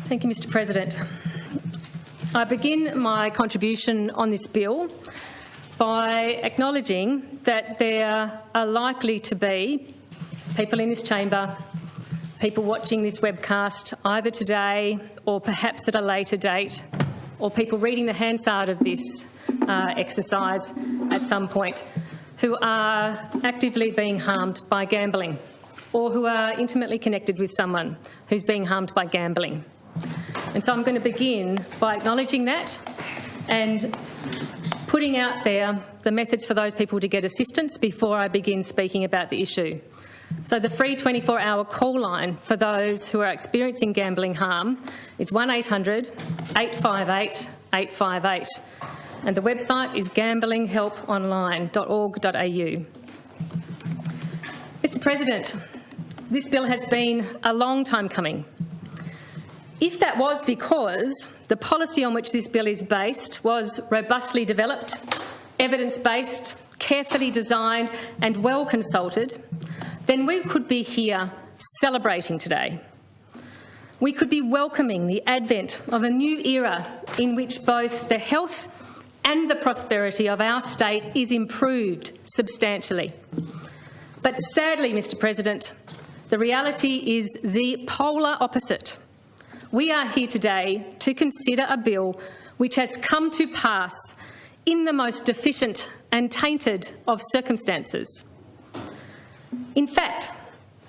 Thank you, Mr President. I begin my contribution on this bill by acknowledging that there are likely to be people in this chamber, people watching this webcast either today or perhaps at a later date, or people reading the Hansard of this exercise at some point, who are actively being harmed by gambling or who are intimately connected with someone who's being harmed by gambling. And so I'm going to begin by acknowledging that and putting out there the methods for those people to get assistance before I begin speaking about the issue. So the free 24-hour call line for those who are experiencing gambling harm is 1800 858 858, and the website is gamblinghelponline.org.au. Mr President, this bill has been a long time coming. If that was because the policy on which this bill is based was robustly developed, evidence-based, carefully designed and well consulted, then we could be here celebrating today. We could be welcoming the advent of a new era in which both the health and the prosperity of our state is improved substantially. But sadly, Mr President, the reality is the polar opposite. We are here today to consider a bill which has come to pass in the most deficient and tainted of circumstances. In fact,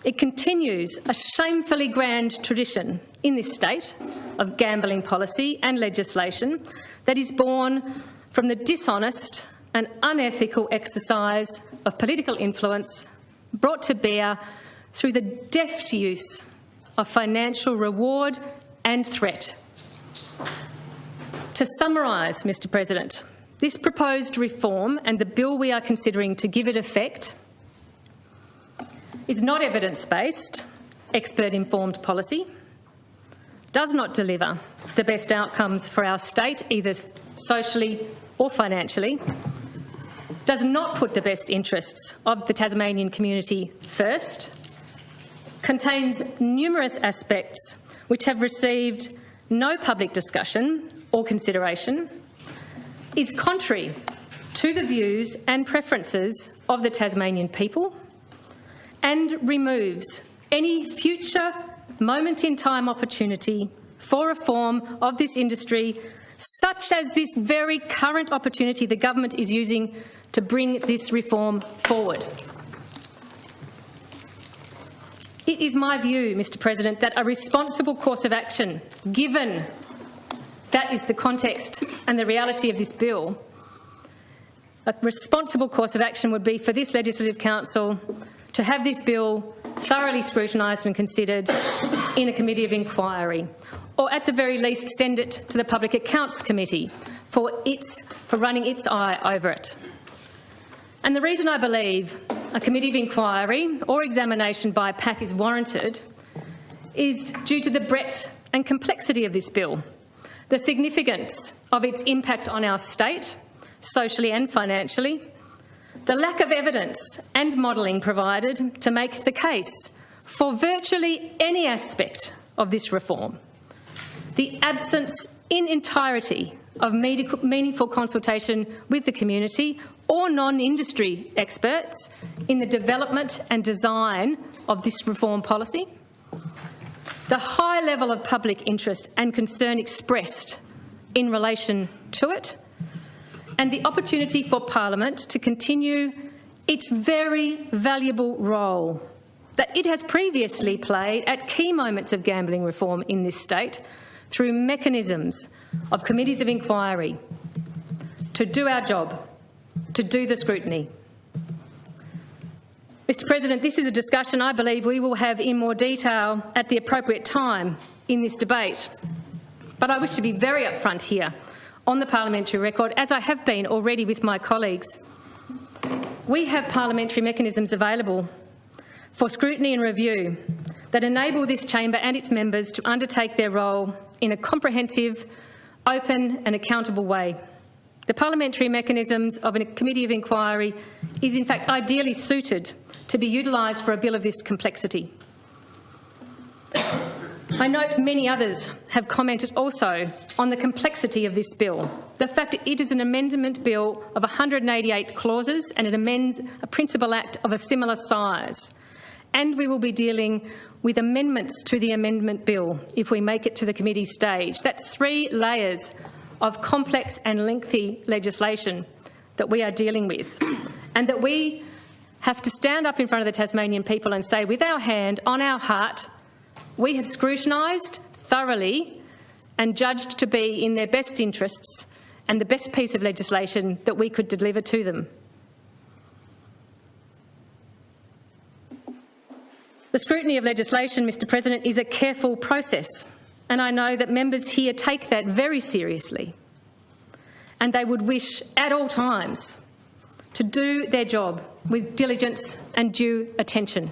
it continues a shamefully grand tradition in this state of gambling policy and legislation that is born from the dishonest and unethical exercise of political influence brought to bear through the deft use of financial reward and threat. To summarise, Mr President, this proposed reform and the bill we are considering to give it effect is not evidence-based, expert-informed policy, does not deliver the best outcomes for our state, either socially or financially, does not put the best interests of the Tasmanian community first, contains numerous aspects which have received no public discussion or consideration, is contrary to the views and preferences of the Tasmanian people, and removes any future moment-in-time opportunity for reform of this industry, such as this very current opportunity the government is using to bring this reform forward. It is my view, Mr President, that a responsible course of action, given that is the context and the reality of this bill, a responsible course of action would be for this Legislative Council to have this bill thoroughly scrutinised and considered in a committee of inquiry, or at the very least send it to the Public Accounts Committee for running its eye over it. And the reason I believe a committee of inquiry or examination by PAC is warranted is due to the breadth and complexity of this bill, the significance of its impact on our state, socially and financially, the lack of evidence and modelling provided to make the case for virtually any aspect of this reform, the absence in entirety of meaningful consultation with the community or non-industry experts in the development and design of this reform policy, the high level of public interest and concern expressed in relation to it, and the opportunity for Parliament to continue its very valuable role that it has previously played at key moments of gambling reform in this state through mechanisms of committees of inquiry to do our job, to do the scrutiny. Mr President, this is a discussion I believe we will have in more detail at the appropriate time in this debate. But I wish to be very upfront here on the parliamentary record, as I have been already with my colleagues. We have parliamentary mechanisms available for scrutiny and review that enable this chamber and its members to undertake their role in a comprehensive, open and accountable way. The parliamentary mechanisms of a committee of inquiry is in fact ideally suited to be utilised for a bill of this complexity. I note many others have commented also on the complexity of this bill. The fact that it is an amendment bill of 188 clauses and it amends a principal act of a similar size. And we will be dealing with amendments to the amendment bill if we make it to the committee stage. That's 3 layers of complex and lengthy legislation that we are dealing with, and that we have to stand up in front of the Tasmanian people and say, with our hand on our heart, we have scrutinised thoroughly and judged to be in their best interests and the best piece of legislation that we could deliver to them. The scrutiny of legislation, Mr President, is a careful process, and I know that members here take that very seriously, and they would wish at all times to do their job with diligence and due attention.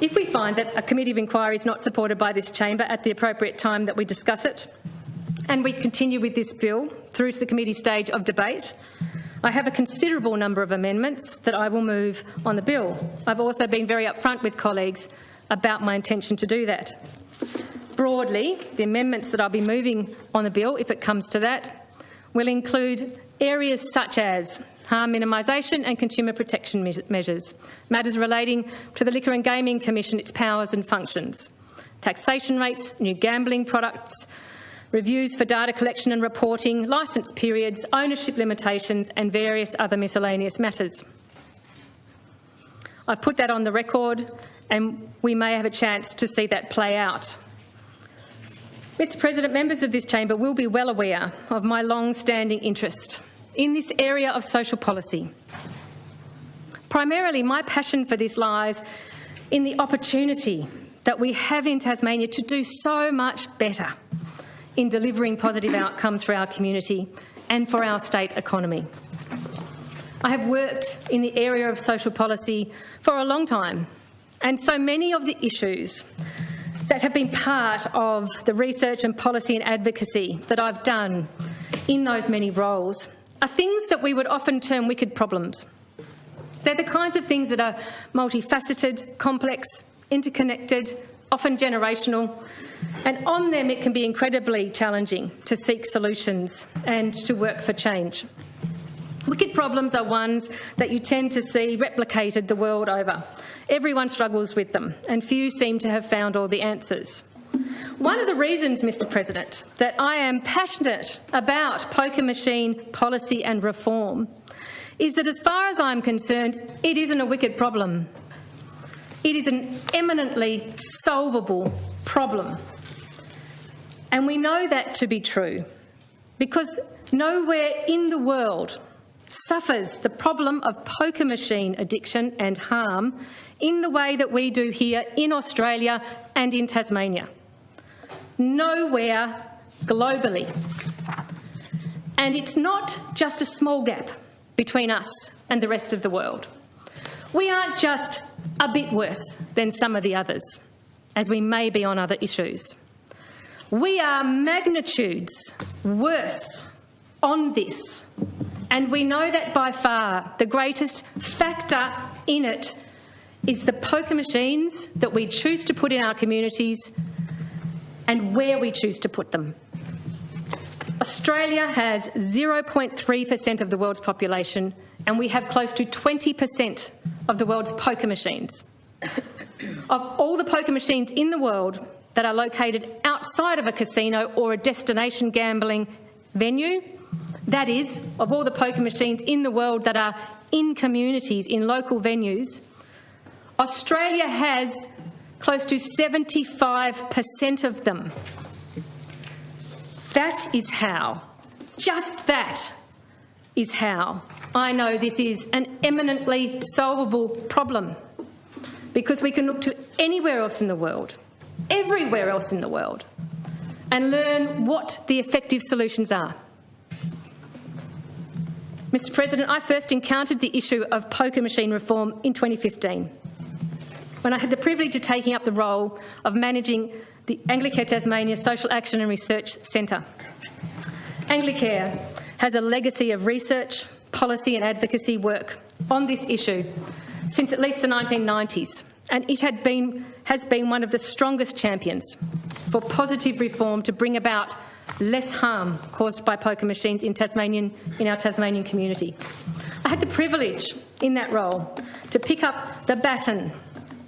If we find that a committee of inquiry is not supported by this chamber at the appropriate time that we discuss it, and we continue with this bill through to the committee stage of debate, I have a considerable number of amendments that I will move on the bill. I've also been very upfront with colleagues about my intention to do that. Broadly, the amendments that I'll be moving on the bill, if it comes to that, will include areas such as harm minimisation and consumer protection measures, matters relating to the Liquor and Gaming Commission, its powers and functions, taxation rates, new gambling products, reviews for data collection and reporting, licence periods, ownership limitations and various other miscellaneous matters. I've put that on the record and we may have a chance to see that play out. Mr President, members of this chamber will be well aware of my long-standing interest in this area of social policy. Primarily, my passion for this lies in the opportunity that we have in Tasmania to do so much better in delivering positive outcomes for our community and for our state economy. I have worked in the area of social policy for a long time, and so many of the issues that have been part of the research and policy and advocacy that I've done in those many roles are things that we would often term wicked problems. They're the kinds of things that are multifaceted, complex, interconnected, often generational, and on them it can be incredibly challenging to seek solutions and to work for change. Wicked problems are ones that you tend to see replicated the world over. Everyone struggles with them, and few seem to have found all the answers. One of the reasons, Mr President, that I am passionate about poker machine policy and reform is that, as far as I'm concerned, it isn't a wicked problem. It is an eminently solvable problem. And we know that to be true because nowhere in the world suffers the problem of poker machine addiction and harm in the way that we do here in Australia and in Tasmania. Nowhere globally. And it's not just a small gap between us and the rest of the world. We aren't just a bit worse than some of the others, as we may be on other issues. We are magnitudes worse on this, and we know that by far the greatest factor in it is the poker machines that we choose to put in our communities and where we choose to put them. Australia has 0.3% of the world's population, and we have close to 20% of the world's poker machines. Of all the poker machines in the world that are located outside of a casino or a destination gambling venue, that is, of all the poker machines in the world that are in communities, in local venues, Australia has close to 75% of them. That is how, just that is how I know this is an eminently solvable problem, because we can look to anywhere else in the world, everywhere else in the world, and learn what the effective solutions are. Mr President, I first encountered the issue of poker machine reform in 2015, when I had the privilege of taking up the role of managing the Anglicare Tasmania Social Action and Research Centre. Anglicare has a legacy of research, policy and advocacy work on this issue since at least the 1990s, and it has been one of the strongest champions for positive reform to bring about less harm caused by poker machines in our Tasmanian community. I had the privilege in that role to pick up the baton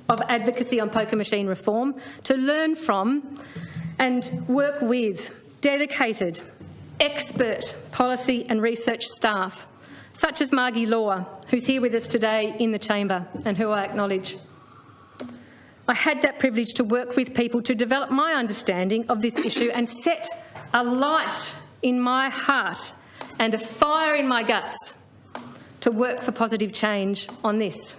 of advocacy on poker machine reform, to learn from and work with dedicated, expert policy and research staff, such as Margie Law, who's here with us today in the chamber and who I acknowledge. I had that privilege to work with people to develop my understanding of this issue and set a light in my heart and a fire in my guts to work for positive change on this.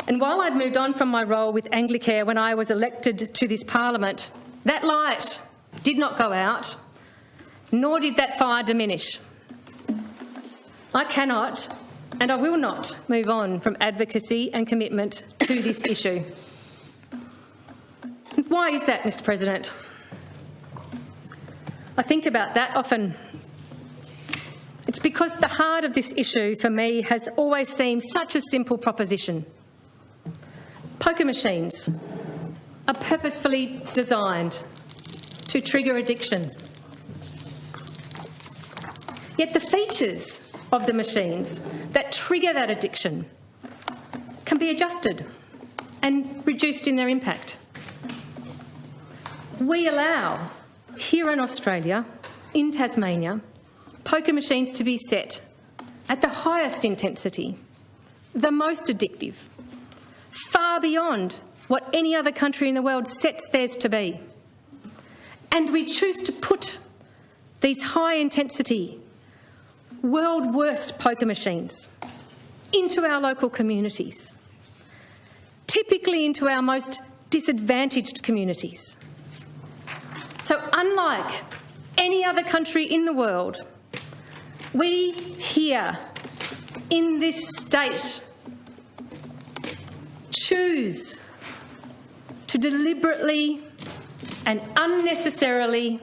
And while I'd moved on from my role with Anglicare when I was elected to this parliament, that light did not go out, nor did that fire diminish. I cannot and I will not move on from advocacy and commitment to this issue. And why is that, Mr. President? I think about that often. It's because the heart of this issue for me has always seemed such a simple proposition. Poker machines are purposefully designed to trigger addiction. Yet the features of the machines that trigger that addiction can be adjusted and reduced in their impact. We allow, here in Australia, in Tasmania, poker machines to be set at the highest intensity, the most addictive, far beyond what any other country in the world sets theirs to be. And we choose to put these high-intensity, world-worst poker machines into our local communities, typically into our most disadvantaged communities. So unlike any other country in the world, we here in this state choose to deliberately and unnecessarily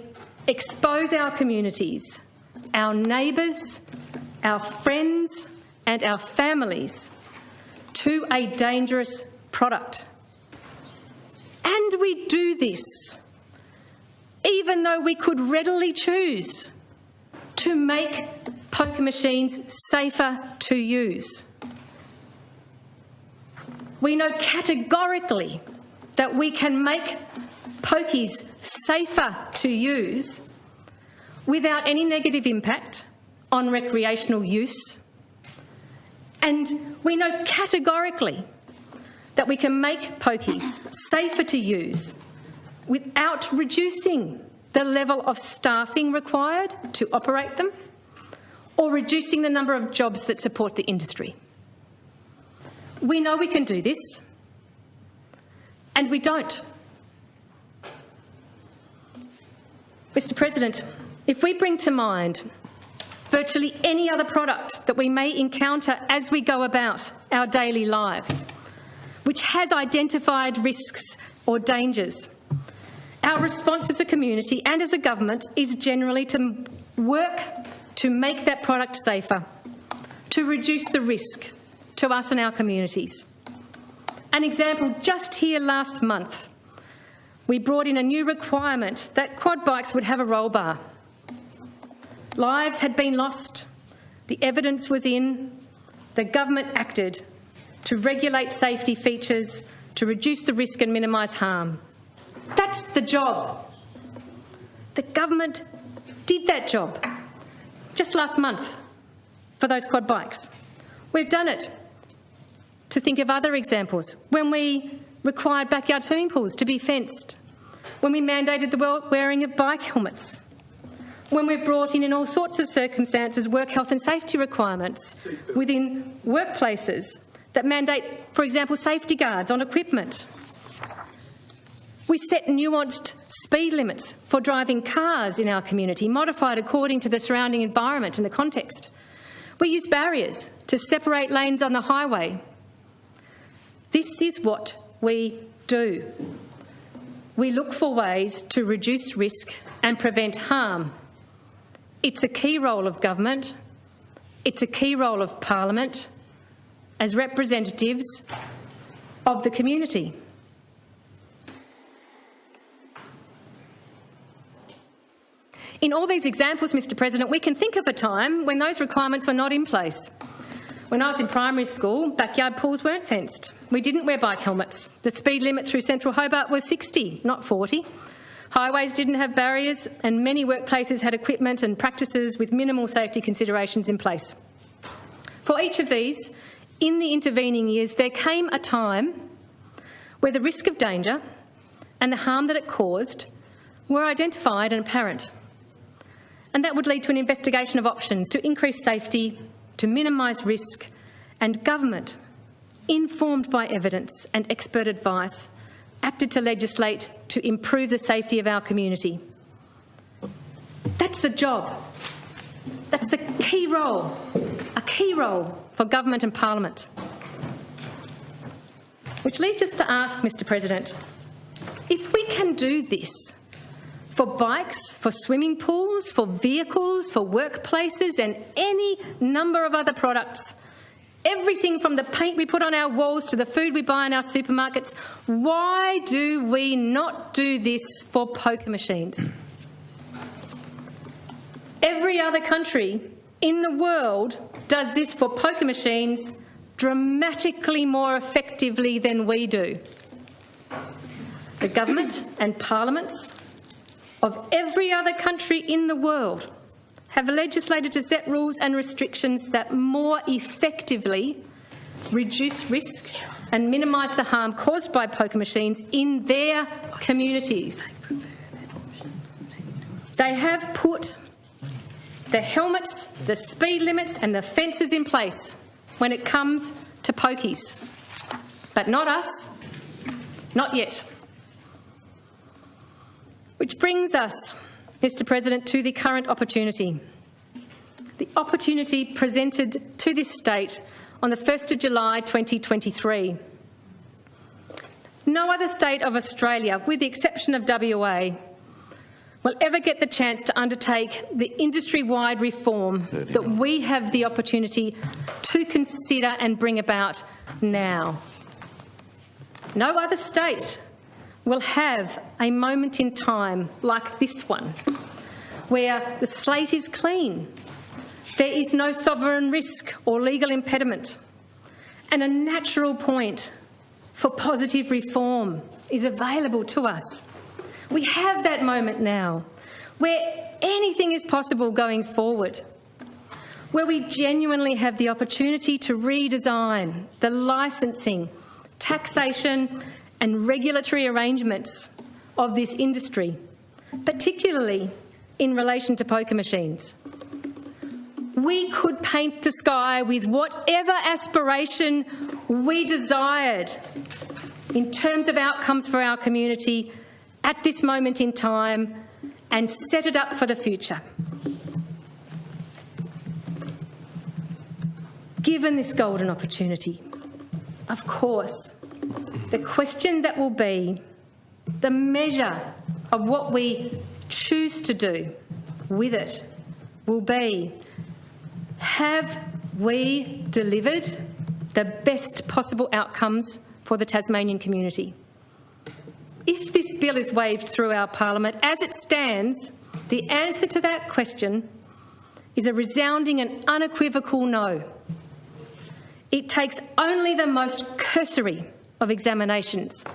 expose our communities, our neighbours, our friends and our families to a dangerous product. And we do this even though we could readily choose to make poker machines safer to use. We know categorically that we can make pokies safer to use without any negative impact on recreational use. And we know categorically that we can make pokies safer to use without reducing the level of staffing required to operate them or reducing the number of jobs that support the industry. We know we can do this, and we don't. Mr. President, if we bring to mind virtually any other product that we may encounter as we go about our daily lives, which has identified risks or dangers, our response as a community and as a government is generally to work to make that product safer, to reduce the risk to us and our communities. An example, just here last month, we brought in a new requirement that quad bikes would have a roll bar. Lives had been lost, the evidence was in, the government acted to regulate safety features, to reduce the risk and minimise harm. That's the job. The government did that job just last month for those quad bikes. We've done it. To think of other examples, when we required backyard swimming pools to be fenced, when we mandated the wearing of bike helmets, when we've brought in all sorts of circumstances work health and safety requirements within workplaces that mandate, for example, safety guards on equipment. We set nuanced speed limits for driving cars in our community, modified according to the surrounding environment and the context. We use barriers to separate lanes on the highway. This is what we do. We look for ways to reduce risk and prevent harm. It's a key role of government. It's a key role of Parliament as representatives of the community. In all these examples, Mr President, we can think of a time when those requirements were not in place. When I was in primary school, backyard pools weren't fenced. We didn't wear bike helmets. The speed limit through central Hobart was 60, not 40. Highways didn't have barriers, and many workplaces had equipment and practices with minimal safety considerations in place. For each of these, in the intervening years, there came a time where the risk of danger and the harm that it caused were identified and apparent. And that would lead to an investigation of options to increase safety, to minimise risk, and government, informed by evidence and expert advice, acted to legislate to improve the safety of our community. That's the job. That's the key role, a key role for government and parliament. Which leads us to ask, Mr President, if we can do this for bikes, for swimming pools, for vehicles, for workplaces and any number of other products, everything from the paint we put on our walls to the food we buy in our supermarkets, why do we not do this for poker machines? Every other country in the world does this for poker machines dramatically more effectively than we do. The government and parliaments of every other country in the world have legislated to set rules and restrictions that more effectively reduce risk and minimise the harm caused by poker machines in their communities. They have put the helmets, the speed limits and the fences in place when it comes to pokies. But not us, not yet. Which brings us, Mr President, to the current opportunity. The opportunity presented to this state on the 1st of July 2023. No other state of Australia, with the exception of WA, will ever get the chance to undertake the industry-wide reform that we have the opportunity to consider and bring about now. No other state will have a moment in time like this one, where the slate is clean, there is no sovereign risk or legal impediment, and a natural point for positive reform is available to us. We have that moment now, where anything is possible going forward, where we genuinely have the opportunity to redesign the licensing, taxation and regulatory arrangements of this industry, particularly in relation to poker machines. We could paint the sky with whatever aspiration we desired in terms of outcomes for our community at this moment in time and set it up for the future. Given this golden opportunity, of course, the question that will be the measure of what we choose to do with it will be, have we delivered the best possible outcomes for the Tasmanian community? If this bill is waved through our parliament, as it stands, the answer to that question is a resounding and unequivocal no. It takes only the most cursory of examinations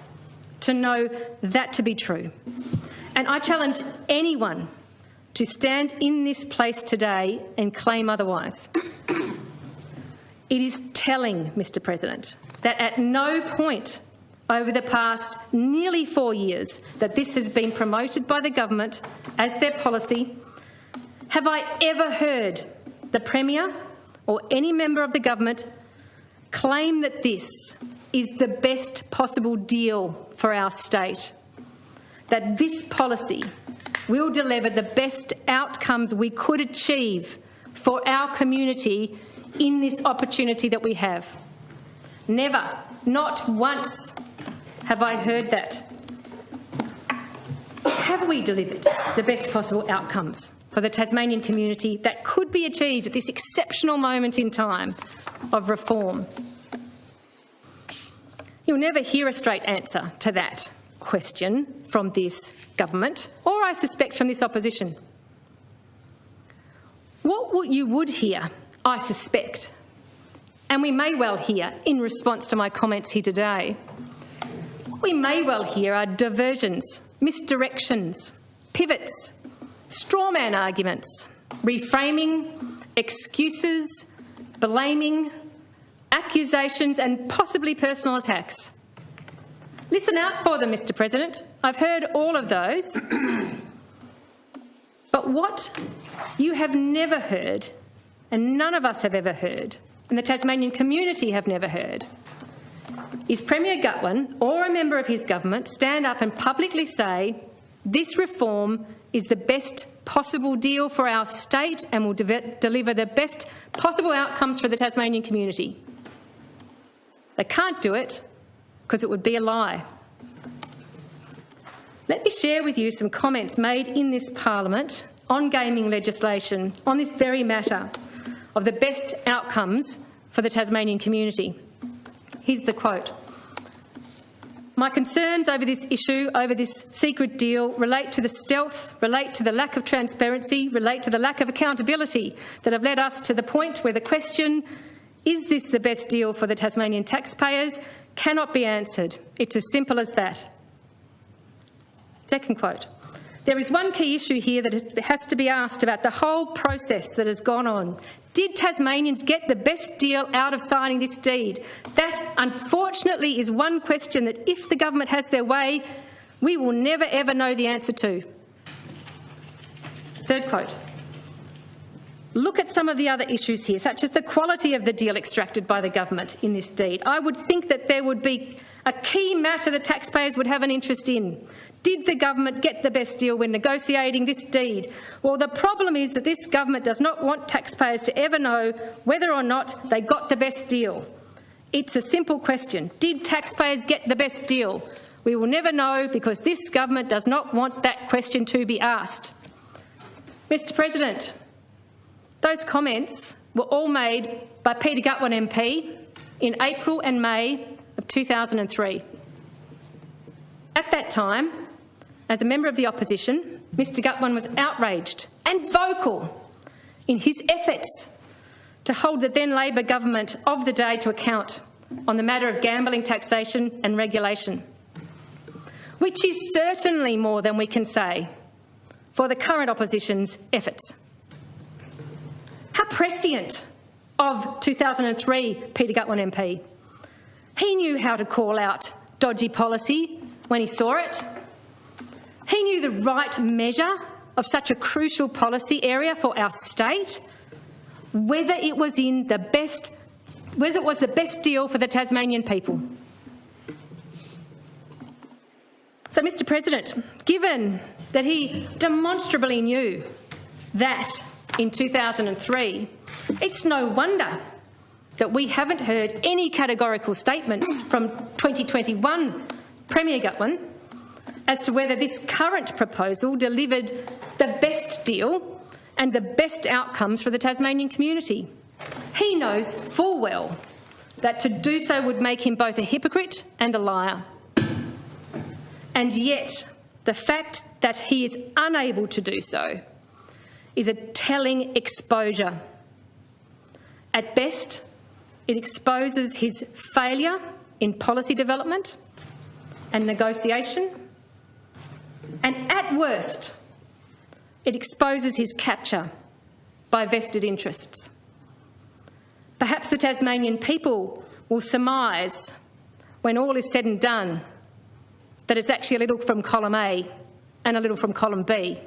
to know that to be true. And I challenge anyone to stand in this place today and claim otherwise. It is telling, Mr President, that at no point over the past nearly 4 years that this has been promoted by the government as their policy have I ever heard the Premier or any member of the government claim that this is the best possible deal for our state, that this policy will deliver the best outcomes we could achieve for our community in this opportunity that we have. Never, not once, have I heard that. Have we delivered the best possible outcomes for the Tasmanian community that could be achieved at this exceptional moment in time of reform? You'll never hear a straight answer to that question from this government, or I suspect from this opposition. What you would hear, I suspect, and we may well hear in response to my comments here today, what we may well hear are diversions, misdirections, pivots, strawman arguments, reframing, excuses, blaming, accusations and possibly personal attacks. Listen out for them, Mr. President. I've heard all of those. But what you have never heard, and none of us have ever heard, and the Tasmanian community have never heard, is Premier Gutwein or a member of his government stand up and publicly say this reform is the best possible deal for our state and will deliver the best possible outcomes for the Tasmanian community. They can't do it because it would be a lie. Let me share with you some comments made in this Parliament on gaming legislation on this very matter of the best outcomes for the Tasmanian community. Here's the quote. My concerns over this issue, over this secret deal, relate to the stealth, relate to the lack of transparency, relate to the lack of accountability that have led us to the point where the question, is this the best deal for the Tasmanian taxpayers, cannot be answered. It's as simple as that. Second quote. There is one key issue here that has to be asked about the whole process that has gone on. Did Tasmanians get the best deal out of signing this deed? That, unfortunately, is one question that, if the government has their way, we will never ever know the answer to. Third quote. Look at some of the other issues here, such as the quality of the deal extracted by the government in this deed. I would think that there would be a key matter that taxpayers would have an interest in. Did the government get the best deal when negotiating this deed? Well, the problem is that this government does not want taxpayers to ever know whether or not they got the best deal. It's a simple question. Did taxpayers get the best deal? We will never know because this government does not want that question to be asked. Mr. President, those comments were all made by Peter Gutwein MP in April and May of 2003. At that time, as a member of the opposition, Mr. Gutwein was outraged and vocal in his efforts to hold the then Labor government of the day to account on the matter of gambling taxation and regulation, which is certainly more than we can say for the current opposition's efforts. How prescient of 2003 Peter Gutwein MP. He knew how to call out dodgy policy when he saw it. He knew the right measure of such a crucial policy area for our state, whether it was the best deal for the Tasmanian people. So, Mr. President, given that he demonstrably knew that in 2003, it's no wonder that we haven't heard any categorical statements from 2021 Premier Gutwein as to whether this current proposal delivered the best deal and the best outcomes for the Tasmanian community. He knows full well that to do so would make him both a hypocrite and a liar. And yet, the fact that he is unable to do so is a telling exposure. At best, it exposes his failure in policy development and negotiation, and at worst, it exposes his capture by vested interests. Perhaps the Tasmanian people will surmise, when all is said and done, that it's actually a little from column A and a little from column B.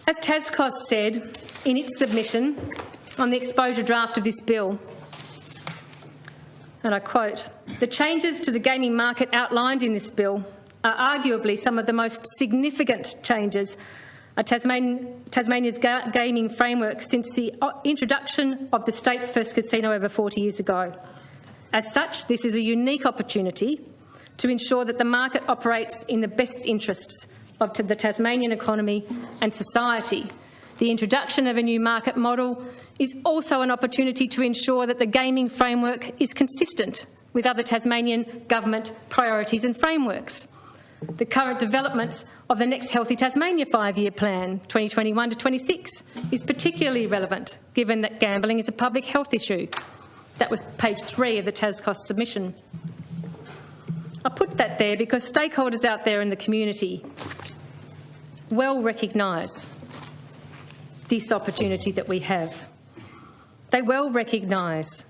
As Tascos said in its submission on the exposure draft of this bill, and I quote, "The changes to the gaming market outlined in this bill are arguably some of the most significant changes of Tasmania's gaming framework since the introduction of the state's first casino over 40 years ago. As such, this is a unique opportunity to ensure that the market operates in the best interests of the Tasmanian economy and society, The introduction of a new market model is also an opportunity to ensure that the gaming framework is consistent with other Tasmanian government priorities and frameworks. The current developments of the next Healthy Tasmania 5-year plan, 2021 to 26, is particularly relevant, given that gambling is a public health issue. That was page 3 of the TasCost submission. I put that there because stakeholders out there in the community well recognise this opportunity that we have. They well recognise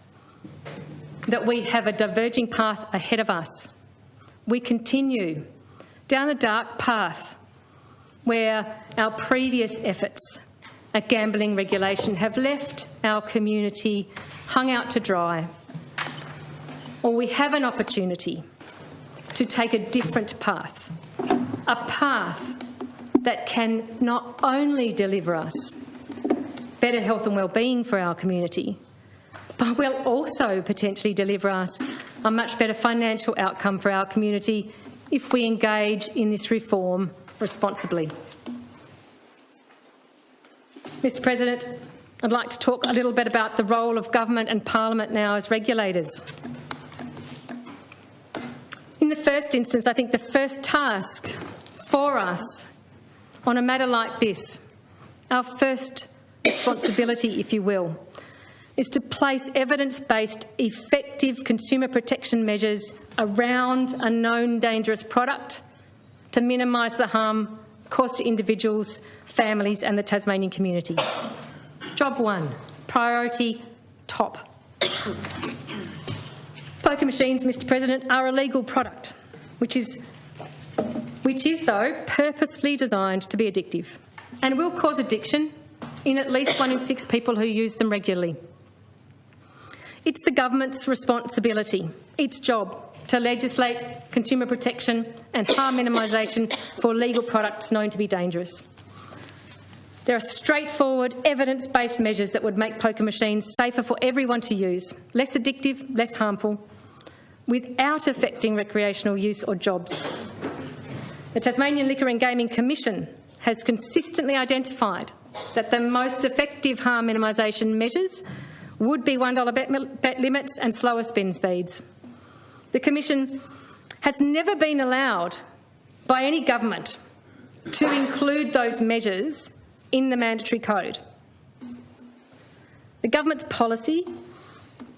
that we have a diverging path ahead of us. We continue down a dark path where our previous efforts at gambling regulation have left our community hung out to dry. Or we have an opportunity to take a different path, a path that can not only deliver us better health and wellbeing for our community, but will also potentially deliver us a much better financial outcome for our community if we engage in this reform responsibly. Mr. President, I'd like to talk a little bit about the role of government and parliament now as regulators. In the first instance, I think the first task for us on a matter like this, our first responsibility, if you will, is to place evidence-based, effective consumer protection measures around a known dangerous product to minimise the harm caused to individuals, families and the Tasmanian community. Job 1, priority top. Poker machines, Mr. President, are a legal product, which is though purposefully designed to be addictive and will cause addiction in at least 1 in 6 people who use them regularly. It's the government's responsibility, its job, to legislate consumer protection and harm minimisation for legal products known to be dangerous. There are straightforward, evidence-based measures that would make poker machines safer for everyone to use, less addictive, less harmful, without affecting recreational use or jobs. The Tasmanian Liquor and Gaming Commission has consistently identified that the most effective harm minimisation measures would be $1 bet limits and slower spin speeds. The Commission has never been allowed by any government to include those measures in the mandatory code. The government's policy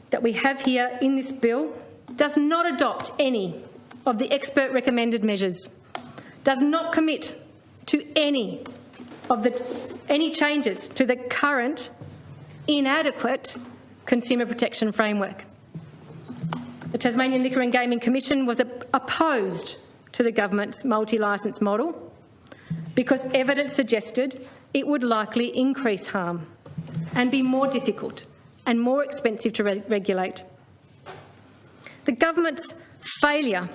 that we have here in this bill does not adopt any of the expert recommended measures, does not commit to any changes to the current inadequate consumer protection framework. The Tasmanian Liquor and Gaming Commission was opposed to the government's multi-licence model because evidence suggested it would likely increase harm and be more difficult and more expensive to regulate. The government's failure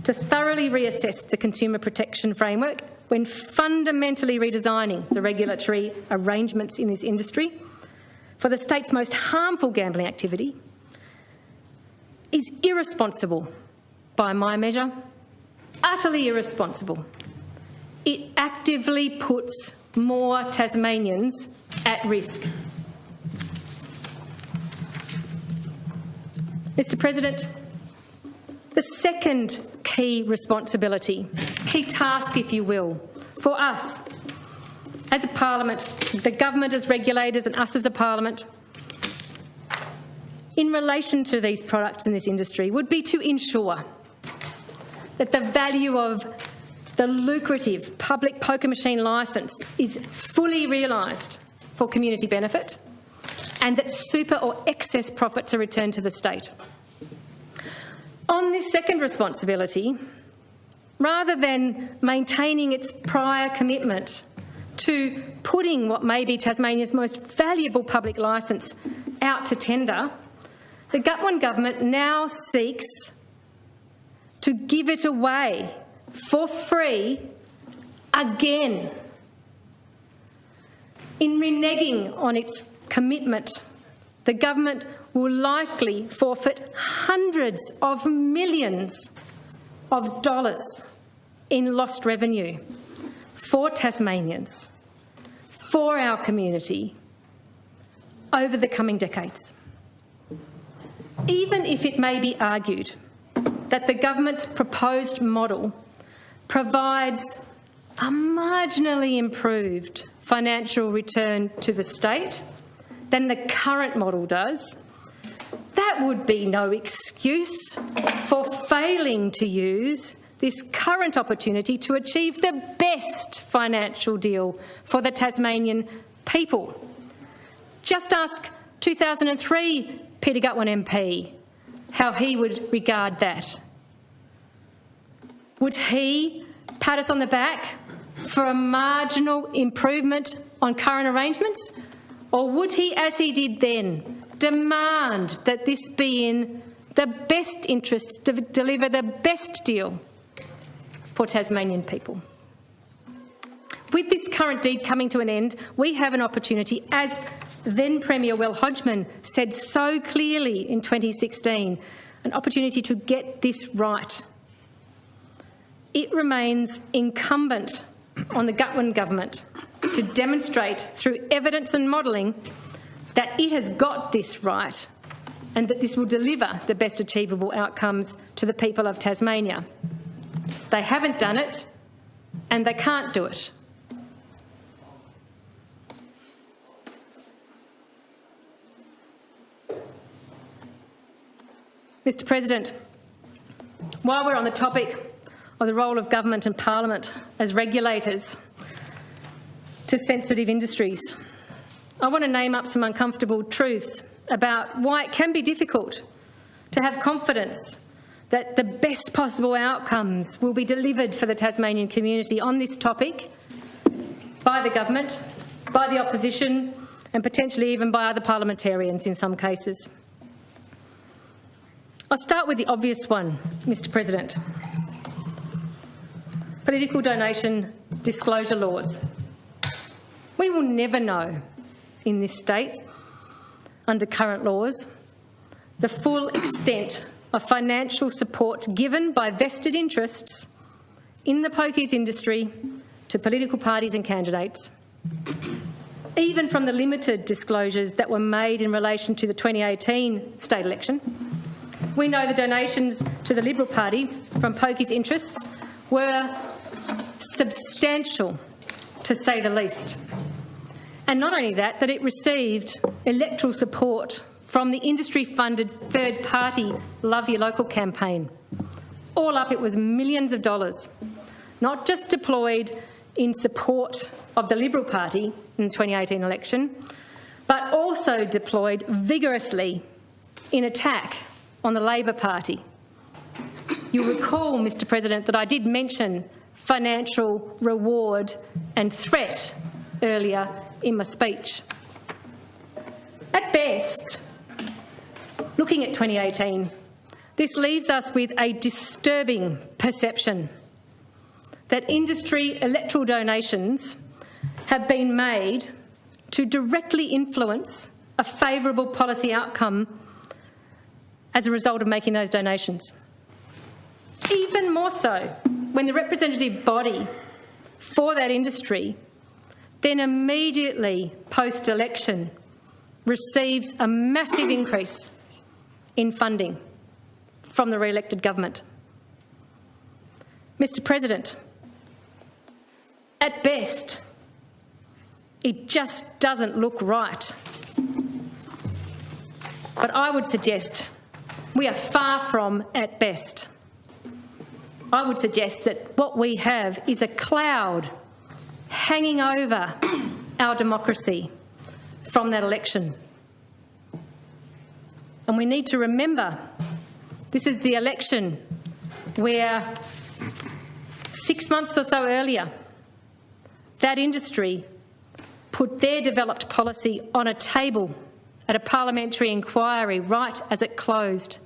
to thoroughly reassess the consumer protection framework when fundamentally redesigning the regulatory arrangements in this industry for the state's most harmful gambling activity is irresponsible by my measure, utterly irresponsible. It actively puts more Tasmanians at risk. Mr. President, the second key responsibility, key task, if you will, for us as a parliament, the government as regulators and us as a parliament, in relation to these products in this industry, would be to ensure that the value of the lucrative public poker machine licence is fully realised for community benefit and that super or excess profits are returned to the state. On this second responsibility, rather than maintaining its prior commitment to putting what may be Tasmania's most valuable public licence out to tender, the Gutwein government now seeks to give it away for free again. In reneging on its commitment, the government will likely forfeit hundreds of millions of dollars in lost revenue for Tasmanians, for our community over the coming decades. Even if it may be argued that the government's proposed model provides a marginally improved financial return to the state than the current model does, that would be no excuse for failing to use this current opportunity to achieve the best financial deal for the Tasmanian people. Just ask 2003 Peter Gutwein MP how he would regard that. Would he pat us on the back for a marginal improvement on current arrangements? Or would he, as he did then, demand that this be in the best interests to deliver the best deal for Tasmanian people? With this current deed coming to an end, we have an opportunity, as then Premier Will Hodgman said so clearly in 2016, an opportunity to get this right. It remains incumbent on the Gutwein government to demonstrate through evidence and modelling that it has got this right and that this will deliver the best achievable outcomes to the people of Tasmania. They haven't done it and they can't do it. Mr. President, while we're on the topic of the role of government and parliament as regulators to sensitive industries, I want to name up some uncomfortable truths about why it can be difficult to have confidence that the best possible outcomes will be delivered for the Tasmanian community on this topic by the government, by the opposition and potentially even by other parliamentarians in some cases. I'll start with the obvious one, Mr. President. Political donation disclosure laws. We will never know in this state, under current laws, the full extent of financial support given by vested interests in the pokies industry to political parties and candidates. Even from the limited disclosures that were made in relation to the 2018 state election, we know the donations to the Liberal Party from pokies interests were substantial, to say the least. And not only that, that it received electoral support from the industry-funded third-party Love Your Local campaign. All up, it was millions of dollars, not just deployed in support of the Liberal Party in the 2018 election, but also deployed vigorously in attack on the Labor Party. You'll recall, Mr. President, that I did mention financial reward and threat earlier in my speech. At best, looking at 2018, this leaves us with a disturbing perception that industry electoral donations have been made to directly influence a favourable policy outcome as a result of making those donations. Even more so when the representative body for that industry then immediately post-election receives a massive increase in funding from the re-elected government. Mr. President, at best, it just doesn't look right. But I would suggest we are far from at best. I would suggest that what we have is a cloud hanging over our democracy from that election. And we need to remember this is the election where 6 months or so earlier, that industry put their developed policy on a table at a parliamentary inquiry right as it closed.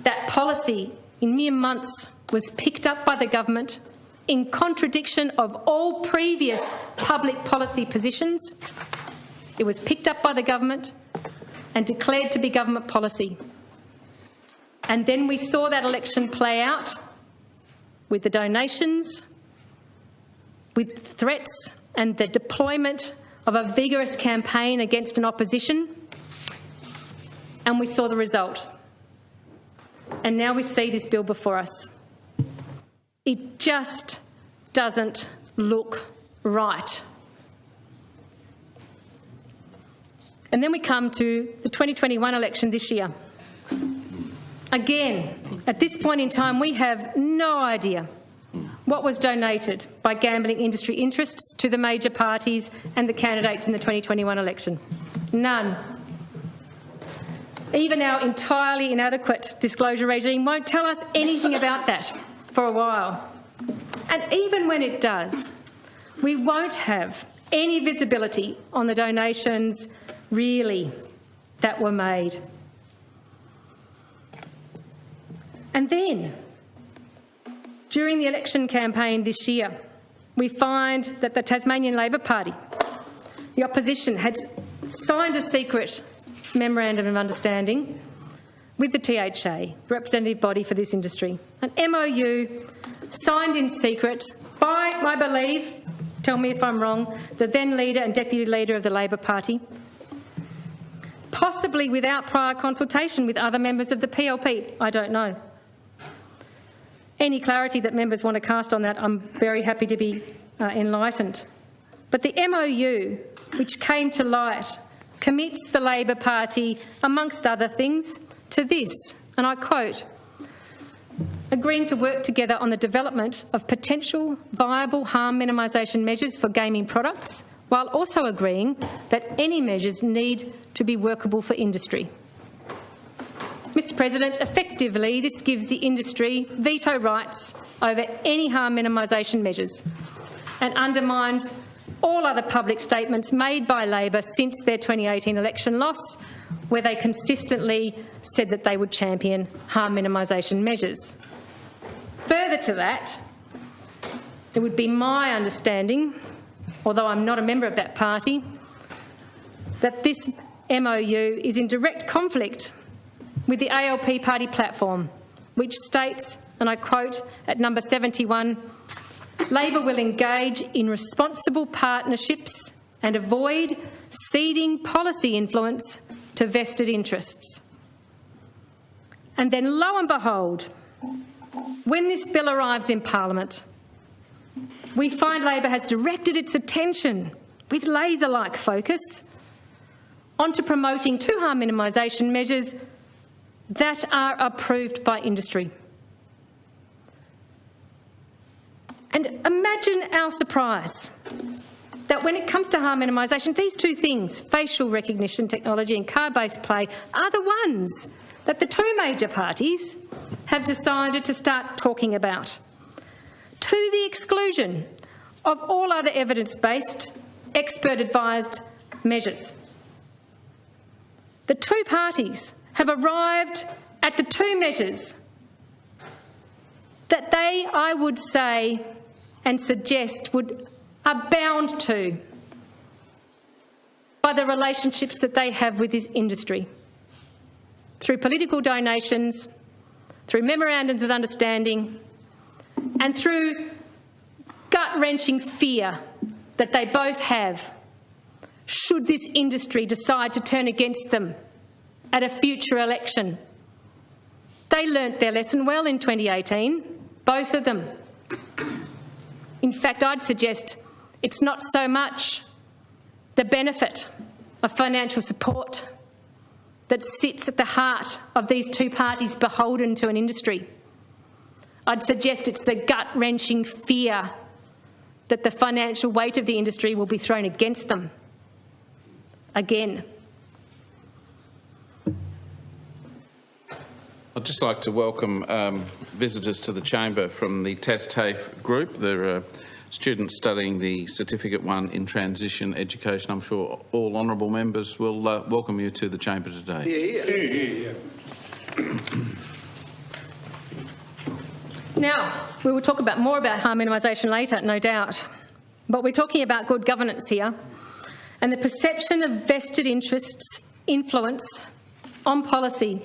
That policy, in mere months, was picked up by the government in contradiction of all previous public policy positions. It was picked up by the government and declared to be government policy. And then we saw that election play out with the donations, with threats and the deployment of a vigorous campaign against an opposition, and we saw the result. And now we see this bill before us. It just doesn't look right. And then we come to the 2021 election this year. Again, at this point in time, we have no idea what was donated by gambling industry interests to the major parties and the candidates in the 2021 election. None. Even our entirely inadequate disclosure regime won't tell us anything about that for a while. And even when it does, we won't have any visibility on the donations really that were made. And then, during the election campaign this year, we find that the Tasmanian Labor Party, the opposition, had signed a secret memorandum of understanding with the THA, representative body for this industry, an MOU signed in secret by, I believe, tell me if I'm wrong, the then leader and deputy leader of the Labor Party, possibly without prior consultation with other members of the PLP, I don't know. Any clarity that members want to cast on that, I'm very happy to be enlightened. But the MOU, which came to light, commits the Labor Party, amongst other things, to this, and I quote, agreeing to work together on the development of potential viable harm minimisation measures for gaming products, while also agreeing that any measures need to be workable for industry. Mr President, effectively this gives the industry veto rights over any harm minimisation measures and undermines all other public statements made by Labor since their 2018 election loss, where they consistently said that they would champion harm minimisation measures. Further to that, it would be my understanding, although I'm not a member of that party, that this MOU is in direct conflict with the ALP party platform, which states, and I quote at number 71, Labor will engage in responsible partnerships and avoid ceding policy influence to vested interests. And then, lo and behold, when this bill arrives in Parliament, we find Labor has directed its attention with laser-like focus onto promoting two harm minimisation measures that are approved by industry. And imagine our surprise that when it comes to harm minimisation, these two things, facial recognition technology and card-based play, are the ones that the two major parties have decided to start talking about, to the exclusion of all other evidence-based, expert-advised measures. The two parties have arrived at the two measures that they, I would say and suggest, are bound to by the relationships that they have with this industry, through political donations, through memorandums of understanding, and through gut-wrenching fear that they both have should this industry decide to turn against them at a future election. They learnt their lesson well in 2018, both of them. In fact, I'd suggest it's not so much the benefit of financial support that sits at the heart of these two parties beholden to an industry. I'd suggest it's the gut-wrenching fear that the financial weight of the industry will be thrown against them again. I'd just like to welcome visitors to the chamber from the TAFE group. They're students studying the Certificate 1 in Transition Education. I'm sure all honourable members will welcome you to the chamber today. Now, we will talk more about harm minimisation later, no doubt, but we're talking about good governance here and the perception of vested interests' influence on policy.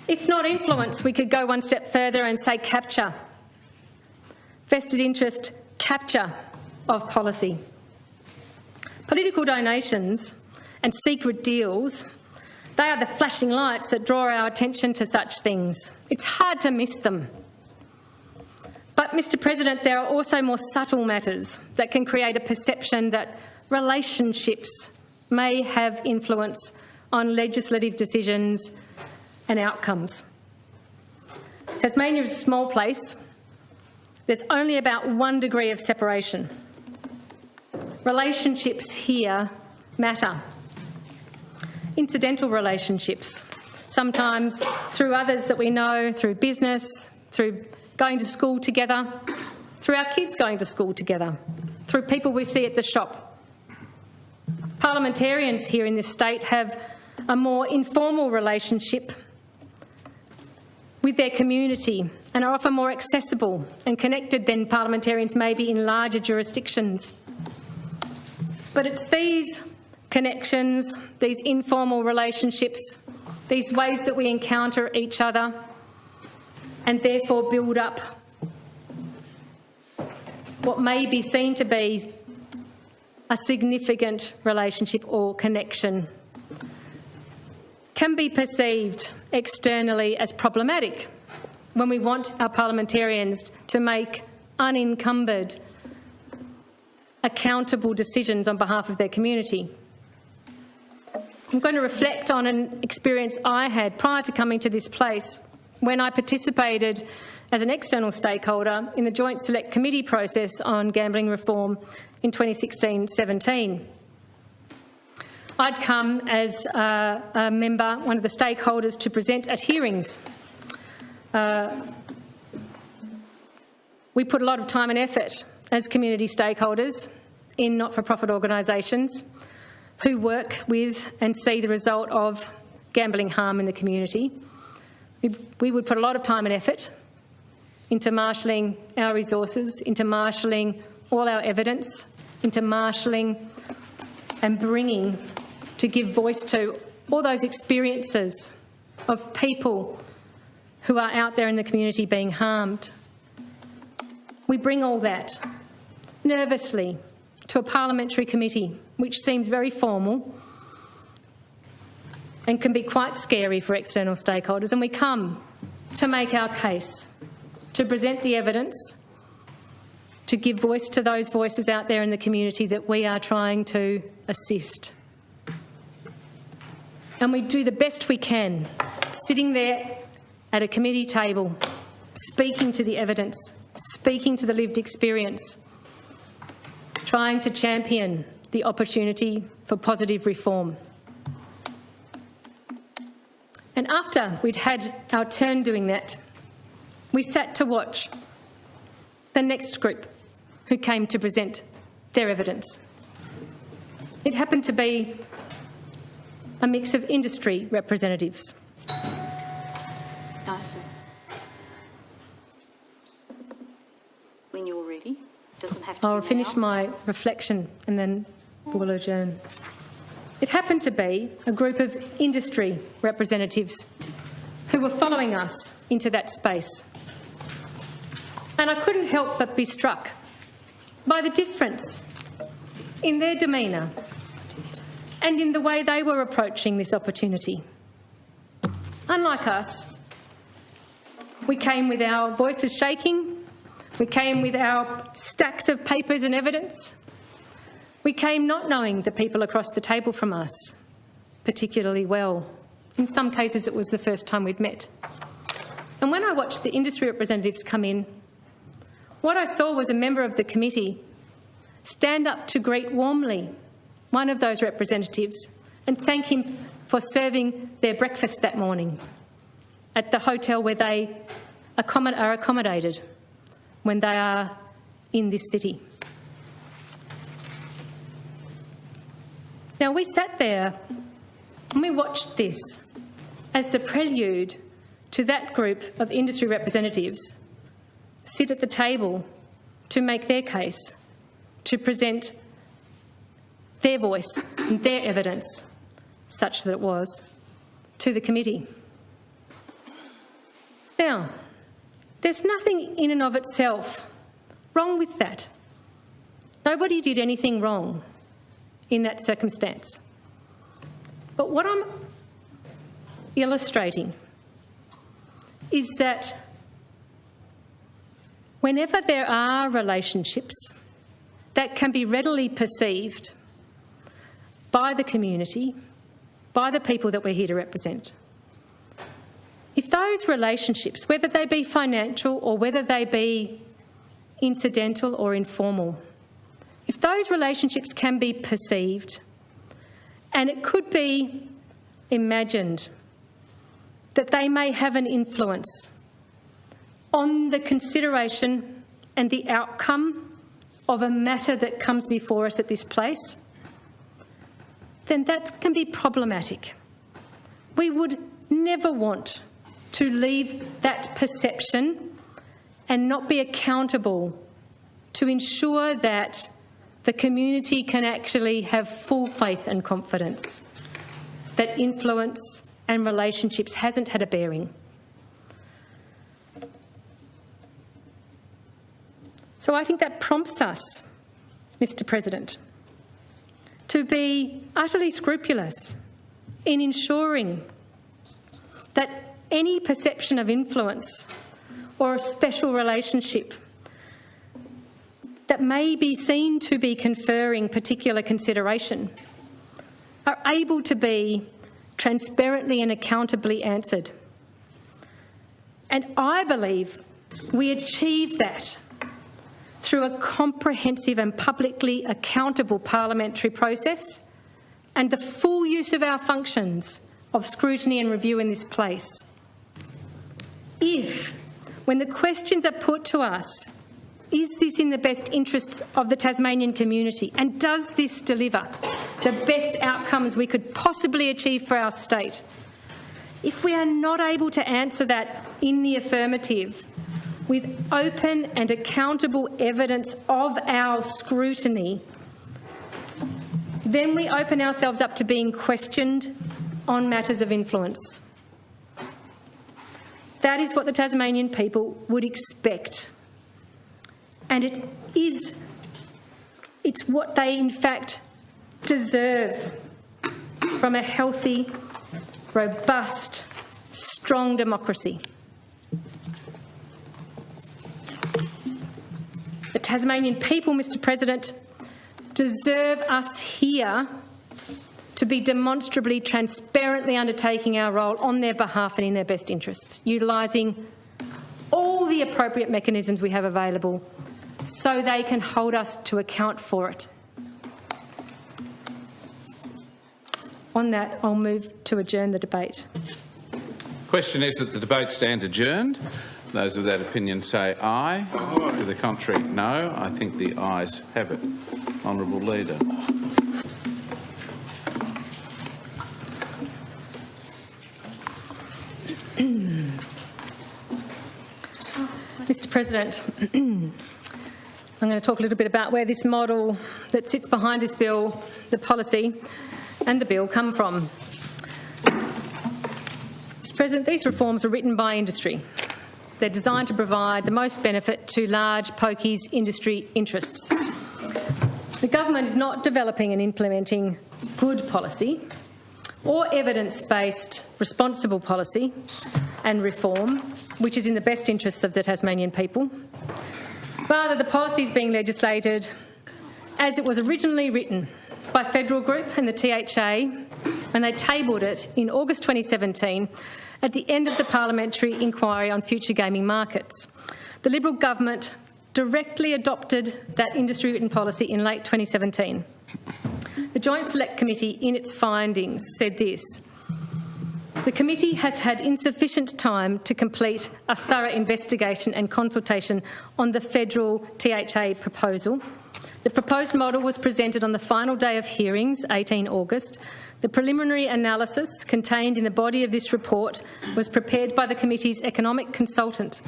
If not influence, we could go one step further and say capture. Vested interest capture of policy. Political donations and secret deals, they are the flashing lights that draw our attention to such things. It's hard to miss them. But, Mr President, there are also more subtle matters that can create a perception that relationships may have influence on legislative decisions and outcomes. Tasmania is a small place. There's only about 1 degree of separation. Relationships here matter. Incidental relationships, sometimes through others that we know, through business, through going to school together, through our kids going to school together, through people we see at the shop. Parliamentarians here in this state have a more informal relationship with their community and are often more accessible and connected than parliamentarians may be in larger jurisdictions. But it's these connections, these informal relationships, these ways that we encounter each other and therefore build up what may be seen to be a significant relationship or connection, can be perceived externally as problematic when we want our parliamentarians to make unencumbered, accountable decisions on behalf of their community. I'm going to reflect on an experience I had prior to coming to this place when I participated as an external stakeholder in the Joint Select Committee process on gambling reform in 2016-17. I'd come as a member, one of the stakeholders, to present at hearings. We put a lot of time and effort as community stakeholders in not-for-profit organisations who work with and see the result of gambling harm in the community. We would put a lot of time and effort into marshalling our resources, into marshalling all our evidence, into marshalling and bringing to give voice to all those experiences of people who are out there in the community being harmed. We bring all that nervously to a parliamentary committee, which seems very formal and can be quite scary for external stakeholders, and we come to make our case, to present the evidence, to give voice to those voices out there in the community that we are trying to assist. And we do the best we can, sitting there at a committee table, speaking to the evidence, speaking to the lived experience, trying to champion the opportunity for positive reform. And after we'd had our turn doing that, we sat to watch the next group who came to present their evidence. It happened to be a mix of industry representatives. Nice. When you're ready. Doesn't have to I'll be finish now. my reflection and then we'll adjourn. It happened to be a group of industry representatives who were following us into that space. And I couldn't help but be struck by the difference in their demeanour and in the way they were approaching this opportunity. Unlike us, we came with our voices shaking, we came with our stacks of papers and evidence. We came not knowing the people across the table from us particularly well. In some cases, it was the first time we'd met. And when I watched the industry representatives come in, what I saw was a member of the committee stand up to greet warmly one of those representatives and thank him for serving their breakfast that morning at the hotel where they are accommodated when they are in this city. Now, we sat there and we watched this as the prelude to that group of industry representatives sit at the table to make their case, to present their voice and their evidence, such that it was, to the committee. Now, there's nothing in and of itself wrong with that. Nobody did anything wrong in that circumstance. But what I'm illustrating is that whenever there are relationships that can be readily perceived by the community, by the people that we're here to represent, if those relationships, whether they be financial or whether they be incidental or informal, if those relationships can be perceived, and it could be imagined that they may have an influence on the consideration and the outcome of a matter that comes before us at this place, then that can be problematic. We would never want to leave that perception and not be accountable to ensure that the community can actually have full faith and confidence that influence and relationships hasn't had a bearing. So I think that prompts us, Mr. President, to be utterly scrupulous in ensuring that any perception of influence or of special relationship that may be seen to be conferring particular consideration are able to be transparently and accountably answered. And I believe we achieve that through a comprehensive and publicly accountable parliamentary process and the full use of our functions of scrutiny and review in this place. If, when the questions are put to us, is this in the best interests of the Tasmanian community, and does this deliver the best outcomes we could possibly achieve for our state? If we are not able to answer that in the affirmative with open and accountable evidence of our scrutiny, then we open ourselves up to being questioned on matters of influence. That is what the Tasmanian people would expect. And it's what they in fact deserve from a healthy, robust, strong democracy. The Tasmanian people, Mr. President, deserve us here to be demonstrably, transparently undertaking our role on their behalf and in their best interests, utilising all the appropriate mechanisms we have available so they can hold us to account for it. On that, I'll move to adjourn the debate. Question is that the debate stand adjourned. Those of that opinion say aye. Aye. To the contrary, no. I think the ayes have it. Honourable Leader. Mr. President, I'm going to talk a little bit about where this model that sits behind this bill, the policy and the bill come from. Mr. President, these reforms were written by industry. They're designed to provide the most benefit to large pokies industry interests. The government is not developing and implementing good policy or evidence-based responsible policy and reform, which is in the best interests of the Tasmanian people. Rather, the policy is being legislated as it was originally written by Federal Group and the THA when they tabled it in August 2017 at the end of the parliamentary inquiry on future gaming markets. The Liberal government directly adopted that industry-written policy in late 2017. The Joint Select Committee, in its findings, said this: the committee has had insufficient time to complete a thorough investigation and consultation on the federal THA proposal. The proposed model was presented on the final day of hearings, 18 August. The preliminary analysis contained in the body of this report was prepared by the committee's economic consultant.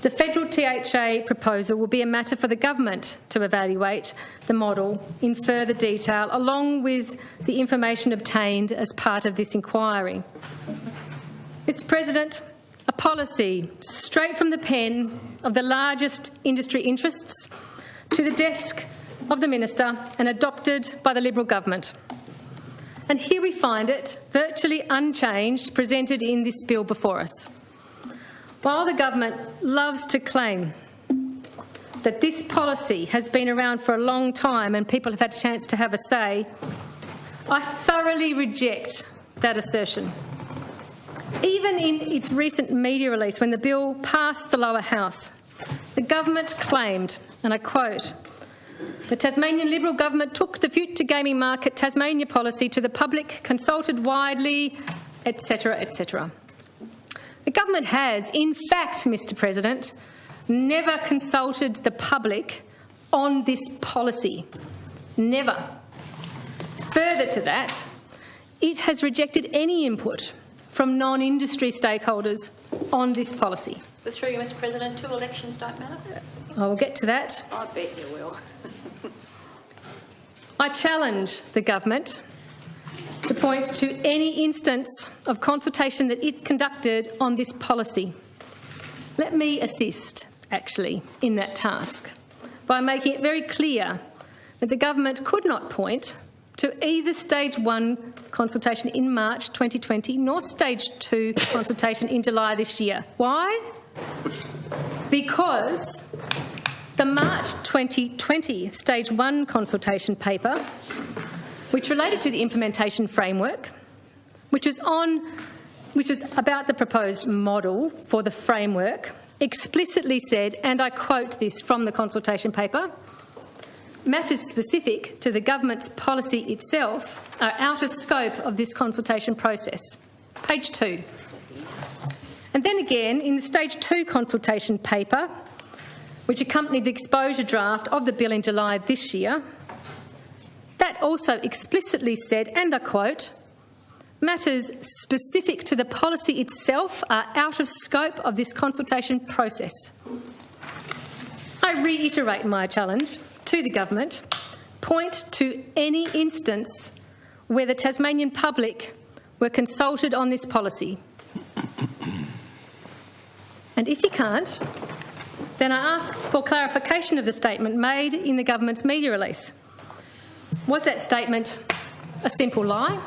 The federal THA proposal will be a matter for the government to evaluate the model in further detail, along with the information obtained as part of this inquiry. Mr. President, a policy straight from the pen of the largest industry interests to the desk of the Minister and adopted by the Liberal government. And here we find it, virtually unchanged, presented in this bill before us. While the government loves to claim that this policy has been around for a long time and people have had a chance to have a say, I thoroughly reject that assertion. Even in its recent media release, when the bill passed the lower house, the government claimed, and I quote, "The Tasmanian Liberal government took the future gaming market Tasmania policy to the public, consulted widely, etc., etc." The government has, in fact, Mr President, never consulted the public on this policy. Never. Further to that, it has rejected any input from non-industry stakeholders on this policy. Through you, Mr President, 2 elections don't matter? I will get to that. I bet you will. I challenge the government to point to any instance of consultation that it conducted on this policy. Let me assist, actually, in that task by making it very clear that the government could not point to either Stage 1 consultation in March 2020 nor Stage 2 consultation in July this year. Why? Because the March 2020 Stage 1 consultation paper, which related to the implementation framework, which is about the proposed model for the framework, explicitly said, and I quote this from the consultation paper, "Matters specific to the government's policy itself are out of scope of this consultation process." Page 2. And then again, in the Stage 2 consultation paper, which accompanied the exposure draft of the bill in July this year, that also explicitly said, and I quote, "Matters specific to the policy itself are out of scope of this consultation process." I reiterate my challenge to the government. Point to any instance where the Tasmanian public were consulted on this policy. And if you can't, then I ask for clarification of the statement made in the government's media release. Was that statement a simple lie?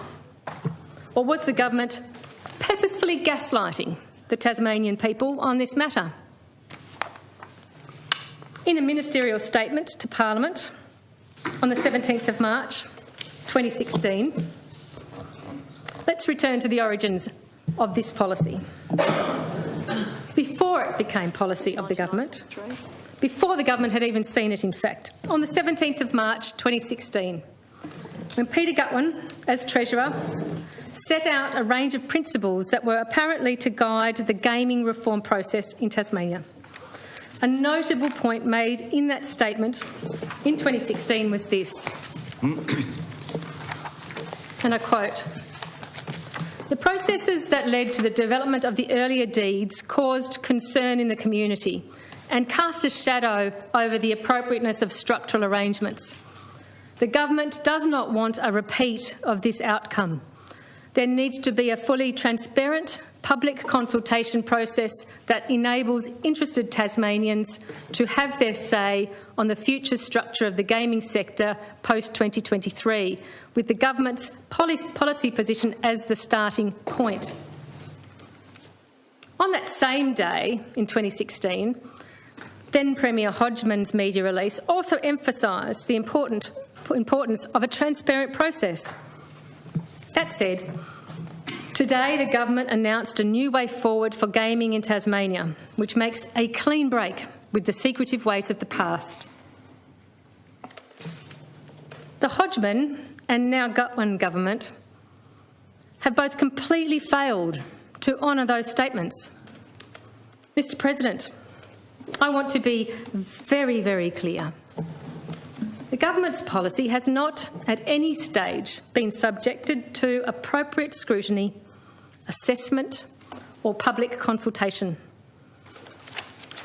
Or was the government purposefully gaslighting the Tasmanian people on this matter? In a ministerial statement to Parliament on the 17th of March 2016, let's return to the origins of this policy. Before it became policy of the government, before the government had even seen it in fact, on the 17th of March 2016, when Peter Gutwin, as Treasurer, set out a range of principles that were apparently to guide the gaming reform process in Tasmania. A notable point made in that statement in 2016 was this, and I quote, "The processes that led to the development of the earlier deeds caused concern in the community and cast a shadow over the appropriateness of structural arrangements. The government does not want a repeat of this outcome. There needs to be a fully transparent public consultation process that enables interested Tasmanians to have their say on the future structure of the gaming sector post-2023, with the government's policy position as the starting point." On that same day in 2016, then Premier Hodgman's media release also emphasised the importance of a transparent process. That said, today the government announced a new way forward for gaming in Tasmania, which makes a clean break with the secretive ways of the past. The Hodgman and now Gutwin government have both completely failed to honour those statements. Mr President, I want to be very, very clear. The government's policy has not at any stage been subjected to appropriate scrutiny, assessment or public consultation.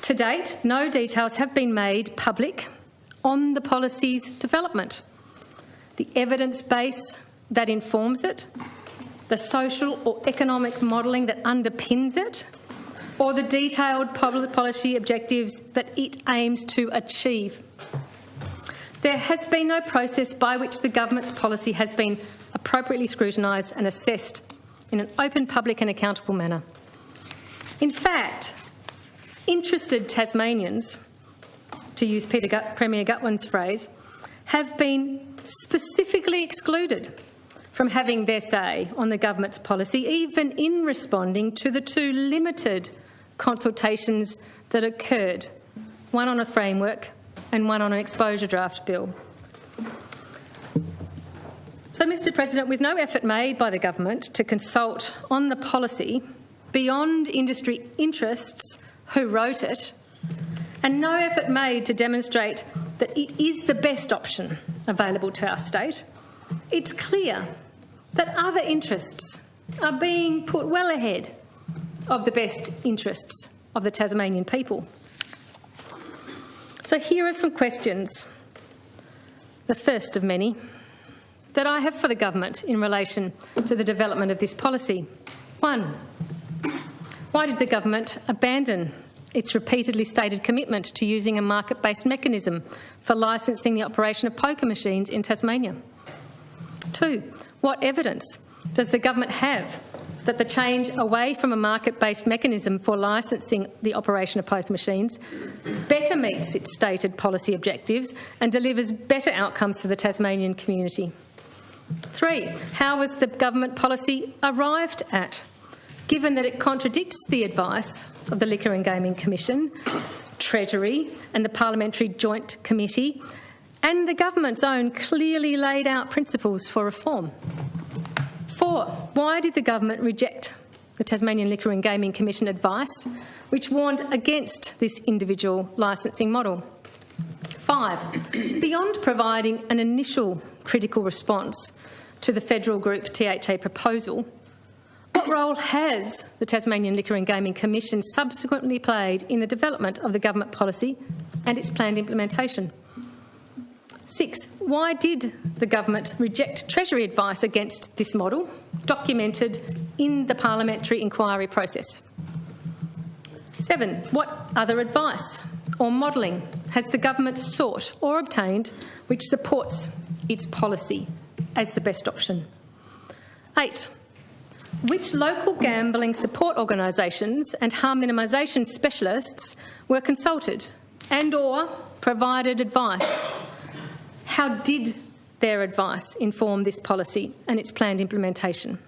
To date, no details have been made public on the policy's development, the evidence base that informs it, the social or economic modelling that underpins it, or the detailed policy objectives that it aims to achieve. There has been no process by which the government's policy has been appropriately scrutinised and assessed in an open, public and accountable manner. In fact, interested Tasmanians, to use Premier Gutwin's phrase, have been specifically excluded from having their say on the government's policy, even in responding to the two limited consultations that occurred, one on a framework and one on an exposure draft bill. So, Mr President, with no effort made by the government to consult on the policy beyond industry interests who wrote it, and no effort made to demonstrate that it is the best option available to our state, it's clear that other interests are being put well ahead of the best interests of the Tasmanian people. So here are some questions, the first of many, that I have for the government in relation to the development of this policy. 1. Why did the government abandon its repeatedly stated commitment to using a market-based mechanism for licensing the operation of poker machines in Tasmania? 2. What evidence does the government have that the change away from a market-based mechanism for licensing the operation of poker machines better meets its stated policy objectives and delivers better outcomes for the Tasmanian community? 3. How was the government policy arrived at, given that it contradicts the advice of the Liquor and Gaming Commission, Treasury and the Parliamentary Joint Committee and the government's own clearly laid out principles for reform? 4. Why did the government reject the Tasmanian Liquor and Gaming Commission advice, which warned against this individual licensing model? 5. Beyond providing an initial critical response to the federal group THA proposal, what role has the Tasmanian Liquor and Gaming Commission subsequently played in the development of the government policy and its planned implementation? 6. Why did the government reject Treasury advice against this model, documented in the parliamentary inquiry process? 7. What other advice or modelling has the government sought or obtained which supports its policy as the best option? 8. Which local gambling support organisations and harm minimisation specialists were consulted and/or provided advice? How did their advice inform this policy and its planned implementation?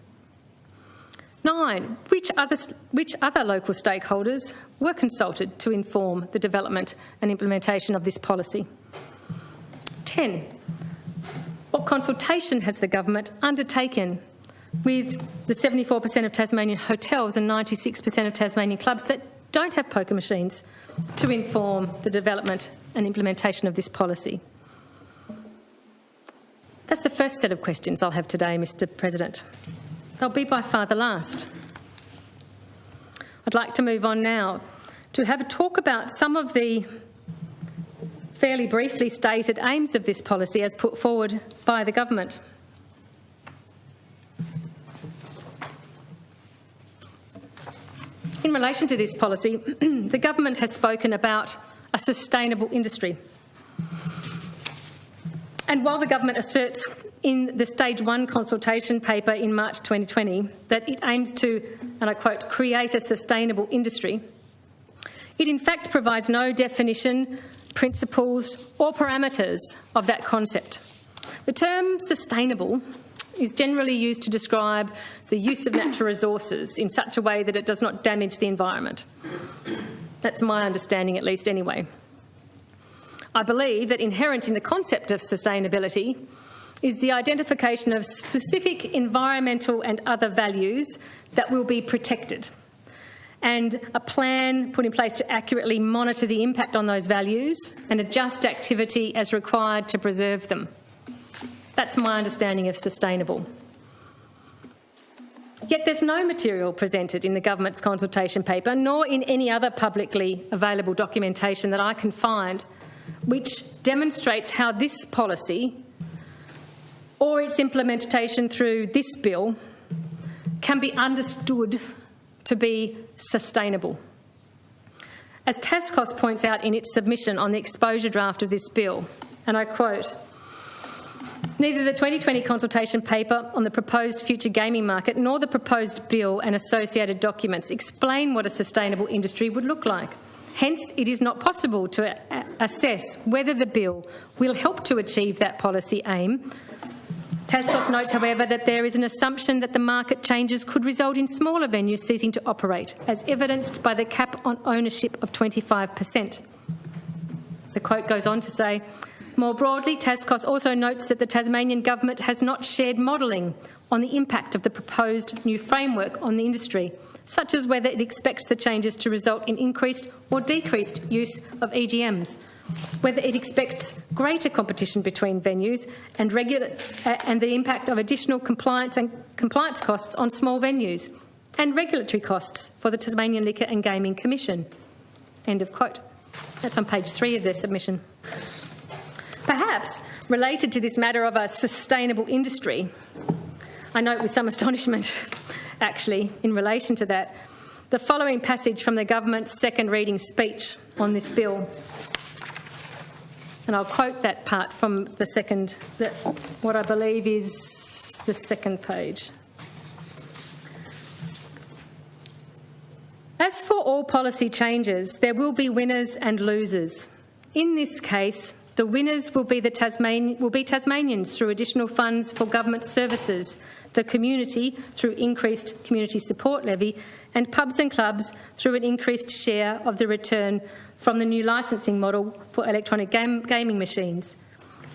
9. Which other local stakeholders were consulted to inform the development and implementation of this policy? 10. What consultation has the government undertaken with the 74% of Tasmanian hotels and 96% of Tasmanian clubs that don't have poker machines to inform the development and implementation of this policy? That's the first set of questions I'll have today, Mr President. They'll be by far the last. I'd like to move on now to have a talk about some of the fairly briefly stated aims of this policy as put forward by the government. In relation to this policy, the government has spoken about a sustainable industry. And while the government asserts in the Stage 1 consultation paper in March 2020 that it aims to, and I quote, create a sustainable industry, it in fact provides no definition, principles or parameters of that concept. The term sustainable is generally used to describe the use of natural resources in such a way that it does not damage the environment. That's my understanding, at least, anyway. I believe that inherent in the concept of sustainability is the identification of specific environmental and other values that will be protected, and a plan put in place to accurately monitor the impact on those values and adjust activity as required to preserve them. That's my understanding of sustainable. Yet there's no material presented in the government's consultation paper, nor in any other publicly available documentation that I can find, which demonstrates how this policy or its implementation through this bill can be understood to be sustainable. As Tascos points out in its submission on the exposure draft of this bill, and I quote, "Neither the 2020 consultation paper on the proposed future gaming market nor the proposed bill and associated documents explain what a sustainable industry would look like. Hence, it is not possible to assess whether the bill will help to achieve that policy aim." Tascos notes, however, that there is an assumption that the market changes could result in smaller venues ceasing to operate, as evidenced by the cap on ownership of 25%. The quote goes on to say, "More broadly, Tascos also notes that the Tasmanian government has not shared modelling on the impact of the proposed new framework on the industry, such as whether it expects the changes to result in increased or decreased use of EGMs, whether it expects greater competition between venues and the impact of additional compliance costs on small venues, and regulatory costs for the Tasmanian Liquor and Gaming Commission." End of quote. That's on page 3 of their submission. Perhaps related to this matter of a sustainable industry, I note with some astonishment, actually, in relation to that, the following passage from the government's second reading speech on this bill. And I'll quote that part from the second, what I believe is the second page. "As for all policy changes, there will be winners and losers. In this case, the winners will be Tasmanians through additional funds for government services, the community through increased community support levy, and pubs and clubs through an increased share of the return from the new licensing model for electronic gaming machines.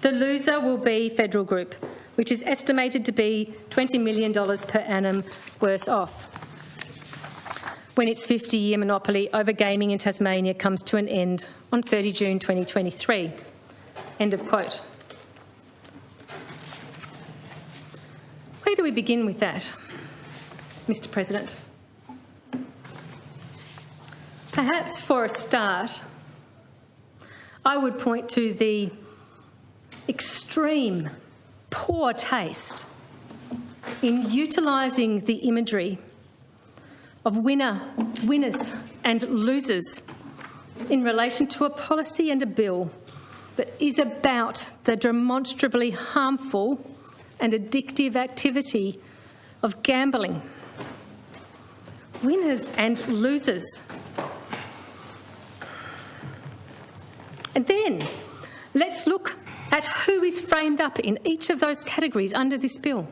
The loser will be Federal Group, which is estimated to be $20 million per annum worse off when its 50-year monopoly over gaming in Tasmania comes to an end on 30 June 2023. End of quote. Where do we begin with that, Mr. President? Perhaps for a start, I would point to the extreme poor taste in utilising the imagery of winners and losers in relation to a policy and a bill that is about the demonstrably harmful and addictive activity of gambling. Winners and losers. And then let's look at who is framed up in each of those categories under this bill.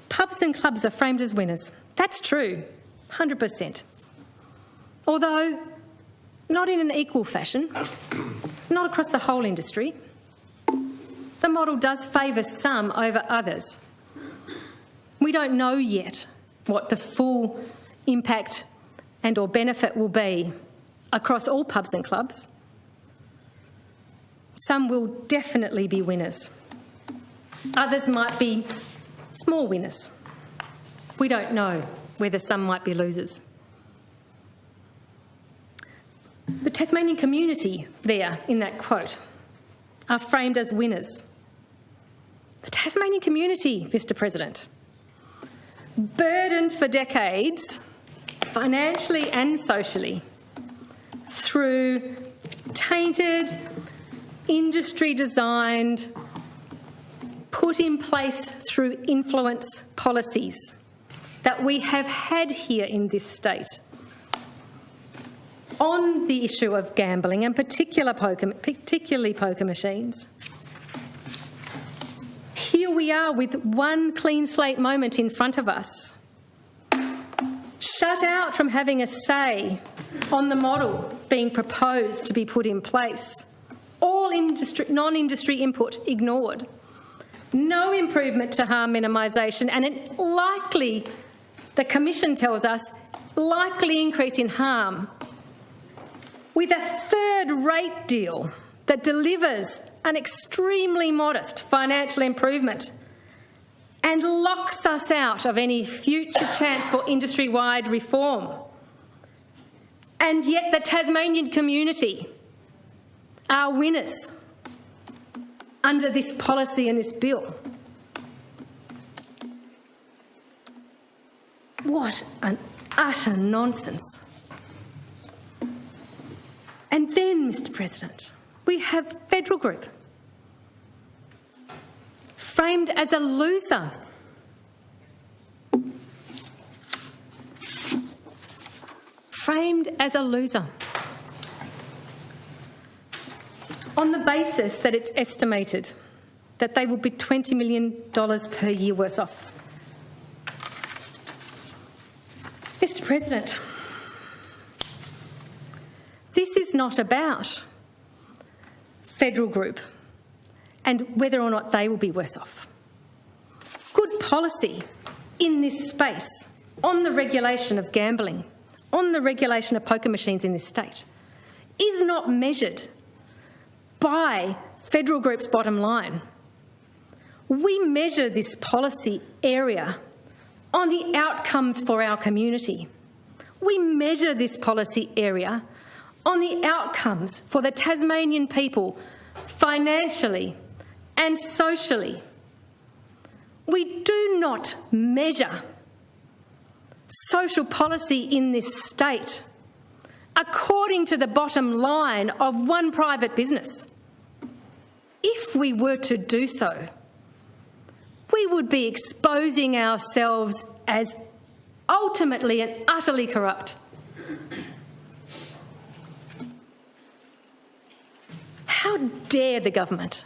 Pubs and clubs are framed as winners. That's true, 100%. Although not in an equal fashion, not across the whole industry. The model does favour some over others. We don't know yet what the full impact and or benefit will be across all pubs and clubs. Some will definitely be winners. Others might be small winners. We don't know whether some might be losers. The Tasmanian community there in that quote are framed as winners. The Tasmanian community, Mr. President, burdened for decades, financially and socially, through tainted, industry-designed, put in place through influence policies that we have had here in this state on the issue of gambling and particularly poker machines. Here we are with one clean slate moment in front of us, shut out from having a say on the model being proposed to be put in place. All non-industry input ignored. No improvement to harm minimisation, and it likely, the Commission tells us, likely increase in harm, with a third-rate deal that delivers an extremely modest financial improvement and locks us out of any future chance for industry-wide reform. And yet the Tasmanian community are winners under this policy and this bill. What an utter nonsense. And then, Mr. President, We have Federal Group, framed as a loser. Framed as a loser. On the basis that it's estimated that they will be $20 million per year worse off. Mr. President, this is not about Federal Group and whether or not they will be worse off. Good policy in this space on the regulation of gambling, on the regulation of poker machines in this state, is not measured by Federal Group's bottom line. We measure this policy area on the outcomes for our community. We measure this policy area on the outcomes for the Tasmanian people financially and socially. We do not measure social policy in this state according to the bottom line of one private business. If we were to do so, we would be exposing ourselves as ultimately and utterly corrupt. How dare the government?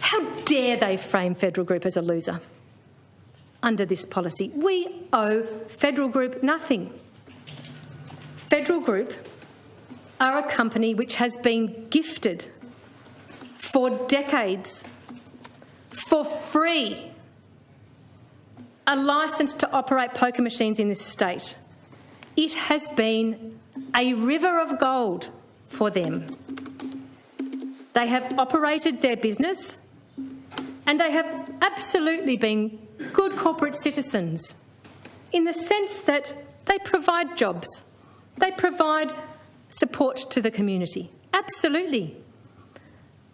How dare they frame Federal Group as a loser under this policy? We owe Federal Group nothing. Federal Group are a company which has been gifted for decades for free a licence to operate poker machines in this state. It has been a river of gold for them. They have operated their business and they have absolutely been good corporate citizens in the sense that they provide jobs, they provide support to the community. Absolutely.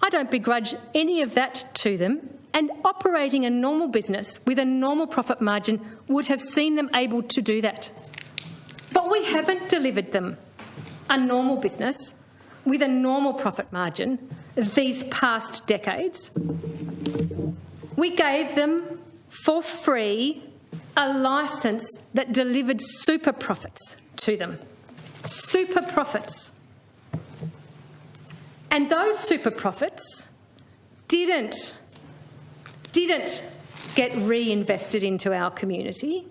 I don't begrudge any of that to them, and operating a normal business with a normal profit margin would have seen them able to do that. But we haven't delivered them a normal business with a normal profit margin these past decades. We gave them for free a licence that delivered super profits to them. Super profits. And those super profits didn't get reinvested into our community,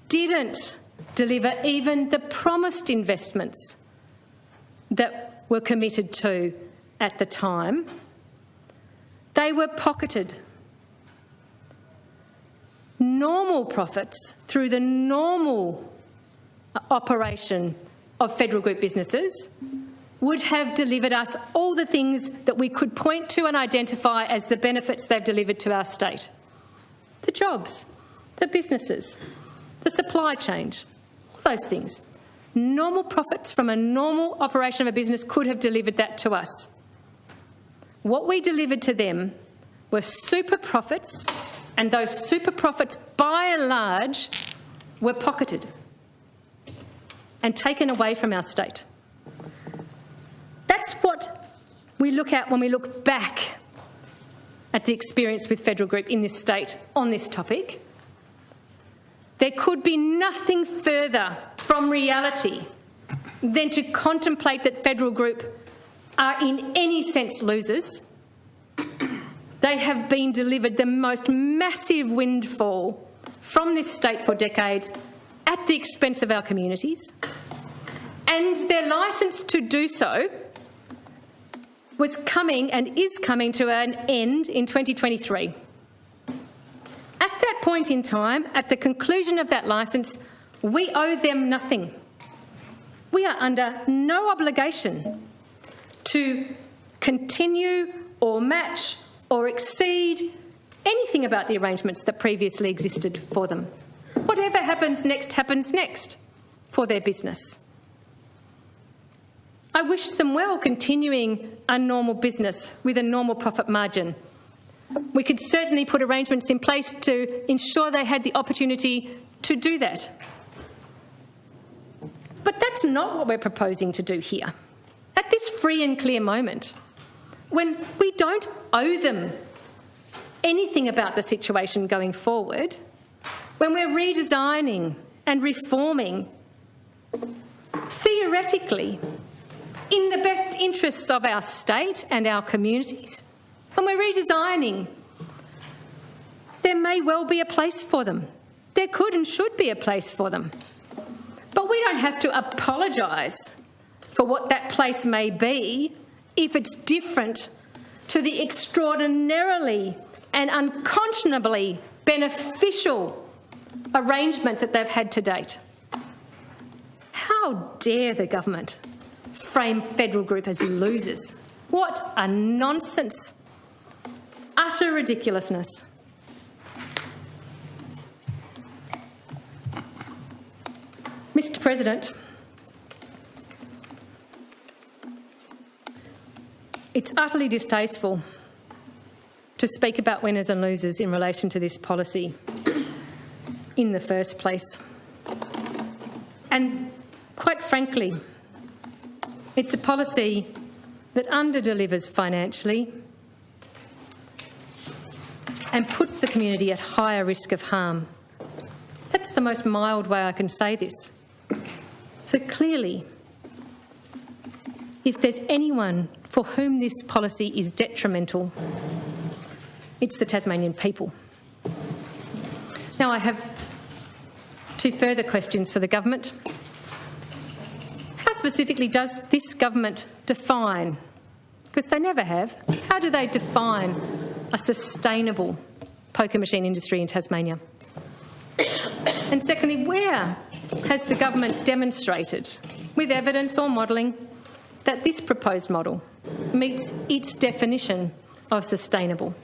didn't deliver even the promised investments that were committed to at the time. They were pocketed. Normal profits through the normal operation of Federal Group businesses would have delivered us all the things that we could point to and identify as the benefits they've delivered to our state. The jobs, the businesses, the supply chain, all those things. Normal profits from a normal operation of a business could have delivered that to us. What we delivered to them were super profits, and those super profits, by and large, were pocketed and taken away from our state. That's what we look at when we look back at the experience with Federal Group in this state on this topic. There could be nothing further from reality than to contemplate that Federal Group are in any sense losers. They have been delivered the most massive windfall from this state for decades at the expense of our communities. And their licence to do so was coming and is coming to an end in 2023. At that point in time, at the conclusion of that licence, we owe them nothing. We are under no obligation to continue or match or exceed anything about the arrangements that previously existed for them. Whatever happens next for their business. I wish them well continuing a normal business with a normal profit margin. We could certainly put arrangements in place to ensure they had the opportunity to do that. But that's not what we're proposing to do here. At this free and clear moment, when we don't owe them anything about the situation going forward, when we're redesigning and reforming, theoretically, in the best interests of our state and our communities, when we're redesigning, there may well be a place for them. There could and should be a place for them. But we don't have to apologise for what that place may be if it's different to the extraordinarily and unconscionably beneficial arrangement that they've had to date. How dare the government frame federal group as losers? What a nonsense. Utter ridiculousness. Mr. President, it's utterly distasteful to speak about winners and losers in relation to this policy in the first place. And quite frankly, it's a policy that underdelivers financially and puts the community at higher risk of harm. That's the most mild way I can say this. So clearly, if there's anyone for whom this policy is detrimental, it's the Tasmanian people. Now, I have two further questions for the government. How specifically does this government define, because they never have, how do they define a sustainable poker machine industry in Tasmania? And secondly, where has the government demonstrated, with evidence or modelling, that this proposed model meets its definition of sustainable?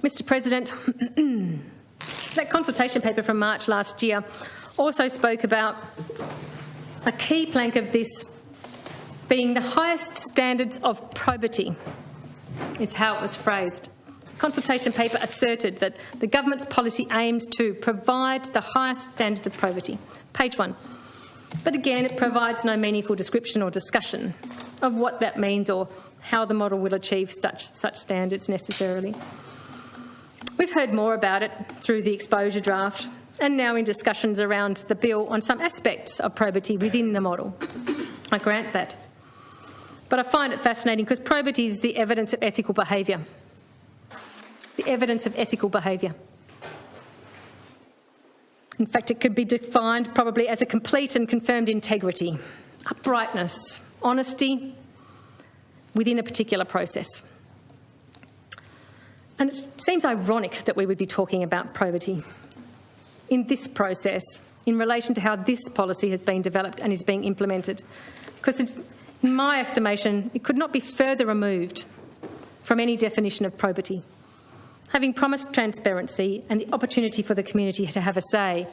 Mr. President, that consultation paper from March last year also spoke about a key plank of this being the highest standards of probity, is how it was phrased. The consultation paper asserted that the government's policy aims to provide the highest standards of probity. Page 1. But again, it provides no meaningful description or discussion of what that means or how the model will achieve such standards necessarily. We've heard more about it through the exposure draft and now in discussions around the bill on some aspects of probity within the model. I grant that. But I find it fascinating because probity is the evidence of ethical behaviour. The evidence of ethical behaviour. In fact, it could be defined probably as a complete and confirmed integrity, uprightness, honesty within a particular process. And it seems ironic that we would be talking about probity in this process in relation to how this policy has been developed and is being implemented, because in my estimation, it could not be further removed from any definition of probity. Having promised transparency and the opportunity for the community to have a say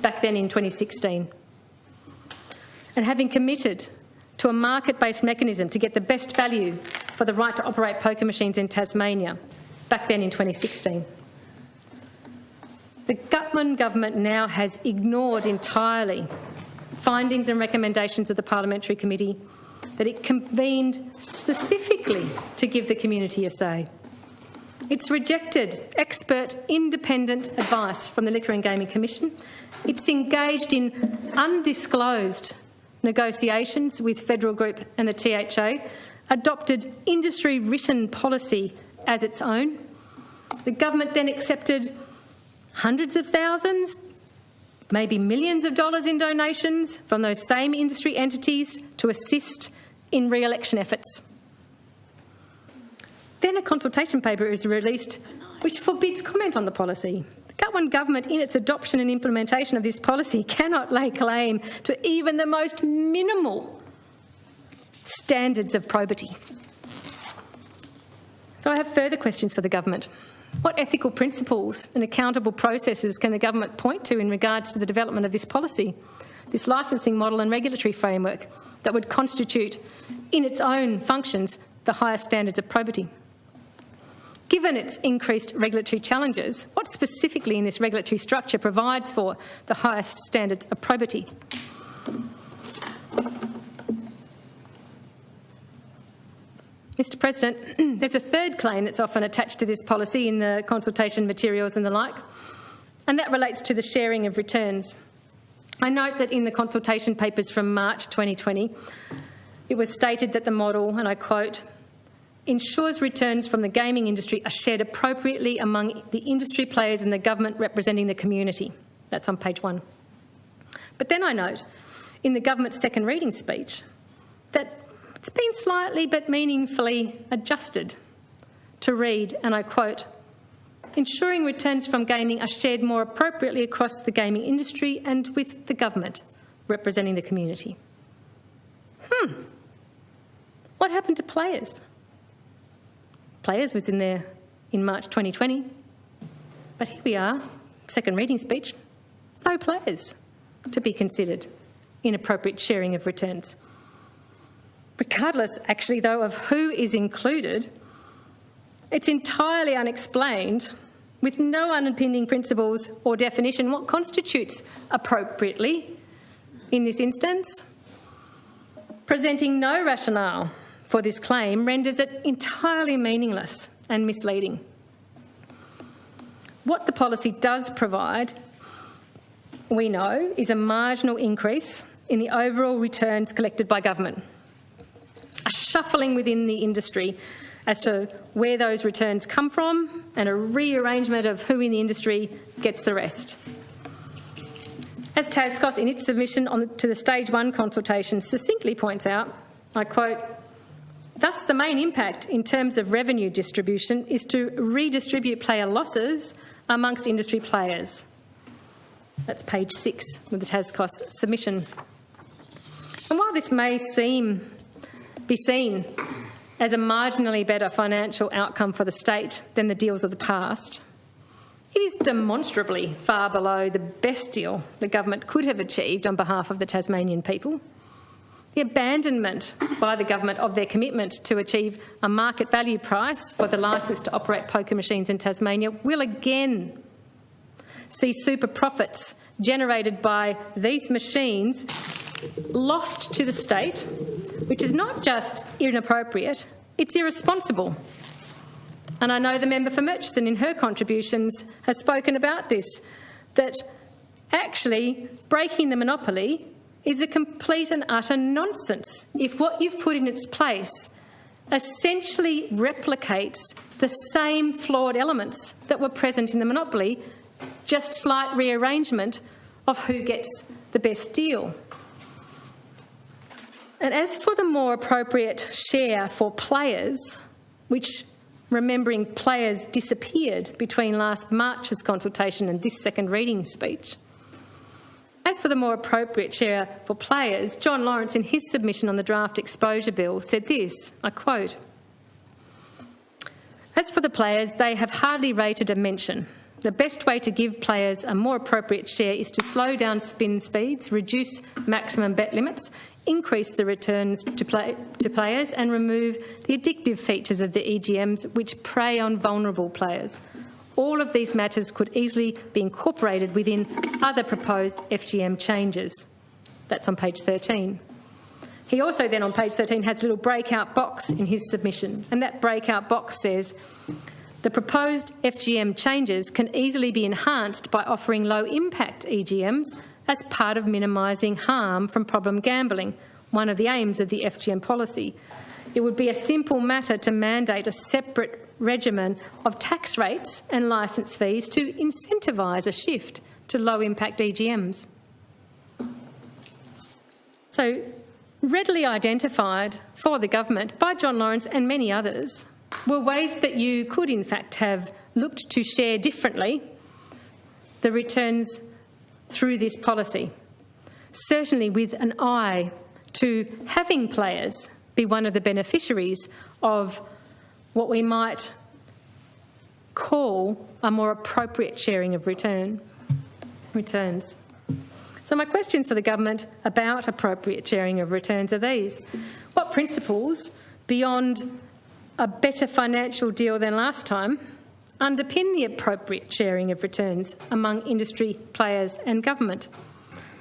back then in 2016, and having committed to a market-based mechanism to get the best value for the right to operate poker machines in Tasmania back then in 2016. The Gutman government now has ignored entirely findings and recommendations of the Parliamentary Committee that it convened specifically to give the community a say. It's rejected expert independent advice from the Liquor and Gaming Commission. It's engaged in undisclosed negotiations with Federal Group and the THA, adopted industry written policy as its own. The government then accepted hundreds of thousands, maybe millions of dollars in donations from those same industry entities to assist in re-election efforts. Then a consultation paper is released which forbids comment on the policy. The Gutman government, in its adoption and implementation of this policy, cannot lay claim to even the most minimal standards of probity. So I have further questions for the government. What ethical principles and accountable processes can the government point to in regards to the development of this policy, this licensing model and regulatory framework that would constitute, in its own functions, the highest standards of probity? Given its increased regulatory challenges, what specifically in this regulatory structure provides for the highest standards of probity? Mr President, there's a third claim that's often attached to this policy in the consultation materials and the like, and that relates to the sharing of returns. I note that in the consultation papers from March 2020, it was stated that the model, and I quote, ensures returns from the gaming industry are shared appropriately among the industry players and the government representing the community. That's on page 1. But then I note in the government's second reading speech that it's been slightly but meaningfully adjusted to read, and I quote, ensuring returns from gaming are shared more appropriately across the gaming industry and with the government representing the community. What happened to players? Players was in there in March 2020, but here we are, second reading speech, no players to be considered in appropriate sharing of returns. Regardless, actually, though, of who is included, it's entirely unexplained, with no underpinning principles or definition, what constitutes appropriately in this instance. Presenting no rationale for this claim renders it entirely meaningless and misleading. What the policy does provide, we know, is a marginal increase in the overall returns collected by government, a shuffling within the industry as to where those returns come from and a rearrangement of who in the industry gets the rest. As TASCOS in its submission to the Stage 1 consultation succinctly points out, I quote, thus the main impact in terms of revenue distribution is to redistribute player losses amongst industry players. That's page 6 of the TASCOS submission. And while this may be seen as a marginally better financial outcome for the state than the deals of the past, it is demonstrably far below the best deal the government could have achieved on behalf of the Tasmanian people. The abandonment by the government of their commitment to achieve a market value price for the licence to operate poker machines in Tasmania will again see super profits generated by these machines lost to the state, which is not just inappropriate, it's irresponsible. And I know the member for Murchison in her contributions has spoken about this, that actually breaking the monopoly is a complete and utter nonsense if what you've put in its place essentially replicates the same flawed elements that were present in the monopoly, just slight rearrangement of who gets the best deal. And as for the more appropriate share for players, which, remembering players disappeared between last March's consultation and this second reading speech, as for the more appropriate share for players, John Lawrence in his submission on the draft exposure bill said this, I quote, as for the players, they have hardly rated a mention. The best way to give players a more appropriate share is to slow down spin speeds, reduce maximum bet limits, increase the returns to players and remove the addictive features of the EGMs which prey on vulnerable players. All of these matters could easily be incorporated within other proposed FGM changes. That's on page 13. He also then on page 13 has a little breakout box in his submission, and that breakout box says, the proposed FGM changes can easily be enhanced by offering low-impact EGMs as part of minimising harm from problem gambling, one of the aims of the FGM policy. It would be a simple matter to mandate a separate regimen of tax rates and licence fees to incentivise a shift to low-impact EGMs. So, readily identified for the government by John Lawrence and many others were ways that you could in fact have looked to share differently the returns through this policy, certainly with an eye to having players be one of the beneficiaries of what we might call a more appropriate sharing of returns. So my questions for the government about appropriate sharing of returns are these. What principles, beyond a better financial deal than last time, underpin the appropriate sharing of returns among industry players and government?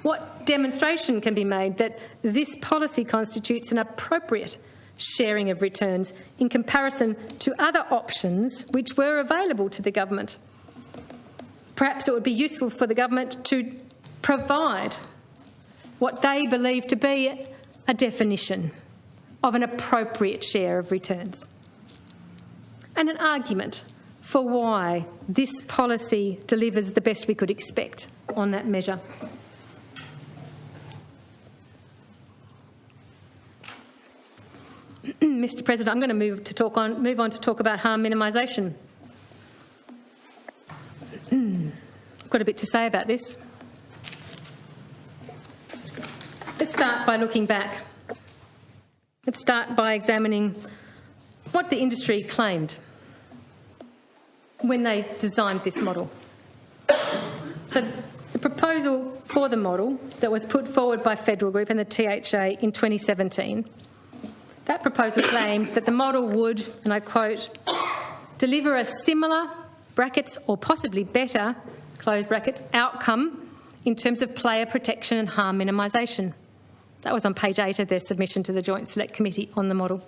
What demonstration can be made that this policy constitutes an appropriate sharing of returns in comparison to other options which were available to the government? Perhaps it would be useful for the government to provide what they believe to be a definition of an appropriate share of returns and an argument for why this policy delivers the best we could expect on that measure. Mr. President, I'm going to move on to talk about harm minimisation. I've got a bit to say about this. Let's start by looking back. Let's start by examining what the industry claimed when they designed this model. So the proposal for the model that was put forward by Federal Group and the THA in 2017, that proposal claimed that the model would, and I quote, deliver a similar, brackets, or possibly better, close brackets, outcome in terms of player protection and harm minimisation. That was on page 8 of their submission to the Joint Select Committee on the model.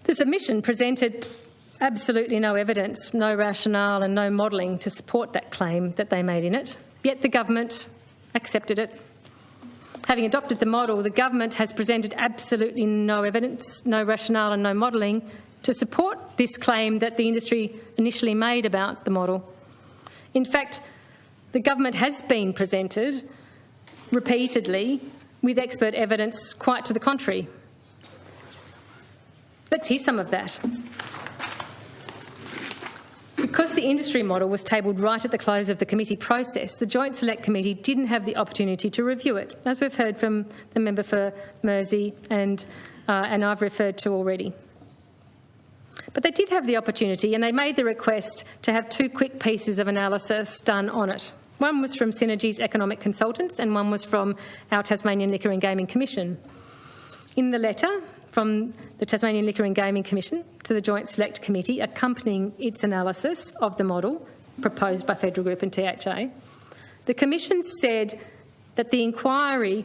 The submission presented absolutely no evidence, no rationale and no modelling to support that claim that they made in it, yet the government accepted it. Having adopted the model, the government has presented absolutely no evidence, no rationale and no modelling to support this claim that the industry initially made about the model. In fact, the government has been presented repeatedly with expert evidence quite to the contrary. Let's hear some of that. Because the industry model was tabled right at the close of the committee process, the Joint Select Committee didn't have the opportunity to review it, as we've heard from the member for Mersey and I've referred to already. But they did have the opportunity, and they made the request to have 2 quick pieces of analysis done on it. One was from Synergy's economic consultants and one was from our Tasmanian Liquor and Gaming Commission. In the letter from the Tasmanian Liquor and Gaming Commission to the Joint Select Committee accompanying its analysis of the model proposed by Federal Group and THA, the Commission said that the inquiry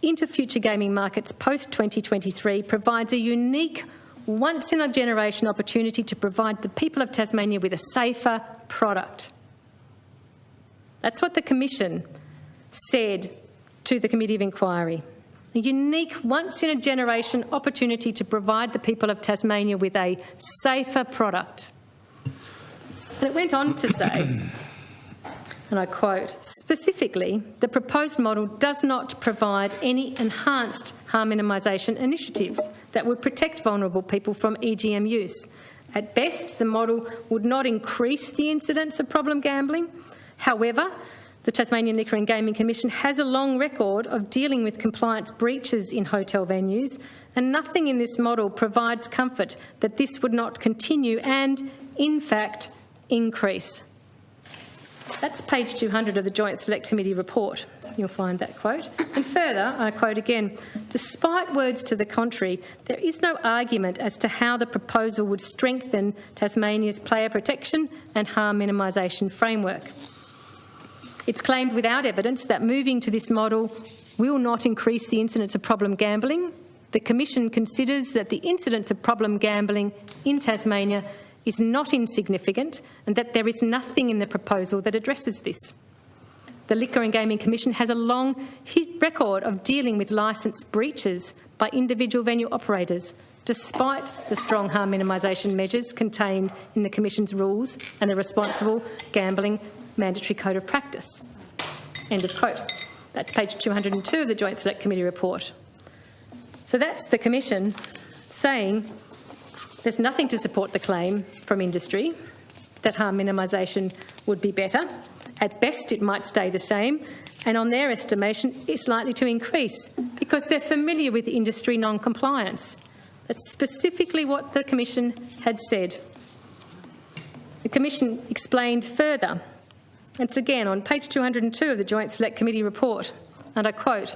into future gaming markets post-2023 provides a unique once-in-a-generation opportunity to provide the people of Tasmania with a safer product. That's what the Commission said to the Committee of Inquiry. A unique once-in-a-generation opportunity to provide the people of Tasmania with a safer product. And it went on to say, and I quote, specifically, the proposed model does not provide any enhanced harm minimisation initiatives that would protect vulnerable people from EGM use. At best, the model would not increase the incidence of problem gambling. However, the Tasmanian Liquor and Gaming Commission has a long record of dealing with compliance breaches in hotel venues, and nothing in this model provides comfort that this would not continue and, in fact, increase. That's page 200 of the Joint Select Committee report. You'll find that quote. And further, I quote again, despite words to the contrary, there is no argument as to how the proposal would strengthen Tasmania's player protection and harm minimisation framework. It's claimed without evidence that moving to this model will not increase the incidence of problem gambling. The Commission considers that the incidence of problem gambling in Tasmania is not insignificant and that there is nothing in the proposal that addresses this. The Liquor and Gaming Commission has a long record of dealing with licence breaches by individual venue operators, despite the strong harm minimisation measures contained in the Commission's rules and the Responsible Gambling Mandatory Code of Practice. End of quote. That's page 202 of the Joint Select Committee report. So that's the Commission saying there's nothing to support the claim from industry that harm minimisation would be better. At best, it might stay the same, and on their estimation, it's likely to increase because they're familiar with industry non-compliance. That's specifically what the Commission had said. The Commission explained further. It's again on page 202 of the Joint Select Committee report, and I quote,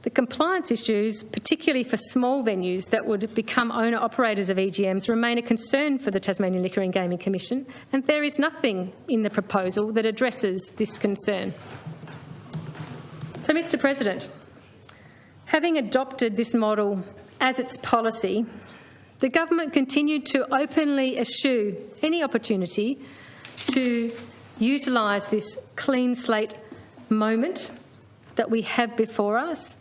The compliance issues, particularly for small venues that would become owner-operators of EGMs, remain a concern for the Tasmanian Liquor and Gaming Commission, and there is nothing in the proposal that addresses this concern. So, Mr President, having adopted this model as its policy, the government continued to openly eschew any opportunity to utilise this clean slate moment that we have before us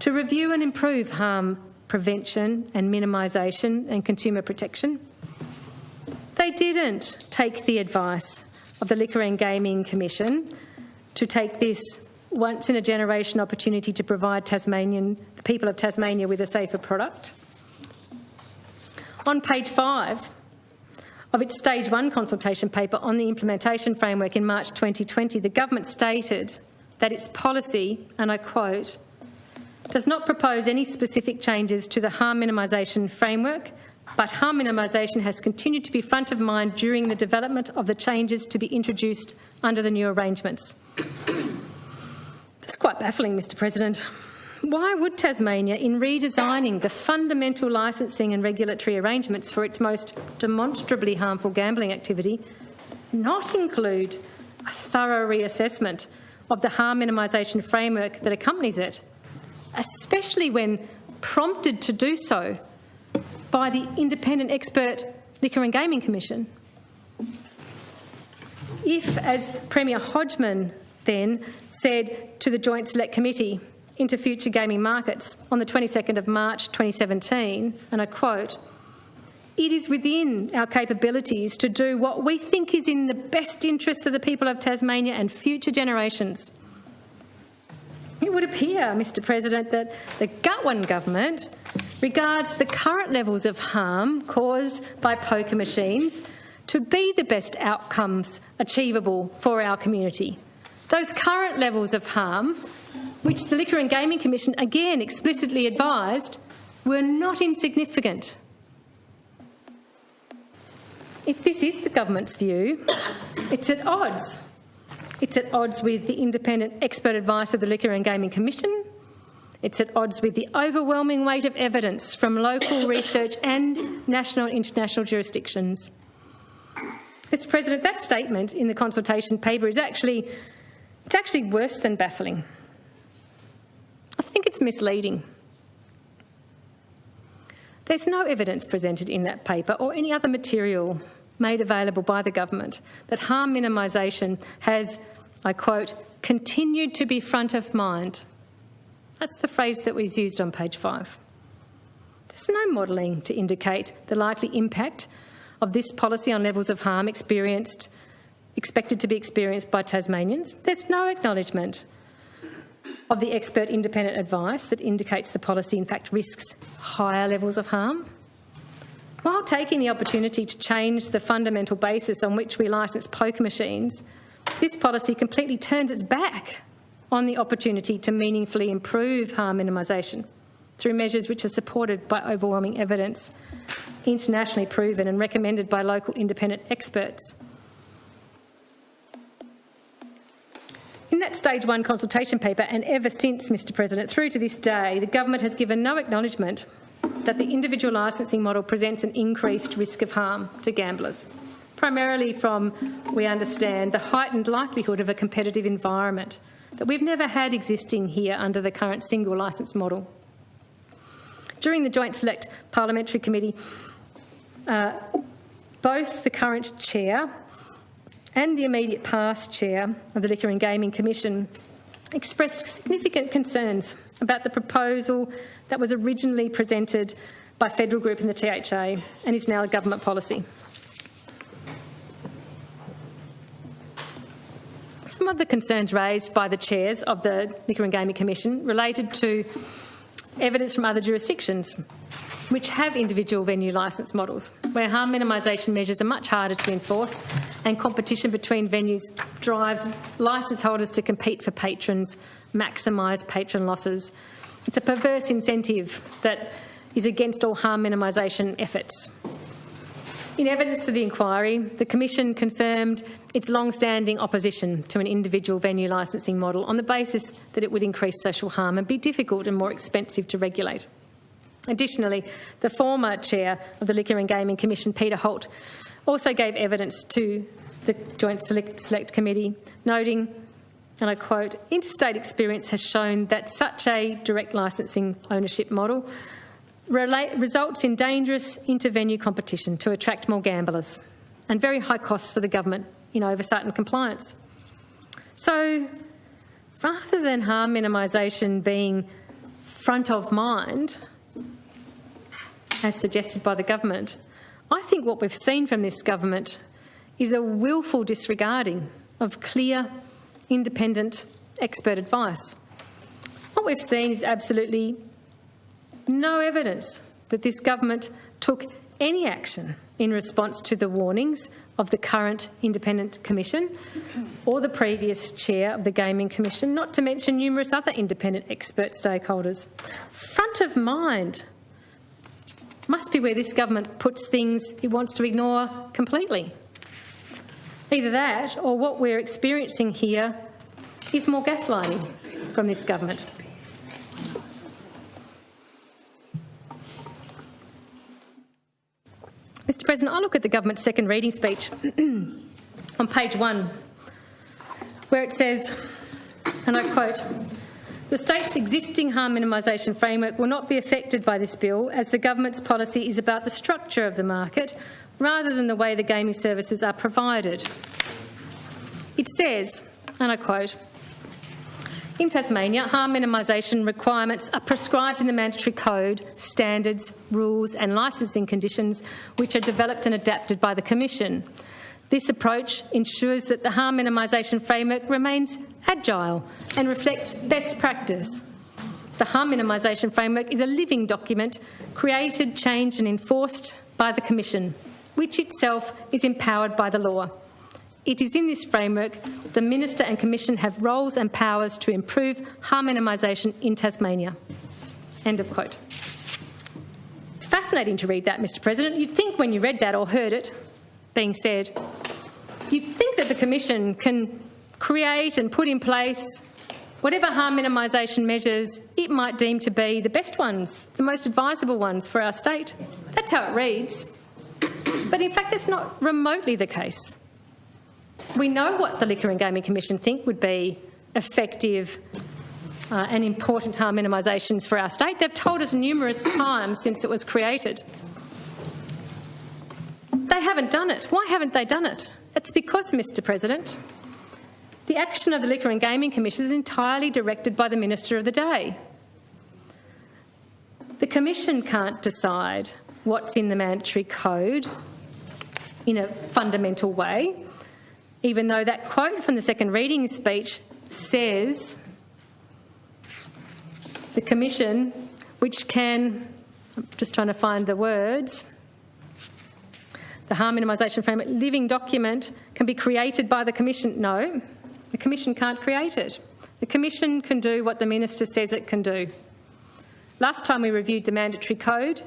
to review and improve harm prevention and minimisation and consumer protection. They didn't take the advice of the Liquor and Gaming Commission to take this once-in-a-generation opportunity to provide the people of Tasmania with a safer product. On page 5 of its Stage 1 consultation paper on the implementation framework in March 2020, the government stated that its policy, and I quote, does not propose any specific changes to the harm minimisation framework, but harm minimisation has continued to be front of mind during the development of the changes to be introduced under the new arrangements. That's quite baffling, Mr President. Why would Tasmania, in redesigning the fundamental licensing and regulatory arrangements for its most demonstrably harmful gambling activity, not include a thorough reassessment of the harm minimisation framework that accompanies it, especially when prompted to do so by the independent expert Liquor and Gaming Commission? If, as Premier Hodgman then said to the Joint Select Committee into Future Gaming Markets on the 22nd of March 2017, and I quote, "It is within our capabilities to do what we think is in the best interests of the people of Tasmania and future generations." It would appear, Mr President, that the Gutwein government regards the current levels of harm caused by poker machines to be the best outcomes achievable for our community. Those current levels of harm, which the Liquor and Gaming Commission again explicitly advised, were not insignificant. If this is the government's view, it's at odds. It's at odds with the independent expert advice of the Liquor and Gaming Commission. It's at odds with the overwhelming weight of evidence from local research and national and international jurisdictions. Mr President, that statement in the consultation paper is actually worse than baffling. I think it's misleading. There's no evidence presented in that paper or any other material made available by the government that harm minimisation has, I quote, continued to be front of mind. That's the phrase that was used on page 5. There's no modelling to indicate the likely impact of this policy on levels of harm expected to be experienced by Tasmanians. There's no acknowledgement of the expert independent advice that indicates the policy in fact risks higher levels of harm. While taking the opportunity to change the fundamental basis on which we licence poker machines, this policy completely turns its back on the opportunity to meaningfully improve harm minimisation through measures which are supported by overwhelming evidence, internationally proven and recommended by local independent experts. In that Stage 1 consultation paper, and ever since, Mr President, through to this day, the government has given no acknowledgement that the individual licensing model presents an increased risk of harm to gamblers, primarily from, we understand, the heightened likelihood of a competitive environment that we've never had existing here under the current single licence model. During the Joint Select Parliamentary Committee, both the current chair and the immediate past chair of the Liquor and Gaming Commission expressed significant concerns about the proposal that was originally presented by Federal Group in the THA and is now a government policy. Some of the concerns raised by the chairs of the Liquor and Gaming Commission related to evidence from other jurisdictions which have individual venue licence models, where harm minimisation measures are much harder to enforce and competition between venues drives licence holders to compete for patrons, maximise patron losses. It's a perverse incentive that is against all harm minimisation efforts. In evidence to the inquiry, the Commission confirmed its long-standing opposition to an individual venue licensing model on the basis that it would increase social harm and be difficult and more expensive to regulate. Additionally, the former chair of the Liquor and Gaming Commission, Peter Holt, also gave evidence to the Joint Select Committee, noting, and I quote, "Interstate experience has shown that such a direct licensing ownership model results in dangerous inter-venue competition to attract more gamblers and very high costs for the government in oversight and compliance." So rather than harm minimisation being front of mind, as suggested by the government, I think what we've seen from this government is a willful disregarding of clear, independent expert advice. What we've seen is absolutely no evidence that this government took any action in response to the warnings of the current Independent Commission or the previous chair of the Gaming Commission, not to mention numerous other independent expert stakeholders. Front of mind must be where this government puts things it wants to ignore completely. Either that or what we're experiencing here is more gaslighting from this government. Mr President, I look at the government's second reading speech on page 1, where it says, and I quote, "The state's existing harm minimisation framework will not be affected by this bill, as the government's policy is about the structure of the market rather than the way the gaming services are provided." It says, and I quote, "In Tasmania, harm minimisation requirements are prescribed in the mandatory code, standards, rules and licensing conditions which are developed and adapted by the Commission. This approach ensures that the harm minimisation framework remains agile and reflects best practice. The harm minimisation framework is a living document created, changed and enforced by the Commission, which itself is empowered by the law. It is in this framework the Minister and Commission have roles and powers to improve harm minimisation in Tasmania." End of quote. It's fascinating to read that, Mr President. You'd think when you read that or heard it being said, you'd think that the Commission can create and put in place whatever harm minimisation measures it might deem to be the best ones, the most advisable ones for our state. That's how it reads. But in fact, that's not remotely the case. We know what the Liquor and Gaming Commission think would be effective and important harm minimisations for our state. They've told us numerous times since it was created. They haven't done it. Why haven't they done it? It's because, Mr President, the action of the Liquor and Gaming Commission is entirely directed by the Minister of the day. The Commission can't decide what's in the mandatory code in a fundamental way, even though that quote from the second reading speech says the Commission, which can, I'm just trying to find the words, the harm minimisation framework living document can be created by the Commission. No, the Commission can't create it. The Commission can do what the Minister says it can do. Last time we reviewed the mandatory code,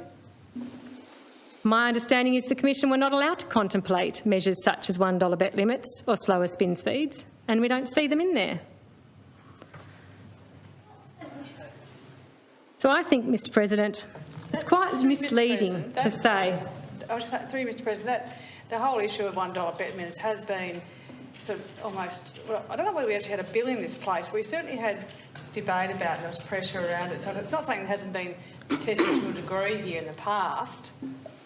my understanding is the Commission were not allowed to contemplate measures such as $1 bet limits or slower spin speeds, and we don't see them in there. So I think, Mr President, it's quite misleading to say... Through you, Mr President, the whole issue of $1 bet limits has been sort of almost... Well, I don't know whether we actually had a bill in this place. We certainly had debate about it, there was pressure around it, so it's not something that hasn't been tested to a degree here in the past.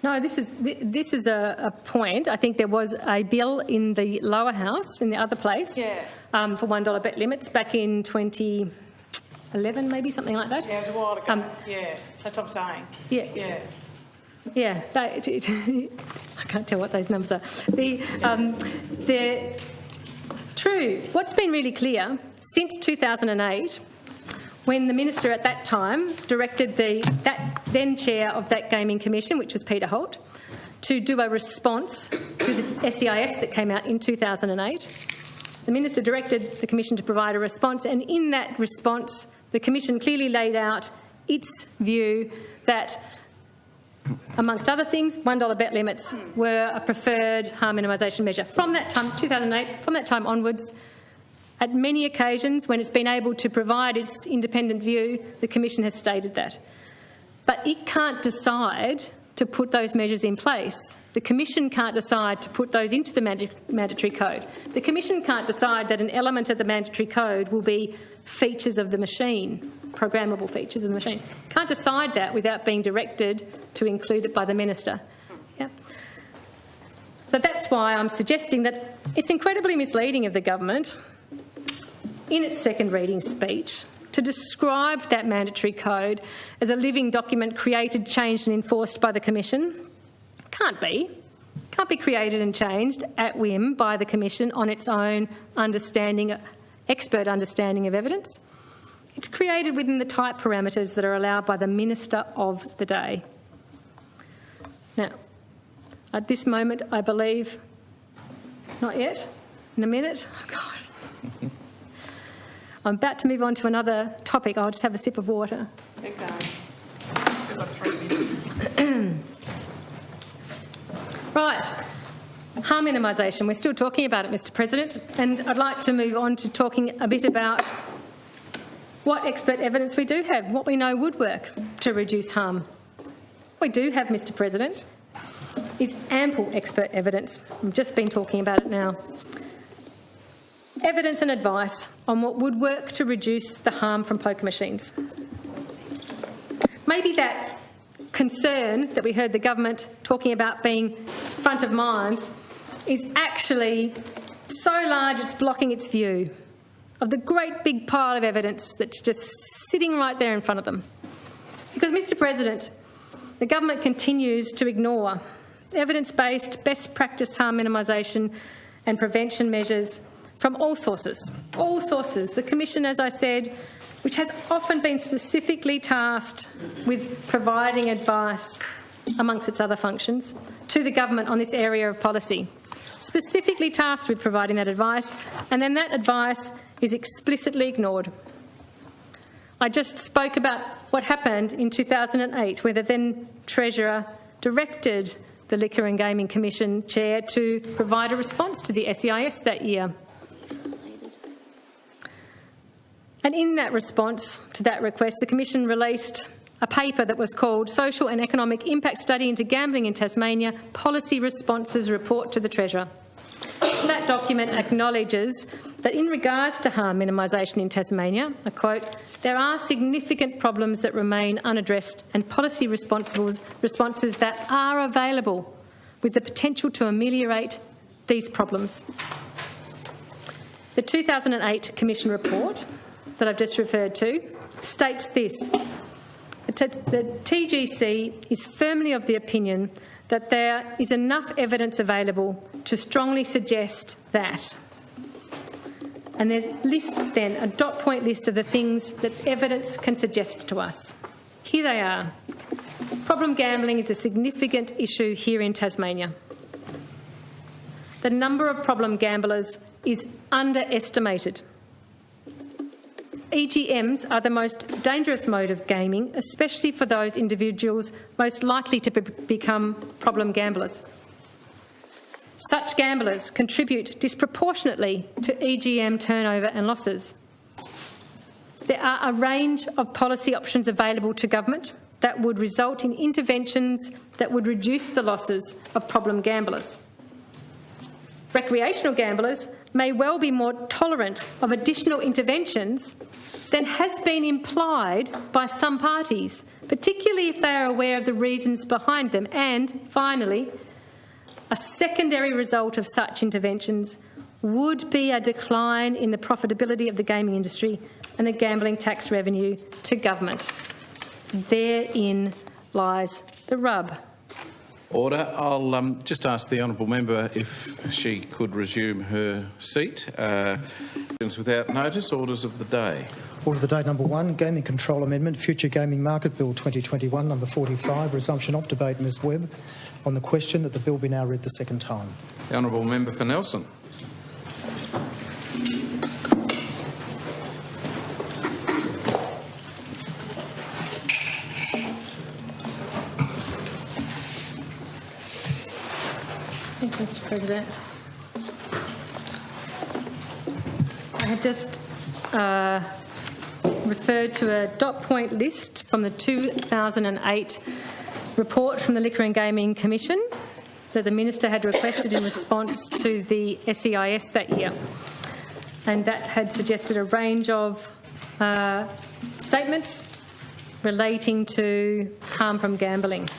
No, this is a point. I think there was a bill in the lower house, in the other place, for $1 bet limits back in 2011, maybe, something like that. Yeah, it was a while ago. Yeah, that's what I'm saying. Yeah. Yeah, I can't tell what those numbers are. They're true. What's been really clear, since 2008, when the Minister at that time directed that then chair of that Gaming Commission, which was Peter Holt, to do a response to the SEIS that came out in 2008. The Minister directed the Commission to provide a response, and in that response the Commission clearly laid out its view that Amongst other things, $1 bet limits were a preferred harm minimisation measure. From that time, 2008, from that time onwards, at many occasions when it's been able to provide its independent view, the Commission has stated that. But it can't decide to put those measures in place. The Commission can't decide to put those into the mandatory code. The Commission can't decide that an element of the mandatory code will be features of the machine, programmable features of the machine. Can't decide that without being directed to include it by the Minister. Yeah. So that's why I'm suggesting that it's incredibly misleading of the government in its second reading speech to describe that mandatory code as a living document created, changed and enforced by the Commission. Can't be. Can't be created and changed at whim by the Commission on its own understanding, expert understanding of evidence. It's created within the tight parameters that are allowed by the Minister of the day. Now, at this moment, I believe, not yet, in a minute, oh God. I'm about to move on to another topic. I'll just have a sip of water. Keep going. We've got 3 minutes. Right. Harm minimisation. We're still talking about it, Mr. President, and I'd like to move on to talking a bit about what expert evidence we do have, what we know would work to reduce harm. What we do have, Mr. President, is ample expert evidence. I've just been talking about it now. Evidence and advice on what would work to reduce the harm from poker machines. Maybe that concern that we heard the government talking about being front of mind is actually so large it's blocking its view of the great big pile of evidence that's just sitting right there in front of them. Because, Mr. President, the government continues to ignore evidence-based best practice harm minimisation and prevention measures from all sources. All sources. The Commission, as I said, which has often been specifically tasked with providing advice, amongst its other functions, to the government on this area of policy. Specifically tasked with providing that advice, and then that advice is explicitly ignored. I just spoke about what happened in 2008, where the then Treasurer directed the Liquor and Gaming Commission Chair to provide a response to the SEIS that year. And in that response to that request, the Commission released a paper that was called Social and Economic Impact Study into Gambling in Tasmania, Policy Responses Report to the Treasurer. That document acknowledges that in regards to harm minimisation in Tasmania, I quote, there are significant problems that remain unaddressed and policy responses that are available with the potential to ameliorate these problems. The 2008 Commission report that I've just referred to states this. The TGC is firmly of the opinion that there is enough evidence available to strongly suggest that. And there's lists then, a dot point list of the things that evidence can suggest to us. Here they are. Problem gambling is a significant issue here in Tasmania. The number of problem gamblers is underestimated. EGMs are the most dangerous mode of gaming, especially for those individuals most likely to become problem gamblers. Such gamblers contribute disproportionately to EGM turnover and losses. There are a range of policy options available to government that would result in interventions that would reduce the losses of problem gamblers. Recreational gamblers may well be more tolerant of additional interventions than has been implied by some parties, particularly if they are aware of the reasons behind them. And, finally, a secondary result of such interventions would be a decline in the profitability of the gaming industry and the gambling tax revenue to government. Therein lies the rub. Order. I'll just ask the honourable member if she could resume her seat. Without notice, orders of the day. Order of the day number 1, Gaming Control Amendment, Future Gaming Market Bill 2021, number 45, resumption of debate, Ms Webb, on the question that the bill be now read the second time. The honourable member for Nelson. Thank you, Mr. President. I had just referred to a dot point list from the 2008 report from the Liquor and Gaming Commission that the Minister had requested in response to the SEIS that year. And that had suggested a range of statements relating to harm from gambling.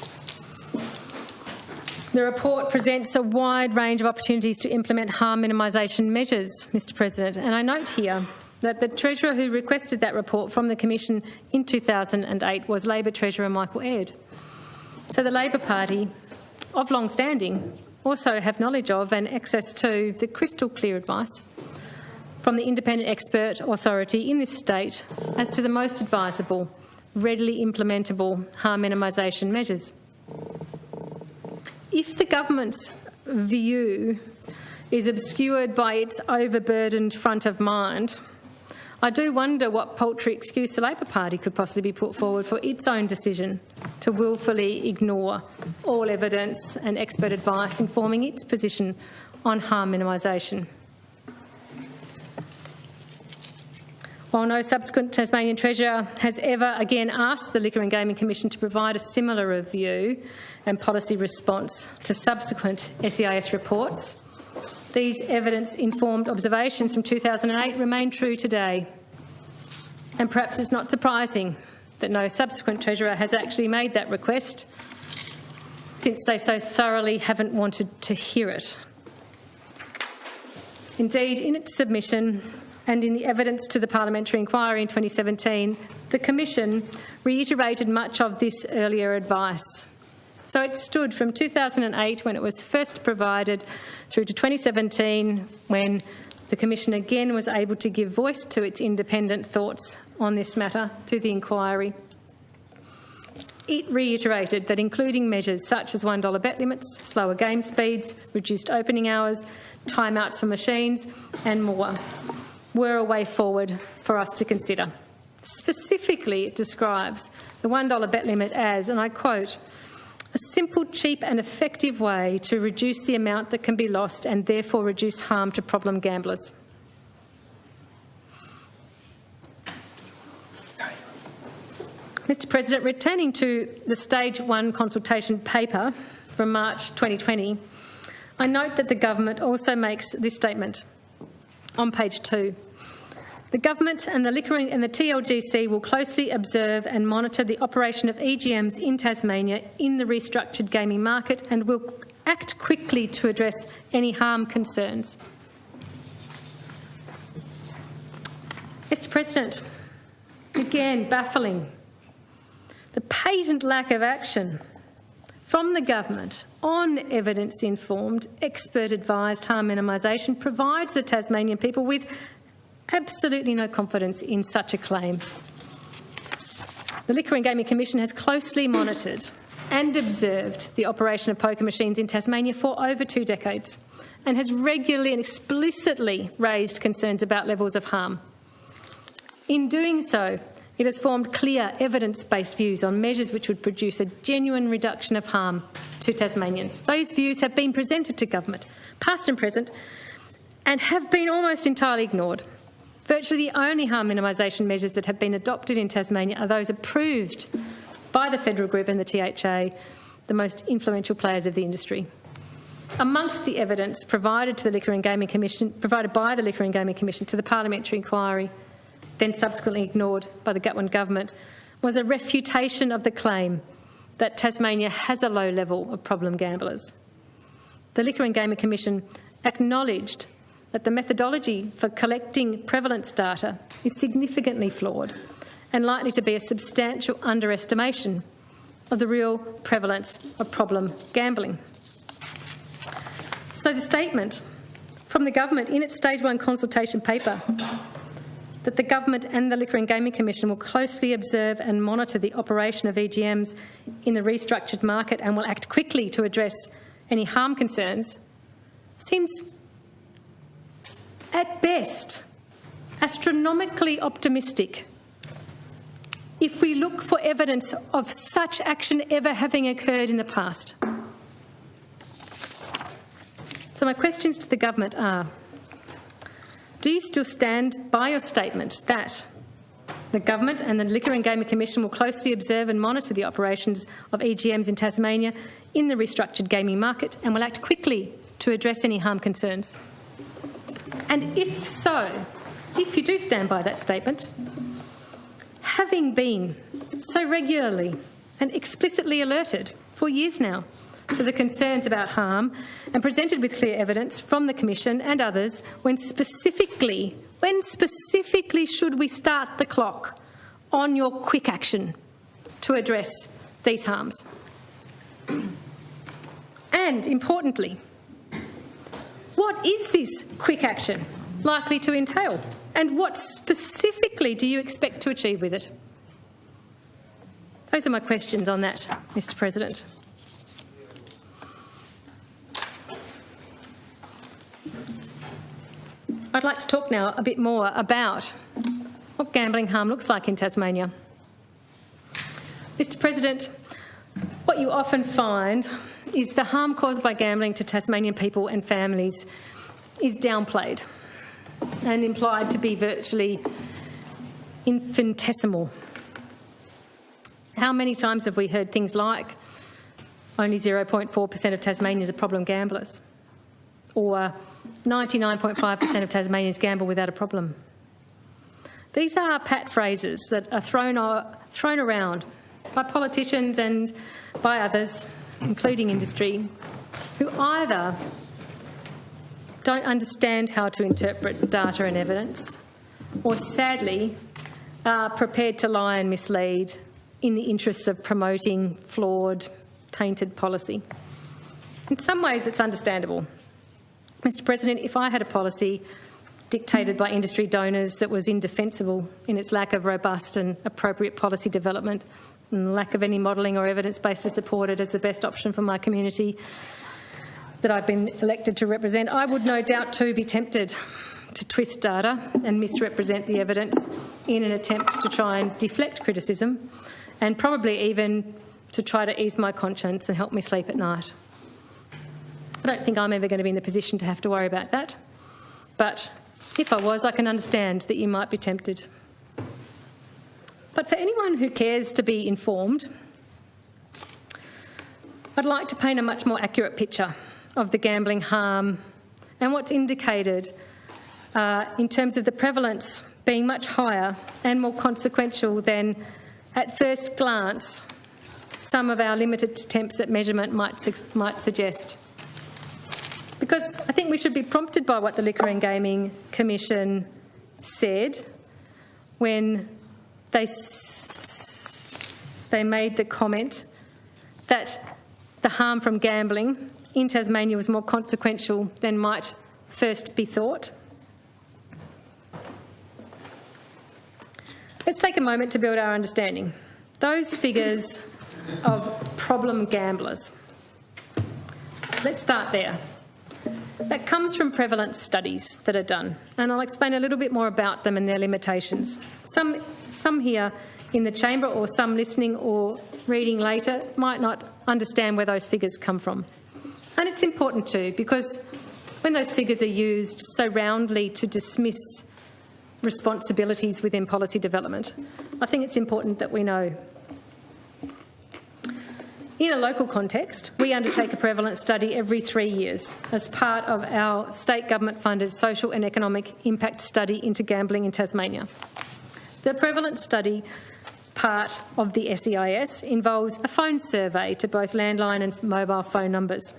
The report presents a wide range of opportunities to implement harm minimisation measures, Mr. President, and I note here that the Treasurer who requested that report from the Commission in 2008 was Labor Treasurer Michael Aird. So the Labor Party, of long standing, also have knowledge of and access to the crystal clear advice from the independent expert authority in this state as to the most advisable, readily implementable harm minimisation measures. If the government's view is obscured by its overburdened front of mind, I do wonder what paltry excuse the Labor Party could possibly put forward for its own decision to wilfully ignore all evidence and expert advice informing its position on harm minimisation. While no subsequent Tasmanian Treasurer has ever again asked the Liquor and Gaming Commission to provide a similar review and policy response to subsequent SEIS reports, these evidence-informed observations from 2008 remain true today. And perhaps it's not surprising that no subsequent Treasurer has actually made that request, since they so thoroughly haven't wanted to hear it. Indeed, in its submission and in the evidence to the parliamentary inquiry in 2017, the Commission reiterated much of this earlier advice. So it stood from 2008, when it was first provided, through to 2017, when the Commission again was able to give voice to its independent thoughts on this matter to the inquiry. It reiterated that including measures such as $1 bet limits, slower game speeds, reduced opening hours, timeouts for machines and more were a way forward for us to consider. Specifically, it describes the $1 bet limit as, and I quote, a simple, cheap and effective way to reduce the amount that can be lost and therefore reduce harm to problem gamblers. Mr. President, returning to the Stage 1 consultation paper from March 2020, I note that the government also makes this statement on page 2. The government and the Liquor and the TLGC will closely observe and monitor the operation of EGMs in Tasmania in the restructured gaming market and will act quickly to address any harm concerns. Mr. President, again, baffling. The patent lack of action from the government on evidence-informed, expert-advised harm minimisation provides the Tasmanian people with absolutely no confidence in such a claim. The Liquor and Gaming Commission has closely monitored and observed the operation of poker machines in Tasmania for over 2 decades and has regularly and explicitly raised concerns about levels of harm. In doing so, it has formed clear evidence-based views on measures which would produce a genuine reduction of harm to Tasmanians. Those views have been presented to government, past and present, and have been almost entirely ignored. Virtually the only harm minimisation measures that have been adopted in Tasmania are those approved by the Federal Group and the THA, the most influential players of the industry. Amongst the evidence provided to the Liquor and Gaming Commission, provided by the Liquor and Gaming Commission to the parliamentary inquiry, then subsequently ignored by the Gutwein government, was a refutation of the claim that Tasmania has a low level of problem gamblers. The Liquor and Gaming Commission acknowledged that the methodology for collecting prevalence data is significantly flawed and likely to be a substantial underestimation of the real prevalence of problem gambling. So the statement from the government in its Stage 1 consultation paper that the government and the Liquor and Gaming Commission will closely observe and monitor the operation of EGMs in the restructured market and will act quickly to address any harm concerns seems, at best, astronomically optimistic if we look for evidence of such action ever having occurred in the past. So my questions to the government are, do you still stand by your statement that the government and the Liquor and Gaming Commission will closely observe and monitor the operations of EGMs in Tasmania in the restructured gaming market and will act quickly to address any harm concerns? And if so, if you do stand by that statement, having been so regularly and explicitly alerted for years now to the concerns about harm and presented with clear evidence from the Commission and others, when specifically should we start the clock on your quick action to address these harms? And importantly, what is this quick action likely to entail? And what specifically do you expect to achieve with it? Those are my questions on that, Mr. President. I'd like to talk now a bit more about what gambling harm looks like in Tasmania. Mr. President, what you often find is the harm caused by gambling to Tasmanian people and families is downplayed and implied to be virtually infinitesimal. How many times have we heard things like only 0.4% of Tasmanians are problem gamblers, or 99.5% of Tasmanians gamble without a problem? These are pat phrases that are thrown around by politicians and by others, including industry, who either don't understand how to interpret data and evidence, or sadly are prepared to lie and mislead in the interests of promoting flawed, tainted policy. In some ways it's understandable. Mr. President, if I had a policy dictated by industry donors that was indefensible in its lack of robust and appropriate policy development and lack of any modelling or evidence base to support it as the best option for my community that I've been elected to represent, I would no doubt too be tempted to twist data and misrepresent the evidence in an attempt to try and deflect criticism and probably even to try to ease my conscience and help me sleep at night. I don't think I'm ever going to be in the position to have to worry about that, but if I was, I can understand that you might be tempted. But for anyone who cares to be informed, I'd like to paint a much more accurate picture of the gambling harm and what's indicated in terms of the prevalence being much higher and more consequential than, at first glance, some of our limited attempts at measurement might suggest. Because I think we should be prompted by what the Liquor and Gaming Commission said when they made the comment that the harm from gambling in Tasmania was more consequential than might first be thought. Let's take a moment to build our understanding. Those figures of problem gamblers. Let's start there. That comes from prevalent studies that are done, and I'll explain a little bit more about them and their limitations. Some here in the chamber or some listening or reading later might not understand where those figures come from. And it's important too, because when those figures are used so roundly to dismiss responsibilities within policy development, I think it's important that we know. In a local context, we undertake a prevalence study every 3 years as part of our state government-funded social and economic impact study into gambling in Tasmania. The prevalence study part of the SEIS involves a phone survey to both landline and mobile phone numbers.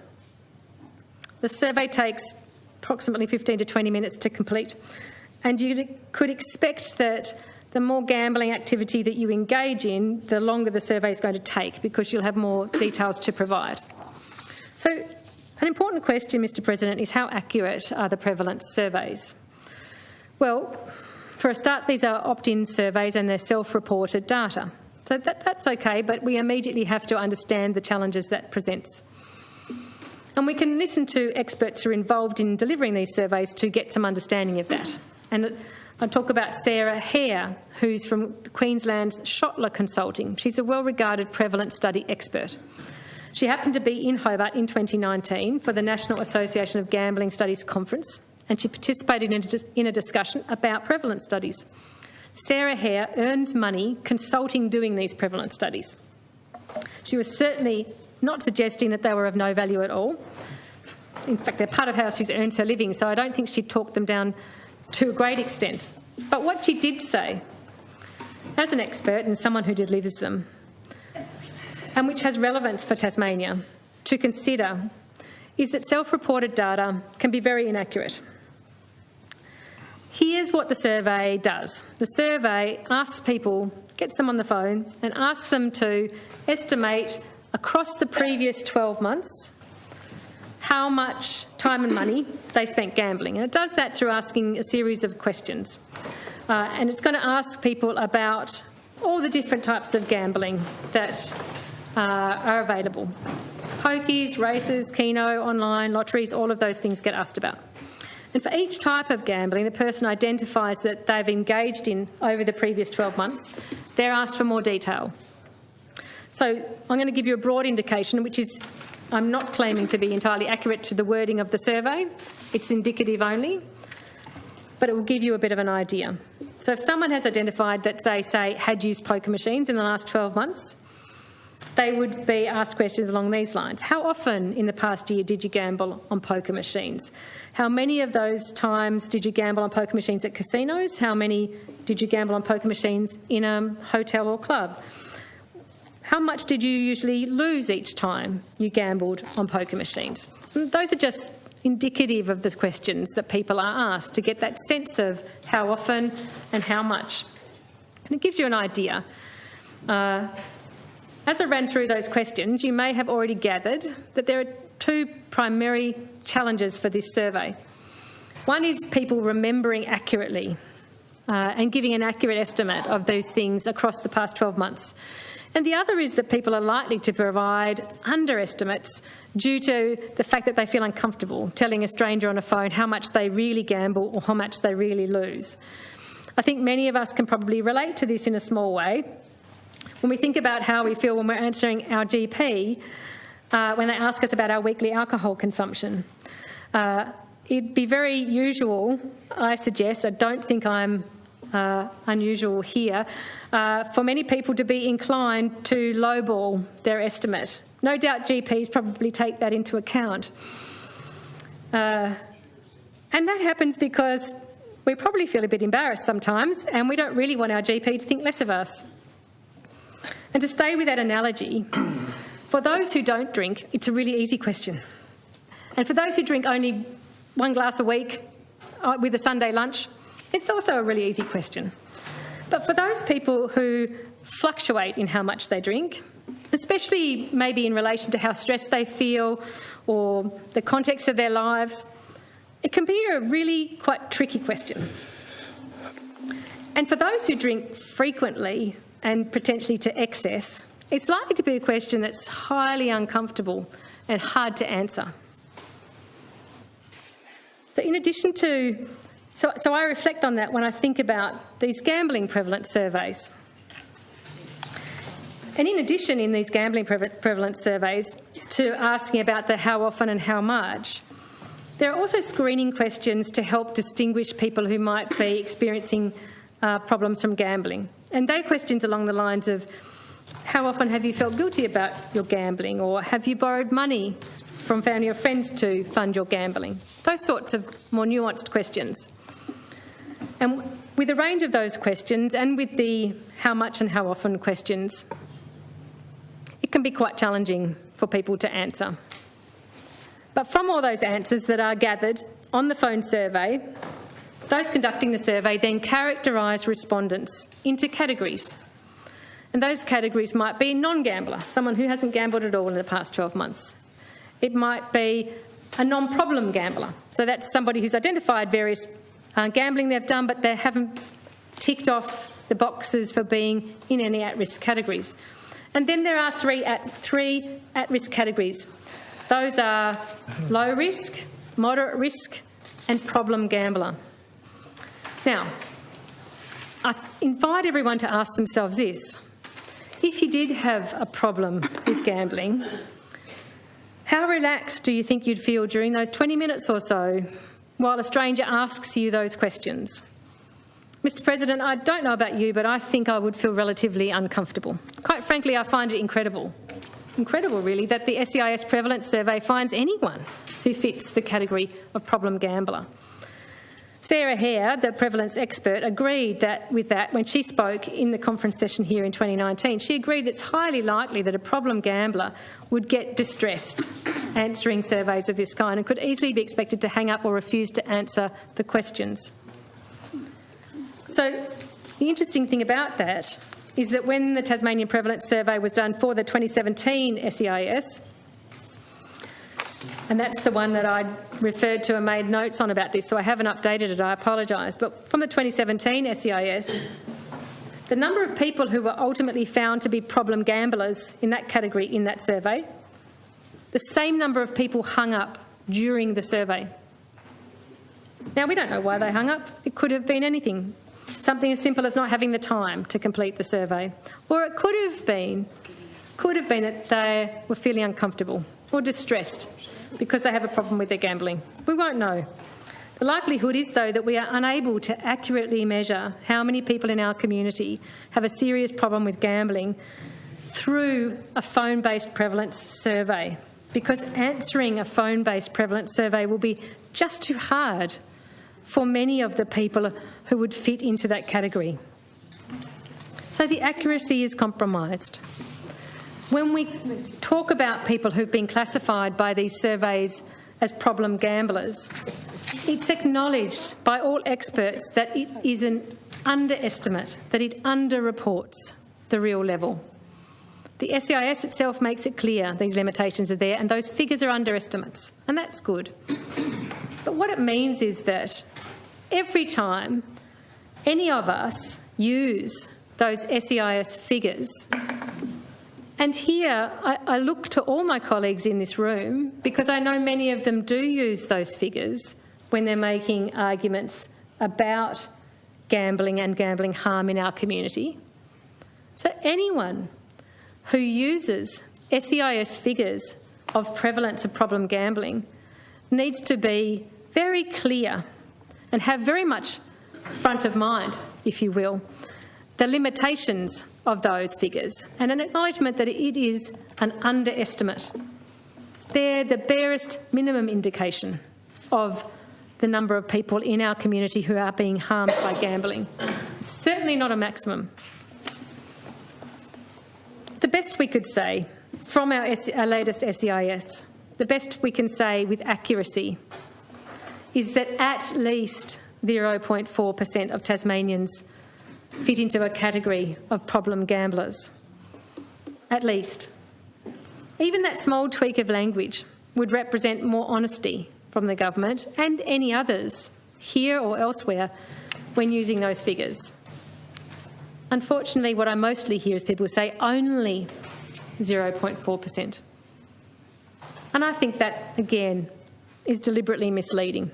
The survey takes approximately 15 to 20 minutes to complete, and you could expect that the more gambling activity that you engage in, the longer the survey is going to take, because you'll have more details to provide. So an important question, Mr. President, is how accurate are the prevalence surveys? Well, for a start, these are opt-in surveys and they're self-reported data. So that's okay, but we immediately have to understand the challenges that presents. And we can listen to experts who are involved in delivering these surveys to get some understanding of that. And I'll talk about Sarah Hare, who's from Queensland's Schottler Consulting. She's a well-regarded prevalent study expert. She happened to be in Hobart in 2019 for the National Association of Gambling Studies conference, and she participated in a discussion about prevalent studies. Sarah Hare earns money consulting doing these prevalent studies. She was certainly not suggesting that they were of no value at all. In fact, they're part of how she earns her living, so I don't think she talked them down to a great extent. But what she did say, as an expert and someone who delivers them, and which has relevance for Tasmania to consider, is that self-reported data can be very inaccurate. Here's what the survey does. The survey asks people, gets them on the phone and asks them to estimate across the previous 12 months how much time and money they spent gambling. And it does that through asking a series of questions. And it's going to ask people about all the different types of gambling that are available. Pokies, races, keno, online, lotteries, all of those things get asked about. And for each type of gambling the person identifies that they've engaged in over the previous 12 months, they're asked for more detail. So I'm going to give you a broad indication, which is I'm not claiming to be entirely accurate to the wording of the survey. It's indicative only, but it will give you a bit of an idea. So if someone has identified that they say had used poker machines in the last 12 months, they would be asked questions along these lines. How often in the past year did you gamble on poker machines? How many of those times did you gamble on poker machines at casinos? How many did you gamble on poker machines in a hotel or club? How much did you usually lose each time you gambled on poker machines? And those are just indicative of the questions that people are asked to get that sense of how often and how much. And it gives you an idea. As I ran through those questions, you may have already gathered that there are two primary challenges for this survey. One is people remembering accurately and giving an accurate estimate of those things across the past 12 months. And the other is that people are likely to provide underestimates due to the fact that they feel uncomfortable telling a stranger on a phone how much they really gamble or how much they really lose. I think many of us can probably relate to this in a small way. When we think about how we feel when we're answering our GP, when they ask us about our weekly alcohol consumption, it'd be very usual, I suggest, I don't think I'm unusual here, for many people to be inclined to lowball their estimate. No doubt GPs probably take that into account. And that happens because we probably feel a bit embarrassed sometimes and we don't really want our GP to think less of us. And to stay with that analogy, for those who don't drink, it's a really easy question. And for those who drink only one glass a week with a Sunday lunch, it's also a really easy question. But for those people who fluctuate in how much they drink, especially maybe in relation to how stressed they feel or the context of their lives, it can be a really quite tricky question. And for those who drink frequently and potentially to excess, it's likely to be a question that's highly uncomfortable and hard to answer. So in addition to... So I reflect on that when I think about these gambling prevalence surveys. And in addition, in these gambling prevalence surveys, to asking about the how often and how much, there are also screening questions to help distinguish people who might be experiencing problems from gambling. And they're questions along the lines of, how often have you felt guilty about your gambling, or have you borrowed money from family or friends to fund your gambling? Those sorts of more nuanced questions. And with a range of those questions and with the how much and how often questions, it can be quite challenging for people to answer. But from all those answers that are gathered on the phone survey, those conducting the survey then characterise respondents into categories. And those categories might be non-gambler, someone who hasn't gambled at all in the past 12 months. It might be a non-problem gambler. So that's somebody who's identified various gambling they've done, but they haven't ticked off the boxes for being in any at-risk categories. And then there are three at-risk categories. Those are low risk, moderate risk, and problem gambler. Now, I invite everyone to ask themselves this. If you did have a problem with gambling, How relaxed do you think you'd feel during those 20 minutes or so while a stranger asks you those questions? Mr. President, I don't know about you, but I think I would feel relatively uncomfortable. Quite frankly, I find it incredible really, that the SEIS Prevalent Survey finds anyone who fits the category of problem gambler. Sarah Hare, the prevalence expert, agreed with that when she spoke in the conference session here in 2019. She agreed it's highly likely that a problem gambler would get distressed answering surveys of this kind and could easily be expected to hang up or refuse to answer the questions. So the interesting thing about that is that when the Tasmanian Prevalence Survey was done for the 2017 SEIS, and that's the one that I referred to and made notes on about this, so I haven't updated it, I apologise. But from the 2017 SEIS, the number of people who were ultimately found to be problem gamblers in that category in that survey, the same number of people hung up during the survey. Now, we don't know why they hung up. It could have been anything. Something as simple as not having the time to complete the survey. Or it could have been that they were feeling uncomfortable or distressed because they have a problem with their gambling. We won't know. The likelihood is, though, that we are unable to accurately measure how many people in our community have a serious problem with gambling through a phone-based prevalence survey, because answering a phone-based prevalence survey will be just too hard for many of the people who would fit into that category. So the accuracy is compromised. When we talk about people who've been classified by these surveys as problem gamblers, it's acknowledged by all experts that it is an underestimate, that it underreports the real level. The SEIS itself makes it clear these limitations are there and those figures are underestimates, and that's good. But what it means is that every time any of us use those SEIS figures, and here I look to all my colleagues in this room because I know many of them do use those figures when they're making arguments about gambling and gambling harm in our community. So anyone who uses SEIS figures of prevalence of problem gambling needs to be very clear and have very much front of mind, if you will, the limitations of those figures and an acknowledgement that it is an underestimate. They're the barest minimum indication of the number of people in our community who are being harmed by gambling. Certainly not a maximum. The best we could say from our latest SEIS, the best we can say with accuracy is that at least 0.4% of Tasmanians fit into a category of problem gamblers. At least. Even that small tweak of language would represent more honesty from the government and any others, here or elsewhere, when using those figures. Unfortunately, what I mostly hear is people say only 0.4%. And I think that, again, is deliberately misleading.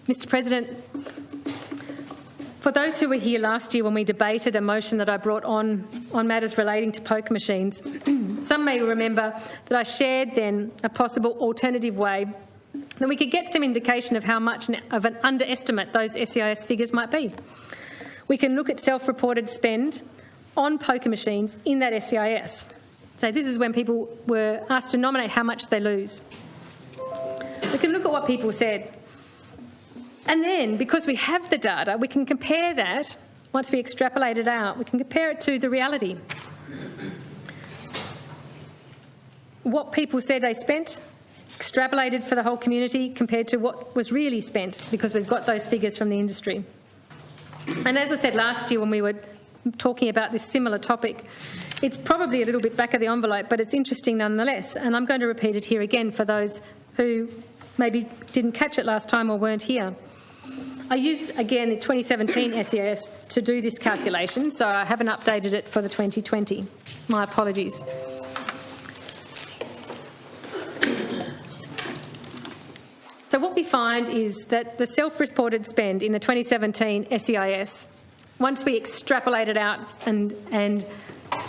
Mr. President, for those who were here last year when we debated a motion that I brought on matters relating to poker machines, some may remember that I shared then a possible alternative way that we could get some indication of how much of an underestimate those SEIS figures might be. We can look at self-reported spend on poker machines in that SEIS. So this is when people were asked to nominate how much they lose. We can look at what people said. And then, because we have the data, we can compare that, once we extrapolate it out, we can compare it to the reality. What people said they spent, extrapolated for the whole community compared to what was really spent, because we've got those figures from the industry. And as I said last year when we were talking about this similar topic, it's probably a little bit back of the envelope, but it's interesting nonetheless. And I'm going to repeat it here again for those who maybe didn't catch it last time or weren't here. I used, again, the 2017 SEIS to do this calculation, so I haven't updated it for the 2020. My apologies. So what we find is that the self-reported spend in the 2017 SEIS, once we extrapolate it out and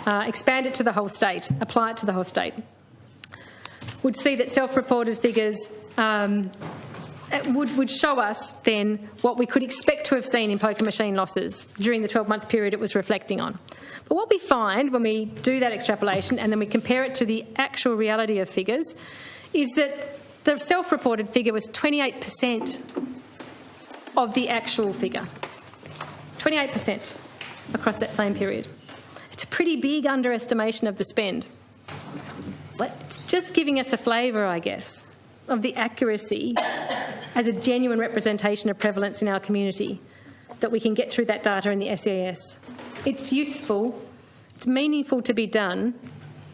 expand it to the whole state, apply it to the whole state, would see that self-reported figures would show us then what we could expect to have seen in poker machine losses during the 12-month period it was reflecting on. But what we find when we do that extrapolation and then we compare it to the actual reality of figures is that the self-reported figure was 28% of the actual figure. 28% across that same period. It's a pretty big underestimation of the spend. But it's just giving us a flavour, I guess, of the accuracy as a genuine representation of prevalence in our community that we can get through that data in the SEIS. It's useful, it's meaningful to be done,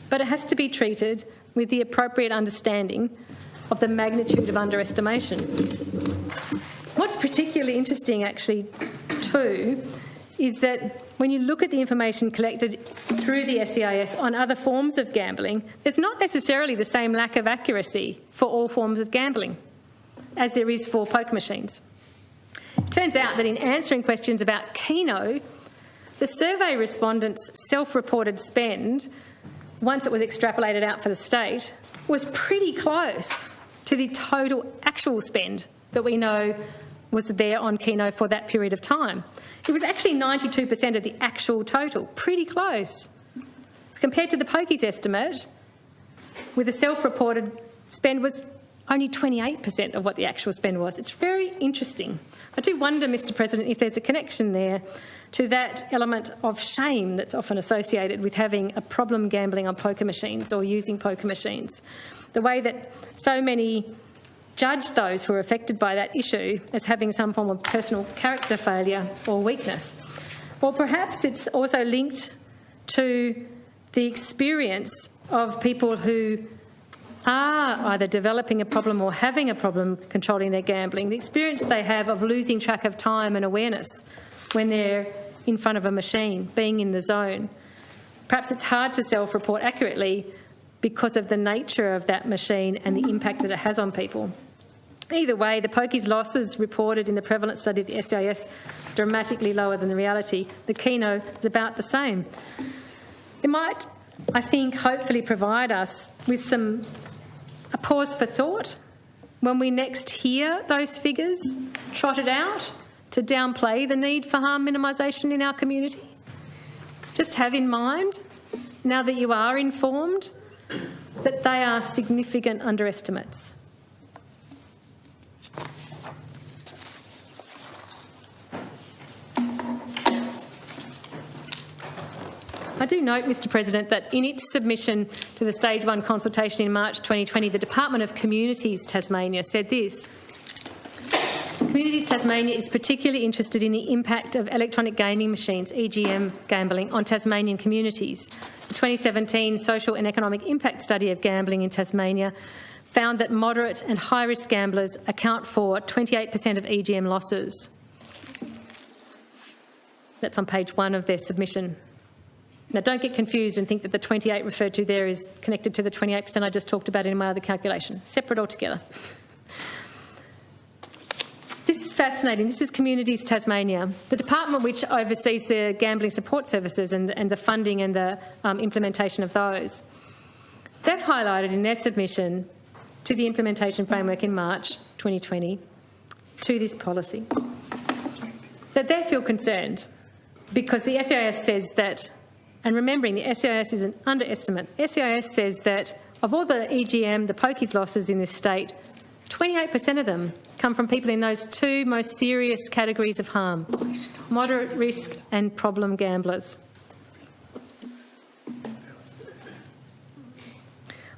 but it has to be treated with the appropriate understanding of the magnitude of underestimation. What's particularly interesting, actually, too, is that when you look at the information collected through the SEIS on other forms of gambling, there's not necessarily the same lack of accuracy for all forms of gambling as there is for poker machines. It turns out that in answering questions about Keno, the survey respondents' self-reported spend, once it was extrapolated out for the state, was pretty close to the total actual spend that we know was there on Keno for that period of time. It was actually 92% of the actual total, pretty close. Compared to the pokies estimate, with the self-reported spend was only 28% of what the actual spend was. It's very interesting. I do wonder, Mr President, if there's a connection there to that element of shame that's often associated with having a problem gambling on poker machines or using poker machines. The way that so many judge those who are affected by that issue as having some form of personal character failure or weakness. Or perhaps it's also linked to the experience of people who are either developing a problem or having a problem controlling their gambling, the experience they have of losing track of time and awareness when they're in front of a machine, being in the zone. Perhaps it's hard to self-report accurately because of the nature of that machine and the impact that it has on people. Either way, the pokies losses reported in the prevalent study of the SEIS dramatically lower than the reality. The Keno is about the same. It might, I think, hopefully provide us with a pause for thought when we next hear those figures trotted out to downplay the need for harm minimisation in our community. Just have in mind, now that you are informed, that they are significant underestimates. I do note, Mr President, that in its submission to the Stage 1 consultation in March 2020, the Department of Communities Tasmania said this: Communities Tasmania is particularly interested in the impact of electronic gaming machines, EGM gambling, on Tasmanian communities. The 2017 Social and Economic Impact Study of Gambling in Tasmania found that moderate and high-risk gamblers account for 28% of EGM losses. That's on page 1 of their submission. Now, don't get confused and think that the 28 referred to there is connected to the 28% I just talked about in my other calculation. Separate altogether. This is fascinating. This is Communities Tasmania, the department which oversees the gambling support services and the funding and the implementation of those. They've highlighted in their submission to the implementation framework in March 2020 to this policy that they feel concerned because the SEIS says that, and remembering the SEIS is an underestimate, SEIS says that of all the EGM, the pokies losses in this state, 28% of them come from people in those two most serious categories of harm, moderate risk and problem gamblers.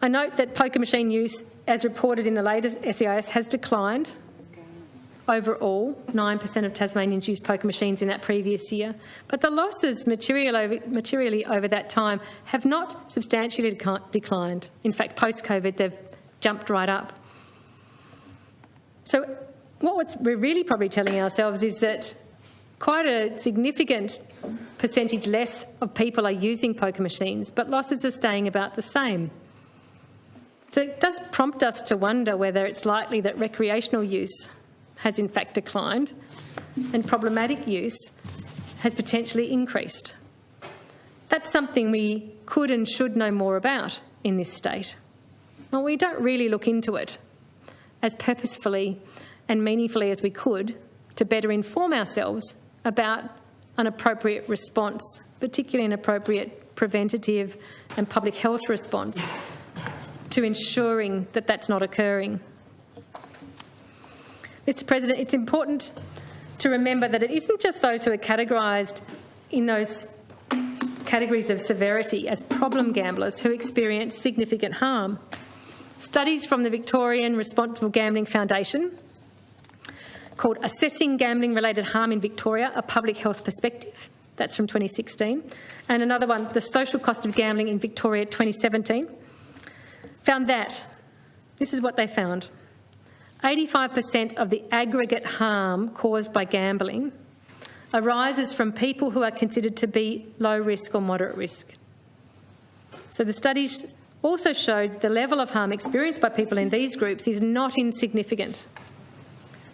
I note that poker machine use, as reported in the latest SEIS, has declined. Overall, 9% of Tasmanians used poker machines in that previous year, but the losses materially over that time have not substantially declined. In fact, post-COVID, they've jumped right up. So what we're really probably telling ourselves is that quite a significant percentage less of people are using poker machines, but losses are staying about the same. So it does prompt us to wonder whether it's likely that recreational use has in fact declined and problematic use has potentially increased. That's something we could and should know more about in this state. Well, we don't really look into it as purposefully and meaningfully as we could to better inform ourselves about an appropriate response, particularly an appropriate preventative and public health response to ensuring that that's not occurring. Mr. President, it's important to remember that it isn't just those who are categorised in those categories of severity as problem gamblers who experience significant harm. Studies from the Victorian Responsible Gambling Foundation called Assessing Gambling-Related Harm in Victoria, a Public Health Perspective, that's from 2016, and another one, The Social Cost of Gambling in Victoria 2017, found that, this is what they found, 85% of the aggregate harm caused by gambling arises from people who are considered to be low risk or moderate risk. So the studies also showed the level of harm experienced by people in these groups is not insignificant.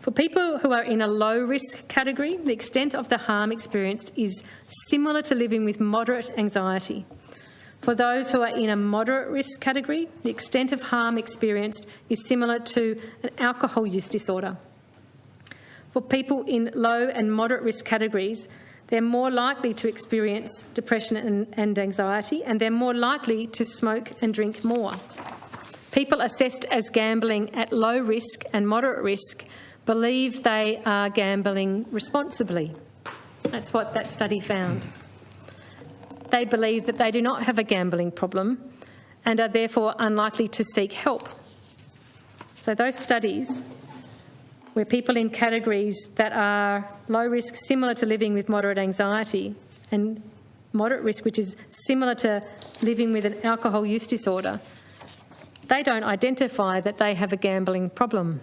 For people who are in a low risk category, the extent of the harm experienced is similar to living with moderate anxiety. For those who are in a moderate risk category, the extent of harm experienced is similar to an alcohol use disorder. For people in low and moderate risk categories, they're more likely to experience depression and anxiety, and they're more likely to smoke and drink more. People assessed as gambling at low risk and moderate risk believe they are gambling responsibly. That's what that study found. They believe that they do not have a gambling problem and are therefore unlikely to seek help. So those studies where people in categories that are low risk, similar to living with moderate anxiety, and moderate risk, which is similar to living with an alcohol use disorder, they don't identify that they have a gambling problem.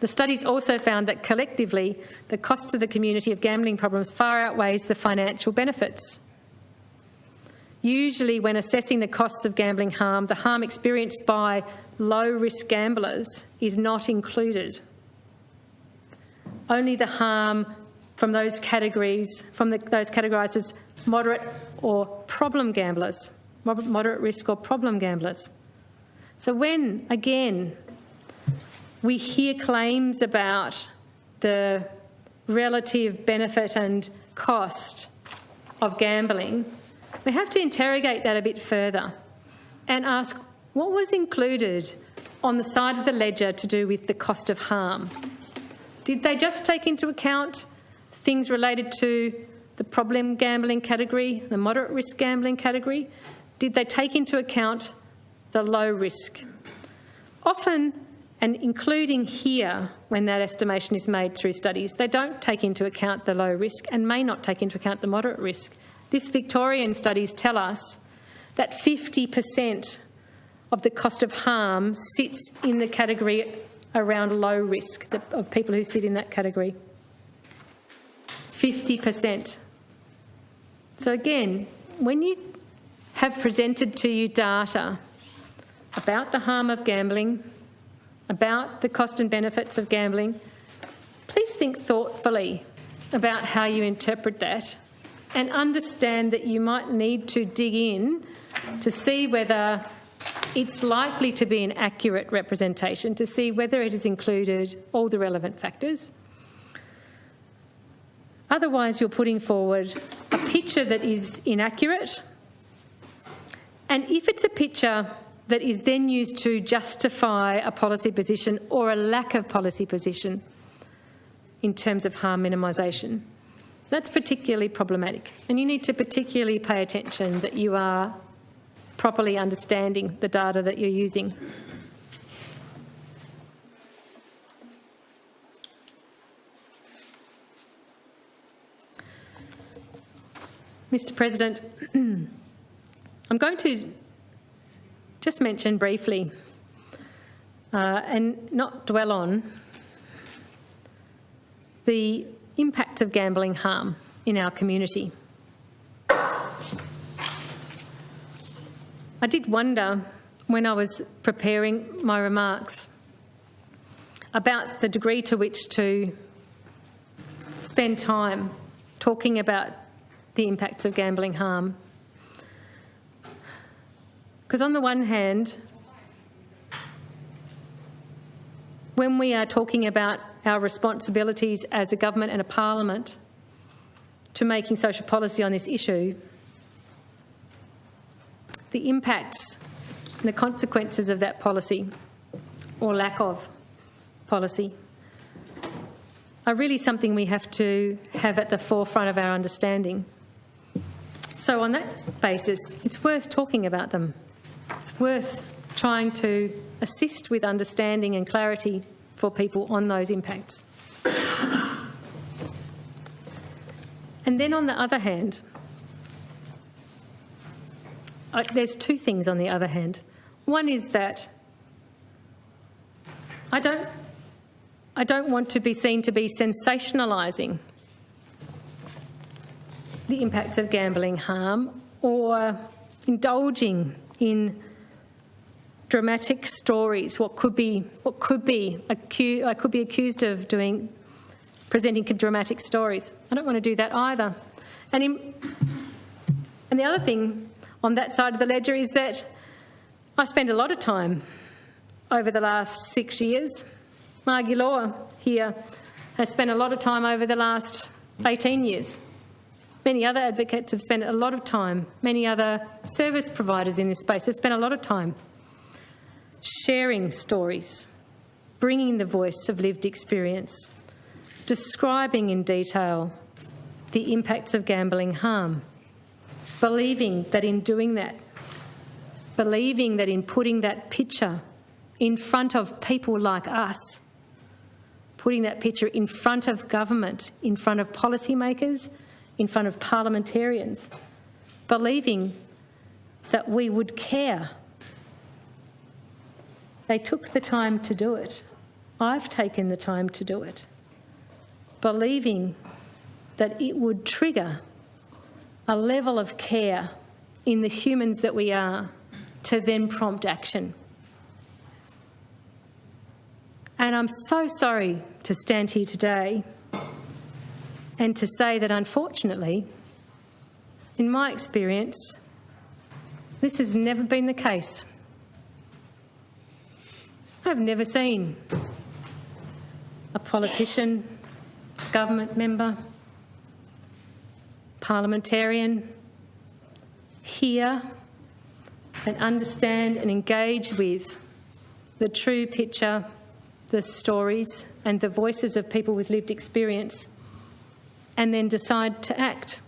The studies also found that collectively the cost to the community of gambling problems far outweighs the financial benefits. Usually when assessing the costs of gambling harm, the harm experienced by low-risk gamblers is not included. Only the harm from those categories, those categorised as moderate or problem gamblers, moderate risk or problem gamblers. So when, again, we hear claims about the relative benefit and cost of gambling, we have to interrogate that a bit further and ask what was included on the side of the ledger to do with the cost of harm. Did they just take into account things related to the problem gambling category, the moderate risk gambling category? Did they take into account the low risk? Often, and including here when that estimation is made through studies, they don't take into account the low risk and may not take into account the moderate risk. This Victorian studies tell us that 50% of the cost of harm sits in the category around low risk, of people who sit in that category. 50%. So again, when you have presented to you data about the harm of gambling, about the cost and benefits of gambling, please think thoughtfully about how you interpret that and understand that you might need to dig in to see whether it's likely to be an accurate representation, to see whether it has included all the relevant factors. Otherwise, you're putting forward a picture that is inaccurate, and if it's a picture that is then used to justify a policy position or a lack of policy position in terms of harm minimisation, that's particularly problematic. And you need to particularly pay attention that you are properly understanding the data that you're using. Mr. President, I'm going to just mention briefly and not dwell on the impacts of gambling harm in our community. I did wonder when I was preparing my remarks about the degree to which to spend time talking about the impacts of gambling harm. Because on the one hand, when we are talking about our responsibilities as a government and a parliament to making social policy on this issue, the impacts and the consequences of that policy, or lack of policy, are really something we have to have at the forefront of our understanding. So on that basis, it's worth talking about them. It's worth trying to assist with understanding and clarity for people on those impacts. And then on the other hand, there's two things on the other hand. One is that I don't want to be seen to be sensationalising the impacts of gambling harm or indulging in dramatic stories. I could be accused of presenting dramatic stories. I don't want to do that either. And the other thing on that side of the ledger is that I spent a lot of time over the last 6 years. Margie Law here has spent a lot of time over the last 18 years. Many other advocates have spent a lot of time. Many other service providers in this space have spent a lot of time sharing stories, bringing the voice of lived experience, describing in detail the impacts of gambling harm, believing that in doing that, believing that in putting that picture in front of people like us, putting that picture in front of government, in front of policymakers, in front of parliamentarians, believing that we would care. They took the time to do it. I've taken the time to do it. Believing that it would trigger a level of care in the humans that we are to then prompt action. And I'm so sorry to stand here today and to say that, unfortunately, in my experience, this has never been the case. I've never seen a politician, government member, parliamentarian hear and understand and engage with the true picture, the stories and the voices of people with lived experience, and then decide to act.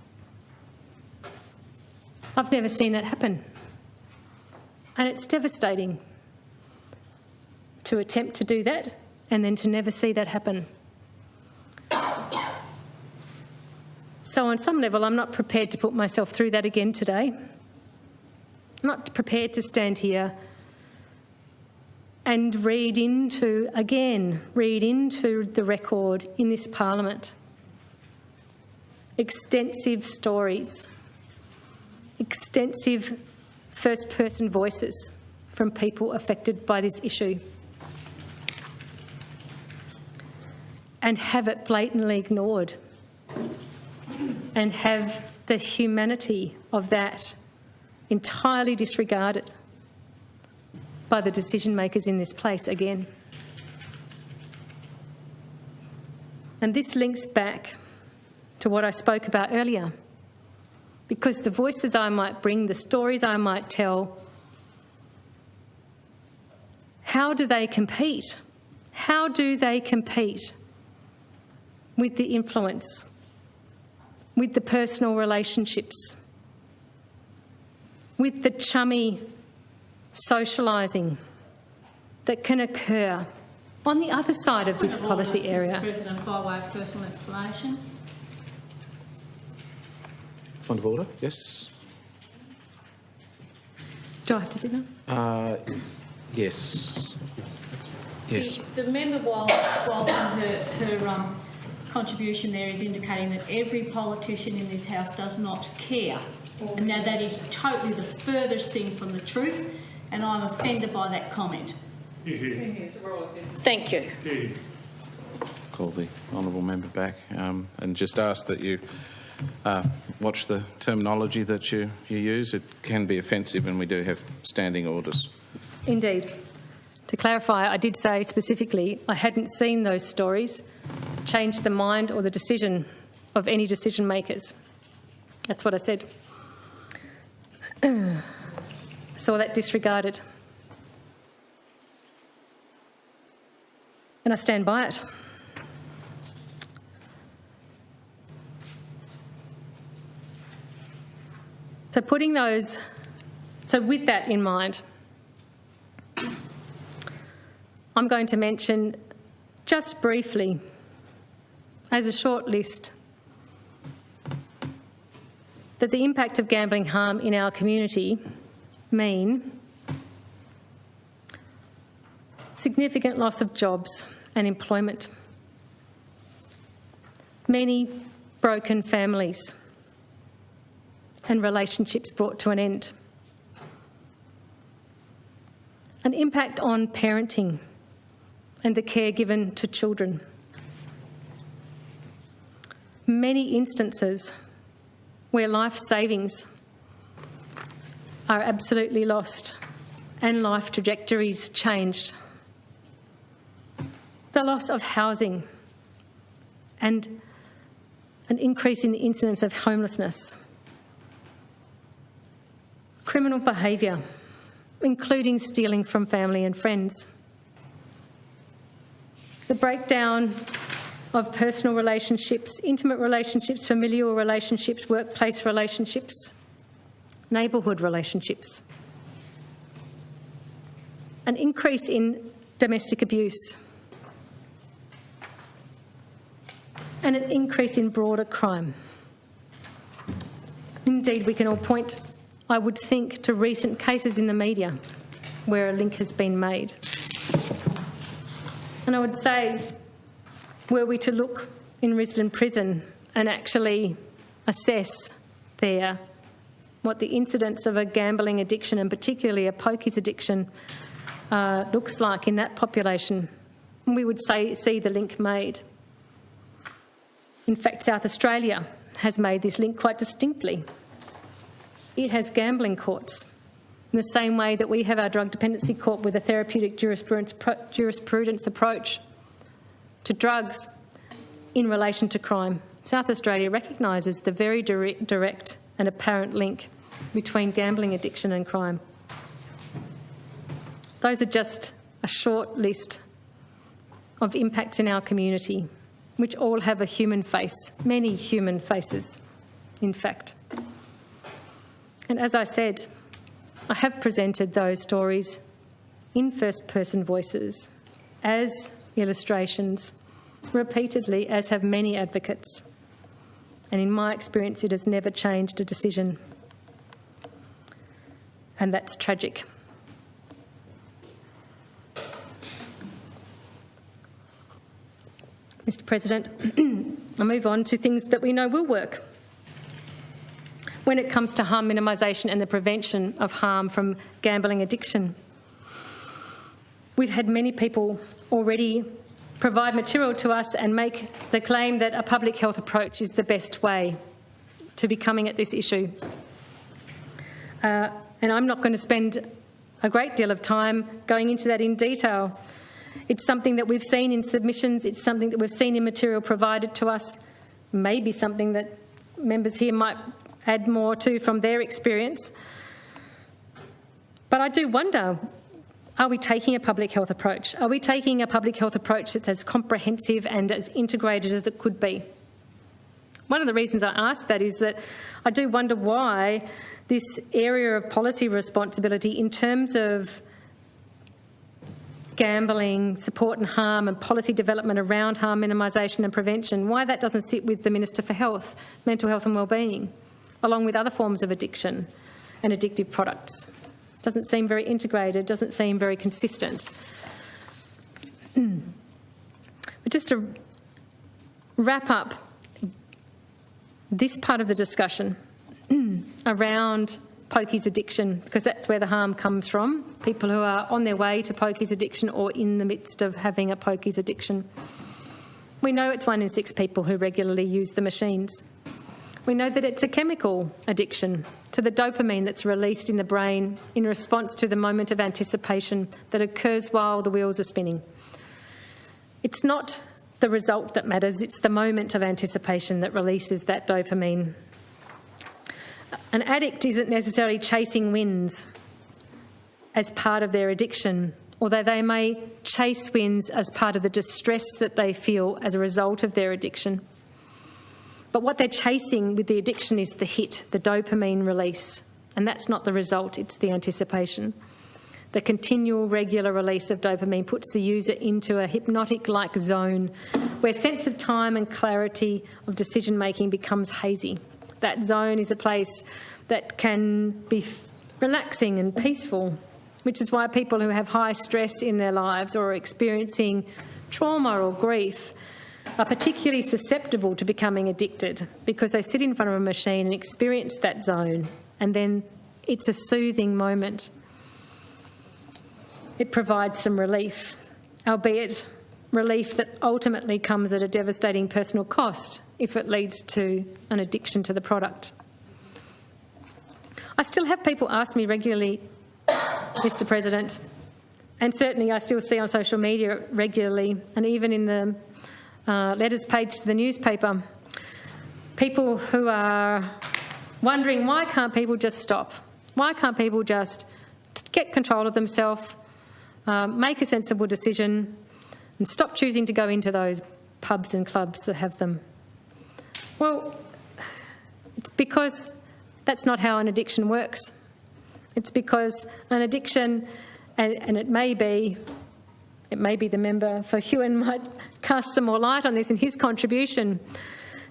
I've never seen that happen. And it's devastating to attempt to do that and then to never see that happen. So on some level, I'm not prepared to put myself through that again today. I'm not prepared to stand here and read into the record in this Parliament extensive stories, extensive first-person voices from people affected by this issue, and have it blatantly ignored, and have the humanity of that entirely disregarded by the decision makers in this place again. And this links back to what I spoke about earlier, because the voices I might bring, the stories I might tell, how do they compete? How do they compete with the influence, with the personal relationships, with the chummy socialising that can occur on the other side of this policy area? Mr. President, by way of personal explanation. Point of order, yes. Do I have to sit down? Yes. Yes. The member, whilst in her contribution there, is indicating that every politician in this House does not care. And now that is totally the furthest thing from the truth. and I'm offended by that comment. Thank you. Call the honourable member back and just ask that you watch the terminology that you use. It can be offensive and we do have standing orders. Indeed. To clarify, I did say specifically I hadn't seen those stories change the mind or the decision of any decision makers. That's what I said. Saw that disregarded. And I stand by it. So with that in mind, I'm going to mention just briefly, as a short list, that the impact of gambling harm in our community mean significant loss of jobs and employment, many broken families and relationships brought to an end, an impact on parenting and the care given to children, many instances where life savings are absolutely lost and life trajectories changed, the loss of housing and an increase in the incidence of homelessness, criminal behaviour, including stealing from family and friends, the breakdown of personal relationships, intimate relationships, familial relationships, workplace relationships, neighbourhood relationships, an increase in domestic abuse, and an increase in broader crime. Indeed, we can all point, I would think, to recent cases in the media where a link has been made. And I would say, were we to look in Risdon Prison and actually assess there what the incidence of a gambling addiction, and particularly a pokies addiction, looks like in that population, we would see the link made. In fact, South Australia has made this link quite distinctly. It has gambling courts in the same way that we have our drug dependency court with a therapeutic jurisprudence approach to drugs in relation to crime. South Australia recognises the very direct and apparent link between gambling addiction and crime. Those are just a short list of impacts in our community, which all have a human face, many human faces, in fact. And as I said, I have presented those stories in first-person voices, as illustrations, repeatedly, as have many advocates. And in my experience, it has never changed a decision. And that's tragic. Mr. President, I move on to things that we know will work when it comes to harm minimisation and the prevention of harm from gambling addiction. We've had many people already provide material to us and make the claim that a public health approach is the best way to be coming at this issue. And I'm not going to spend a great deal of time going into that in detail. It's something that we've seen in submissions, it's something that we've seen in material provided to us, maybe something that members here might add more to from their experience. But I do wonder, are we taking a public health approach? Are we taking a public health approach that's as comprehensive and as integrated as it could be? One of the reasons I ask that is that I do wonder why this area of policy responsibility in terms of gambling, support and harm and policy development around harm minimisation and prevention, why that doesn't sit with the Minister for Health, Mental Health and Wellbeing, along with other forms of addiction and addictive products. Doesn't seem very integrated, doesn't seem very consistent. But just to wrap up this part of the discussion around pokies addiction, because that's where the harm comes from. People who are on their way to pokies addiction or in the midst of having a pokies addiction. We know it's 1 in 6 people who regularly use the machines. We know that it's a chemical addiction to the dopamine that's released in the brain in response to the moment of anticipation that occurs while the wheels are spinning. It's not the result that matters, it's the moment of anticipation that releases that dopamine. An addict isn't necessarily chasing wins as part of their addiction, although they may chase wins as part of the distress that they feel as a result of their addiction. But what they're chasing with the addiction is the hit, the dopamine release, and that's not the result, it's the anticipation. The continual regular release of dopamine puts the user into a hypnotic-like zone where sense of time and clarity of decision-making becomes hazy. That zone is a place that can be relaxing and peaceful, which is why people who have high stress in their lives or are experiencing trauma or grief are particularly susceptible to becoming addicted, because they sit in front of a machine and experience that zone, and then it's a soothing moment. It provides some relief, albeit relief that ultimately comes at a devastating personal cost if it leads to an addiction to the product. I still have people ask me regularly, Mr. President, and certainly I still see on social media regularly, and even in the letters page to the newspaper, people who are wondering, why can't people just stop? Why can't people just get control of themselves, make a sensible decision and stop choosing to go into those pubs and clubs that have them? Well, it's because that's not how an addiction works. It's because an addiction, and it may be the member for Huon might cast some more light on this in his contribution.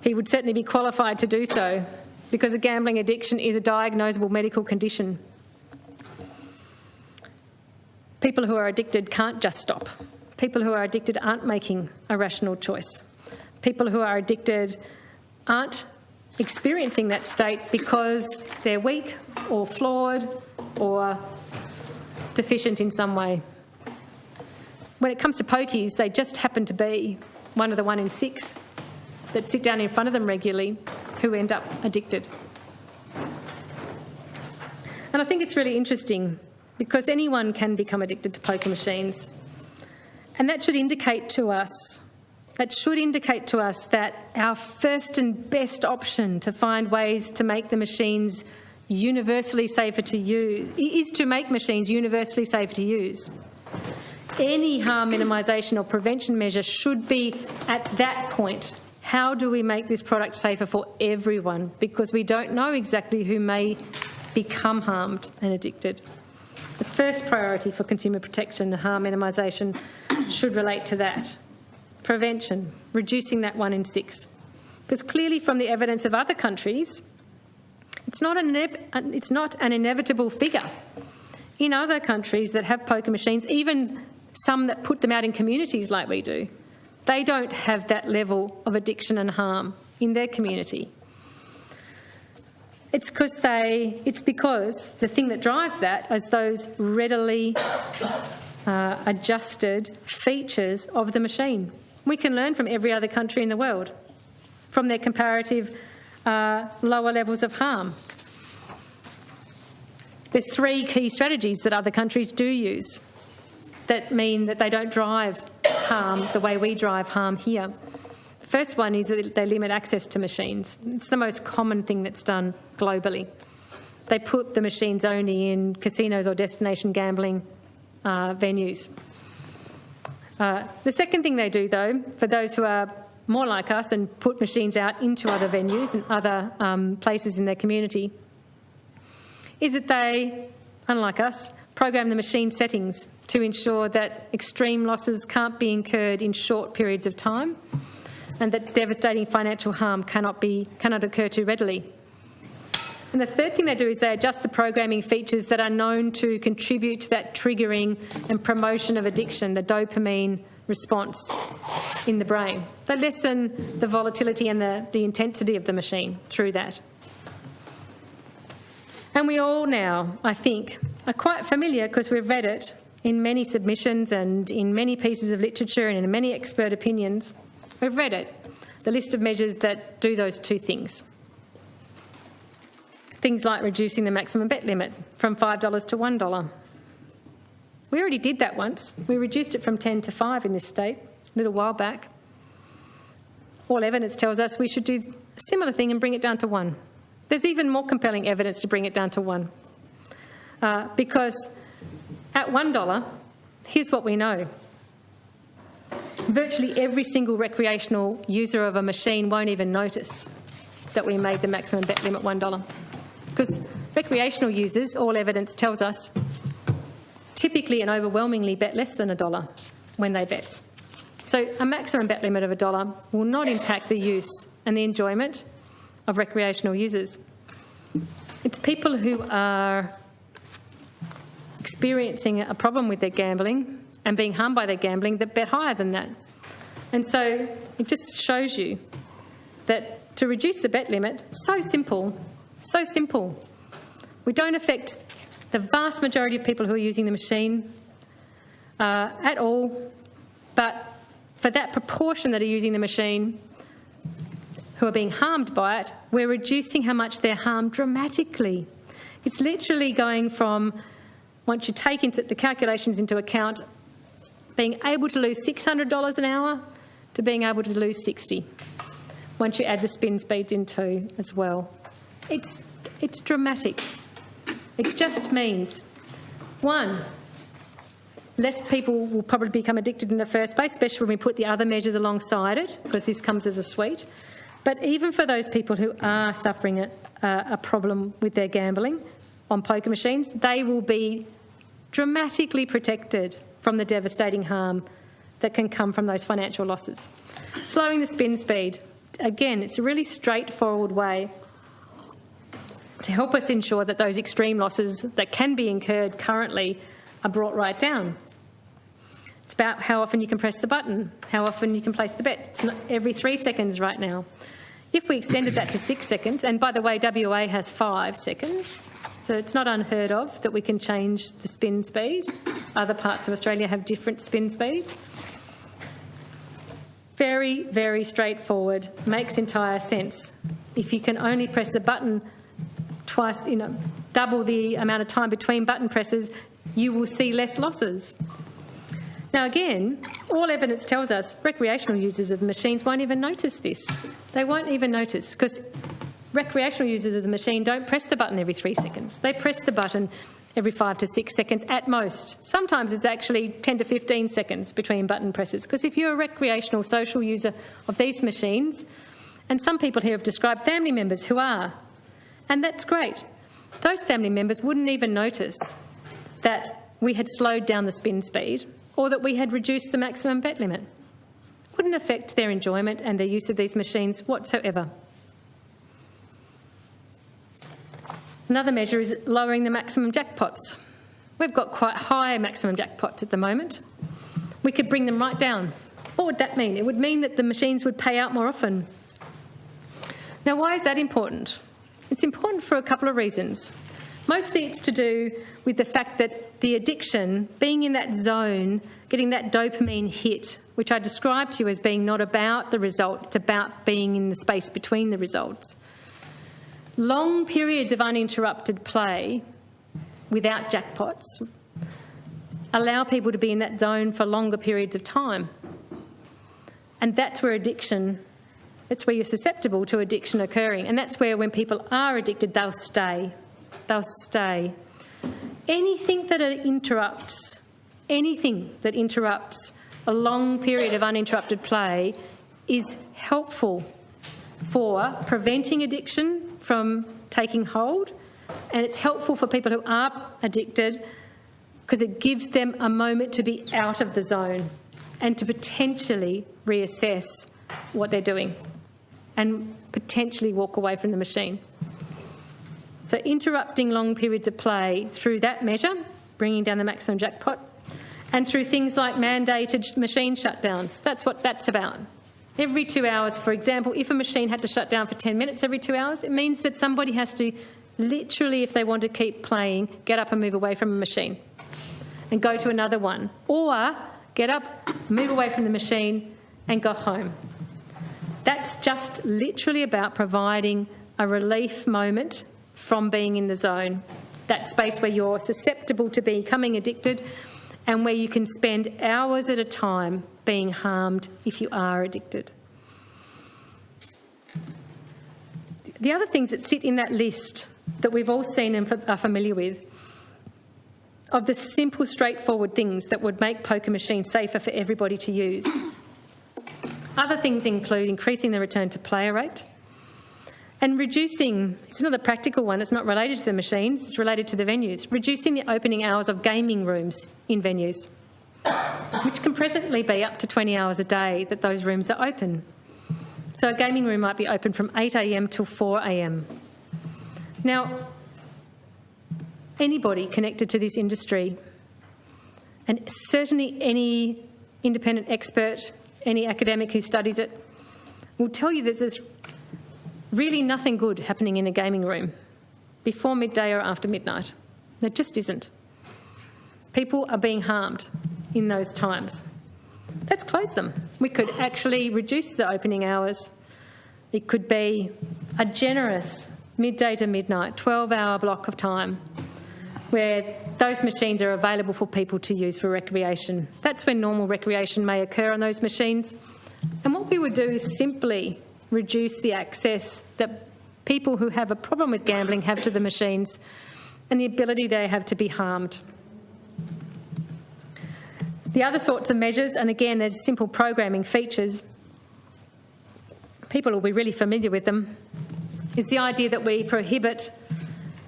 He would certainly be qualified to do so, because a gambling addiction is a diagnosable medical condition. People who are addicted can't just stop. People who are addicted aren't making a rational choice. People who are addicted aren't experiencing that state because they're weak or flawed or deficient in some way. When it comes to pokies, they just happen to be one of the 1 in 6 that sit down in front of them regularly who end up addicted. And I think it's really interesting because anyone can become addicted to poker machines. And that should indicate to us that our first and best option to find ways to make the machines universally safer to use is to make machines universally safer to use. Any harm minimisation or prevention measure should be at that point. How do we make this product safer for everyone? Because we don't know exactly who may become harmed and addicted. The first priority for consumer protection and harm minimisation should relate to that. Prevention, reducing that 1 in 6. Because clearly from the evidence of other countries, it's not an inevitable figure. In other countries that have poker machines, even some that put them out in communities like we do, they don't have that level of addiction and harm in their community. It's because the thing that drives that is those readily adjusted features of the machine. We can learn from every other country in the world, from their comparative lower levels of harm. There's 3 key strategies that other countries do use that mean that they don't drive harm the way we drive harm here. The first one is that they limit access to machines. It's the most common thing that's done globally. They put the machines only in casinos or destination gambling venues. The second thing they do, though, for those who are more like us and put machines out into other venues and other places in their community, is that they, unlike us, program the machine settings to ensure that extreme losses can't be incurred in short periods of time and that devastating financial harm cannot occur too readily. And the third thing they do is they adjust the programming features that are known to contribute to that triggering and promotion of addiction, the dopamine response in the brain. They lessen the volatility and the intensity of the machine through that. And we all now, I think, are quite familiar, because we've read it in many submissions and in many pieces of literature and in many expert opinions. We've read it, the list of measures that do those two things. Things like reducing the maximum bet limit from $5 to $1. We already did that once. We reduced it from 10 to 5 in this state a little while back. All evidence tells us we should do a similar thing and bring it down to 1. There's even more compelling evidence to bring it down to 1. Because at $1, here's what we know. Virtually every single recreational user of a machine won't even notice that we made the maximum bet limit $1. Because recreational users, all evidence tells us, typically and overwhelmingly bet less than $1 when they bet. So a maximum bet limit of $1 will not impact the use and the enjoyment of recreational users. It's people who are experiencing a problem with their gambling and being harmed by their gambling that bet higher than that. And so it just shows you that to reduce the bet limit, so simple. So simple. We don't affect the vast majority of people who are using the machine at all, but for that proportion that are using the machine who are being harmed by it, we're reducing how much they're harmed dramatically. It's literally going from, once you take into the calculations into account, being able to lose $600 an hour to being able to lose 60, once you add the spin speeds in too as well. It's dramatic. It just means, one, less people will probably become addicted in the first place, especially when we put the other measures alongside it, because this comes as a suite. But even for those people who are suffering a problem with their gambling on poker machines, they will be dramatically protected from the devastating harm that can come from those financial losses. Slowing the spin speed, again, it's a really straightforward way to help us ensure that those extreme losses that can be incurred currently are brought right down. It's about how often you can press the button, how often you can place the bet. It's not every 3 seconds right now. If we extended that to 6 seconds, and by the way, WA has 5 seconds, so it's not unheard of that we can change the spin speed. Other parts of Australia have different spin speeds. Very, very straightforward, makes entire sense. If you can only press the button twice, double the amount of time between button presses, you will see less losses. Now again, all evidence tells us recreational users of the machines won't even notice this. They won't even notice, because recreational users of the machine don't press the button every 3 seconds. They press the button every 5 to 6 seconds at most. Sometimes it's actually 10 to 15 seconds between button presses, because if you're a recreational social user of these machines, and some people here have described family members who are, and that's great, those family members wouldn't even notice that we had slowed down the spin speed or that we had reduced the maximum bet limit. It wouldn't affect their enjoyment and their use of these machines whatsoever. Another measure is lowering the maximum jackpots. We've got quite high maximum jackpots at the moment. We could bring them right down. What would that mean? It would mean that the machines would pay out more often. Now, why is that important? It's important for a couple of reasons. Mostly it's to do with the fact that the addiction, being in that zone, getting that dopamine hit, which I described to you as being not about the result, it's about being in the space between the results. Long periods of uninterrupted play without jackpots allow people to be in that zone for longer periods of time. And that's where that's where you're susceptible to addiction occurring. And that's where when people are addicted, they'll stay. They'll stay. Anything that interrupts a long period of uninterrupted play is helpful for preventing addiction from taking hold, and it's helpful for people who are addicted because it gives them a moment to be out of the zone and to potentially reassess what they're doing and potentially walk away from the machine. So interrupting long periods of play through that measure, bringing down the maximum jackpot, and through things like mandated machine shutdowns. That's what that's about. Every 2 hours, for example, if a machine had to shut down for 10 minutes every 2 hours, it means that somebody has to literally, if they want to keep playing, get up and move away from a machine and go to another one, or get up, move away from the machine and go home. That's just literally about providing a relief moment from being in the zone, that space where you're susceptible to becoming addicted and where you can spend hours at a time being harmed if you are addicted. The other things that sit in that list that we've all seen and are familiar with, of the simple, straightforward things that would make poker machines safer for everybody to use. Other things include increasing the return to player rate and reducing, it's another practical one, it's not related to the machines, it's related to the venues, reducing the opening hours of gaming rooms in venues, which can presently be up to 20 hours a day that those rooms are open. So a gaming room might be open from 8 a.m. till 4 a.m. Now, anybody connected to this industry, and certainly any independent expert, any academic who studies it, will tell you that there's really nothing good happening in a gaming room before midday or after midnight. There just isn't. People are being harmed in those times. Let's close them. We could actually reduce the opening hours. It could be a generous midday to midnight, 12-hour block of time where those machines are available for people to use for recreation. That's when normal recreation may occur on those machines. And what we would do is simply reduce the access that people who have a problem with gambling have to the machines and the ability they have to be harmed. The other sorts of measures, and again, there's simple programming features, people will be really familiar with them, is the idea that we prohibit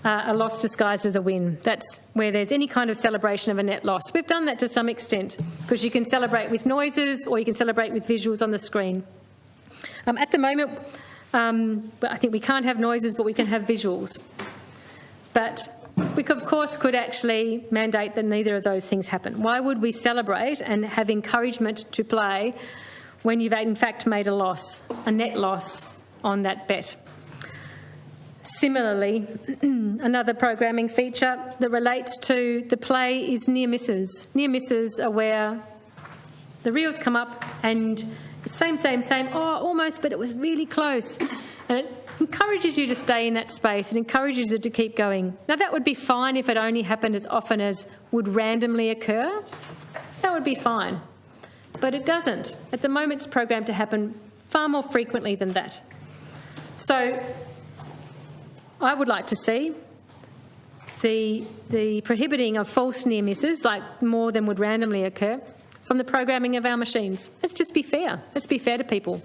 a loss disguised as a win. That's where there's any kind of celebration of a net loss. We've done that to some extent because you can celebrate with noises or you can celebrate with visuals on the screen. At the moment, I think we can't have noises, but we can have visuals. But we, of course, could actually mandate that neither of those things happen. Why would we celebrate and have encouragement to play when you've in fact made a loss, a net loss on that bet? Similarly, another programming feature that relates to the play is near misses. Near misses are where the reels come up and it's same, oh, almost, but it was really close. And it encourages you to stay in that space. It encourages you to keep going. Now, that would be fine if it only happened as often as would randomly occur. That would be fine. But it doesn't. At the moment, it's programmed to happen far more frequently than that. So I would like to see the prohibiting of false near misses, like more than would randomly occur, from the programming of our machines. Let's just be fair. Let's be fair to people.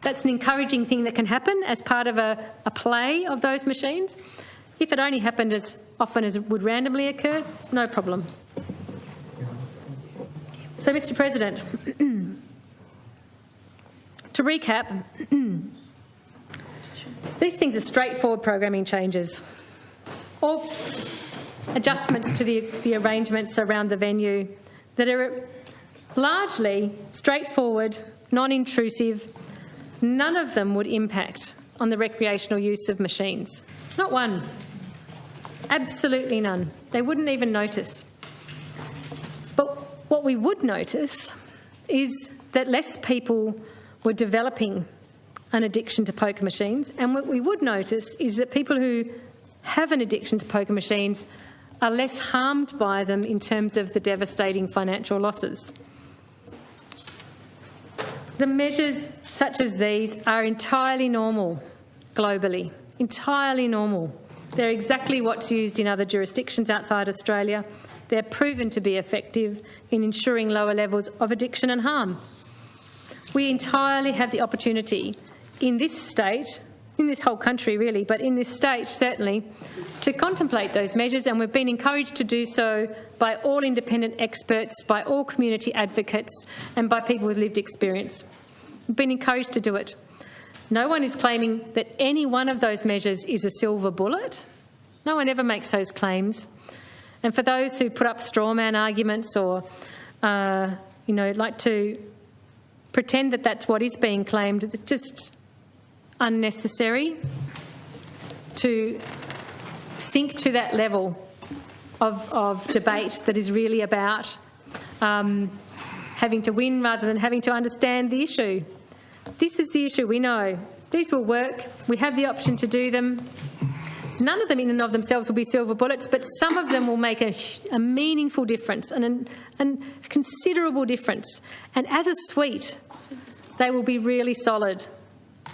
That's an encouraging thing that can happen as part of a play of those machines. If it only happened as often as it would randomly occur, no problem. So, Mr. President, to recap, these things are straightforward programming changes or adjustments to the arrangements around the venue that are largely straightforward, non-intrusive. None of them would impact on the recreational use of machines. Not one. Absolutely none. They wouldn't even notice. But what we would notice is that less people were developing an addiction to poker machines, and what we would notice is that people who have an addiction to poker machines are less harmed by them in terms of the devastating financial losses. The measures such as these are entirely normal globally, entirely normal. They're exactly what's used in other jurisdictions outside Australia. They're proven to be effective in ensuring lower levels of addiction and harm. We entirely have the opportunity in this state, in this whole country really, but in this state certainly, to contemplate those measures, and we've been encouraged to do so by all independent experts, by all community advocates and by people with lived experience. We've been encouraged to do it. No one is claiming that any one of those measures is a silver bullet. No one ever makes those claims. And for those who put up straw man arguments or, like to pretend that that's what is being claimed, it's just unnecessary to sink to that level of debate that is really about having to win rather than having to understand the issue. This is the issue, we know. These will work. We have the option to do them. None of them in and of themselves will be silver bullets, but some of them will make a meaningful difference and a considerable difference. And as a suite, they will be really solid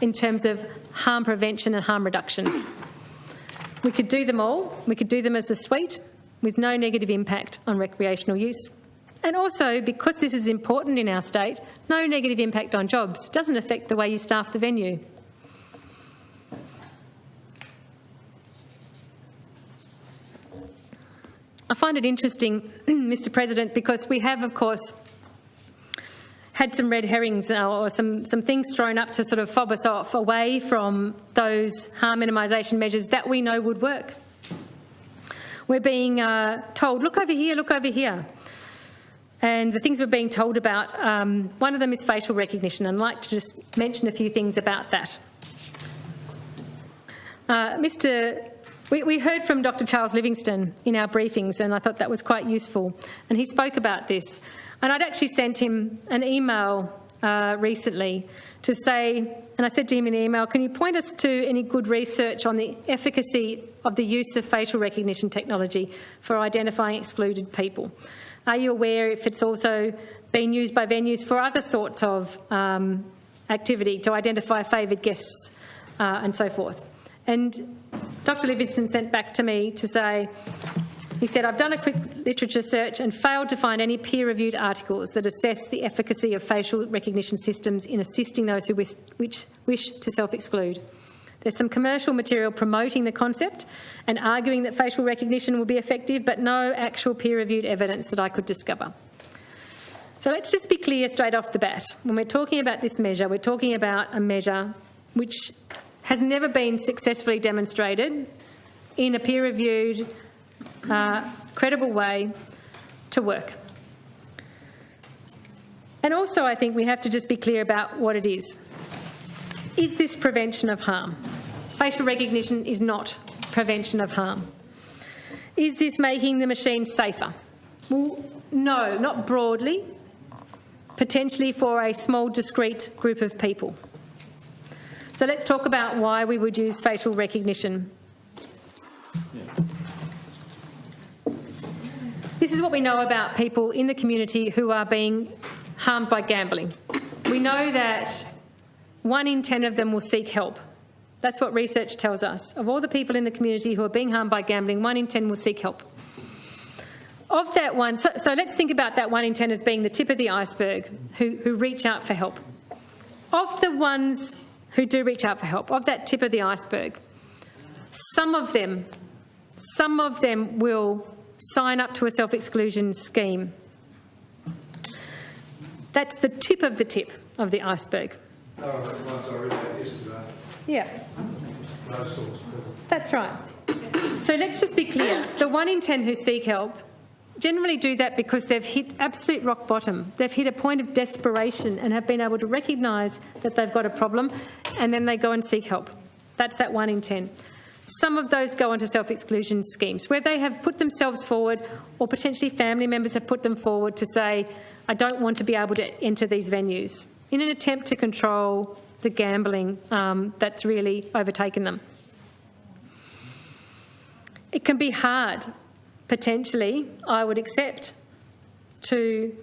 in terms of harm prevention and harm reduction. We could do them all. We could do them as a suite with no negative impact on recreational use. And also, because this is important in our state, no negative impact on jobs. It doesn't affect the way you staff the venue. I find it interesting, Mr. President, because we have, of course, had some red herrings or some things thrown up to sort of fob us off away from those harm minimisation measures that we know would work. We're being told, look over here, look over here. And the things we're being told about, one of them is facial recognition, and I'd like to just mention a few things about that. We heard from Dr Charles Livingstone in our briefings, and I thought that was quite useful, and he spoke about this. And I'd actually sent him an email recently to say, and I said to him in the email, can you point us to any good research on the efficacy of the use of facial recognition technology for identifying excluded people? Are you aware if it's also been used by venues for other sorts of activity to identify favoured guests and so forth? And Dr Livingstone sent back to me to say, he said, I've done a quick literature search and failed to find any peer-reviewed articles that assess the efficacy of facial recognition systems in assisting those who wish to self-exclude. There's some commercial material promoting the concept and arguing that facial recognition will be effective, but no actual peer-reviewed evidence that I could discover. So let's just be clear straight off the bat. When we're talking about this measure, we're talking about a measure which has never been successfully demonstrated in a peer-reviewed, credible way to work. And also I think we have to just be clear about what it is. Is this prevention of harm? Facial recognition is not prevention of harm. Is this making the machine safer? Well, no, not broadly. Potentially for a small, discrete group of people. So let's talk about why we would use facial recognition. This is what we know about people in the community who are being harmed by gambling. We know that 1 in 10 of them will seek help. That's what research tells us. Of all the people in the community who are being harmed by gambling, 1 in 10 will seek help. Of that one, so let's think about that 1 in 10 as being the tip of the iceberg who reach out for help. Of the ones who do reach out for help, of that tip of the iceberg, some of them will sign up to a self-exclusion scheme. That's the tip of the iceberg. Oh, the ones I read out yesterday. Yeah. Those sorts of people. That's right. So let's just be clear. The 1 in 10 who seek help generally do that because they've hit absolute rock bottom. They've hit a point of desperation and have been able to recognise that they've got a problem, and then they go and seek help. That's that 1 in 10. Some of those go onto self-exclusion schemes where they have put themselves forward, or potentially family members have put them forward to say, I don't want to be able to enter these venues, in an attempt to control the gambling that's really overtaken them. It can be hard, potentially, I would accept, to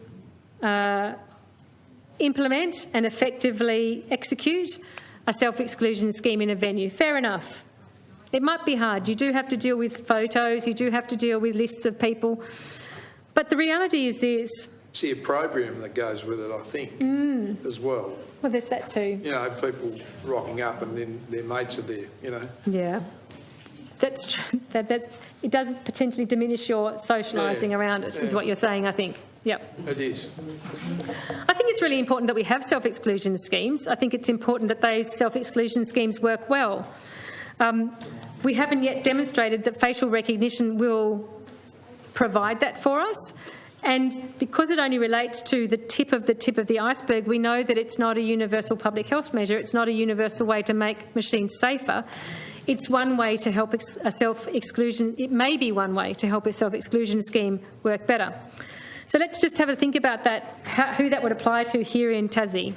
implement and effectively execute a self-exclusion scheme in a venue. Fair enough. It might be hard. You do have to deal with photos, you do have to deal with lists of people. But the reality is this. See a program that goes with it, I think, as well. Well, there's that too. You know, people rocking up and then their mates are there, you know. Yeah. That's true. That it does potentially diminish your socialising around it, is what you're saying, I think. Yep. It is. I think it's really important that we have self-exclusion schemes. I think it's important that those self-exclusion schemes work well. We haven't yet demonstrated that facial recognition will provide that for us. And because it only relates to the tip of the iceberg, we know that it's not a universal public health measure. It's not a universal way to make machines safer. it's one way to help a self-exclusion. It may be one way to help a self-exclusion scheme work better. So let's just have a think about that, who that would apply to here in Tassie.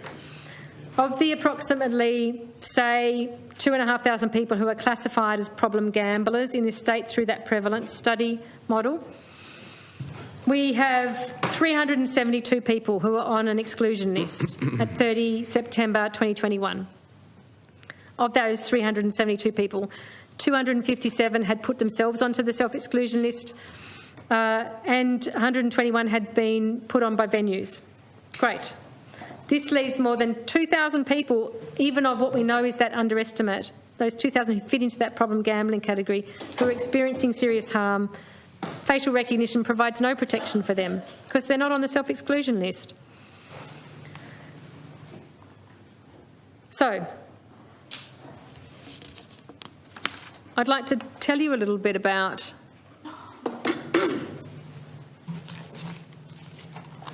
Of the approximately, say, 2,500 people who are classified as problem gamblers in this state through that Prevalent study model, we have 372 people who are on an exclusion list at 30 September 2021. Of those 372 people, 257 had put themselves onto the self-exclusion list and 121 had been put on by venues. Great. This leaves more than 2,000 people, even of what we know is that underestimate, those 2,000 who fit into that problem gambling category, who are experiencing serious harm. Facial recognition provides no protection for them because they're not on the self-exclusion list. So, I'd like to tell you a little bit about...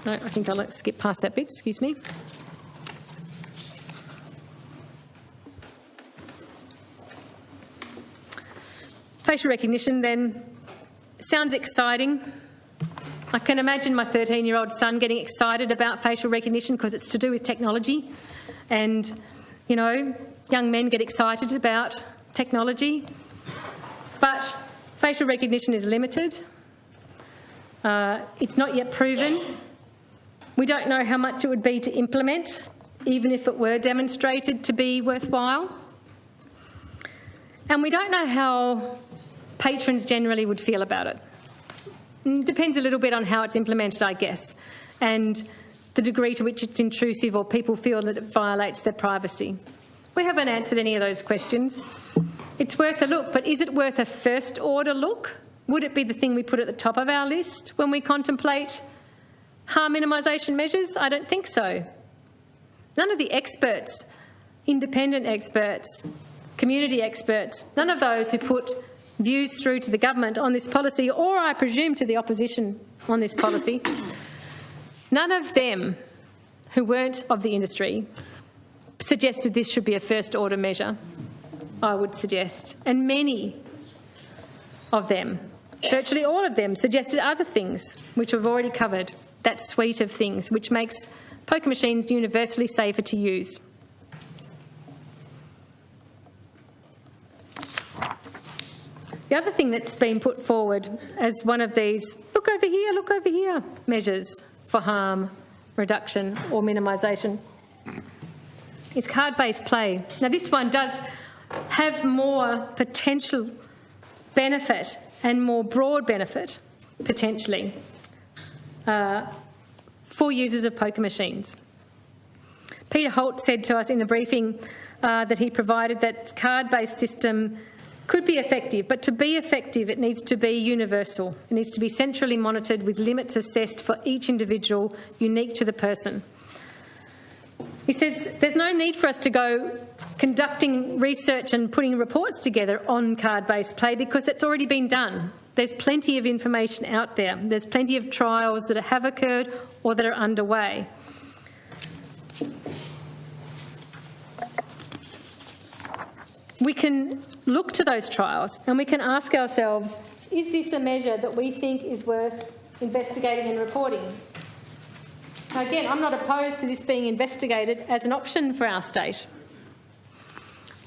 No, I think I'll skip past that bit, excuse me. Facial recognition then sounds exciting. I can imagine my 13-year-old son getting excited about facial recognition because it's to do with technology. And, you know, young men get excited about technology. But facial recognition is limited. It's not yet proven. We don't know how much it would be to implement, even if it were demonstrated to be worthwhile. And we don't know how patrons generally would feel about it. It depends a little bit on how it's implemented, I guess, and the degree to which it's intrusive or people feel that it violates their privacy. We haven't answered any of those questions. It's worth a look, but is it worth a first-order look? Would it be the thing we put at the top of our list when we contemplate harm minimisation measures? I don't think so. None of the experts, independent experts, community experts, none of those who put views through to the government on this policy, or I presume to the opposition on this policy, none of them who weren't of the industry suggested this should be a first-order measure, I would suggest. And many of them, virtually all of them, suggested other things which we've already covered, that suite of things which makes poker machines universally safer to use. The other thing that's been put forward as one of these look over here measures for harm reduction or minimisation is card-based play. Now, this one does have more potential benefit and more broad benefit, potentially, for users of poker machines. Peter Holt said to us in the briefing that he provided that card-based system could be effective, but to be effective it needs to be universal. It needs to be centrally monitored with limits assessed for each individual, unique to the person. He says there's no need for us to go conducting research and putting reports together on card-based play because it's already been done. There's plenty of information out there. There's plenty of trials that have occurred or that are underway. We can look to those trials and we can ask ourselves, is this a measure that we think is worth investigating and reporting? Again, I'm not opposed to this being investigated as an option for our state.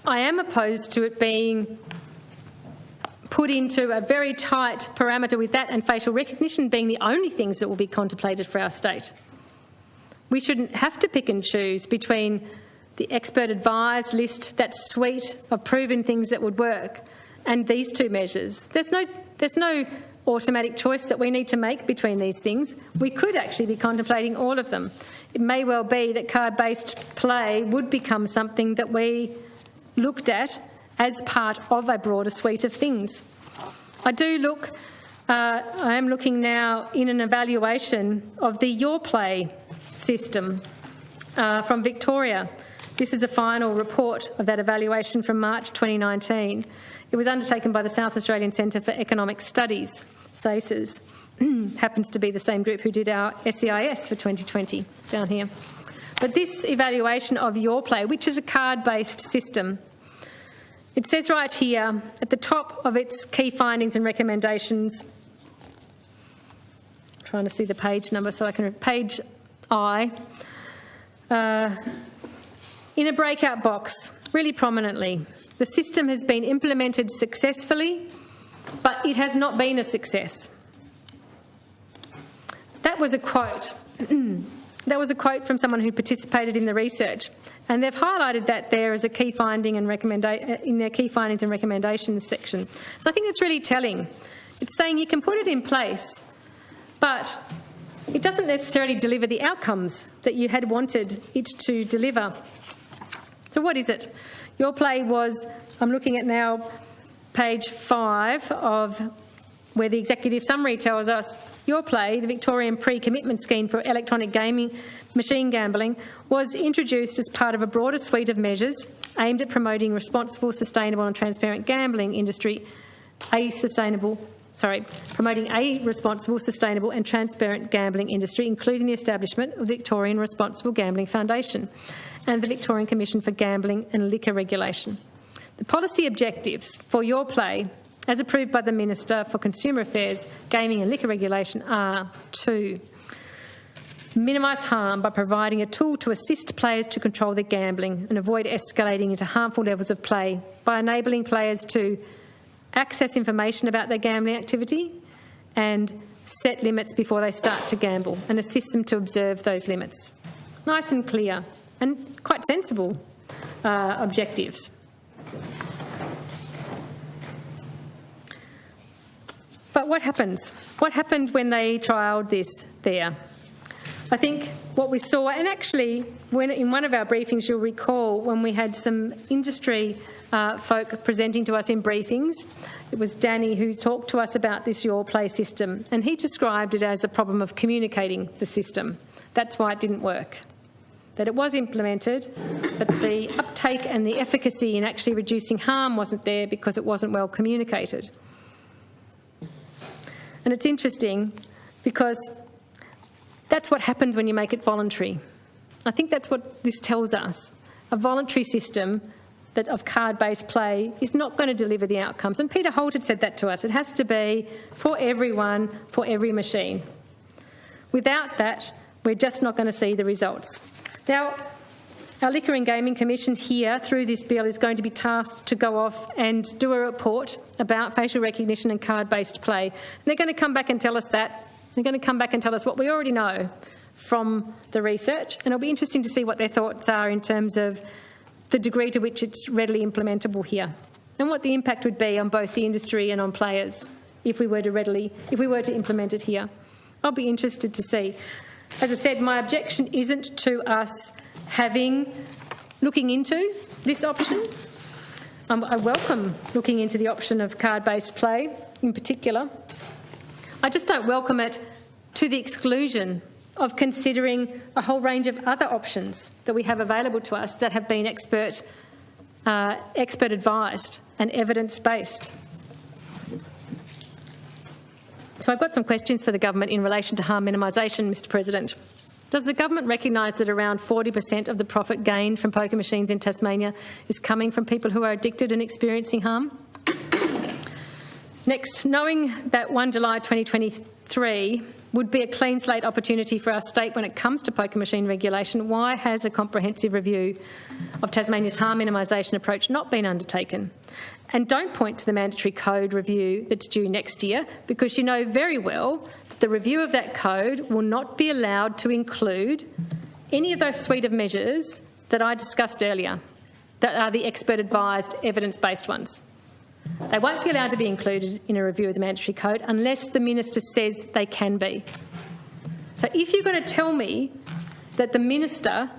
I am opposed to it being put into a very tight parameter with that and facial recognition being the only things that will be contemplated for our state. We shouldn't have to pick and choose between the expert advised list, that suite of proven things that would work, and these two measures. There's no automatic choice that we need to make between these things. We could actually be contemplating all of them. It may well be that card-based play would become something that we looked at as part of a broader suite of things. I am looking now in an evaluation of the Your Play system from Victoria. This is a final report of that evaluation from March 2019. It was undertaken by the South Australian Centre for Economic Studies, SACES. Happens to be the same group who did our SEIS for 2020 down here. But this evaluation of Your Play, which is a card-based system, It says right here at the top of its key findings and recommendations, I'm trying to see the page number so I can, page I, in a breakout box, really prominently, the system has been implemented successfully, but it has not been a success. That was a quote. That was a quote from someone who participated in the research, and they've highlighted that there as a key finding and in their key findings and recommendations section. And I think it's really telling. It's saying you can put it in place, but it doesn't necessarily deliver the outcomes that you had wanted it to deliver. So what is it? Your play was, I'm looking at now page 5 of where the executive summary tells us your play, the Victorian Pre-Commitment Scheme for Electronic Gaming, Machine Gambling, was introduced as part of a broader suite of measures aimed at promoting responsible, sustainable and transparent gambling industry, promoting a responsible, sustainable and transparent gambling industry, including the establishment of the Victorian Responsible Gambling Foundation and the Victorian Commission for Gambling and Liquor Regulation. The policy objectives for your play, as approved by the Minister for Consumer Affairs, Gaming and Liquor Regulation, are to minimise harm by providing a tool to assist players to control their gambling and avoid escalating into harmful levels of play by enabling players to access information about their gambling activity and set limits before they start to gamble and assist them to observe those limits. Nice and clear and quite sensible objectives. But what happens? What happened when they trialled this there? I think what we saw, and actually when in one of our briefings you'll recall when we had some industry folk presenting to us in briefings, it was Danny who talked to us about this Your Play system, and he described it as a problem of communicating the system. That's why it didn't work. That it was implemented, but the uptake and the efficacy in actually reducing harm wasn't there because it wasn't well communicated. And it's interesting because that's what happens when you make it voluntary. I think that's what this tells us. A voluntary system of card-based play is not going to deliver the outcomes. And Peter Holt had said that to us. It has to be for everyone, for every machine. Without that, we're just not going to see the results. Now, our Liquor and Gaming Commission here, through this bill, is going to be tasked to go off and do a report about facial recognition and card-based play. And they're going to come back and tell us that. They're going to come back and tell us what we already know from the research, and it'll be interesting to see what their thoughts are in terms of the degree to which it's readily implementable here and what the impact would be on both the industry and on players if we were to implement it here. I'll be interested to see. As I said, my objection isn't to us looking into this option. I welcome looking into the option of card-based play in particular. I just don't welcome it to the exclusion of considering a whole range of other options that we have available to us that have been expert advised and evidence-based. So I've got some questions for the government in relation to harm minimisation, Mr President. Does the government recognise that around 40% of the profit gained from poker machines in Tasmania is coming from people who are addicted and experiencing harm? Next, knowing that 1 July 2023 would be a clean slate opportunity for our state when it comes to poker machine regulation, why has a comprehensive review of Tasmania's harm minimisation approach not been undertaken? And don't point to the mandatory code review that's due next year, because you know very well that the review of that code will not be allowed to include any of those suite of measures that I discussed earlier, that are the expert advised evidence-based ones. They won't be allowed to be included in a review of the mandatory code unless the Minister says they can be. So if you're going to tell me that the Minister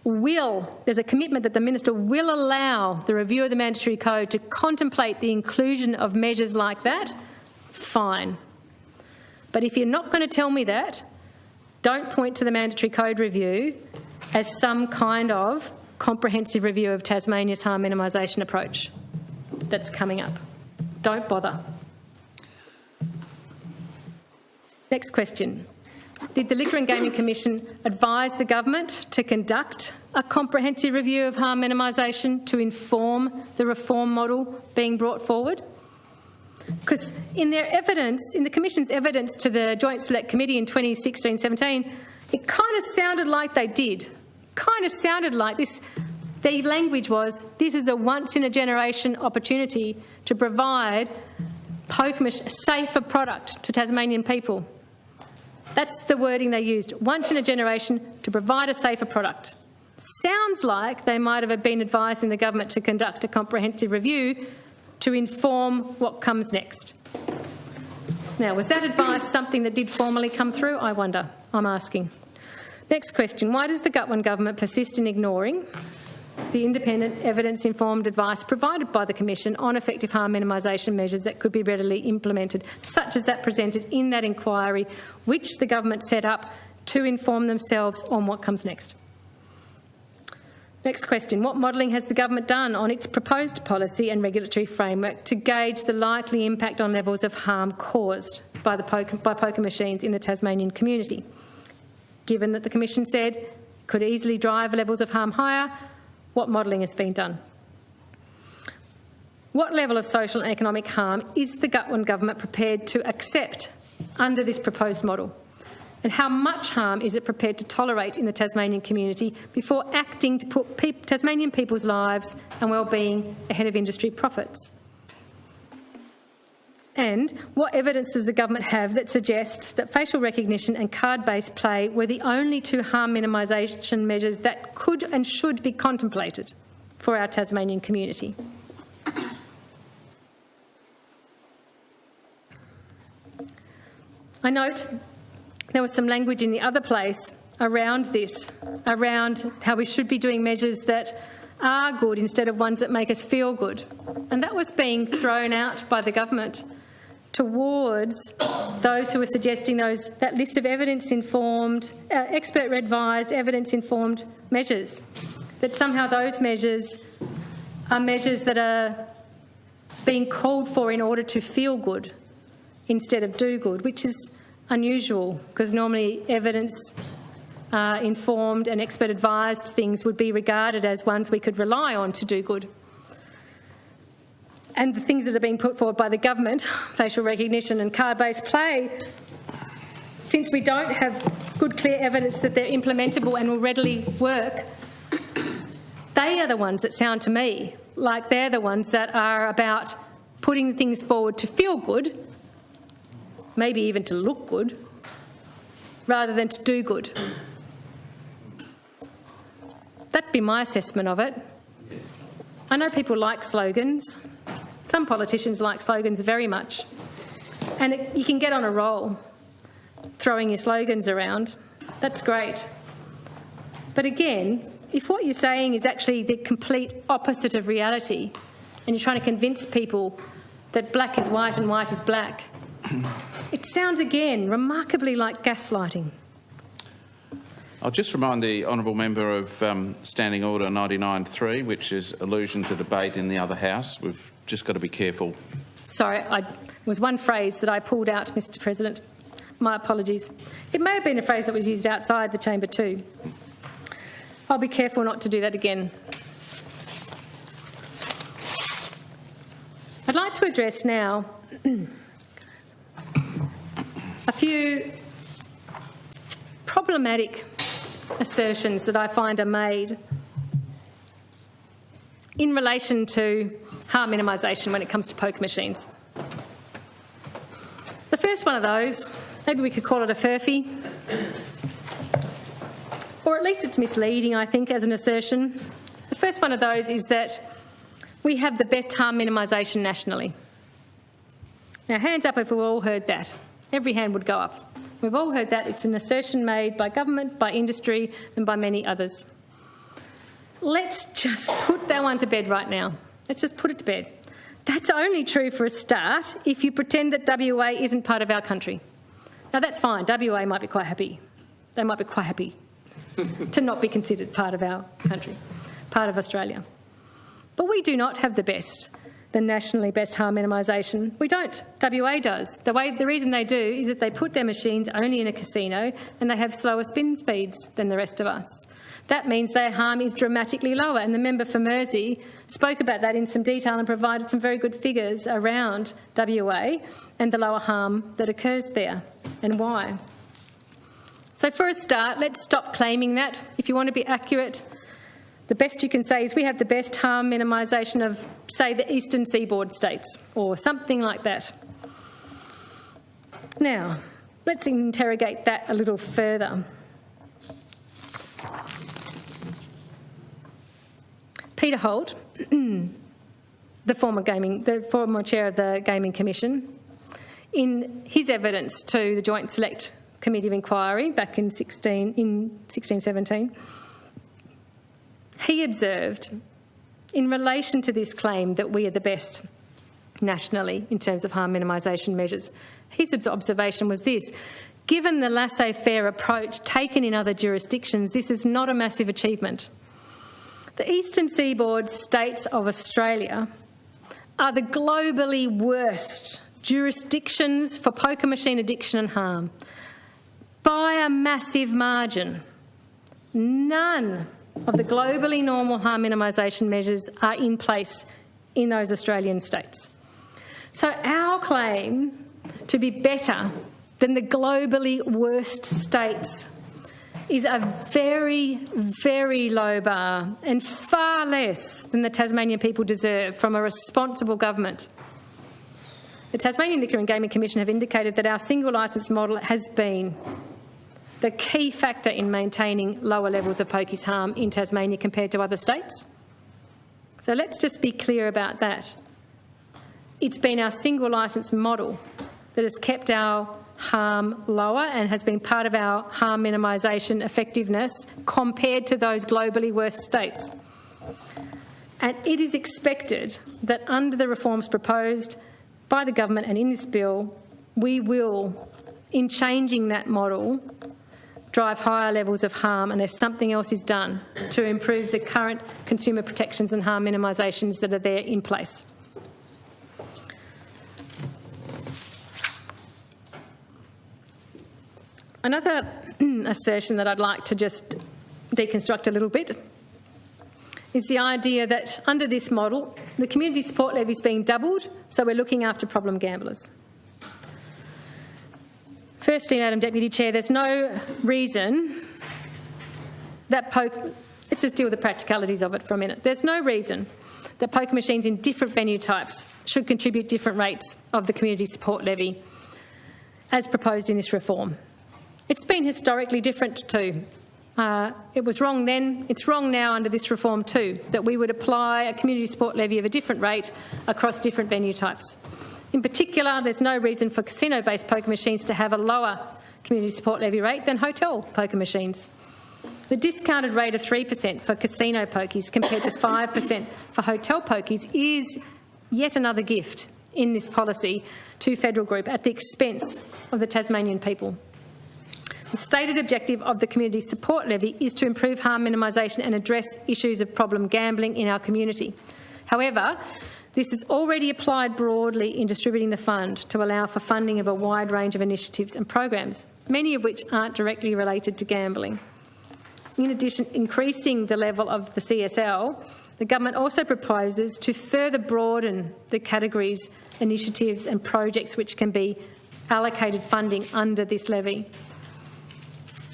there's a commitment that the Minister will allow the review of the mandatory code to contemplate the inclusion of measures like that, fine. But if you're not going to tell me that, don't point to the mandatory code review as some kind of comprehensive review of Tasmania's harm minimisation approach that's coming up. Don't bother. Next question. did the Liquor and Gaming Commission advise the government to conduct a comprehensive review of harm minimisation to inform the reform model being brought forward? Because in their evidence, in the Commission's evidence to the Joint Select Committee in 2016-17, it kind of sounded like they did. Kind of sounded like this. The language was, this is a once-in-a-generation opportunity to provide a safer product to Tasmanian people. That's the wording they used, once in a generation to provide a safer product. Sounds like they might have been advising the government to conduct a comprehensive review to inform what comes next. Now, was that advice something that did formally come through? I wonder. I'm asking. Next question. Why does the Gutwein government persist in ignoring the independent, evidence-informed advice provided by the Commission on effective harm minimisation measures that could be readily implemented, such as that presented in that inquiry, which the government set up to inform themselves on what comes next? Next question. What modelling has the government done on its proposed policy and regulatory framework to gauge the likely impact on levels of harm caused by poker machines in the Tasmanian community? Given that the Commission said it could easily drive levels of harm higher, what modelling has been done? What level of social and economic harm is the Gutwein government prepared to accept under this proposed model? And how much harm is it prepared to tolerate in the Tasmanian community before acting to put Tasmanian people's lives and well-being ahead of industry profits? And what evidence does the government have that suggests that facial recognition and card-based play were the only two harm minimisation measures that could and should be contemplated for our Tasmanian community? I note there was some language in the other place around this, around how we should be doing measures that are good instead of ones that make us feel good. And that was being thrown out by the government towards those who were suggesting that list of evidence-informed, expert-advised, evidence-informed measures, that somehow those measures are measures that are being called for in order to feel good instead of do good, which is unusual because normally evidence-informed and expert-advised things would be regarded as ones we could rely on to do good. And the things that are being put forward by the government, facial recognition and card-based play, since we don't have good, clear evidence that they're implementable and will readily work, they are the ones that sound to me like they're the ones that are about putting things forward to feel good, maybe even to look good, rather than to do good. That'd be my assessment of it. I know people like slogans. Some politicians like slogans very much. And you can get on a roll throwing your slogans around. That's great. But again, if what you're saying is actually the complete opposite of reality and you're trying to convince people that black is white and white is black, it sounds again remarkably like gaslighting. I'll just remind the honourable member of Standing Order 99.3, which is allusion to debate in the other House. We've just got to be careful. Sorry, it was one phrase that I pulled out, Mr President. My apologies. It may have been a phrase that was used outside the chamber too. I'll be careful not to do that again. I'd like to address now a few problematic assertions that I find are made in relation to harm minimisation when it comes to poker machines. The first one of those, maybe we could call it a furphy, or at least it's misleading, I think, as an assertion. The first one of those is that we have the best harm minimisation nationally. Now, hands up if we've all heard that. Every hand would go up. We've all heard that. It's an assertion made by government, by industry and by many others. Let's just put that one to bed right now. Let's just put it to bed. That's only true for a start if you pretend that WA isn't part of our country. Now, that's fine. WA might be quite happy. They might be quite happy to not be considered part of our country, part of Australia. But we do not have the best the nationally best harm minimisation. We don't. WA does. The reason they do is that they put their machines only in a casino and they have slower spin speeds than the rest of us. That means their harm is dramatically lower, and the member for Mersey spoke about that in some detail and provided some very good figures around WA and the lower harm that occurs there and why. So for a start, let's stop claiming that. If you want to be accurate, the best you can say is we have the best harm minimisation of, say, the eastern seaboard states or something like that. Now, let's interrogate that a little further. Peter Holt, the former chair of the Gaming Commission, in his evidence to the Joint Select Committee of Inquiry back in 1617, he observed, in relation to this claim that we are the best nationally in terms of harm minimisation measures, his observation was this: given the laissez-faire approach taken in other jurisdictions, this is not a massive achievement. The eastern seaboard states of Australia are the globally worst jurisdictions for poker machine addiction and harm by a massive margin. None of the globally normal harm minimisation measures are in place in those Australian states. So our claim to be better than the globally worst states is a very, very low bar and far less than the Tasmanian people deserve from a responsible government. The Tasmanian Liquor and Gaming Commission have indicated that our single licence model has been the key factor in maintaining lower levels of pokies harm in Tasmania compared to other states. So let's just be clear about that. It's been our single licence model that has kept our harm lower and has been part of our harm minimisation effectiveness compared to those globally worst states. And it is expected that under the reforms proposed by the government and in this bill, we will, in changing that model, drive higher levels of harm unless something else is done to improve the current consumer protections and harm minimisations that are there in place. Another assertion that I'd like to just deconstruct a little bit is the idea that under this model, the community support levy is being doubled, so we're looking after problem gamblers. Firstly, Madam Deputy Chair, there's no reason that let's just deal with the practicalities of it for a minute. There's no reason that poker machines in different venue types should contribute different rates of the community support levy as proposed in this reform. It's been historically different too. It was wrong then, it's wrong now under this reform too, that we would apply a community support levy of a different rate across different venue types. In particular, there's no reason for casino-based poker machines to have a lower community support levy rate than hotel poker machines. The discounted rate of 3% for casino pokies compared to 5% for hotel pokies is yet another gift in this policy to Federal Group at the expense of the Tasmanian people. The stated objective of the community support levy is to improve harm minimisation and address issues of problem gambling in our community. However, this is already applied broadly in distributing the fund to allow for funding of a wide range of initiatives and programs, many of which aren't directly related to gambling. In addition, increasing the level of the CSL, the government also proposes to further broaden the categories, initiatives and projects which can be allocated funding under this levy.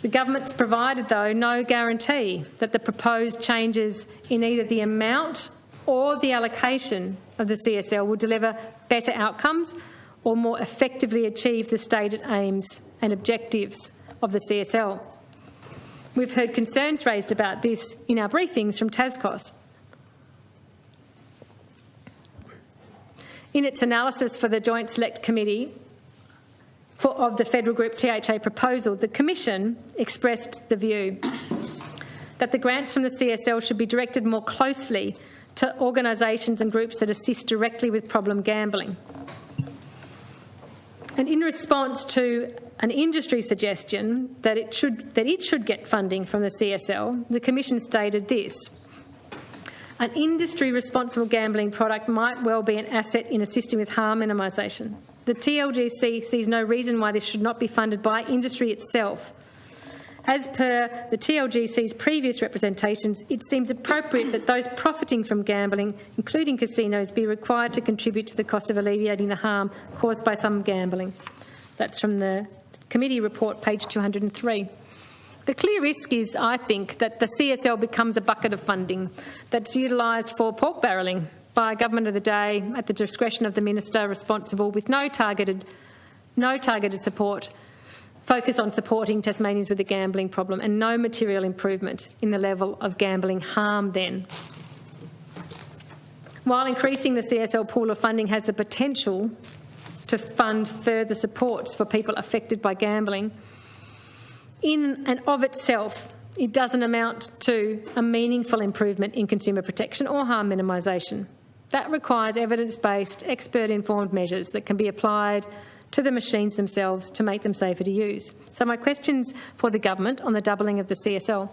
The government's provided, though, no guarantee that the proposed changes in either the amount or the allocation of the CSL will deliver better outcomes or more effectively achieve the stated aims and objectives of the CSL. We've heard concerns raised about this in our briefings from TASCOS. In its analysis for the Joint Select Committee of the Federal Group THA proposal, the Commission expressed the view that the grants from the CSL should be directed more closely to organisations and groups that assist directly with problem gambling. And in response to an industry suggestion that it should get funding from the CSL, the Commission stated this: An industry-responsible gambling product might well be an asset in assisting with harm minimisation. The TLGC sees no reason why this should not be funded by industry itself. As per the TLGC's previous representations, it seems appropriate that those profiting from gambling, including casinos, be required to contribute to the cost of alleviating the harm caused by some gambling. That's from the committee report, page 203. The clear risk is, I think, that the CSL becomes a bucket of funding that's utilised for pork barrelling by government of the day at the discretion of the minister responsible, with no targeted support, focus on supporting Tasmanians with a gambling problem, and no material improvement in the level of gambling harm then. While increasing the CSL pool of funding has the potential to fund further supports for people affected by gambling, in and of itself, it doesn't amount to a meaningful improvement in consumer protection or harm minimisation. That requires evidence-based, expert-informed measures that can be applied to the machines themselves to make them safer to use. So my questions for the government on the doubling of the CSL.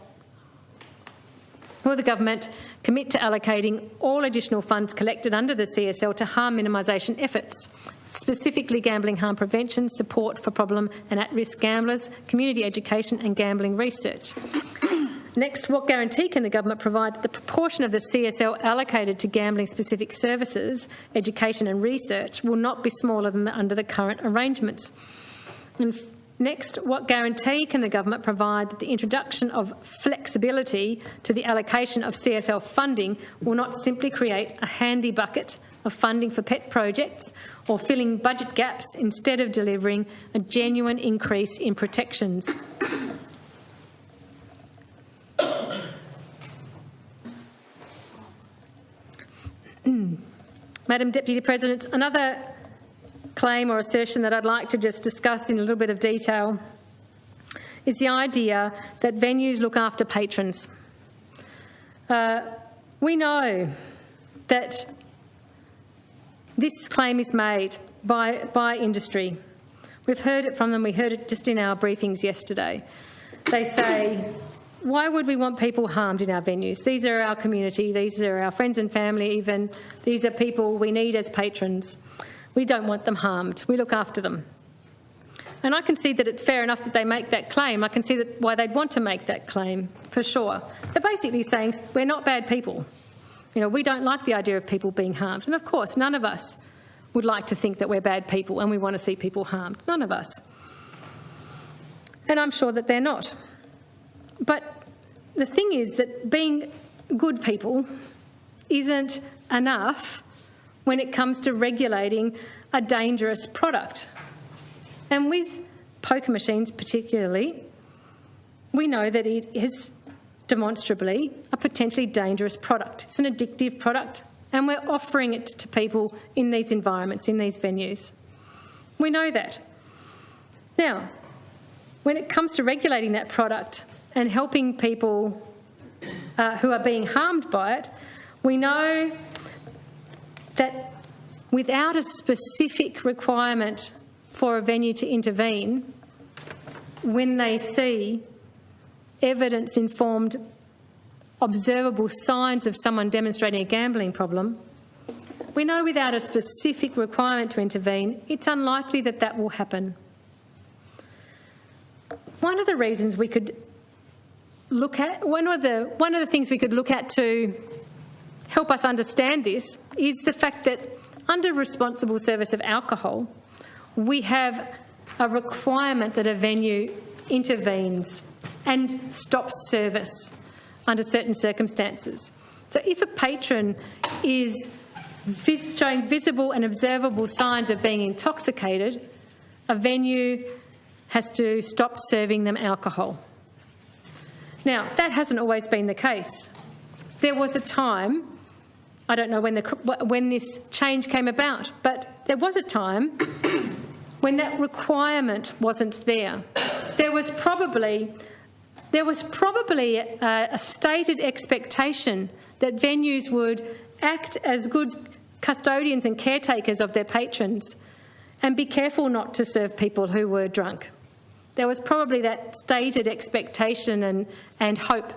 Will the government commit to allocating all additional funds collected under the CSL to harm minimisation efforts, specifically gambling harm prevention, support for problem and at-risk gamblers, community education and gambling research? Next, what guarantee can the government provide that the proportion of the CSL allocated to gambling-specific services, education and research will not be smaller than under the current arrangements? And next, what guarantee can the government provide that the introduction of flexibility to the allocation of CSL funding will not simply create a handy bucket of funding for pet projects or filling budget gaps instead of delivering a genuine increase in protections? Madam Deputy President, another claim or assertion that I'd like to just discuss in a little bit of detail is the idea that venues look after patrons. We know that this claim is made by industry. We've heard it from them. We heard it just in our briefings yesterday. They say, why would we want people harmed in our venues? These are our community. These are our friends and family even. These are people we need as patrons. We don't want them harmed. We look after them. And I can see that it's fair enough that they make that claim. I can see that why they'd want to make that claim, for sure. They're basically saying we're not bad people. You know, we don't like the idea of people being harmed. And of course, none of us would like to think that we're bad people and we want to see people harmed. None of us. And I'm sure that they're not. But the thing is that being good people isn't enough when it comes to regulating a dangerous product. And with poker machines particularly, we know that it is demonstrably a potentially dangerous product. It's an addictive product, and we're offering it to people in these environments, in these venues. We know that. Now, when it comes to regulating that product and helping people who are being harmed by it, we know that without a specific requirement for a venue to intervene, when they see evidence-informed, observable signs of someone demonstrating a gambling problem, we know without a specific requirement to intervene, it's unlikely that that will happen. One of the reasons we could look at, one of the things we could look at to help us understand this is the fact that under responsible service of alcohol, we have a requirement that a venue intervenes and stops service under certain circumstances. So if a patron is showing visible and observable signs of being intoxicated, a venue has to stop serving them alcohol. Now, that hasn't always been the case. There was a time, I don't know when this change came about, but there was a time when that requirement wasn't there. There was probably a stated expectation that venues would act as good custodians and caretakers of their patrons and be careful not to serve people who were drunk. There was probably that stated expectation and hope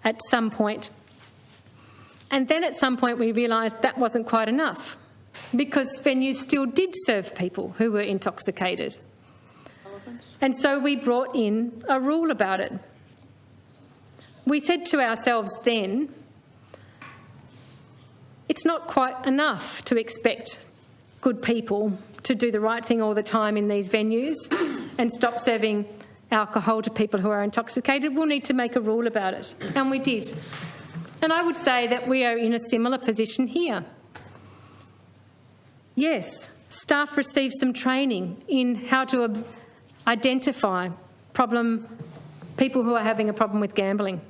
at some point. And then at some point we realised that wasn't quite enough, because venues still did serve people who were intoxicated. And so we brought in a rule about it. We said to ourselves then, it's not quite enough to expect good people to do the right thing all the time in these venues and stop serving alcohol to people who are intoxicated. We'll need to make a rule about it. And we did. And I would say that we are in a similar position here. Yes, staff receive some training in how to identify people who are having a problem with gambling.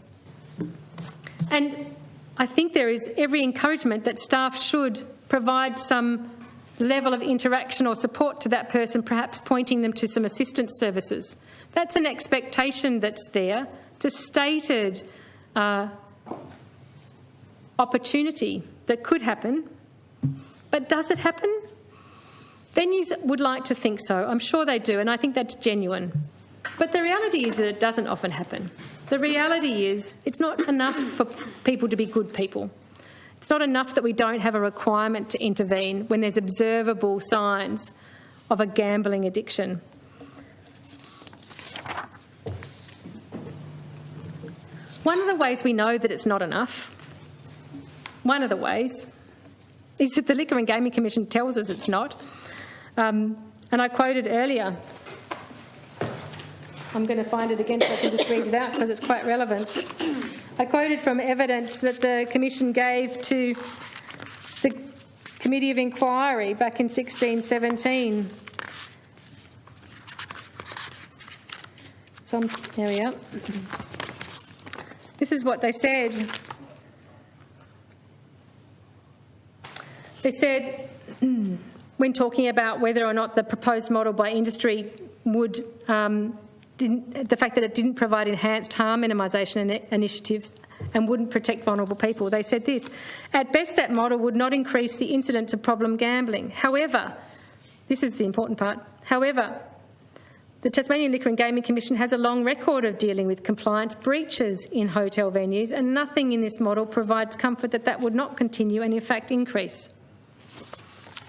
And I think there is every encouragement that staff should provide some level of interaction or support to that person, perhaps pointing them to some assistance services. That's an expectation that's there. It's a stated opportunity that could happen. But does it happen? Venues would like to think so. I'm sure they do, and I think that's genuine. But the reality is that it doesn't often happen. The reality is it's not enough for people to be good people. It's not enough that we don't have a requirement to intervene when there's observable signs of a gambling addiction. One of the ways we know that it's not enough, one of the ways, is that the Liquor and Gaming Commission tells us it's not. And I quoted earlier. I'm going to find it again so I can just read it out because it's quite relevant. I quoted from evidence that the Commission gave to the Committee of Inquiry back in 1617. There we are. This is what they said. They said, when talking about whether or not the proposed model by industry would, the fact that it didn't provide enhanced harm minimisation initiatives and wouldn't protect vulnerable people, they said this: at best that model would not increase the incidence of problem gambling. However, this is the important part, however, the Tasmanian Liquor and Gaming Commission has a long record of dealing with compliance breaches in hotel venues, and nothing in this model provides comfort that that would not continue and in fact increase.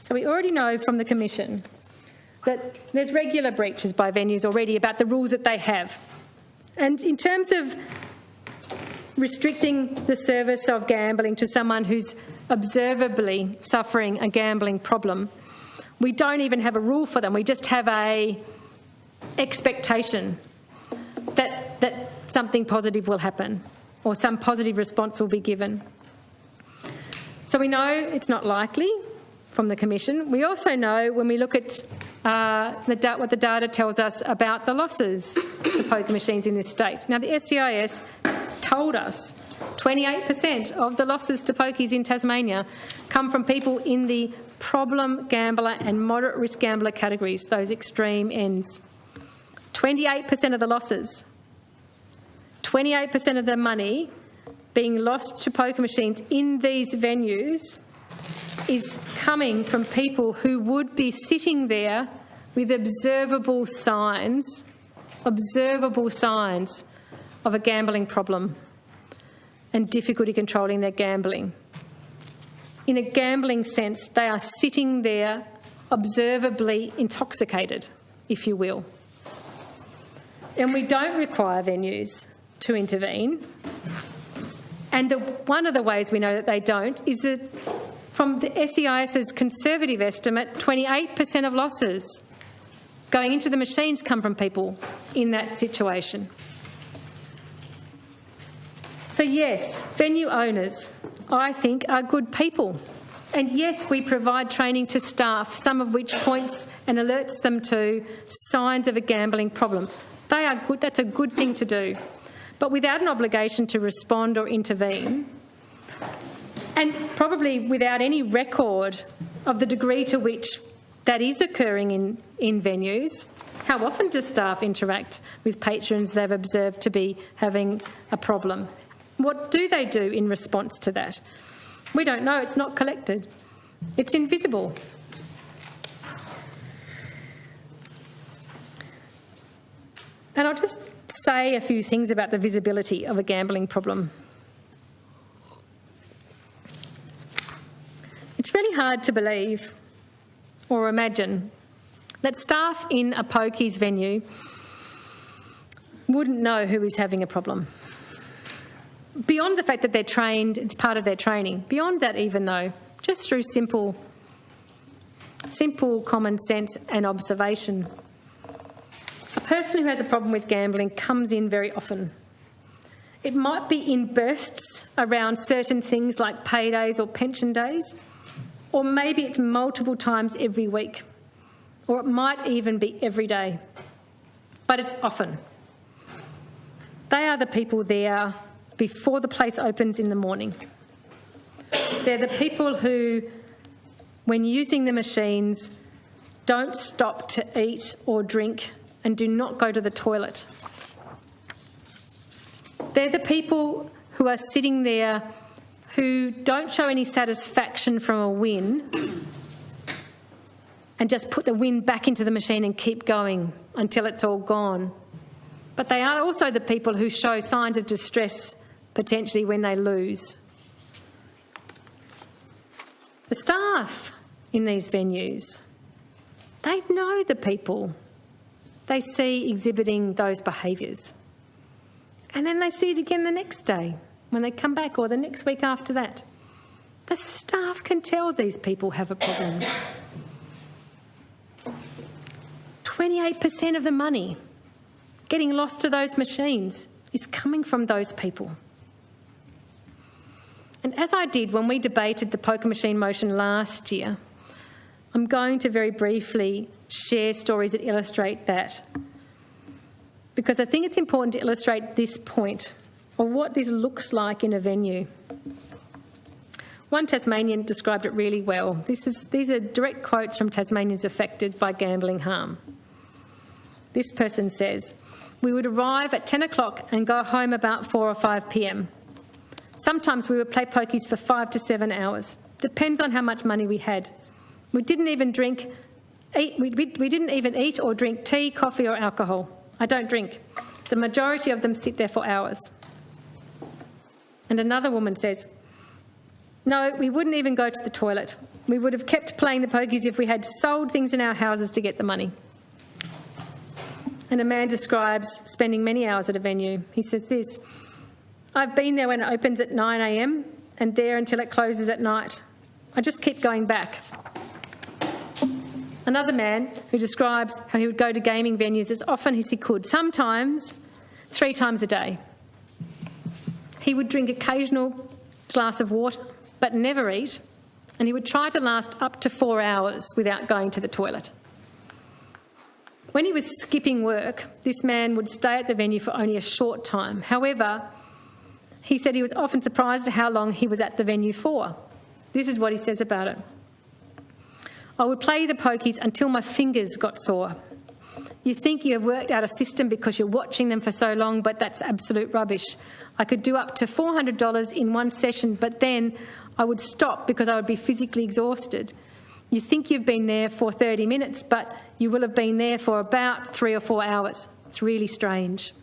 So we already know from the Commission that there's regular breaches by venues already about the rules that they have. And in terms of restricting the service of gambling to someone who's observably suffering a gambling problem, we don't even have a rule for them. We just have a expectation that something positive will happen or some positive response will be given. So we know it's not likely from the Commission. We also know when we look at what the data tells us about the losses to poker machines in this state. Now, the SCIS told us 28% of the losses to pokies in Tasmania come from people in the problem gambler and moderate risk gambler categories, those extreme ends. 28% of the losses, 28% of the money being lost to poker machines in these venues is coming from people who would be sitting there with observable signs of a gambling problem and difficulty controlling their gambling. In a gambling sense, they are sitting there observably intoxicated, if you will. And we don't require venues to intervene. And one of the ways we know that they don't is that from the SEIS's conservative estimate, 28% of losses going into the machines come from people in that situation. So yes, venue owners, I think, are good people. And yes, we provide training to staff, some of which points and alerts them to signs of a gambling problem. They are good. That's a good thing to do. But without an obligation to respond or intervene, and probably without any record of the degree to which that is occurring in venues, how often do staff interact with patrons they've observed to be having a problem? What do they do in response to that? We don't know. It's not collected. It's invisible. And I'll just say a few things about the visibility of a gambling problem. hard to believe or imagine that staff in a pokies venue wouldn't know who is having a problem. Beyond the fact that they're trained, it's part of their training. Beyond that even though, just through simple common sense and observation. A person who has a problem with gambling comes in very often. It might be in bursts around certain things like paydays or pension days, or maybe it's multiple times every week, or it might even be every day. But it's often. They are the people there before the place opens in the morning. They're the people who, when using the machines, don't stop to eat or drink and do not go to the toilet. They're the people who are sitting there who don't show any satisfaction from a win and just put the win back into the machine and keep going until it's all gone. But they are also the people who show signs of distress potentially when they lose. The staff in these venues, they know the people they see exhibiting those behaviours. And then they see it again the next day when they come back, or the next week after that. The staff can tell these people have a problem. 28% of the money getting lost to those machines is coming from those people. And as I did when we debated the poker machine motion last year, I'm going to very briefly share stories that illustrate that, because I think it's important to illustrate this point of what this looks like in a venue. One Tasmanian described it really well. These are direct quotes from Tasmanians affected by gambling harm. This person says, "We would arrive at 10 o'clock and go home about 4 or 5 p.m. Sometimes we would play pokies for 5 to 7 hours. Depends on how much money we had. We didn't even eat or drink tea, coffee or alcohol. I don't drink. The majority of them sit there for hours." And another woman says, "No, we wouldn't even go to the toilet. We would have kept playing the pokies if we had sold things in our houses to get the money." And a man describes spending many hours at a venue. He says this, "I've been there when it opens at 9 a.m. and there until it closes at night. I just keep going back." Another man who describes how he would go to gaming venues as often as he could, sometimes 3 times a day. He would drink occasional glass of water, but never eat, and he would try to last up to 4 hours without going to the toilet. When he was skipping work, this man would stay at the venue for only a short time. However, he said he was often surprised at how long he was at the venue for. This is what he says about it. "I would play the pokies until my fingers got sore. You think you have worked out a system because you're watching them for so long, but that's absolute rubbish. I could do up to $400 in one session, but then I would stop because I would be physically exhausted. You think you've been there for 30 minutes, but you will have been there for about 3 or 4 hours. It's really strange."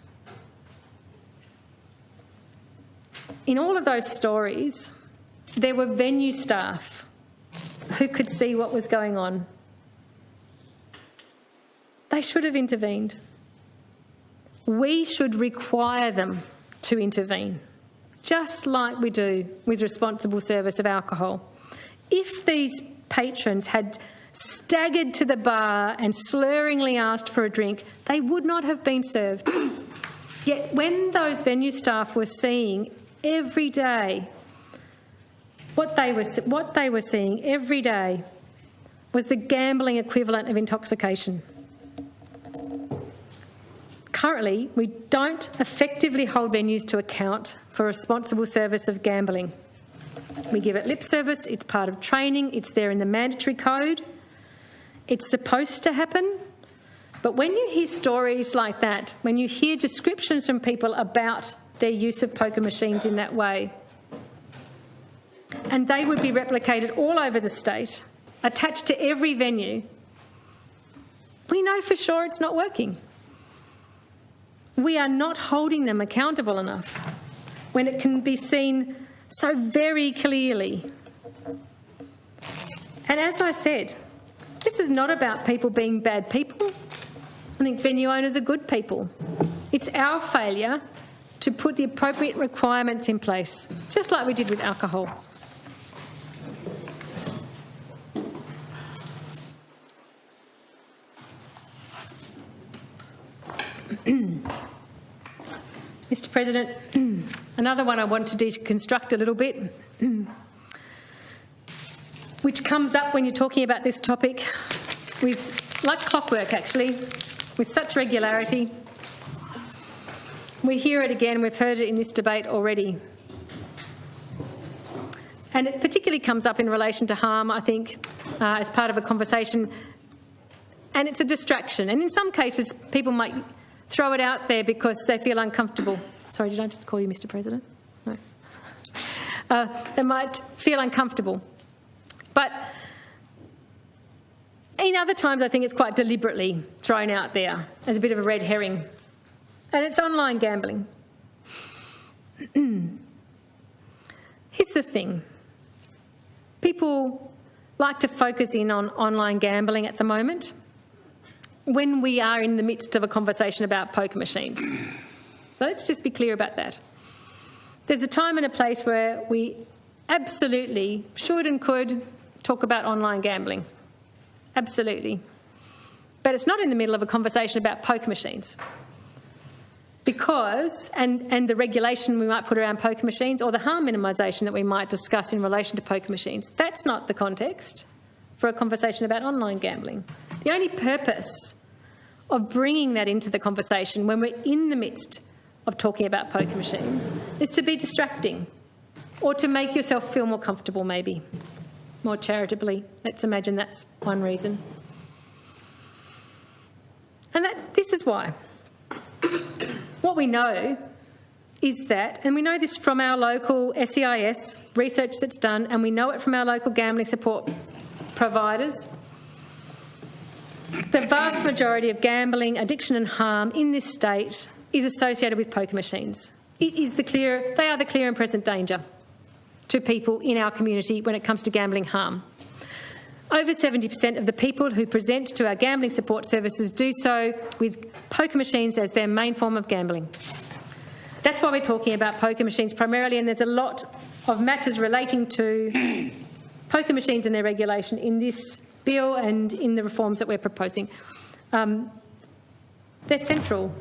In all of those stories, there were venue staff who could see what was going on. They should have intervened. We should require them to intervene, just like we do with responsible service of alcohol. If these patrons had staggered to the bar and slurringly asked for a drink, they would not have been served. Yet when those venue staff were seeing every day, what they were seeing every day was the gambling equivalent of intoxication. Currently, we don't effectively hold venues to account for responsible service of gambling. We give it lip service, it's part of training, it's there in the mandatory code, it's supposed to happen. But when you hear stories like that, when you hear descriptions from people about their use of poker machines in that way, and they would be replicated all over the state, attached to every venue, we know for sure it's not working. We are not holding them accountable enough when it can be seen so very clearly. And as I said, this is not about people being bad people. I think venue owners are good people. It's our failure to put the appropriate requirements in place, just like we did with alcohol. Mr. President, another one I want to deconstruct a little bit, which comes up when you're talking about this topic with, like clockwork actually, with such regularity. We hear it again, we've heard it in this debate already. And it particularly comes up in relation to harm, I think, as part of a conversation, and it's a distraction. And in some cases, people might throw it out there because they feel uncomfortable. Sorry, did I just call you Mr. President? No. They might feel uncomfortable. But in other times, I think it's quite deliberately thrown out there as a bit of a red herring. And it's online gambling. Here's the thing. People like to focus in on online gambling at the moment when we are in the midst of a conversation about poker machines. So let's just be clear about that. There's a time and a place where we absolutely should and could talk about online gambling. Absolutely. But it's not in the middle of a conversation about poker machines. Because, and the regulation we might put around poker machines or the harm minimisation that we might discuss in relation to poker machines, that's not the context for a conversation about online gambling. The only purpose of bringing that into the conversation when we're in the midst of talking about poker machines is to be distracting or to make yourself feel more comfortable, maybe, more charitably. Let's imagine that's one reason. And this is why. What we know is that, and we know this from our local SEIS research that's done, and we know it from our local gambling support providers, the vast majority of gambling, addiction and harm in this state is associated with poker machines. They are the clear and present danger to people in our community when it comes to gambling harm. Over 70% of the people who present to our gambling support services do so with poker machines as their main form of gambling. That's why we're talking about poker machines primarily, and there's a lot of matters relating to poker machines and their regulation in this bill and in the reforms that we're proposing. They're central,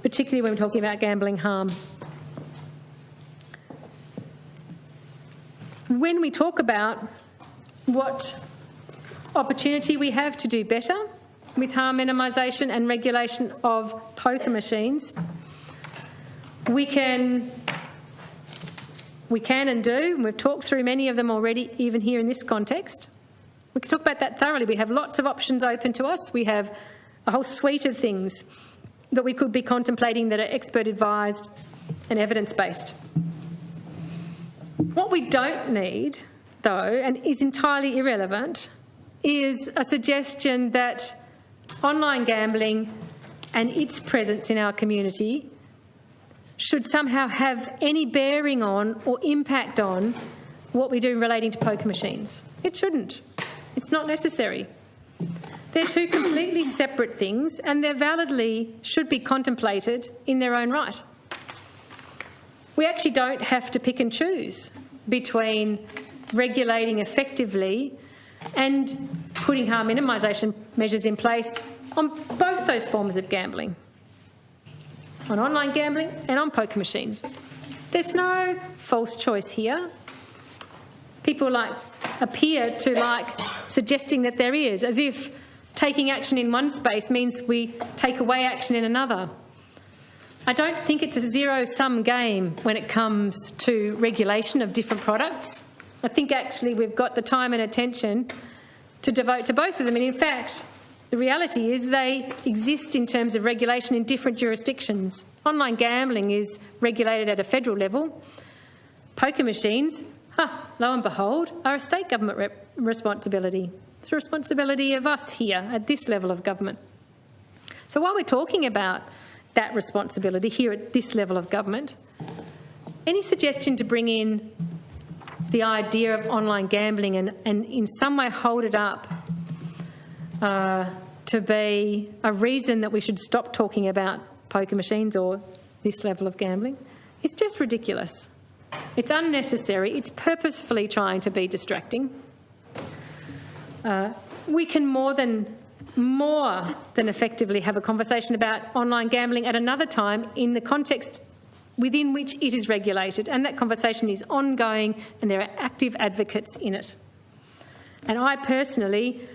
particularly when we're talking about gambling harm. When we talk about what opportunity we have to do better with harm minimisation and regulation of poker machines, we can and do, and we've talked through many of them already, even here in this context. We can talk about that thoroughly. We have lots of options open to us. We have a whole suite of things that we could be contemplating that are expert advised and evidence-based. What we don't need, though, and is entirely irrelevant, is a suggestion that online gambling and its presence in our community should somehow have any bearing on or impact on what we do relating to poker machines. It shouldn't. It's not necessary. They're two completely separate things, and they validly should be contemplated in their own right. We actually don't have to pick and choose between regulating effectively and putting harm minimisation measures in place on both those forms of gambling, on online gambling and on poker machines. There's no false choice here. People appear to like suggesting that there is, as if taking action in one space means we take away action in another. I don't think it's a zero-sum game when it comes to regulation of different products. I think actually we've got the time and attention to devote to both of them. And in fact, the reality is they exist in terms of regulation in different jurisdictions. Online gambling is regulated at a federal level. Poker machines, lo and behold, are a state government responsibility. It's a responsibility of us here at this level of government. So while we're talking about that responsibility here at this level of government, any suggestion to bring in the idea of online gambling and in some way hold it up to be a reason that we should stop talking about poker machines or this level of gambling. It's just ridiculous. It's unnecessary. It's purposefully trying to be distracting. We can more than effectively have a conversation about online gambling at another time in the context within which it is regulated, and that conversation is ongoing and there are active advocates in it. And I personally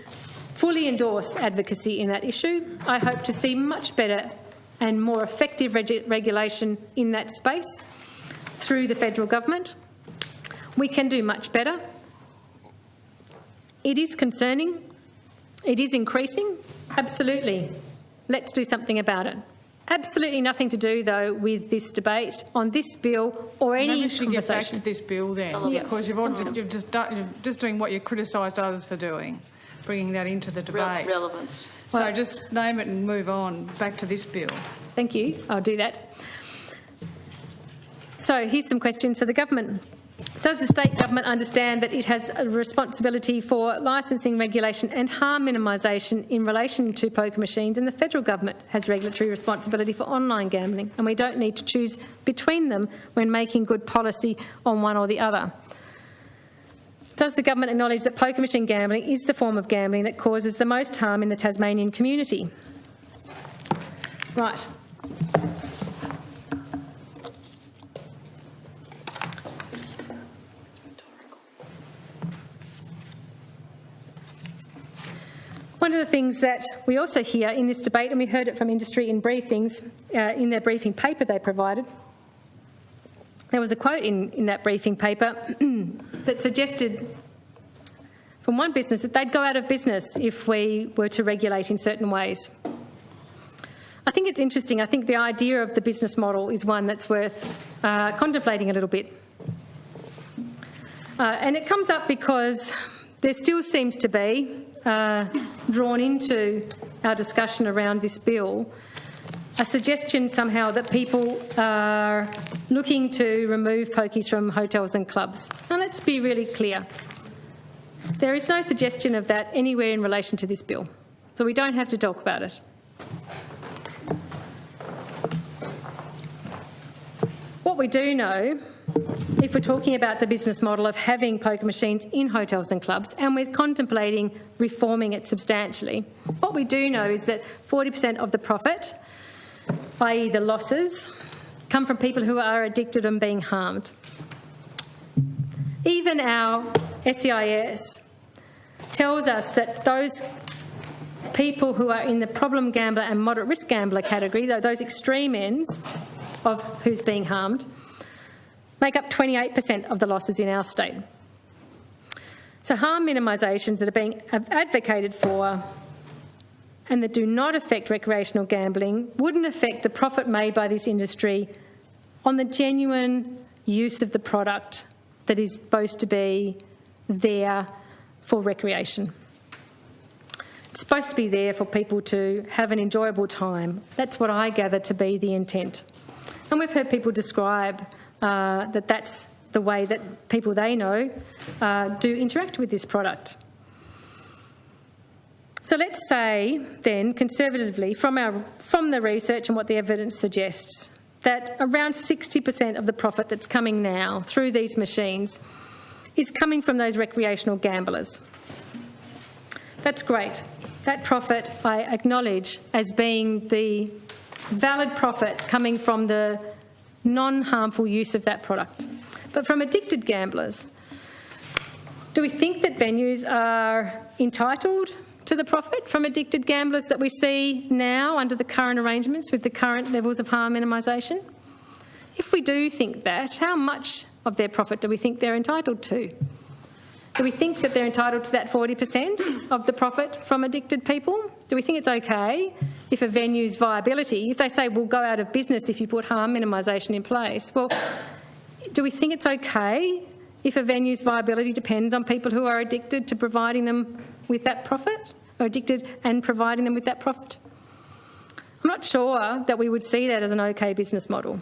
fully endorse advocacy in that issue. I hope to see much better and more effective regulation in that space through the federal government. We can do much better. It is concerning. It is increasing. Absolutely. Let's do something about it. Absolutely nothing to do, though, with this debate on this bill or any Maybe we should conversation. get back to this bill then, Yes. because you're just doing what you criticised others for doing, bringing that into the debate. Relevance. So just name it and move on back to this bill. Thank you. I'll do that. So here's some questions for the government. Does the state government understand that it has a responsibility for licensing, regulation and harm minimisation in relation to poker machines, and the federal government has regulatory responsibility for online gambling, and we don't need to choose between them when making good policy on one or the other? Does the government acknowledge that poker machine gambling is the form of gambling that causes the most harm in the Tasmanian community? Right. One of the things that we also hear in this debate, and we heard it from industry in briefings, in their briefing paper they provided, there was a quote in that briefing paper that suggested from one business that they'd go out of business if we were to regulate in certain ways. I think it's interesting. I think the idea of the business model is one that's worth contemplating a little bit. And it comes up because there still seems to be, drawn into our discussion around this bill, a suggestion somehow that people are looking to remove pokies from hotels and clubs. Now, let's be really clear. There is no suggestion of that anywhere in relation to this bill, so we don't have to talk about it. What we do know, if we're talking about the business model of having poker machines in hotels and clubs, and we're contemplating reforming it substantially, what we do know is that 40% of the profit, i.e. the losses, come from people who are addicted and being harmed. Even our SEIS tells us that those people who are in the problem gambler and moderate risk gambler category, those extreme ends of who's being harmed, make up 28% of the losses in our state. So harm minimisations that are being advocated for and that do not affect recreational gambling wouldn't affect the profit made by this industry on the genuine use of the product that is supposed to be there for recreation. It's supposed to be there for people to have an enjoyable time. That's what I gather to be the intent. And we've heard people describe that that's the way that people they know do interact with this product. So let's say then, conservatively, from the research and what the evidence suggests, that around 60% of the profit that's coming now through these machines is coming from those recreational gamblers. That's great. That profit I acknowledge as being the valid profit coming from the non-harmful use of that product. But from addicted gamblers, do we think that venues are entitled to the profit from addicted gamblers that we see now under the current arrangements with the current levels of harm minimisation? If we do think that, how much of their profit do we think they're entitled to? Do we think that they're entitled to that 40% of the profit from addicted people? Do we think it's okay if a venue's viability, if they say we'll go out of business if you put harm minimisation in place? Well, do we think it's okay if a venue's viability depends on people who are addicted to providing them with that profit, or addicted and providing them with that profit? I'm not sure that we would see that as an okay business model.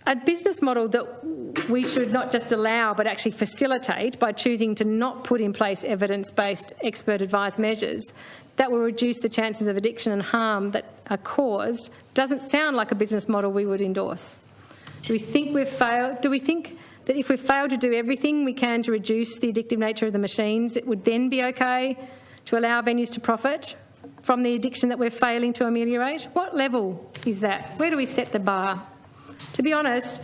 a business model that we should not just allow but actually facilitate by choosing to not put in place evidence-based expert advised measures that will reduce the chances of addiction and harm that are caused doesn't sound like a business model we would endorse. Do we think we've failed? Do we think that if we've failed to do everything we can to reduce the addictive nature of the machines, it would then be okay to allow venues to profit from the addiction that we're failing to ameliorate? What level is that? Where do we set the bar? To be honest,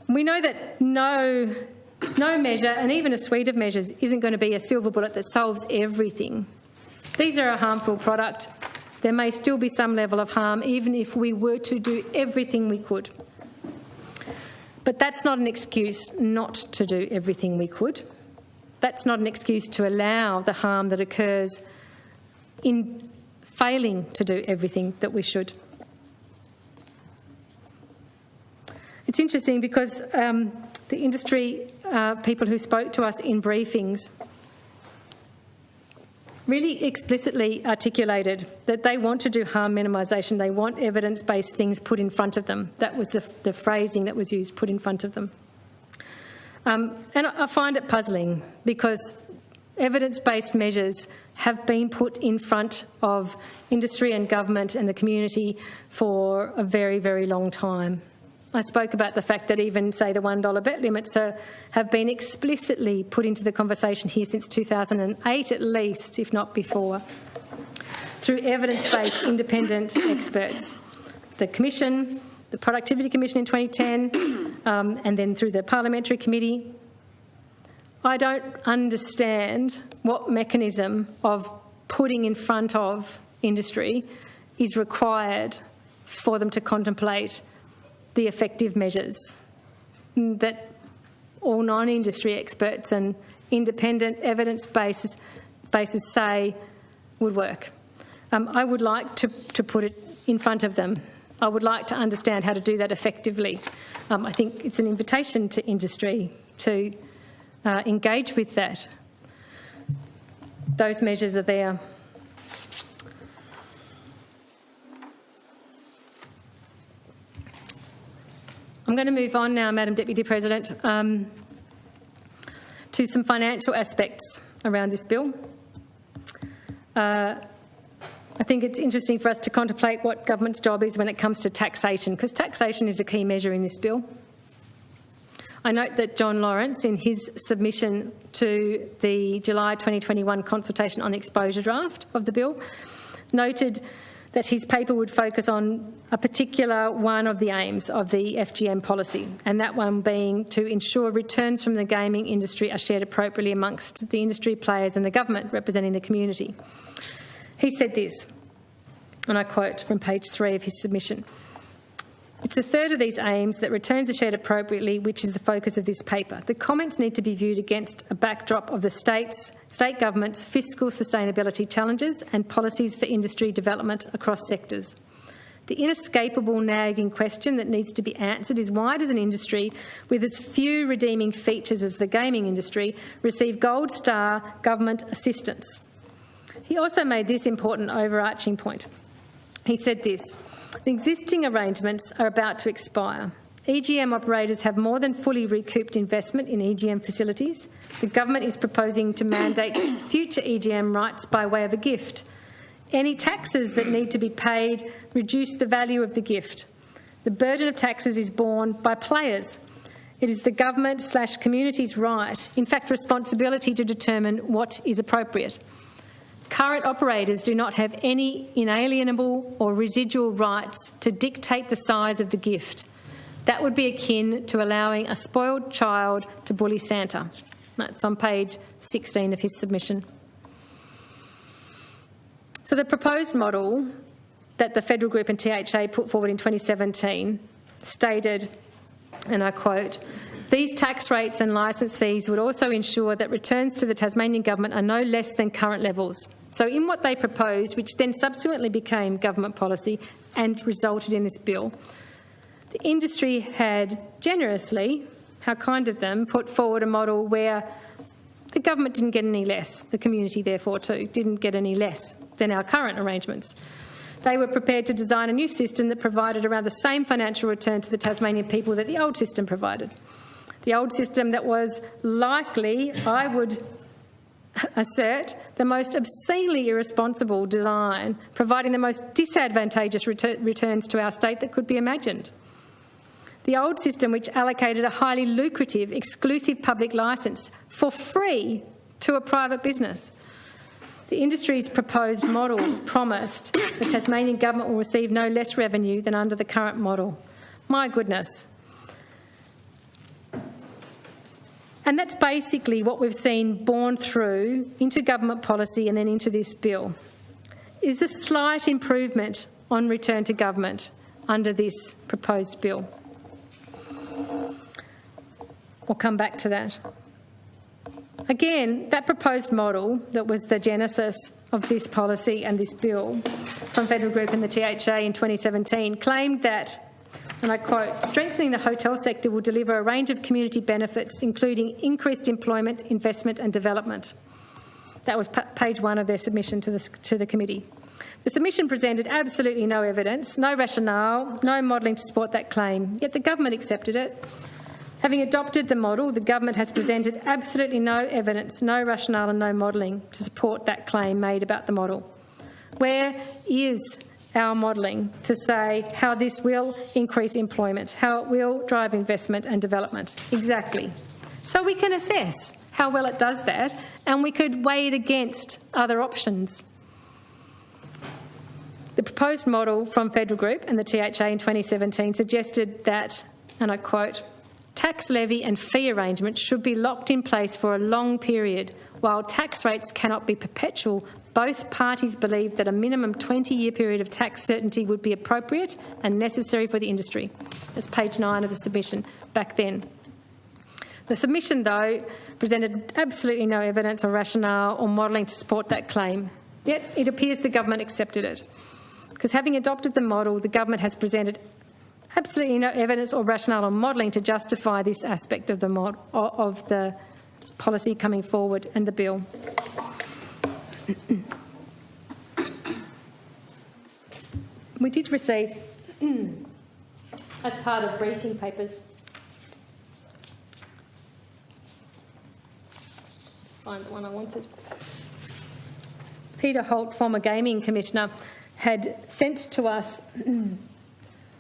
we know that no measure, and even a suite of measures, isn't going to be a silver bullet that solves everything. These are a harmful product. There may still be some level of harm, even if we were to do everything we could. But that's not an excuse not to do everything we could. That's not an excuse to allow the harm that occurs in failing to do everything that we should. It's interesting because the industry people who spoke to us in briefings really explicitly articulated that they want to do harm minimisation. They want evidence-based things put in front of them. That was the phrasing that was used, put in front of them. And I find it puzzling because evidence-based measures have been put in front of industry and government and the community for a very, very long time. I spoke about the fact that even, say, the $1 bet limits have been explicitly put into the conversation here since 2008 at least, if not before, through evidence-based independent experts. The Commission, the Productivity Commission in 2010, and then through the Parliamentary Committee. I don't understand what mechanism of putting in front of industry is required for them to contemplate the effective measures that all non-industry experts and independent evidence bases say would work. I would like to put it in front of them. I would like to understand how to do that effectively. I think it's an invitation to industry to engage with that. Those measures are there. I'm going to move on now, Madam Deputy President, to some financial aspects around this bill. I think it's interesting for us to contemplate what government's job is when it comes to taxation, because taxation is a key measure in this bill. I note that John Lawrence, in his submission to the July 2021 consultation on exposure draft of the bill, noted that his paper would focus on a particular one of the aims of the FGM policy, and that one being to ensure returns from the gaming industry are shared appropriately amongst the industry players and the government representing the community. He said this, and I quote from page 3 of his submission: "It's the third of these aims that returns are shared appropriately, which is the focus of this paper. The comments need to be viewed against a backdrop of the state government's fiscal sustainability challenges and policies for industry development across sectors. The inescapable nagging question that needs to be answered is why does an industry with as few redeeming features as the gaming industry receive gold star government assistance?" He also made this important overarching point. He said this: "The existing arrangements are about to expire. EGM operators have more than fully recouped investment in EGM facilities. The government is proposing to mandate future EGM rights by way of a gift. Any taxes that need to be paid reduce the value of the gift. The burden of taxes is borne by players. It is the government/community's right, in fact responsibility, to determine what is appropriate. Current operators do not have any inalienable or residual rights to dictate the size of the gift. That would be akin to allowing a spoiled child to bully Santa." That's on page 16 of his submission. So the proposed model that the Federal Group and THA put forward in 2017 stated, and I quote, "These tax rates and licence fees would also ensure that returns to the Tasmanian government are no less than current levels." So in what they proposed, which then subsequently became government policy and resulted in this bill, the industry had generously, how kind of them, put forward a model where the government didn't get any less, the community therefore too didn't get any less than our current arrangements. They were prepared to design a new system that provided around the same financial return to the Tasmanian people that the old system provided. The old system that was likely, I would assert, the most obscenely irresponsible design, providing the most disadvantageous returns to our state that could be imagined. The old system, which allocated a highly lucrative, exclusive public licence for free to a private business. The industry's proposed model promised the Tasmanian government will receive no less revenue than under the current model. My goodness. And that's basically what we've seen born through into government policy and then into this bill, is a slight improvement on return to government under this proposed bill. We'll come back to that. Again, that proposed model that was the genesis of this policy and this bill from Federal Group and the THA in 2017 claimed that, and I quote, strengthening the hotel sector will deliver a range of community benefits, including increased employment, investment and development. That was page 1 of their submission to the committee. The submission presented absolutely no evidence, no rationale, no modelling to support that claim, yet the government accepted it. Having adopted the model, the government has presented absolutely no evidence, no rationale and no modelling to support that claim made about the model. Where is our modelling to say how this will increase employment, how it will drive investment and development? Exactly. So we can assess how well it does that, and we could weigh it against other options. The proposed model from Federal Group and the THA in 2017 suggested that, and I quote, tax levy and fee arrangements should be locked in place for a long period. While tax rates cannot be perpetual, both parties believed that a minimum 20-year period of tax certainty would be appropriate and necessary for the industry. That's page 9 of the submission back then. The submission, though, presented absolutely no evidence or rationale or modelling to support that claim. Yet it appears the government accepted it. Because having adopted the model, the government has presented absolutely no evidence or rationale or modelling to justify this aspect of the policy coming forward and the bill. We did receive, as part of briefing papers, just find the one I wanted. Peter Holt, former Gaming Commissioner, had sent to us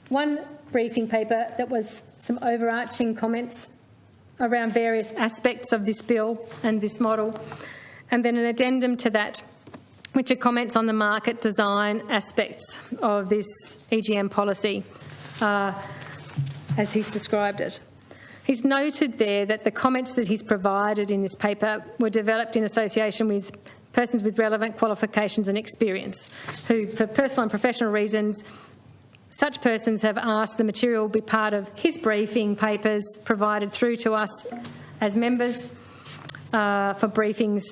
one briefing paper that was some overarching comments around various aspects of this bill and this model, and then an addendum to that, which are comments on the market design aspects of this EGM policy, as he's described it. He's noted there that the comments that he's provided in this paper were developed in association with persons with relevant qualifications and experience, who, for personal and professional reasons, such persons have asked the material be part of his briefing papers provided through to us as members for briefings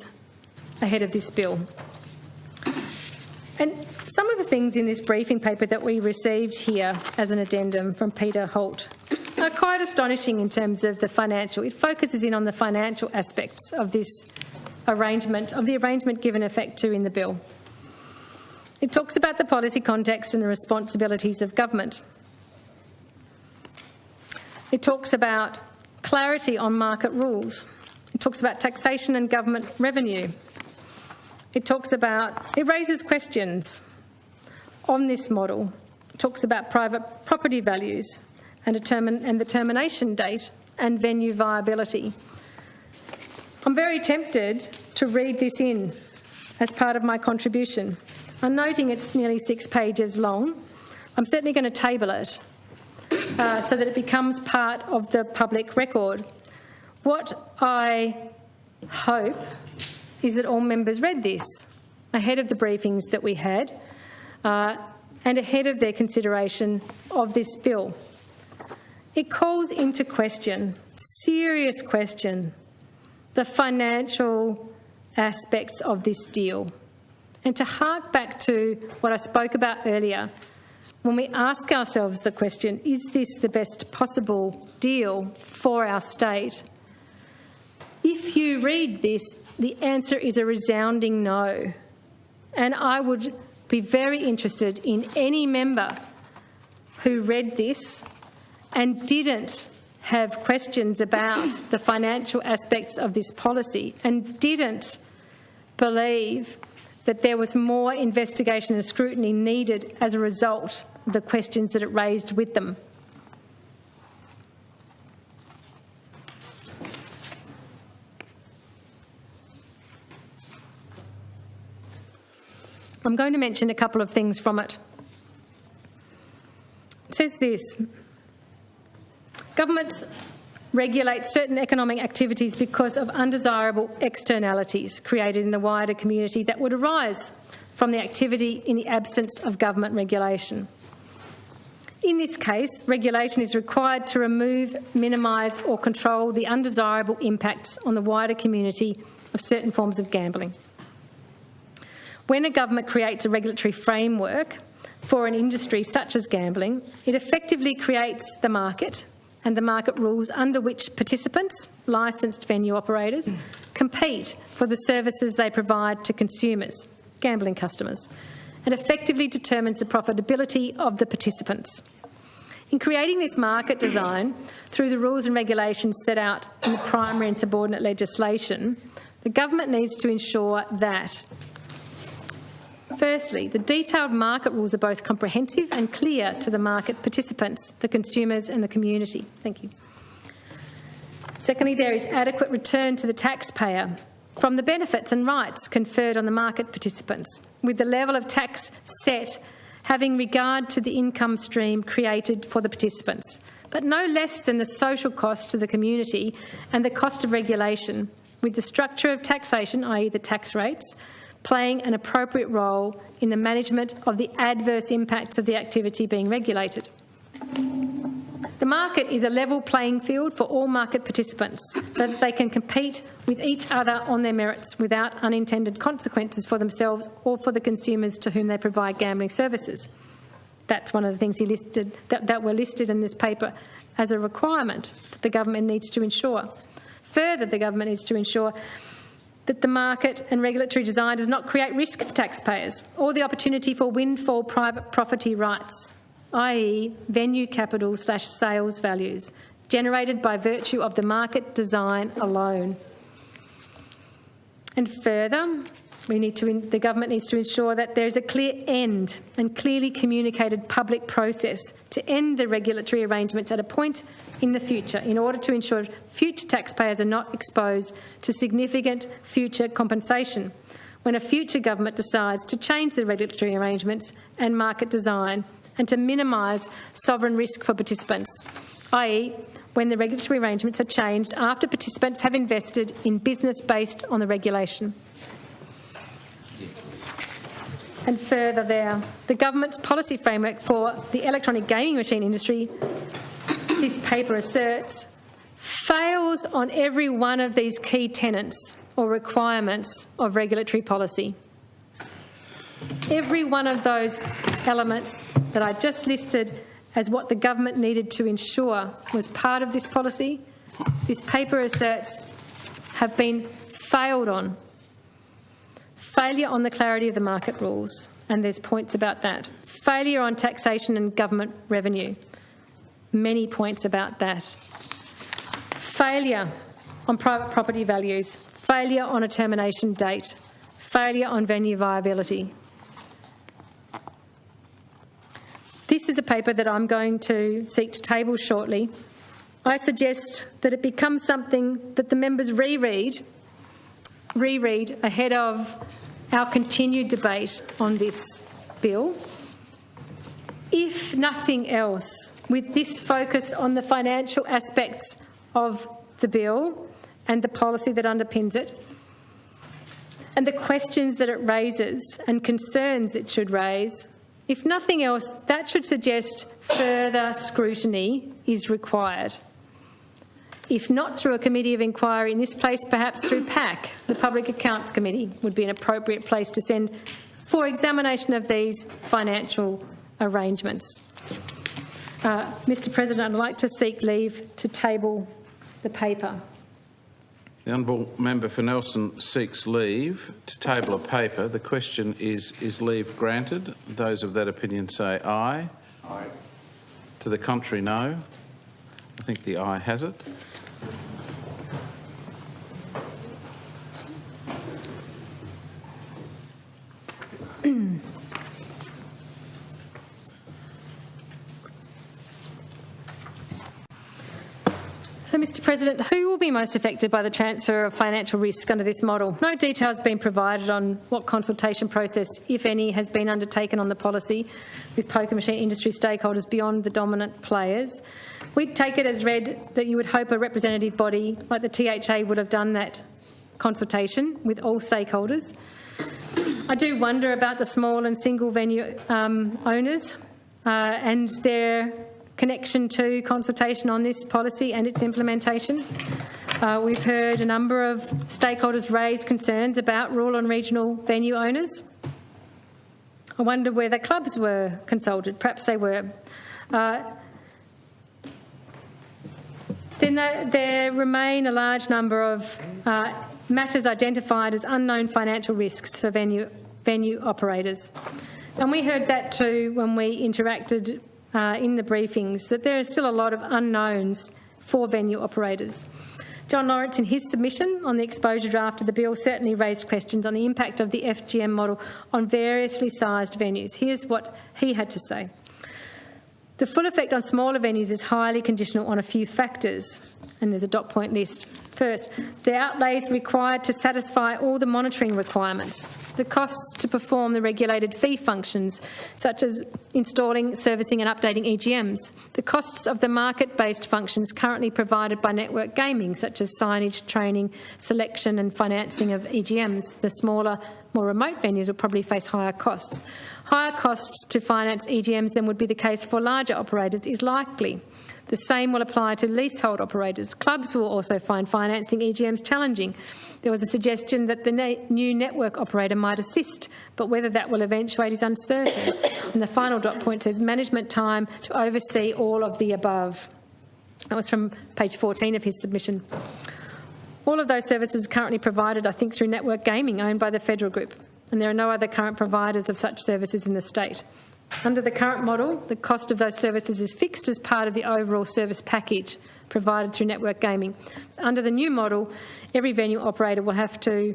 ahead of this bill. And some of the things in this briefing paper that we received here as an addendum from Peter Holt are quite astonishing in terms of the financial. It focuses in on the financial aspects of this arrangement, of the arrangement given effect to in the bill. It talks about the policy context and the responsibilities of government. It talks about clarity on market rules. It talks about taxation and government revenue. It raises questions on this model. It talks about private property values and the termination date and venue viability. I'm very tempted to read this in as part of my contribution. I'm noting it's nearly 6 pages long. I'm certainly going to table it so that it becomes part of the public record. What I hope is that all members read this ahead of the briefings that we had and ahead of their consideration of this bill. It calls into question, serious question, the financial aspects of this deal. And to hark back to what I spoke about earlier, when we ask ourselves the question, is this the best possible deal for our state? If you read this, the answer is a resounding no. And I would be very interested in any member who read this and didn't have questions about the financial aspects of this policy and didn't believe that there was more investigation and scrutiny needed as a result of the questions that it raised with them. I'm going to mention a couple of things from it. It says this: governments regulate certain economic activities because of undesirable externalities created in the wider community that would arise from the activity in the absence of government regulation. In this case, regulation is required to remove, minimise or control the undesirable impacts on the wider community of certain forms of gambling. When a government creates a regulatory framework for an industry such as gambling, it effectively creates the market and the market rules under which participants, licensed venue operators, compete for the services they provide to consumers, gambling customers, and effectively determines the profitability of the participants. In creating this market design, through the rules and regulations set out in the primary and subordinate legislation, the government needs to ensure that, firstly, the detailed market rules are both comprehensive and clear to the market participants, the consumers and the community. Thank you. Secondly, there is adequate return to the taxpayer from the benefits and rights conferred on the market participants, with the level of tax set having regard to the income stream created for the participants, but no less than the social cost to the community and the cost of regulation, with the structure of taxation, i.e. the tax rates, playing an appropriate role in the management of the adverse impacts of the activity being regulated. The market is a level playing field for all market participants so that they can compete with each other on their merits without unintended consequences for themselves or for the consumers to whom they provide gambling services. That's one of the things he listed that were listed in this paper as a requirement that the government needs to ensure. Further, the government needs to ensure that the market and regulatory design does not create risk for taxpayers or the opportunity for windfall private property rights, i.e. venue capital / sales values, generated by virtue of the market design alone. And further, the government needs to ensure that there is a clear end and clearly communicated public process to end the regulatory arrangements at a point in the future in order to ensure future taxpayers are not exposed to significant future compensation when a future government decides to change the regulatory arrangements and market design and to minimise sovereign risk for participants, i.e. when the regulatory arrangements are changed after participants have invested in business based on the regulation. And further there, the government's policy framework for the electronic gaming machine industry, this paper asserts, fails on every one of these key tenets or requirements of regulatory policy. Every one of those elements that I just listed as what the government needed to ensure was part of this policy, this paper asserts have been failed on. Failure on the clarity of the market rules, and there's points about that. Failure on taxation and government revenue, many points about that. Failure on private property values, failure on a termination date, failure on venue viability. This is a paper that I'm going to seek to table shortly. I suggest that it becomes something that the members reread ahead of our continued debate on this bill. If nothing else, with this focus on the financial aspects of the bill and the policy that underpins it, and the questions that it raises and concerns it should raise, if nothing else, that should suggest further scrutiny is required. If not through a committee of inquiry in this place, perhaps through PAC, the Public Accounts Committee, would be an appropriate place to send for examination of these financial arrangements. Mr. President, I'd like to seek leave to table the paper. The Honourable Member for Nelson seeks leave to table a paper. The question is leave granted? Those of that opinion say aye. Aye. To the contrary, no. I think the aye has it. So, Mr President, who will be most affected by the transfer of financial risk under this model? No detail has been provided on what consultation process, if any, has been undertaken on the policy with poker machine industry stakeholders beyond the dominant players. We'd take it as read that you would hope a representative body like the THA would have done that consultation with all stakeholders. I do wonder about the small and single venue owners and their connection to consultation on this policy and its implementation. We've heard a number of stakeholders raise concerns about rural and regional venue owners. I wonder whether clubs were consulted. Perhaps they were. Then there remain a large number of matters identified as unknown financial risks for venue operators. And we heard that too when we interacted in the briefings, that there are still a lot of unknowns for venue operators. John Lawrence, in his submission on the exposure draft of the bill, certainly raised questions on the impact of the FGM model on variously sized venues. Here's what he had to say. The full effect on smaller venues is highly conditional on a few factors, and there's a dot point list. First, the outlays required to satisfy all the monitoring requirements, the costs to perform the regulated fee functions, such as installing, servicing and updating EGMs, the costs of the market-based functions currently provided by network gaming, such as signage, training, selection and financing of EGMs. The smaller, more remote venues will probably face higher costs. Higher costs to finance EGMs than would be the case for larger operators is likely. The same will apply to leasehold operators. Clubs will also find financing EGMs challenging. There was a suggestion that the new network operator might assist, but whether that will eventuate is uncertain. And the final dot point says management time to oversee all of the above. That was from page 14 of his submission. All of those services are currently provided, I think, through network gaming owned by the federal group, and there are no other current providers of such services in the state. Under the current model, the cost of those services is fixed as part of the overall service package provided through network gaming. Under the new model, every venue operator will have to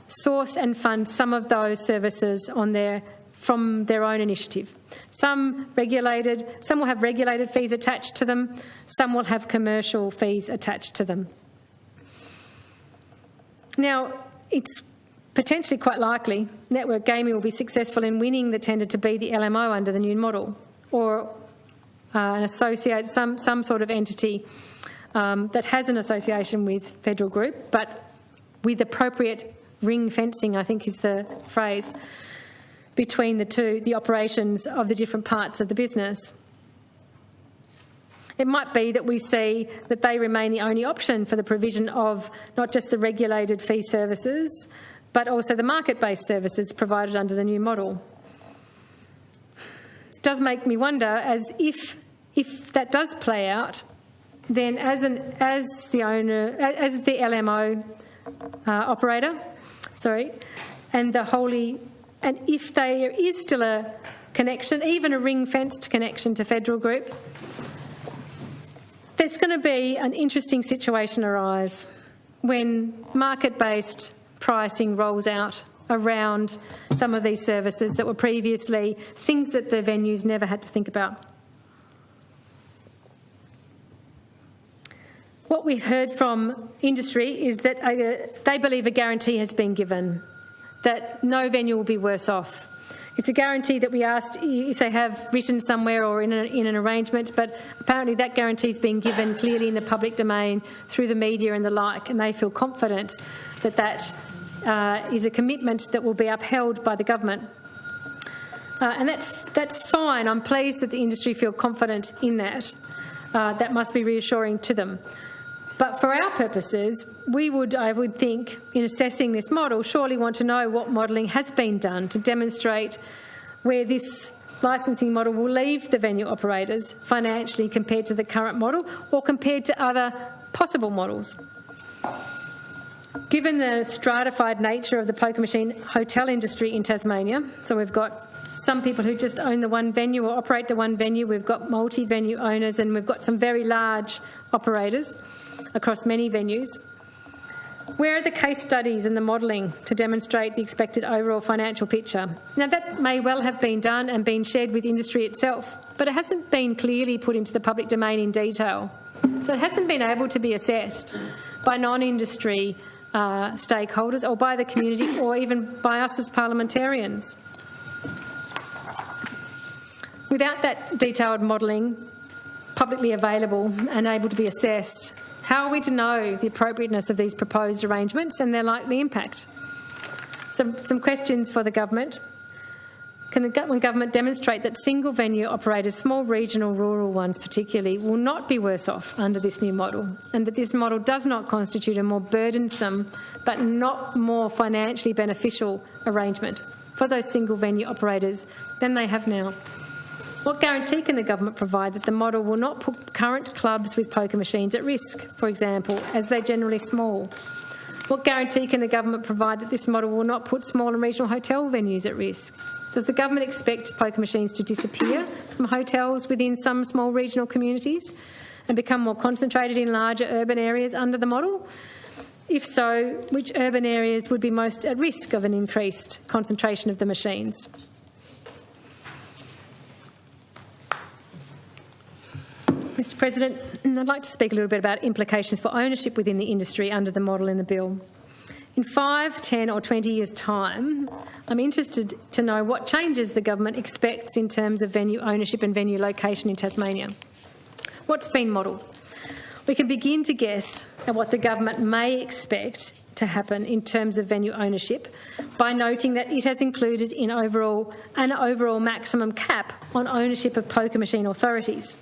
source and fund some of those services from their own initiative. Some will have regulated fees attached to them, some will have commercial fees attached to them. Now, it's potentially quite likely network gaming will be successful in winning the tender to be the LMO under the new model, or an associate, some sort of entity that has an association with federal group, but with appropriate ring fencing, I think is the phrase, between the operations of the different parts of the business. It might be that we see that they remain the only option for the provision of not just the regulated fee services, but also the market-based services provided under the new model. It does make me wonder, as if that does play out, then as the LMO operator, and if there is still a connection, even a ring-fenced connection to federal group, there's going to be an interesting situation arise when market-based pricing rolls out around some of these services that were previously things that the venues never had to think about. What we've heard from industry is that they believe a guarantee has been given, that no venue will be worse off. It's a guarantee that we asked if they have written somewhere or in an arrangement, but apparently that guarantee has been given clearly in the public domain through the media and the like, and they feel confident that that is a commitment that will be upheld by the government. And that's fine. I'm pleased that the industry feel confident in that. That must be reassuring to them. But for our purposes, I would think, in assessing this model, surely want to know what modelling has been done to demonstrate where this licensing model will leave the venue operators financially compared to the current model or compared to other possible models. Given the stratified nature of the poker machine hotel industry in Tasmania, so we've got some people who just own the one venue or operate the one venue, we've got multi-venue owners, and we've got some very large operators across many venues. Where are the case studies and the modelling to demonstrate the expected overall financial picture? Now, that may well have been done and been shared with industry itself, but it hasn't been clearly put into the public domain in detail. So it hasn't been able to be assessed by non-industry stakeholders or by the community or even by us as parliamentarians. Without that detailed modelling publicly available and able to be assessed, how are we to know the appropriateness of these proposed arrangements and their likely impact? Some questions for the government. Can the government demonstrate that single venue operators, small regional rural ones particularly, will not be worse off under this new model, and that this model does not constitute a more burdensome but not more financially beneficial arrangement for those single venue operators than they have now? What guarantee can the government provide that the model will not put current clubs with poker machines at risk, for example, as they're generally small? What guarantee can the government provide that this model will not put small and regional hotel venues at risk? Does the government expect poker machines to disappear from hotels within some small regional communities and become more concentrated in larger urban areas under the model? If so, which urban areas would be most at risk of an increased concentration of the machines? Mr President, I'd like to speak a little bit about implications for ownership within the industry under the model in the bill. In 5, 10 or 20 years' time, I'm interested to know what changes the government expects in terms of venue ownership and venue location in Tasmania. What's been modelled? We can begin to guess at what the government may expect to happen in terms of venue ownership by noting that it has included in an overall maximum cap on ownership of poker machine authorities.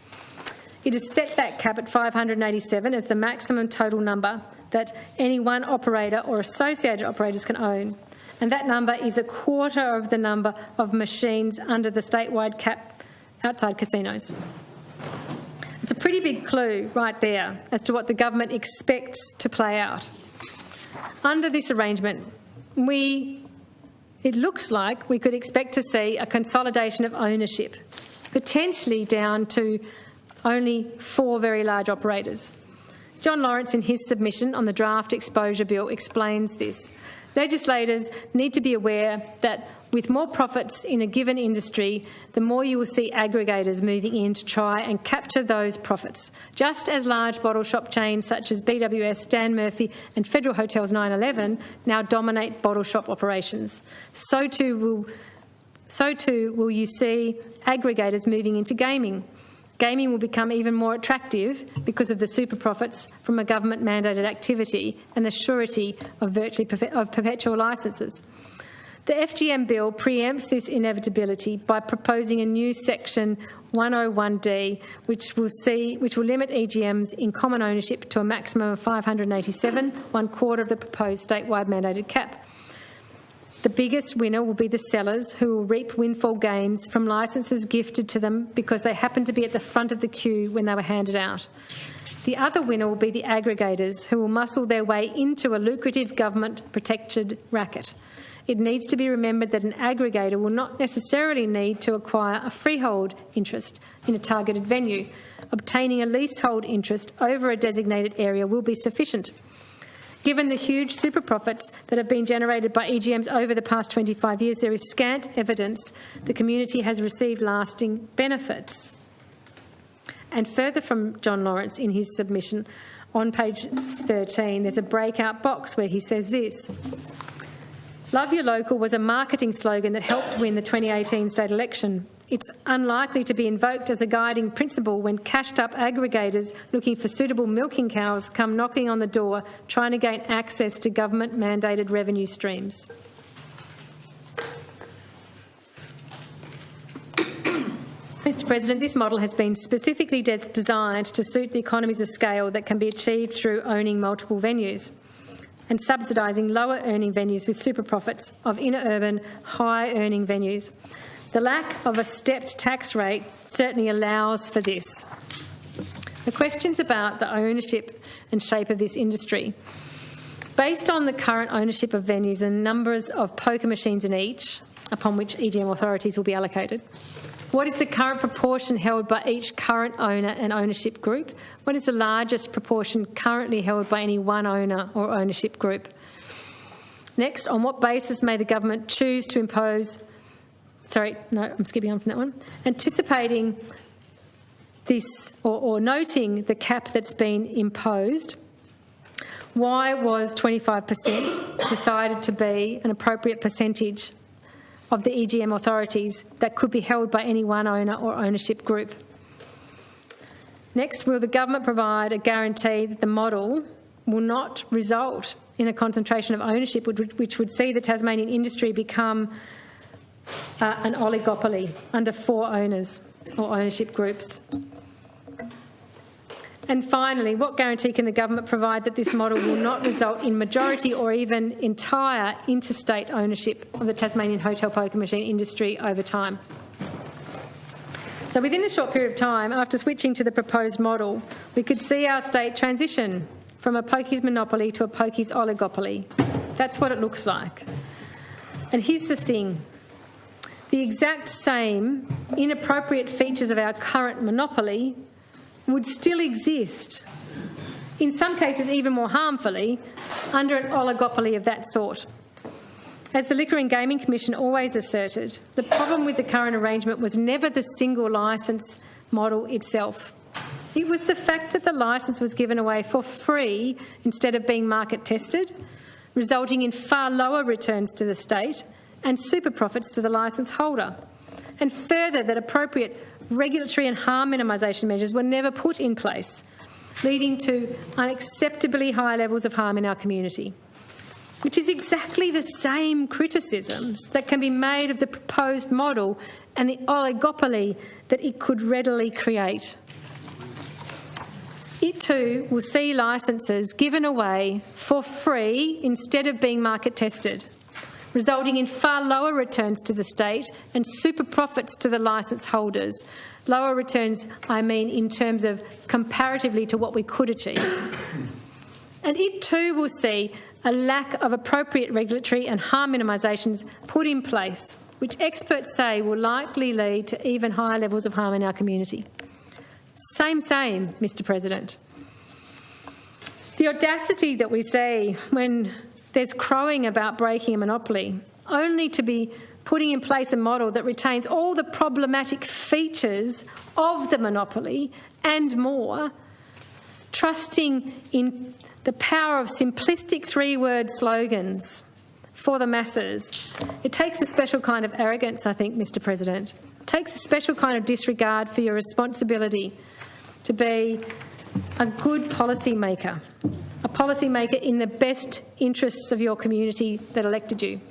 It has set that cap at 587 as the maximum total number that any one operator or associated operators can own, and that number is a quarter of the number of machines under the statewide cap outside casinos. It's a pretty big clue right there as to what the government expects to play out. Under this arrangement, it looks like we could expect to see a consolidation of ownership, potentially down to only 4 very large operators. John Lawrence, in his submission on the draft exposure bill, explains this. Legislators need to be aware that with more profits in a given industry, the more you will see aggregators moving in to try and capture those profits. Just as large bottle shop chains such as BWS, Dan Murphy and Federal Hotels 911 now dominate bottle shop operations, so too will you see aggregators moving into gaming. Gaming will become even more attractive because of the super profits from a government-mandated activity and the surety of perpetual licences. The FGM bill preempts this inevitability by proposing a new section 101D, which will limit EGMs in common ownership to a maximum of 587, 1/4 of the proposed statewide mandated cap. The biggest winner will be the sellers, who will reap windfall gains from licences gifted to them because they happened to be at the front of the queue when they were handed out. The other winner will be the aggregators, who will muscle their way into a lucrative government-protected racket. It needs to be remembered that an aggregator will not necessarily need to acquire a freehold interest in a targeted venue. Obtaining a leasehold interest over a designated area will be sufficient. Given the huge super profits that have been generated by EGMs over the past 25 years, there is scant evidence the community has received lasting benefits. And further from John Lawrence in his submission, on page 13, there's a breakout box where he says this: "Love your local" was a marketing slogan that helped win the 2018 state election. It's unlikely to be invoked as a guiding principle when cashed-up aggregators looking for suitable milking cows come knocking on the door trying to gain access to government-mandated revenue streams. Mr President, this model has been specifically designed to suit the economies of scale that can be achieved through owning multiple venues and subsidising lower-earning venues with super profits of inner-urban, high-earning venues. The lack of a stepped tax rate certainly allows for this. The questions about the ownership and shape of this industry Based on the current ownership of venues and numbers of poker machines in each, upon which EGM authorities will be allocated, what is the current proportion held by each current owner and ownership group? What is the largest proportion currently held by any one owner or ownership group? Next, on what basis may the government choose to impose... Sorry, no, I'm skipping on from that one. Anticipating this or noting the cap that's been imposed, why was 25% decided to be an appropriate percentage of the EGM authorities that could be held by any one owner or ownership group? Next, will the government provide a guarantee that the model will not result in a concentration of ownership which would see the Tasmanian industry become an oligopoly under 4 owners or ownership groups? And finally, what guarantee can the government provide that this model will not result in majority or even entire interstate ownership of the Tasmanian hotel poker machine industry over time? So within a short period of time, after switching to the proposed model, we could see our state transition from a pokies monopoly to a pokies oligopoly. That's what it looks like. And here's the thing. The exact same inappropriate features of our current monopoly would still exist, in some cases even more harmfully, under an oligopoly of that sort. As the Liquor and Gaming Commission always asserted, the problem with the current arrangement was never the single licence model itself. It was the fact that the licence was given away for free instead of being market tested, resulting in far lower returns to the state and super profits to the licence holder. And further, that appropriate regulatory and harm minimisation measures were never put in place, leading to unacceptably high levels of harm in our community, which is exactly the same criticisms that can be made of the proposed model and the oligopoly that it could readily create. It too will see licences given away for free instead of being market tested, resulting in far lower returns to the state and super profits to the licence holders. Lower returns, I mean, in terms of comparatively to what we could achieve. And it too will see a lack of appropriate regulatory and harm minimisations put in place, which experts say will likely lead to even higher levels of harm in our community. Same, Mr President. The audacity that we see when there's crowing about breaking a monopoly, only to be putting in place a model that retains all the problematic features of the monopoly and more, trusting in the power of simplistic 3-word slogans for the masses. It takes a special kind of arrogance, I think, Mr President. It takes a special kind of disregard for your responsibility to be a good policy maker, a policy maker in the best interests of your community that elected you.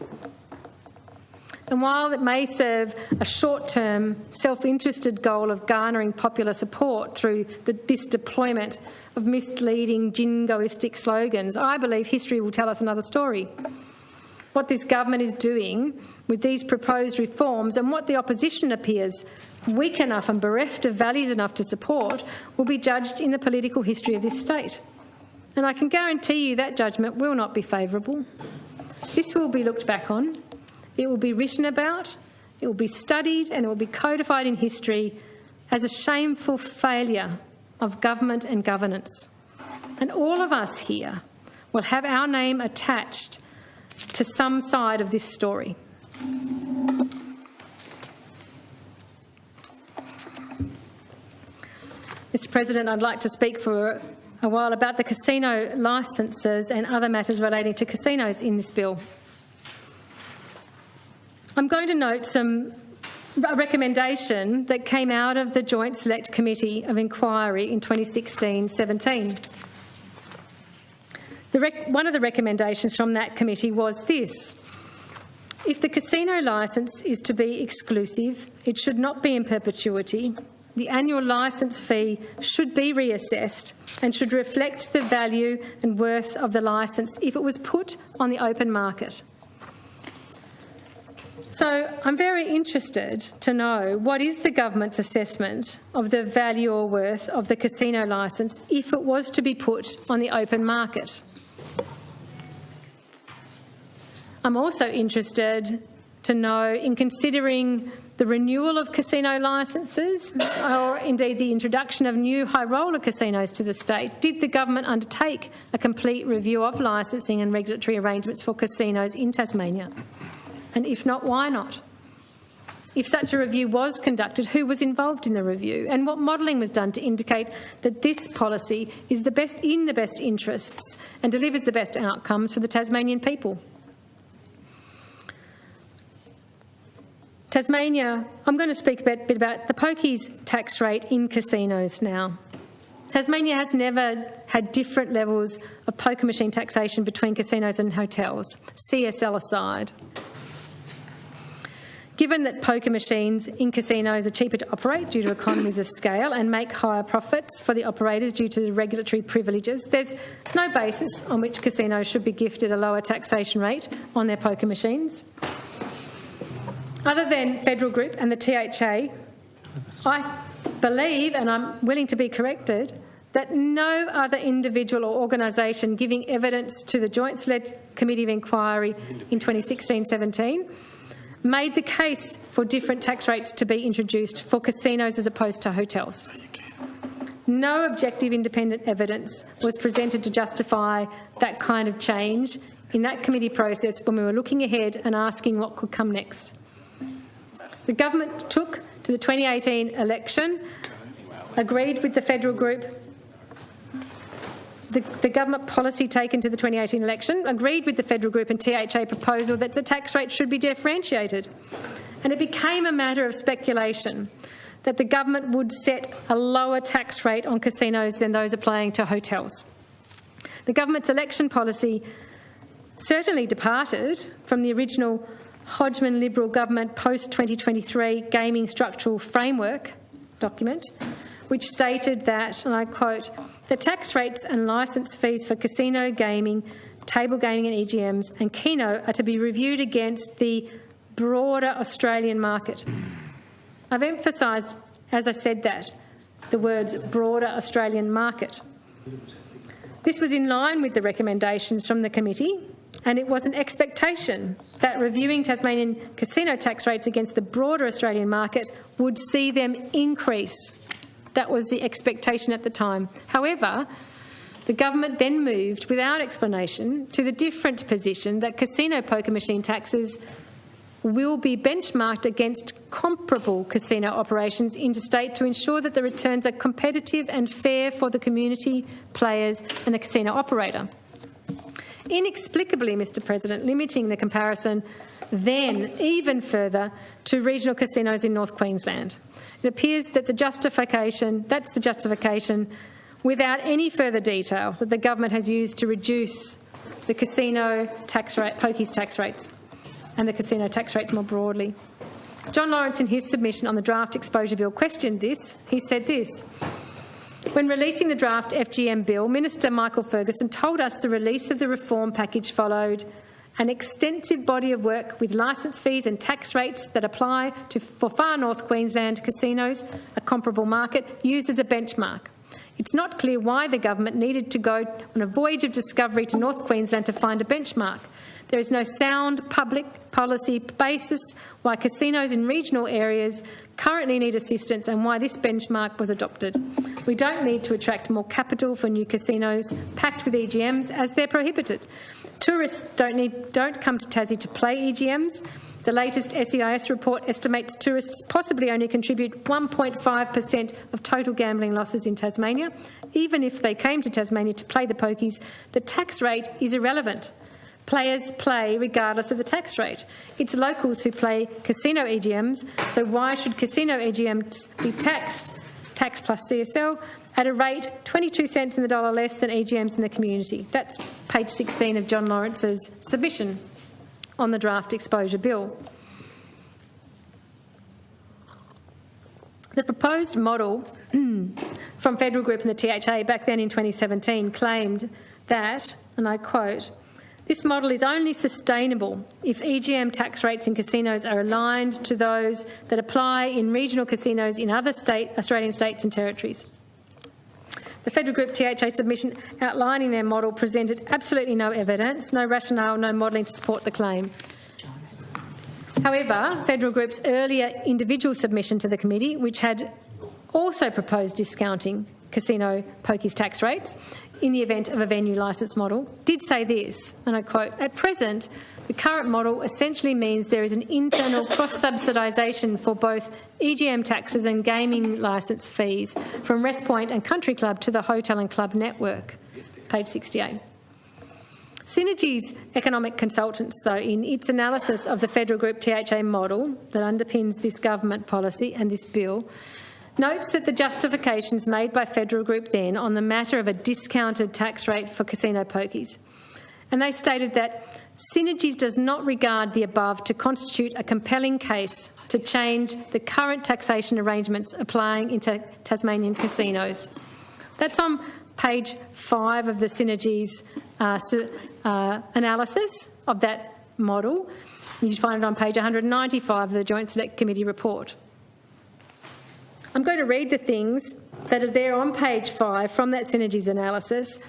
And while it may serve a short-term, self-interested goal of garnering popular support through this deployment of misleading jingoistic slogans, I believe history will tell us another story. What this government is doing with these proposed reforms and what the opposition appears weak enough and bereft of values enough to support will be judged in the political history of this state. And I can guarantee you that judgment will not be favourable. This will be looked back on, it will be written about, it will be studied and it will be codified in history as a shameful failure of government and governance. And all of us here will have our name attached to some side of this story. Mr President, I'd like to speak for a while about the casino licences and other matters relating to casinos in this bill. I'm going to note a recommendation that came out of the Joint Select Committee of Inquiry in 2016-17. One of the recommendations from that committee was this: if the casino licence is to be exclusive, it should not be in perpetuity. The annual licence fee should be reassessed and should reflect the value and worth of the licence if it was put on the open market. So I'm very interested to know what is the government's assessment of the value or worth of the casino licence if it was to be put on the open market. I'm also interested to know, in considering the renewal of casino licences or indeed the introduction of new high roller casinos to the state, did the government undertake a complete review of licensing and regulatory arrangements for casinos in Tasmania? And if not, why not? If such a review was conducted, who was involved in the review, and what modelling was done to indicate that this policy is in the best interests and delivers the best outcomes for the Tasmanian people? Tasmania, I'm going to speak a bit about the pokies tax rate in casinos now. Tasmania has never had different levels of poker machine taxation between casinos and hotels, CSL aside. Given that poker machines in casinos are cheaper to operate due to economies of scale and make higher profits for the operators due to the regulatory privileges, there's no basis on which casinos should be gifted a lower taxation rate on their poker machines. Other than Federal Group and the THA, I believe, and I'm willing to be corrected, that no other individual or organisation giving evidence to the Joint Select Committee of Inquiry in 2016-17 made the case for different tax rates to be introduced for casinos as opposed to hotels. No objective independent evidence was presented to justify that kind of change in that committee process when we were looking ahead and asking what could come next. The government took to the 2018 election, agreed with the Federal Group, the government policy taken to the 2018 election, agreed with the Federal Group and THA proposal that the tax rate should be differentiated. And it became a matter of speculation that the government would set a lower tax rate on casinos than those applying to hotels. The government's election policy certainly departed from the original Hodgman Liberal government post-2023 gaming structural framework document, which stated that, and I quote, "The tax rates and licence fees for casino gaming, table gaming and EGMs and Keno are to be reviewed against the broader Australian market." I've emphasised, as I said that, the words broader Australian market. This was in line with the recommendations from the committee, and it was an expectation that reviewing Tasmanian casino tax rates against the broader Australian market would see them increase. That was the expectation at the time. However, the government then moved, without explanation, to the different position that casino poker machine taxes will be benchmarked against comparable casino operations interstate to ensure that the returns are competitive and fair for the community, players and the casino operator. Inexplicably, Mr President, limiting the comparison then even further to regional casinos in North Queensland. It appears that that's the justification without any further detail that the government has used to reduce the casino tax rate, pokies tax rates and the casino tax rates more broadly. John Lawrence, in his submission on the draft exposure bill, questioned this. He said this: "When releasing the draft FGM bill, Minister Michael Ferguson told us the release of the reform package followed an extensive body of work with licence fees and tax rates that apply for far north Queensland casinos, a comparable market, used as a benchmark. It's not clear why the government needed to go on a voyage of discovery to North Queensland to find a benchmark. There is no sound public policy basis why casinos in regional areas currently need assistance and why this benchmark was adopted. We don't need to attract more capital for new casinos packed with EGMs as they're prohibited. Tourists don't come to Tassie to play EGMs. The latest SEIS report estimates tourists possibly only contribute 1.5% of total gambling losses in Tasmania. Even if they came to Tasmania to play the pokies, the tax rate is irrelevant. Players play regardless of the tax rate. It's locals who play casino EGMs, so why should casino EGMs be taxed, tax plus CSL, at a rate 22 cents in the dollar less than EGMs in the community?" That's page 16 of John Lawrence's submission on the draft exposure bill. The proposed model from Federal Group and the THA back then in 2017 claimed that, and I quote, "This model is only sustainable if EGM tax rates in casinos are aligned to those that apply in regional casinos in other Australian states and territories." The Federal Group THA submission outlining their model presented absolutely no evidence, no rationale, no modelling to support the claim. However, Federal Group's earlier individual submission to the committee, which had also proposed discounting casino pokies tax rates in the event of a venue licence model, did say this, and I quote, "At present, the current model essentially means there is an internal cross-subsidisation for both EGM taxes and gaming licence fees from Rest Point and Country Club to the hotel and club network." Page 68. Synergy's economic consultants, though, in its analysis of the Federal Group THA model that underpins this government policy and this bill, notes that the justifications made by Federal Group then on the matter of a discounted tax rate for casino pokies. And they stated that Synergies does not regard the above to constitute a compelling case to change the current taxation arrangements applying into Tasmanian casinos. That's on page 5 of the Synergies analysis of that model. You find it on page 195 of the Joint Select Committee report. I'm going to read the things that are there on page 5 from that Synergies analysis.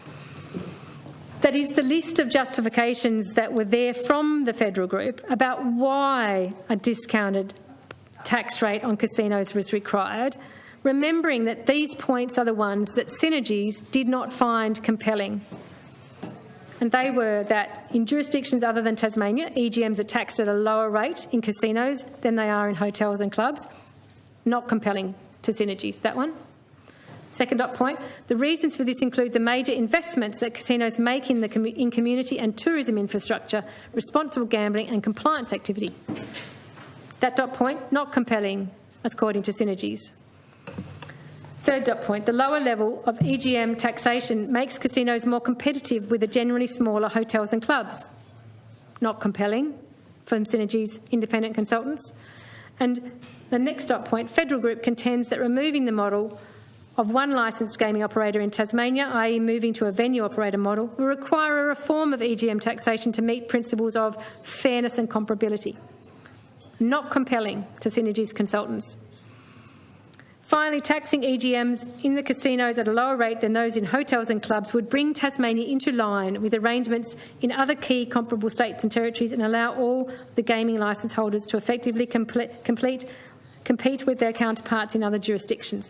That is the list of justifications that were there from the Federal Group about why a discounted tax rate on casinos was required, remembering that these points are the ones that Synergies did not find compelling. And they were that in jurisdictions other than Tasmania, EGMs are taxed at a lower rate in casinos than they are in hotels and clubs. Not compelling to Synergies, that one. Second dot point, the reasons for this include the major investments that casinos make in community and tourism infrastructure, responsible gambling and compliance activity. That dot point, not compelling, according to Synergies. Third dot point, the lower level of EGM taxation makes casinos more competitive with the generally smaller hotels and clubs. Not compelling from Synergies independent consultants. And the next dot point, Federal Group contends that removing the model of one licensed gaming operator in Tasmania, i.e. moving to a venue operator model, will require a reform of EGM taxation to meet principles of fairness and comparability. Not compelling to Synergies consultants. Finally, taxing EGMs in the casinos at a lower rate than those in hotels and clubs would bring Tasmania into line with arrangements in other key comparable states and territories and allow all the gaming licence holders to effectively compete with their counterparts in other jurisdictions.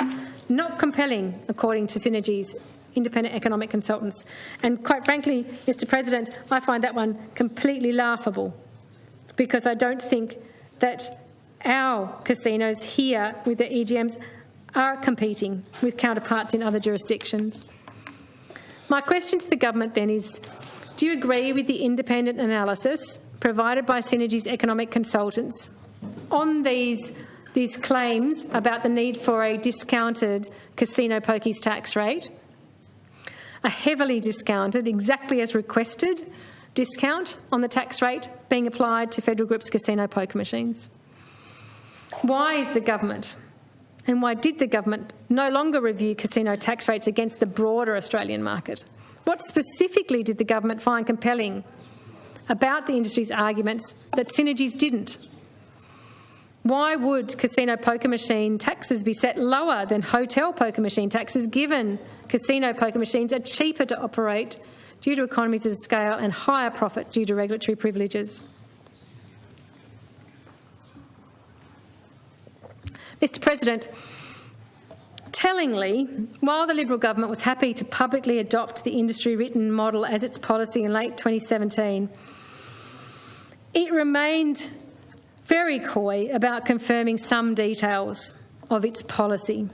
Not compelling, according to Synergies independent economic consultants. And quite frankly, Mr. President, I find that one completely laughable because I don't think that our casinos here with the EGMs are competing with counterparts in other jurisdictions. My question to the government then is, do you agree with the independent analysis provided by Synergies economic consultants on these claims about the need for a discounted casino pokies tax rate, a heavily discounted, exactly as requested, discount on the tax rate being applied to Federal Group's casino poker machines? Why is the government, and why did the government no longer review casino tax rates against the broader Australian market? What specifically did the government find compelling about the industry's arguments that Synergies didn't? Why would casino poker machine taxes be set lower than hotel poker machine taxes, given casino poker machines are cheaper to operate due to economies of scale and higher profit due to regulatory privileges? Mr. President, tellingly, while the Liberal government was happy to publicly adopt the industry-written model as its policy in late 2017, it remained very coy about confirming some details of its policy.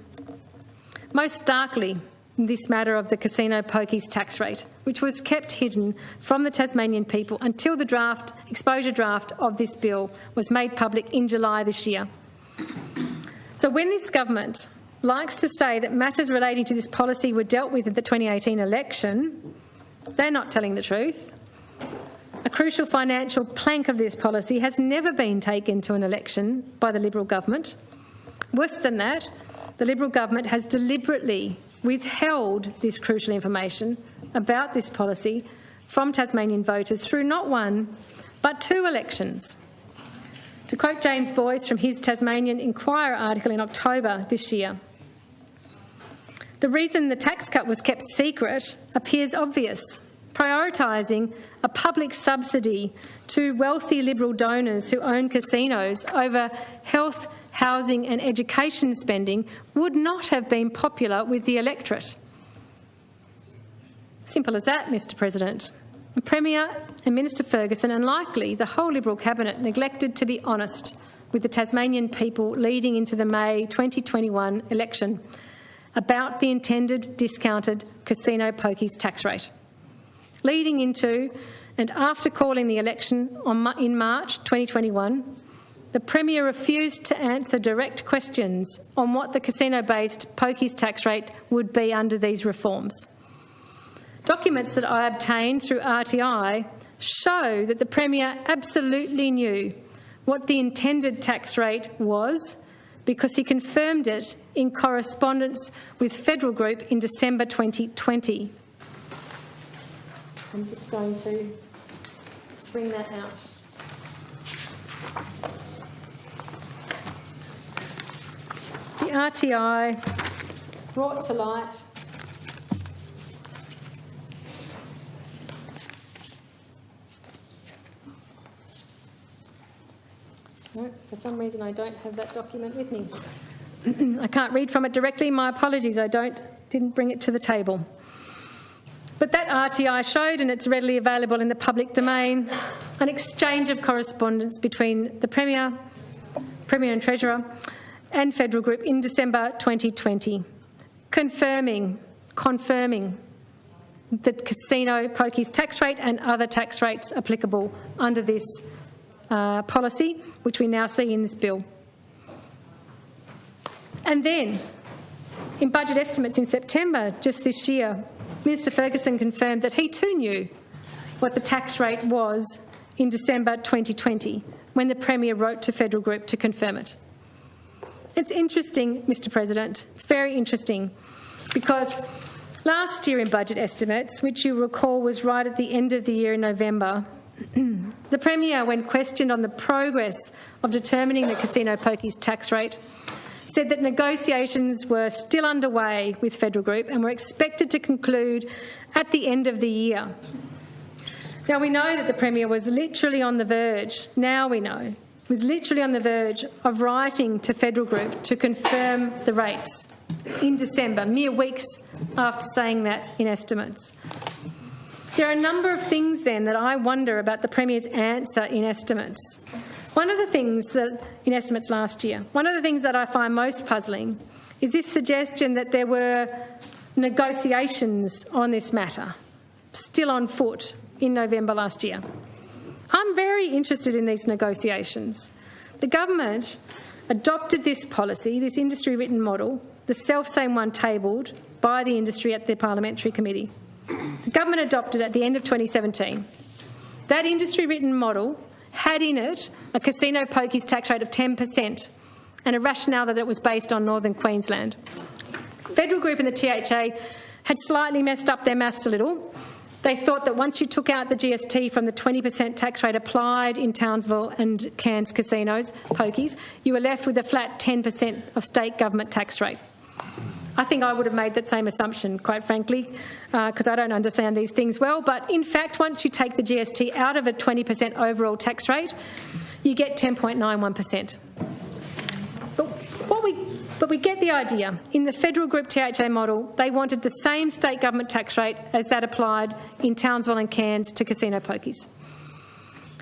Most starkly, this matter of the casino pokies tax rate, which was kept hidden from the Tasmanian people until the exposure draft of this bill was made public in July this year. So when this government likes to say that matters relating to this policy were dealt with at the 2018 election, they're not telling the truth. A crucial financial plank of this policy has never been taken to an election by the Liberal government. Worse than that, the Liberal government has deliberately withheld this crucial information about this policy from Tasmanian voters through not one, but 2 elections. To quote James Boyce from his Tasmanian Inquirer article in October this year, The reason the tax cut was kept secret appears obvious. Prioritising a public subsidy to wealthy Liberal donors who own casinos over health, housing and education spending would not have been popular with the electorate. Simple as that, Mr President. The Premier and Minister Ferguson, and likely the whole Liberal Cabinet, neglected to be honest with the Tasmanian people leading into the May 2021 election about the intended discounted casino pokies tax rate. Leading into and after calling the election in March 2021, the Premier refused to answer direct questions on what the casino-based pokies tax rate would be under these reforms. Documents that I obtained through RTI show that the Premier absolutely knew what the intended tax rate was because he confirmed it in correspondence with Federal Group in December 2020. I'm just going to bring that out. The RTI brought to light for some reason I don't have that document with me. I can't read from it directly. My apologies, I didn't bring it to the table. But that RTI showed, and it's readily available in the public domain, an exchange of correspondence between the Premier and Treasurer and Federal Group in December 2020, confirming the casino pokies tax rate and other tax rates applicable under this policy, which we now see in this bill. And then, in budget estimates in September just this year, Minister Ferguson confirmed that he too knew what the tax rate was in December 2020 when the Premier wrote to Federal Group to confirm it. It's interesting, Mr President, it's very interesting, because last year in budget estimates, which you recall was right at the end of the year in November, the Premier, when questioned on the progress of determining the casino pokies tax rate, said that negotiations were still underway with Federal Group and were expected to conclude at the end of the year. Now, we know that the Premier was literally on the verge, of writing to Federal Group to confirm the rates in December, mere weeks after saying that in estimates. There are a number of things then that I wonder about the Premier's answer in estimates. One of the things that, in estimates last year, one of the things that I find most puzzling is this suggestion that there were negotiations on this matter still on foot in November last year. I'm very interested in these negotiations. The government adopted this policy, this industry-written model, the self-same one tabled by the industry at the Parliamentary Committee. The government adopted it at the end of 2017. That industry-written model had in it a casino pokies tax rate of 10% and a rationale that it was based on Northern Queensland. Federal Group and the THA had slightly messed up their maths a little. They thought that once you took out the GST from the 20% tax rate applied in Townsville and Cairns casinos, pokies, you were left with a flat 10% of state government tax rate. I think I would have made that same assumption, quite frankly, because I don't understand these things well. But in fact, once you take the GST out of a 20% overall tax rate, you get 10.91%. But we get the idea. In the Federal Group THA model, they wanted the same state government tax rate as that applied in Townsville and Cairns to casino pokies.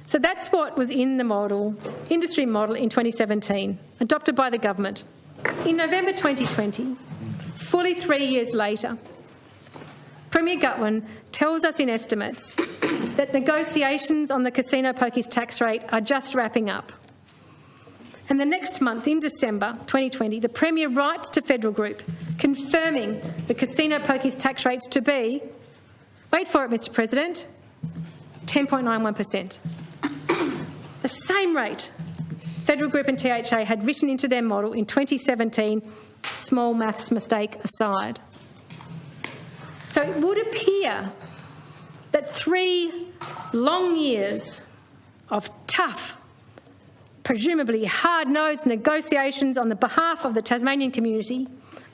So that's what was in the model, industry model in 2017, adopted by the government. In November 2020, fully 3 years later, Premier Gutwein tells us in estimates that negotiations on the casino pokies tax rate are just wrapping up. And the next month, in December 2020, the Premier writes to Federal Group confirming the casino pokies tax rates to be, wait for it, Mr President, 10.91%. The same rate Federal Group and THA had written into their model in 2017, small maths mistake aside. So it would appear that 3 long years of tough, presumably hard-nosed negotiations on the behalf of the Tasmanian community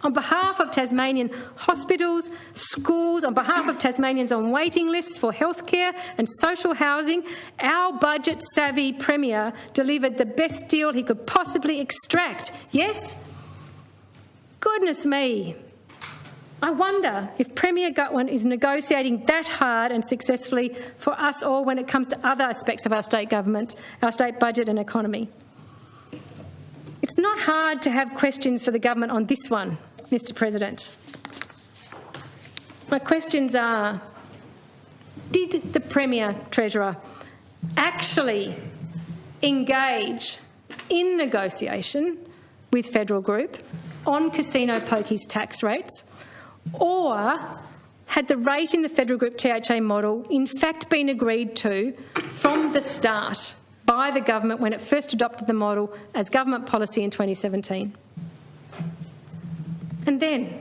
on behalf of Tasmanian hospitals, schools, on behalf of Tasmanians on waiting lists for healthcare and social housing, our budget-savvy Premier delivered the best deal he could possibly extract. Yes? Goodness me. I wonder if Premier Gutwein is negotiating that hard and successfully for us all when it comes to other aspects of our state government, our state budget and economy. It's not hard to have questions for the government on this one, Mr. President. My questions are, did the Premier Treasurer actually engage in negotiation with Federal Group on casino pokies tax rates, or had the rate in the Federal Group THA model in fact been agreed to from the start by the government when it first adopted the model as government policy in 2017? And then,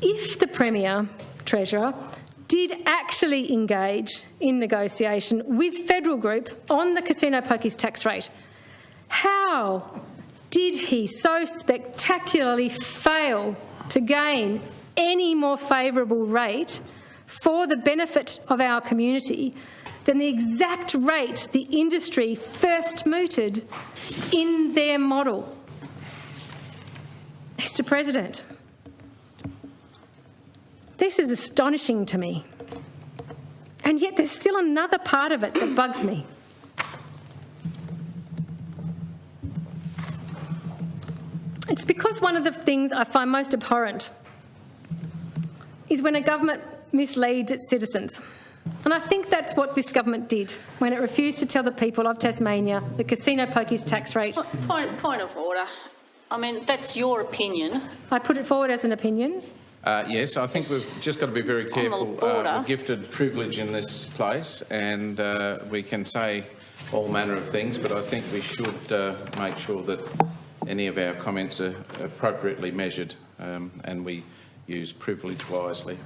if the Premier Treasurer did actually engage in negotiation with Federal Group on the casino pokies tax rate, how did he so spectacularly fail to gain any more favourable rate for the benefit of our community than the exact rate the industry first mooted in their model? Mr. President, this is astonishing to me, and yet there's still another part of it that bugs me. It's because one of the things I find most abhorrent is when a government misleads its citizens. And I think that's what this government did when it refused to tell the people of Tasmania the casino pokies tax rate. Point of order. I mean, that's your opinion. I put it forward as an opinion. Yes, I think we've just got to be very careful. We're gifted privilege in this place, and we can say all manner of things, but I think we should make sure that any of our comments are appropriately measured and we use privilege wisely.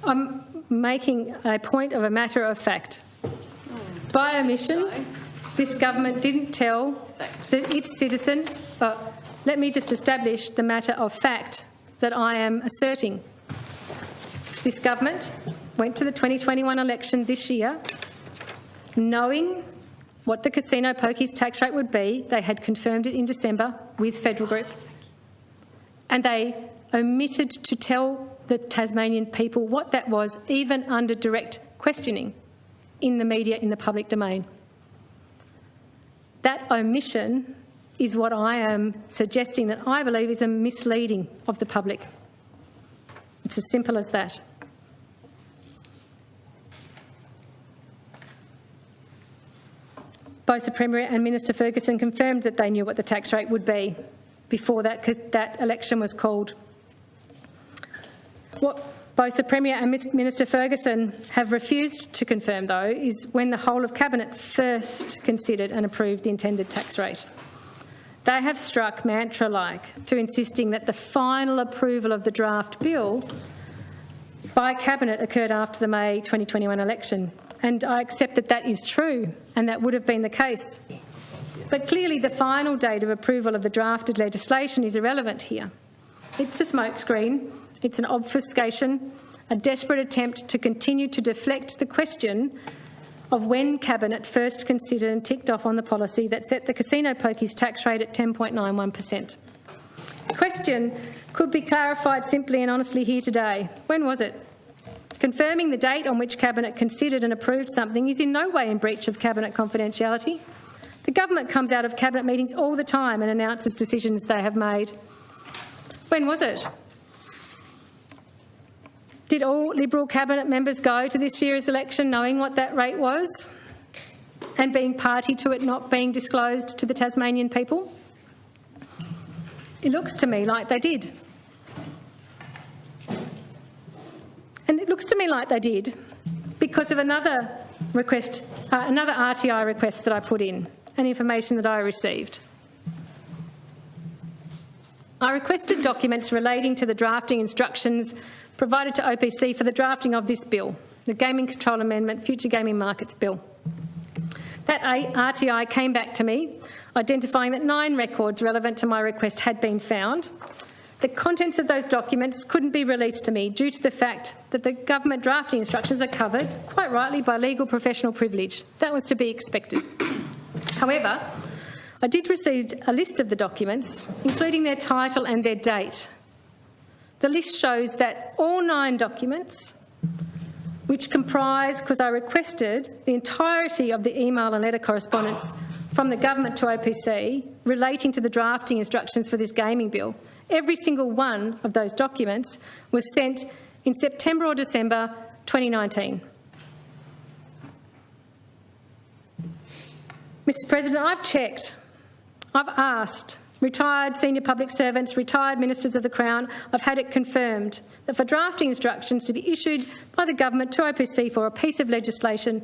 I'm making a point of a matter of fact. By omission, this government didn't tell its citizen. Let me just establish the matter of fact that I am asserting. This government went to the 2021 election this year knowing what the casino pokies tax rate would be. They had confirmed it in December with Federal Group, and they omitted to tell the Tasmanian people what that was, even under direct questioning in the media, in the public domain. That omission is what I am suggesting that I believe is a misleading of the public. It's as simple as that. Both the Premier and Minister Ferguson confirmed that they knew what the tax rate would be before that election was called. What both the Premier and Minister Ferguson have refused to confirm, though, is when the whole of Cabinet first considered and approved the intended tax rate. They have struck mantra-like to insisting that the final approval of the draft bill by Cabinet occurred after the May 2021 election. And I accept that that is true, and that would have been the case. But clearly the final date of approval of the drafted legislation is irrelevant here. It's a smokescreen, it's an obfuscation, a desperate attempt to continue to deflect the question of when Cabinet first considered and ticked off on the policy that set the casino pokies tax rate at 10.91%. The question could be clarified simply and honestly here today. When was it? Confirming the date on which Cabinet considered and approved something is in no way in breach of Cabinet confidentiality. The government comes out of Cabinet meetings all the time and announces decisions they have made. When was it? Did all Liberal Cabinet members go to this year's election knowing what that rate was and being party to it not being disclosed to the Tasmanian people? It looks to me like they did. And it looks to me like they did because of another request, another RTI request that I put in and information that I received. I requested documents relating to the drafting instructions provided to OPC for the drafting of this bill, the Gaming Control Amendment Future Gaming Markets Bill. That RTI came back to me, identifying that 9 records relevant to my request had been found, the contents of those documents couldn't be released to me due to the fact that the government drafting instructions are covered, quite rightly, by legal professional privilege. That was to be expected. However, I did receive a list of the documents, including their title and their date. The list shows that all 9 documents, which comprise, because I requested the entirety of the email and letter correspondence from the government to OPC relating to the drafting instructions for this gaming bill, every single one of those documents was sent in September or December 2019. Mr. President, I've checked, I've asked retired senior public servants, retired ministers of the Crown, I've had it confirmed that for drafting instructions to be issued by the government to OPC for a piece of legislation,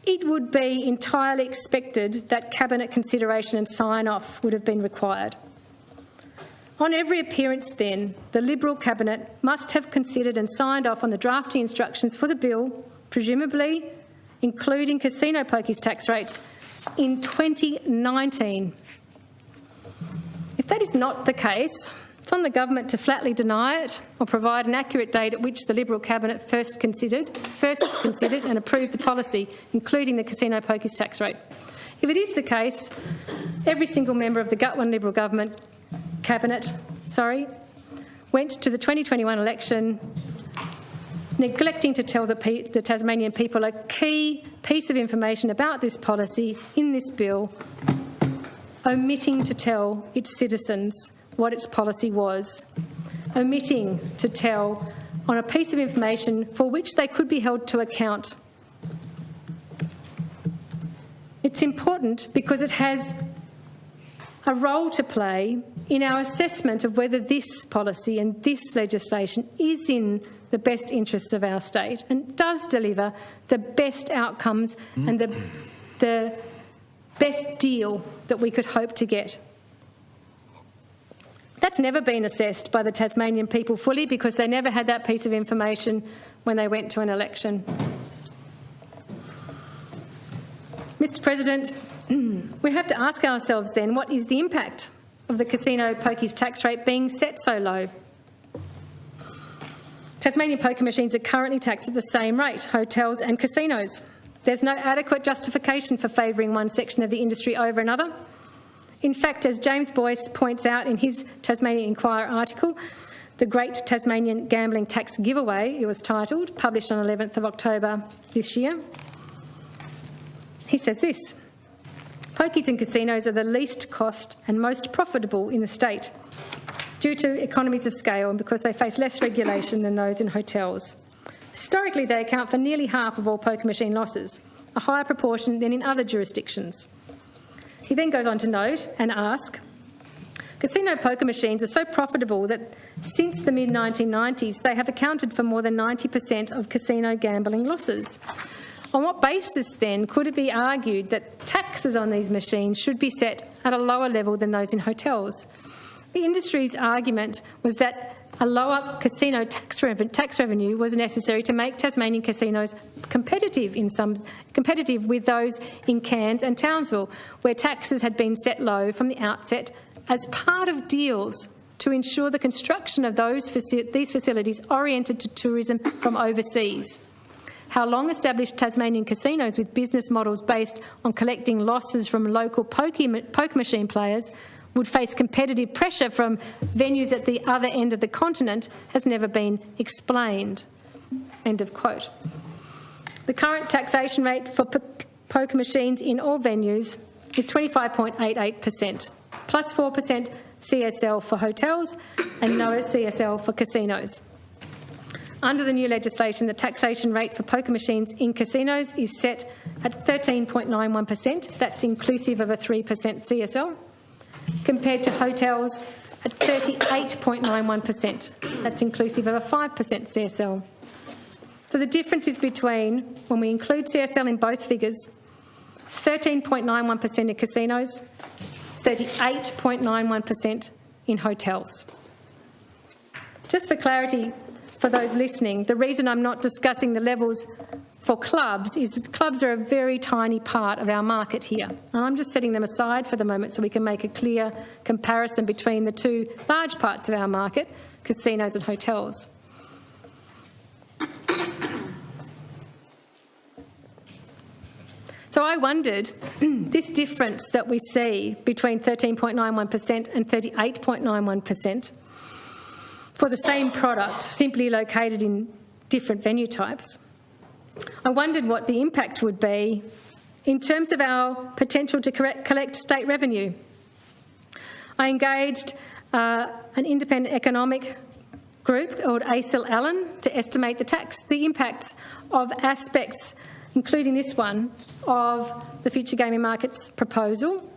it would be entirely expected that Cabinet consideration and sign-off would have been required. On every appearance then, the Liberal Cabinet must have considered and signed off on the drafting instructions for the bill, presumably including casino pokies tax rates, in 2019. If that is not the case, it's on the government to flatly deny it or provide an accurate date at which the Liberal Cabinet first considered and approved the policy, including the casino pokies tax rate. If it is the case, every single member of the Gut-One Liberal Cabinet went to the 2021 election neglecting to tell the Tasmanian people a key piece of information about this policy in this bill, omitting to tell its citizens what its policy was, omitting to tell on a piece of information for which they could be held to account. It's important because it has a role to play in our assessment of whether this policy and this legislation is in the best interests of our state and does deliver the best outcomes and the best deal that we could hope to get. That's never been assessed by the Tasmanian people fully because they never had that piece of information when they went to an election. Mr. President, we have to ask ourselves then, what is the impact of the casino pokies tax rate being set so low? Tasmanian poker machines are currently taxed at the same rate, hotels and casinos. There's no adequate justification for favouring one section of the industry over another. In fact, as James Boyce points out in his Tasmanian Inquirer article, The Great Tasmanian Gambling Tax Giveaway, it was titled, published on 11th of October this year, he says this: pokies and casinos are the least cost and most profitable in the state due to economies of scale and because they face less regulation than those in hotels. Historically, they account for nearly half of all poker machine losses, a higher proportion than in other jurisdictions. He then goes on to note and ask, casino poker machines are so profitable that since the mid-1990s they have accounted for more than 90% of casino gambling losses. On what basis, then, could it be argued that taxes on these machines should be set at a lower level than those in hotels? The industry's argument was that a lower casino tax revenue was necessary to make Tasmanian casinos competitive with those in Cairns and Townsville, where taxes had been set low from the outset as part of deals to ensure the construction of these facilities oriented to tourism from overseas. How long-established Tasmanian casinos with business models based on collecting losses from local poker machine players would face competitive pressure from venues at the other end of the continent has never been explained. End of quote. The current taxation rate for poker machines in all venues is 25.88%, plus 4% CSL for hotels and no CSL for casinos. Under the new legislation, the taxation rate for poker machines in casinos is set at 13.91%, that's inclusive of a 3% CSL, compared to hotels at 38.91%, that's inclusive of a 5% CSL. So the difference is between, when we include CSL in both figures, 13.91% in casinos, 38.91% in hotels. Just for clarity, for those listening, the reason I'm not discussing the levels for clubs is that clubs are a very tiny part of our market here. And I'm just setting them aside for the moment so we can make a clear comparison between the two large parts of our market, casinos and hotels. So I wondered, this difference that we see between 13.91% and 38.91% for the same product, simply located in different venue types, I wondered what the impact would be in terms of our potential to collect state revenue. I engaged an independent economic group called ACIL Allen to estimate the impacts of aspects, including this one, of the Future Gaming Markets proposal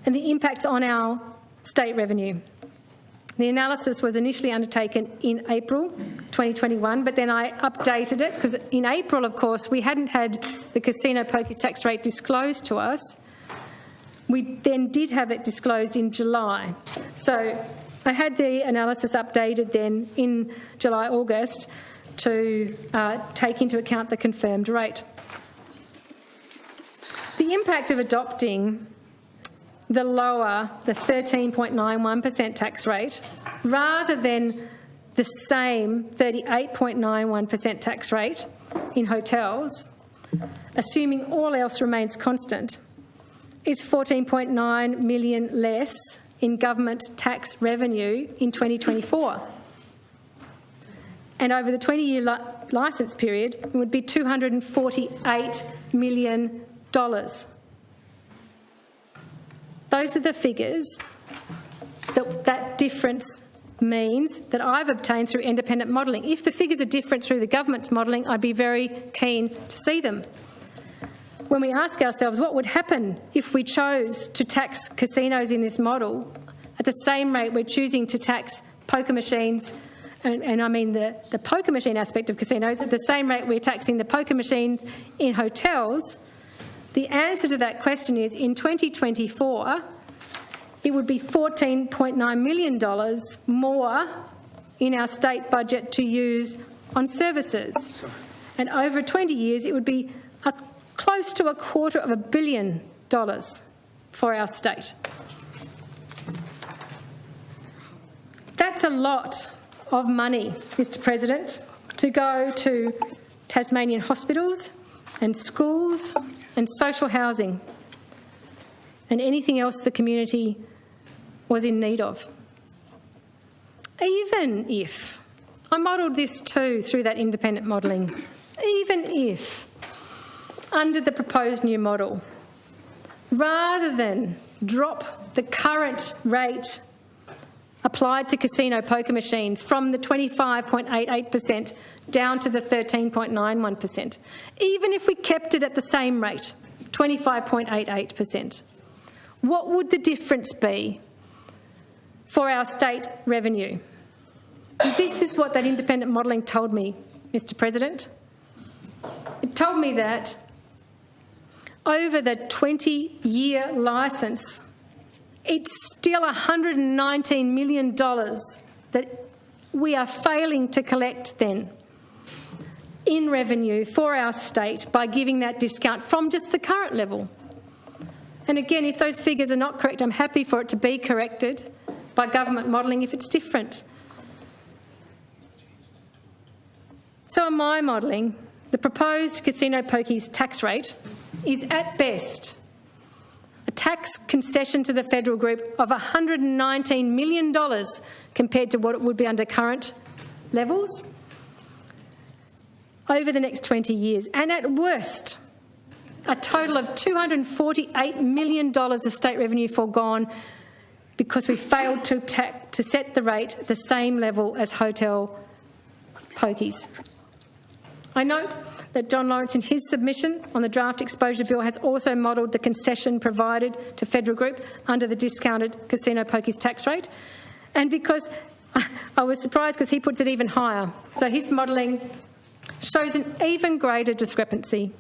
and the impacts on our state revenue. The analysis was initially undertaken in April 2021, but then I updated it because in April, of course, we hadn't had the casino pokies tax rate disclosed to us. We then did have it disclosed in July. So I had the analysis updated then in July, August to take into account the confirmed rate. The impact of adopting the 13.91% tax rate, rather than the same 38.91% tax rate in hotels, assuming all else remains constant, is 14.9 million less in government tax revenue in 2024. And over the 20-year licence period, it would be $248 million. Those are the figures that difference means that I've obtained through independent modelling. If the figures are different through the government's modelling, I'd be very keen to see them. When we ask ourselves what would happen if we chose to tax casinos in this model at the same rate we're choosing to tax poker machines, and I mean the poker machine aspect of casinos, at the same rate we're taxing the poker machines in hotels, the answer to that question is in 2024, it would be $14.9 million more in our state budget to use on services. And over 20 years, it would be close to $250 million for our state. That's a lot of money, Mr. President, to go to Tasmanian hospitals and schools and social housing and anything else the community was in need of. Even if, I modelled this too through that independent modelling, even if under the proposed new model, rather than drop the current rate applied to casino poker machines from the 25.88% down to the 13.91%, even if we kept it at the same rate, 25.88%, what would the difference be for our state revenue? This is what that independent modelling told me, Mr. President. It told me that over the 20-year licence, it's still $119 million that we are failing to collect then in revenue for our state by giving that discount from just the current level. And again, if those figures are not correct, I'm happy for it to be corrected by government modelling if it's different. So in my modelling, the proposed casino pokies tax rate is at best a tax concession to the federal group of $119 million compared to what it would be under current levels over the next 20 years. And at worst, a total of $248 million of state revenue foregone because we failed to set the rate at the same level as hotel pokies. I note that John Lawrence, in his submission on the draft exposure bill, has also modelled the concession provided to federal group under the discounted casino pokies tax rate. And because I was surprised because he puts it even higher. So his modelling shows an even greater discrepancy.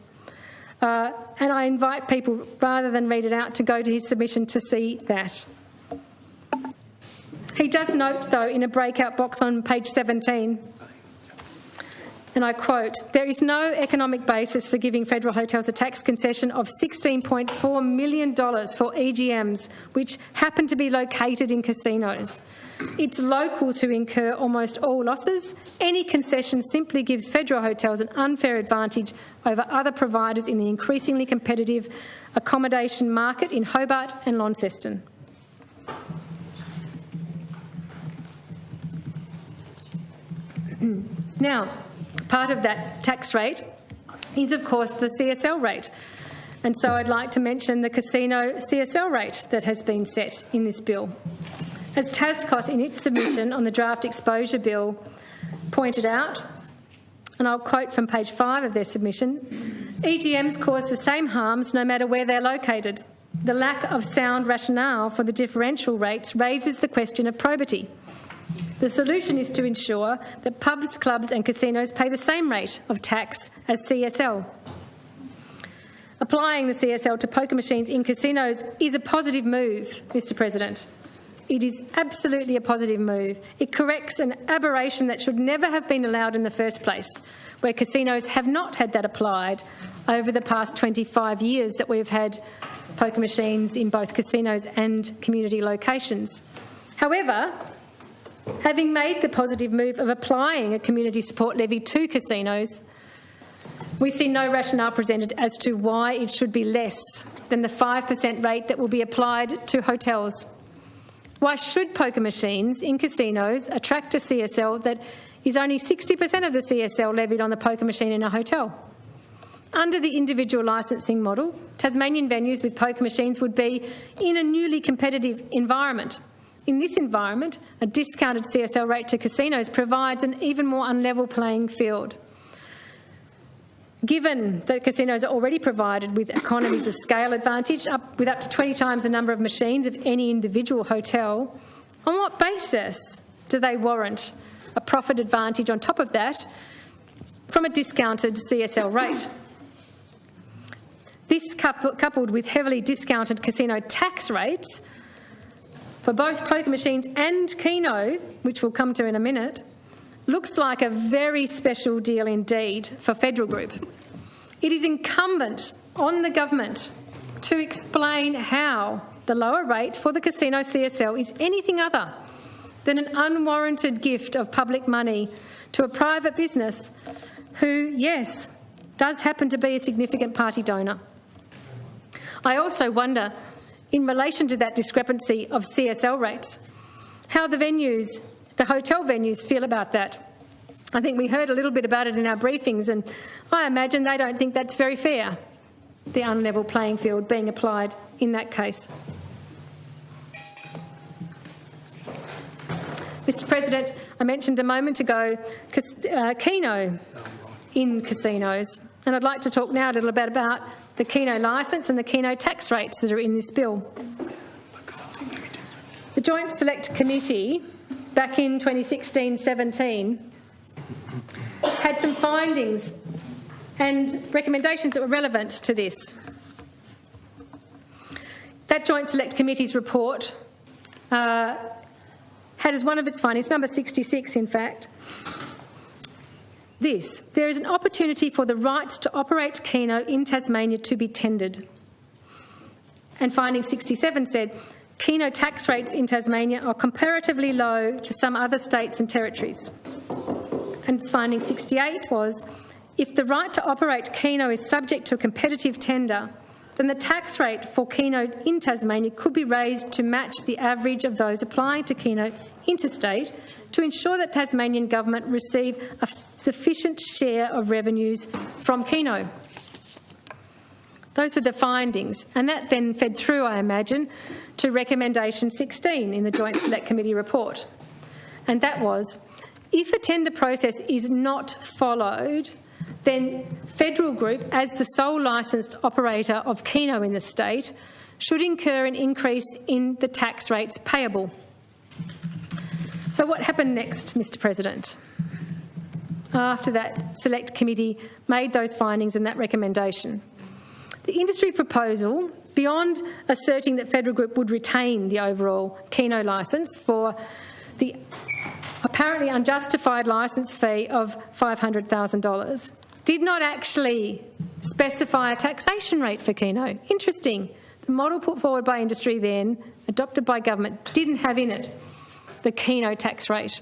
And I invite people, rather than read it out, to go to his submission to see that. He does note, though, in a breakout box on page 17, and I quote, "There is no economic basis for giving federal hotels a tax concession of $16.4 million for EGMs, which happen to be located in casinos. It's locals who incur almost all losses. Any concession simply gives federal hotels an unfair advantage over other providers in the increasingly competitive accommodation market in Hobart and Launceston." Now, part of that tax rate is, of course, the CSL rate. And so I'd like to mention the casino CSL rate that has been set in this bill. As Tascos, in its submission on the draft exposure bill, pointed out, and I'll quote from page 5 of their submission, "EGMs cause the same harms no matter where they're located. The lack of sound rationale for the differential rates raises the question of probity. The solution is to ensure that pubs, clubs and casinos pay the same rate of tax as CSL. Applying the CSL to poker machines in casinos is a positive move, Mr President. It is absolutely a positive move. It corrects an aberration that should never have been allowed in the first place, where casinos have not had that applied over the past 25 years that we've had poker machines in both casinos and community locations. However, having made the positive move of applying a community support levy to casinos, we see no rationale presented as to why it should be less than the 5% rate that will be applied to hotels. Why should poker machines in casinos attract a CSL that is only 60% of the CSL levied on the poker machine in a hotel? Under the individual licensing model, Tasmanian venues with poker machines would be in a newly competitive environment. In this environment, a discounted CSL rate to casinos provides an even more unlevel playing field. Given that casinos are already provided with economies of scale advantage, with up to 20 times the number of machines of any individual hotel, on what basis do they warrant a profit advantage on top of that from a discounted CSL rate? This, coupled with heavily discounted casino tax rates for both poker machines and Keno, which we'll come to in a minute, looks like a very special deal indeed for Federal Group. It is incumbent on the government to explain how the lower rate for the casino CSL is anything other than an unwarranted gift of public money to a private business who, yes, does happen to be a significant party donor. I also wonder, in relation to that discrepancy of CSL rates, how the hotel venues feel about that. I think we heard a little bit about it in our briefings, and I imagine they don't think that's very fair, the unlevel playing field being applied in that case. Mr President, I mentioned a moment ago Keno in casinos, and I'd like to talk now a little bit about the Keno licence and the Keno tax rates that are in this bill. The Joint Select Committee, back in 2016-17, had some findings and recommendations that were relevant to this. That Joint Select Committee's report had as one of its findings, number 66 in fact, this: there is an opportunity for the rights to operate Keno in Tasmania to be tendered. And finding 67 said, Keno tax rates in Tasmania are comparatively low to some other states and territories. And finding 68 was, if the right to operate Keno is subject to a competitive tender, then the tax rate for Keno in Tasmania could be raised to match the average of those applying to Keno interstate to ensure that Tasmanian government receive a sufficient share of revenues from Keno. Those were the findings, and that then fed through, I imagine, to recommendation 16 in the Joint Select Committee report. And that was, if a tender process is not followed, then Federal Group, as the sole licensed operator of Keno in the state, should incur an increase in the tax rates payable. So what happened next, Mr President, after that Select Committee made those findings and that recommendation? The industry proposal, beyond asserting that Federal Group would retain the overall Keno licence for the apparently unjustified licence fee of $500,000 did not actually specify a taxation rate for Keno. Interesting. The model put forward by industry then, adopted by government, didn't have in it the Keno tax rate.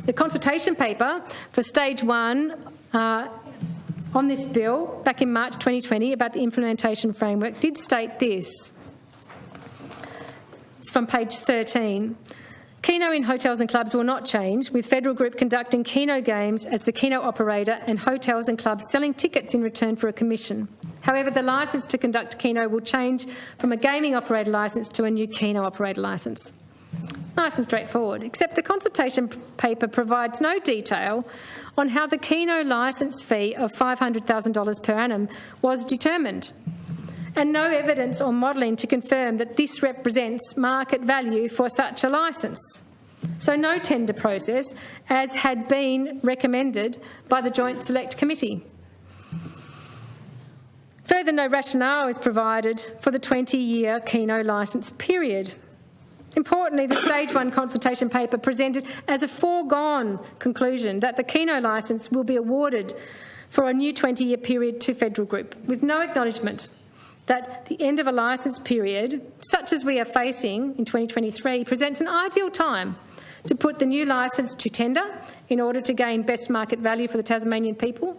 The consultation paper for stage 1 on this bill back in March 2020 about the implementation framework did state this. It's from page 13. Keno in hotels and clubs will not change, with Federal Group conducting Keno games as the Keno operator and hotels and clubs selling tickets in return for a commission. However, the licence to conduct Keno will change from a gaming operator licence to a new Keno operator licence. Nice and straightforward, except the consultation paper provides no detail on how the Keno licence fee of $500,000 per annum was determined, and no evidence or modelling to confirm that this represents market value for such a licence. So no tender process, as had been recommended by the Joint Select Committee. Further, no rationale is provided for the 20-year Keno licence period. Importantly, the Stage 1 consultation paper presented as a foregone conclusion that the Keno licence will be awarded for a new 20-year period to Federal Group, with no acknowledgement that the end of a licence period, such as we are facing in 2023, presents an ideal time to put the new licence to tender in order to gain best market value for the Tasmanian people,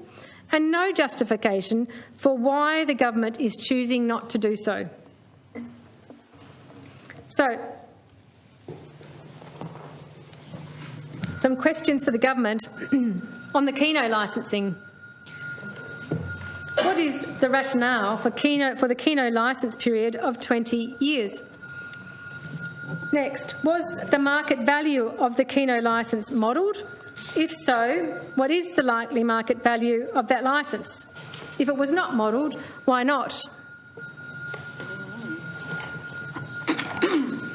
and no justification for why the government is choosing not to do so. So, some questions for the government on the Keno licensing. What is the rationale for the Keno licence period of 20 years? Next, was the market value of the Keno licence modelled? If so, what is the likely market value of that licence? If it was not modelled, why not?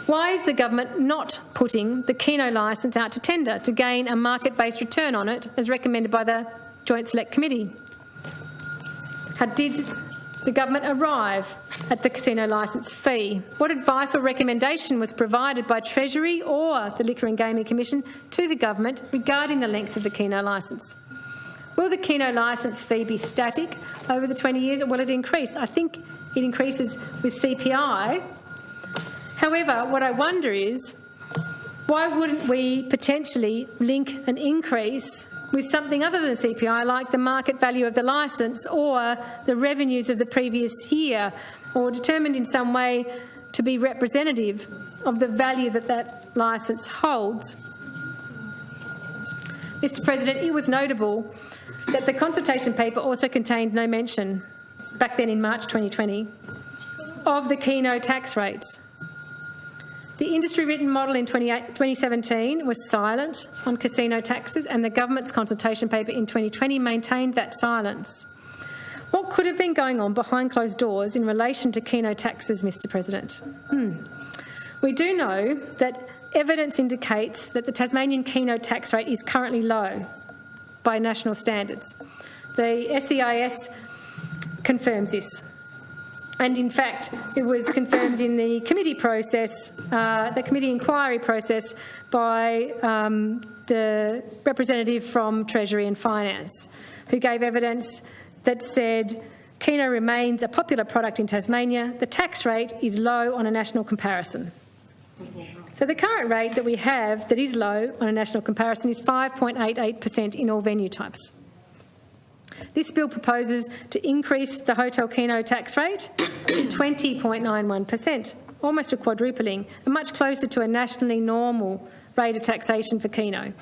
Why is the government not putting the Keno licence out to tender to gain a market-based return on it, as recommended by the Joint Select Committee? How did the government arrive at the casino licence fee? What advice or recommendation was provided by Treasury or the Liquor and Gaming Commission to the government regarding the length of the Keno licence? Will the Keno licence fee be static over the 20 years, or will it increase? I think it increases with CPI. However, what I wonder is, why wouldn't we potentially link an increase with something other than CPI, like the market value of the licence or the revenues of the previous year, or determined in some way to be representative of the value that that licence holds? Mr President, it was notable that the consultation paper also contained no mention, back then in March 2020, of the Keno tax rates. The industry-written model in 2017 was silent on casino taxes, and the government's consultation paper in 2020 maintained that silence. What could have been going on behind closed doors in relation to Keno taxes, Mr President? We do know that evidence indicates that the Tasmanian Keno tax rate is currently low by national standards. The SEIS confirms this. And in fact, it was confirmed in the committee process, the committee inquiry process, by the representative from Treasury and Finance, who gave evidence that said Keno remains a popular product in Tasmania. The tax rate is low on a national comparison. So the current rate that we have that is low on a national comparison is 5.88% in all venue types. This bill proposes to increase the hotel Keno tax rate to 20.91%, almost a quadrupling, and much closer to a nationally normal rate of taxation for Keno.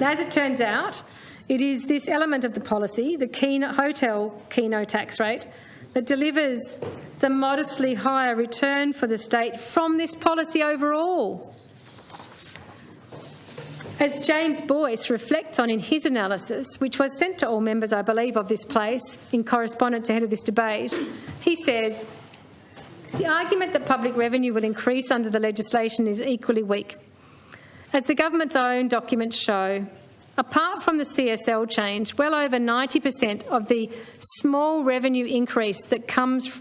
Now, as it turns out, it is this element of the policy, the hotel Keno tax rate, that delivers the modestly higher return for the state from this policy overall. As James Boyce reflects on in his analysis, which was sent to all members, I believe, of this place in correspondence ahead of this debate, he says, the argument that public revenue will increase under the legislation is equally weak. As the government's own documents show, apart from the CSL change, well over 90% of the small revenue increase that comes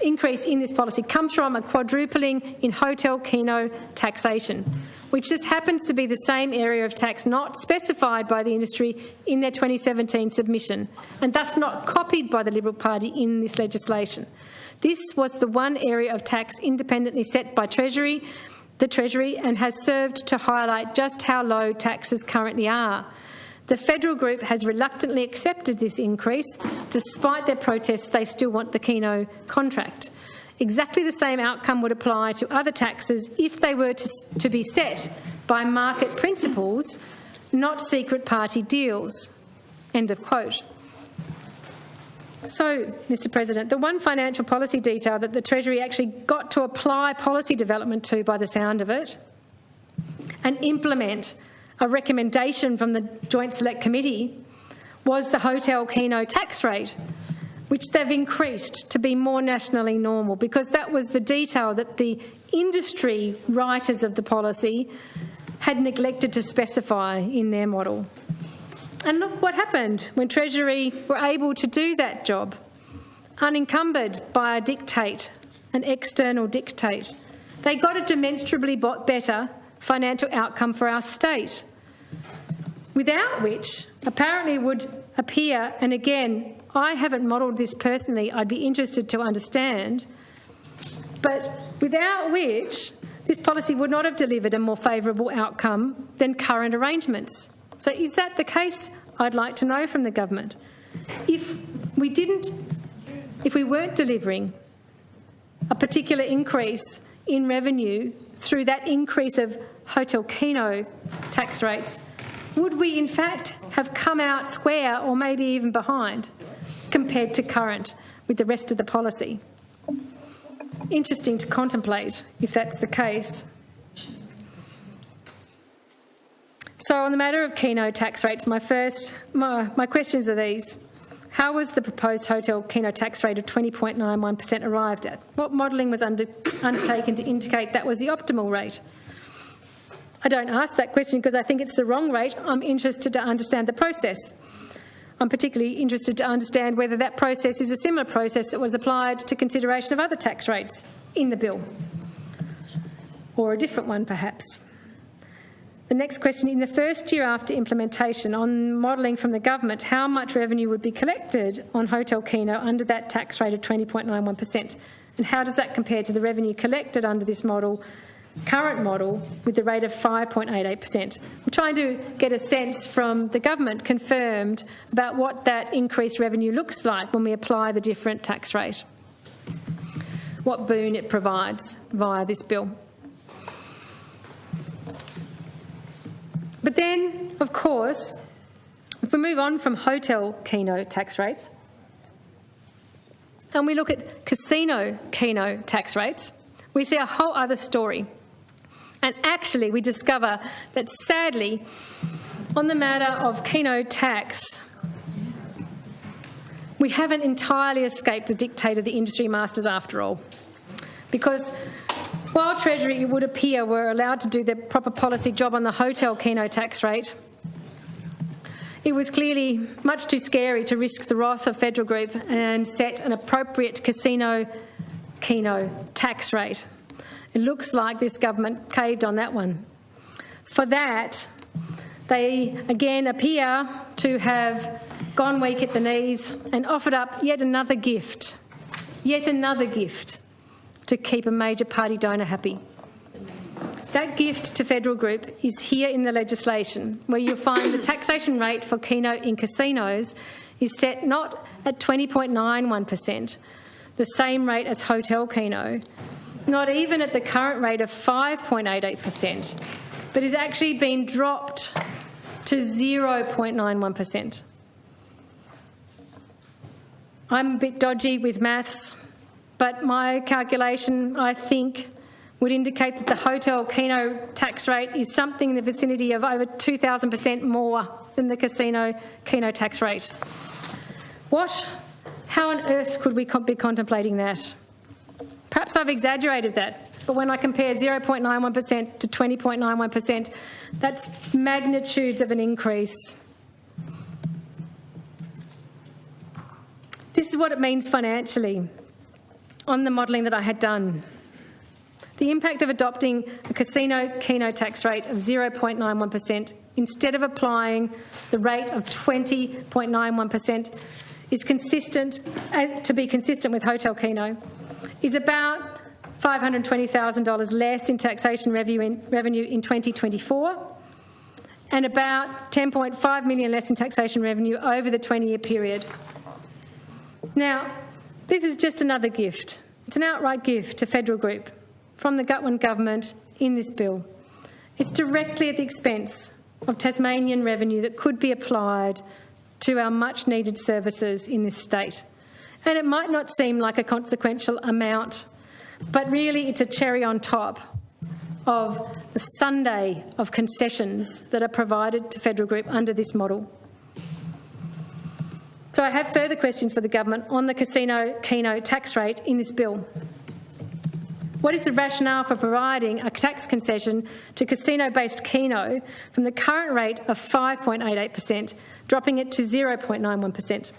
increase in this policy comes from a quadrupling in hotel keno taxation, which just happens to be the same area of tax not specified by the industry in their 2017 submission, and thus not copied by the Liberal Party in this legislation. This was the one area of tax independently set by the Treasury, and has served to highlight just how low taxes currently are. The federal group has reluctantly accepted this increase. Despite their protests, they still want the Keno contract. Exactly the same outcome would apply to other taxes if they were to be set by market principles, not secret party deals. End of quote. So, Mr President, the one financial policy detail that the Treasury actually got to apply policy development to, by the sound of it, and implement a recommendation from the Joint Select Committee, was the hotel keno tax rate, which they've increased to be more nationally normal, because that was the detail that the industry writers of the policy had neglected to specify in their model. And look what happened when Treasury were able to do that job, unencumbered by a dictate, an external dictate. They got a demonstrably better financial outcome for our state, without which apparently would appear, and again, I haven't modelled this personally, I'd be interested to understand, but without which this policy would not have delivered a more favourable outcome than current arrangements. So is that the case? I'd like to know from the government. If we weren't delivering a particular increase in revenue through that increase of hotel keno tax rates, would we in fact have come out square, or maybe even behind, compared to current with the rest of the policy? Interesting to contemplate if that's the case. So on the matter of keno tax rates, my questions are these. How was the proposed hotel keno tax rate of 20.91% arrived at? What modelling was undertaken to indicate that was the optimal rate? I don't ask that question because I think it's the wrong rate. I'm interested to understand the process. I'm particularly interested to understand whether that process is a similar process that was applied to consideration of other tax rates in the bill, or a different one perhaps. The next question, in the first year after implementation, on modelling from the government, how much revenue would be collected on hotel keno under that tax rate of 20.91%? And how does that compare to the revenue collected under this model, current model, with the rate of 5.88%? I'm trying to get a sense from the government confirmed about what that increased revenue looks like when we apply the different tax rate, what boon it provides via this bill. But then, of course, if we move on from hotel keno tax rates and we look at casino keno tax rates, we see a whole other story. And actually, we discover that sadly, on the matter of keno tax, we haven't entirely escaped the dictate of the industry masters after all. Because while Treasury, it would appear, were allowed to do their proper policy job on the hotel keno tax rate, it was clearly much too scary to risk the wrath of Federal Group and set an appropriate casino keno tax rate. It looks like this government caved on that one. For that, they again appear to have gone weak at the knees and offered up yet another gift to keep a major party donor happy. That gift to Federal Group is here in the legislation, where you'll find the taxation rate for keno in casinos is set not at 20.91%, the same rate as hotel keno, not even at the current rate of 5.88%, but is actually been dropped to 0.91%. I'm a bit dodgy with maths, but my calculation, I think, would indicate that the hotel keno tax rate is something in the vicinity of over 2,000% more than the casino keno tax rate. How on earth could we be contemplating that? Perhaps I've exaggerated that, but when I compare 0.91% to 20.91%, that's magnitudes of an increase. This is what it means financially. on the modelling that I had done. The impact of adopting a casino keno tax rate of 0.91% instead of applying the rate of 20.91% is consistent, to be consistent with hotel keno, is about $520,000 less in taxation revenue in 2024 and about $10.5 million less in taxation revenue over the 20-year period. Now, this is just another gift. It's an outright gift to Federal Group from the Gutwein government in this bill. It's directly at the expense of Tasmanian revenue that could be applied to our much-needed services in this state. And it might not seem like a consequential amount, but really it's a cherry on top of the sundae of concessions that are provided to Federal Group under this model. So I have further questions for the government on the casino keno tax rate in this bill. What is the rationale for providing a tax concession to casino-based keno from the current rate of 5.88%, dropping it to 0.91%?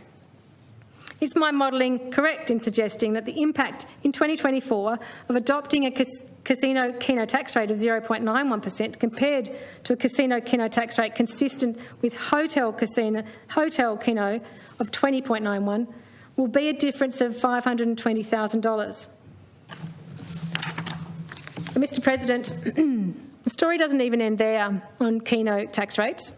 Is my modelling correct in suggesting that the impact in 2024 of adopting a casino keno tax rate of 0.91% compared to a casino keno tax rate consistent with hotel keno of 20.91 will be a difference of $520,000? Mr. President, the story doesn't even end there on keno tax rates.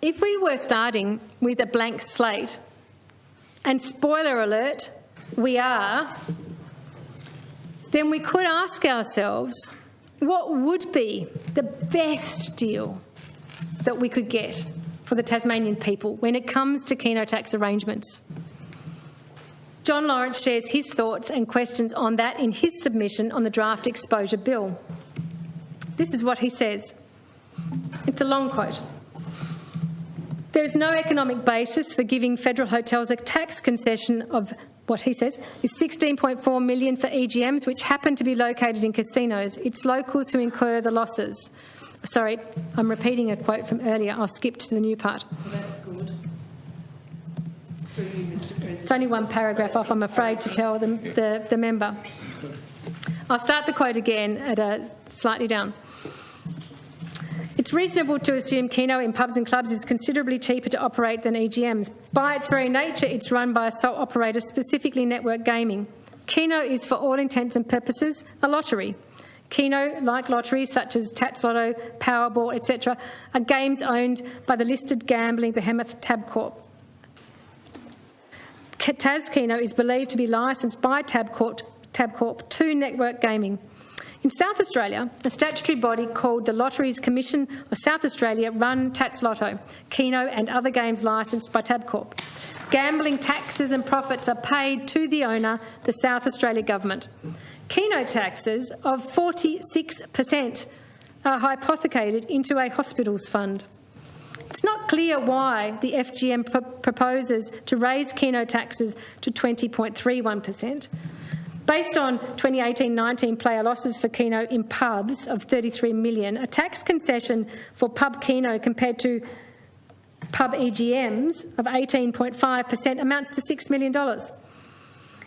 If we were starting with a blank slate, and spoiler alert, we are, then we could ask ourselves, what would be the best deal that we could get for the Tasmanian people when it comes to keno tax arrangements? John Lawrence shares his thoughts and questions on that in his submission on the draft exposure bill. This is what he says. It's a long quote. There is no economic basis for giving federal hotels a tax concession of, what he says, is $16.4 million for EGMs which happen to be located in casinos. It's locals who incur the losses. Sorry, I'm repeating a quote from earlier. I'll skip to the new part. That's good. It's only one paragraph off, I'm afraid, to tell the member. I'll start the quote again at slightly down. It's reasonable to assume keno in pubs and clubs is considerably cheaper to operate than EGMs. By its very nature, it's run by a sole operator, specifically network gaming. Keno is, for all intents and purposes, a lottery. Keno, like lotteries such as Tatslotto, Powerball, etc., are games owned by the listed gambling behemoth Tabcorp. TasKeno is believed to be licensed by Tabcorp to network gaming. In South Australia, a statutory body called the Lotteries Commission of South Australia run Tatslotto, Keno and other games licensed by Tabcorp. Gambling taxes and profits are paid to the owner, the South Australia Government. Keno taxes of 46% are hypothecated into a hospitals fund. It's not clear why the FGM proposes to raise keno taxes to 20.31%. Based on 2018-19 player losses for keno in pubs of $33 million, a tax concession for pub keno compared to pub EGMs of 18.5% amounts to $6 million.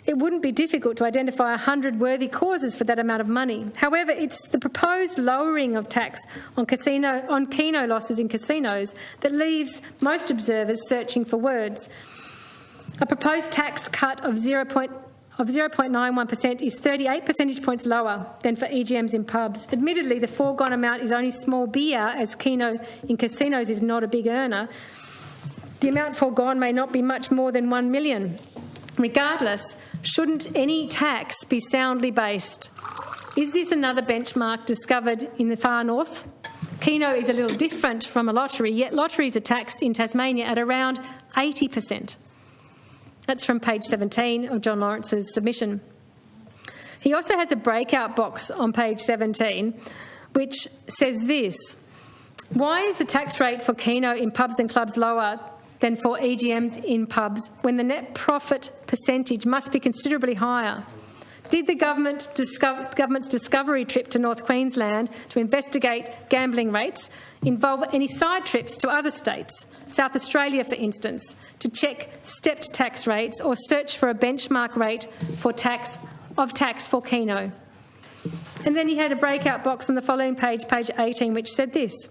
It wouldn't be difficult to identify 100 worthy causes for that amount of money. However, it's the proposed lowering of tax on keno losses in casinos that leaves most observers searching for words. A proposed tax cut of 0.91% is 38 percentage points lower than for EGMs in pubs. Admittedly, the foregone amount is only small beer, as keno in casinos is not a big earner. The amount foregone may not be much more than $1 million. Regardless, shouldn't any tax be soundly based? Is this another benchmark discovered in the far north? Keno is a little different from a lottery, yet lotteries are taxed in Tasmania at around 80%. That's from page 17 of John Lawrence's submission. He also has a breakout box on page 17 which says this: why is the tax rate for keno in pubs and clubs lower than for EGMs in pubs when the net profit percentage must be considerably higher? Did the government's discovery trip to North Queensland to investigate gambling rates involve any side trips to other states, South Australia for instance, to check stepped tax rates or search for a benchmark rate for tax for Keno? And then he had a breakout box on the following page, page 18, which said this: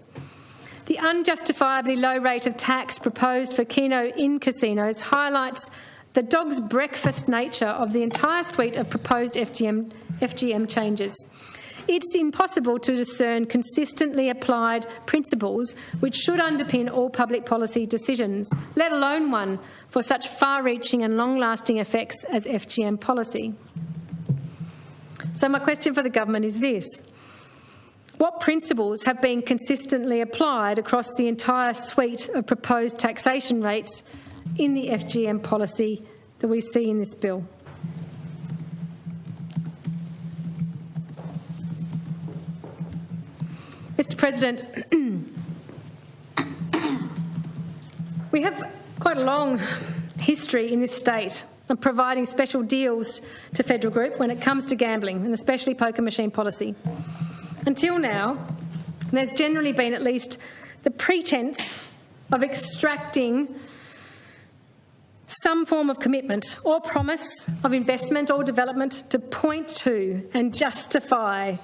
the unjustifiably low rate of tax proposed for Keno in casinos highlights the dog's breakfast nature of the entire suite of proposed FGM changes. It's impossible to discern consistently applied principles which should underpin all public policy decisions, let alone one for such far-reaching and long-lasting effects as FGM policy. So my question for the government is this: what principles have been consistently applied across the entire suite of proposed taxation rates in the FGM policy that we see in this bill? Mr. President, we have quite a long history in this state of providing special deals to Federal Group when it comes to gambling, and especially poker machine policy. Until now, there's generally been at least the pretence of extracting some form of commitment or promise of investment or development to point to and justify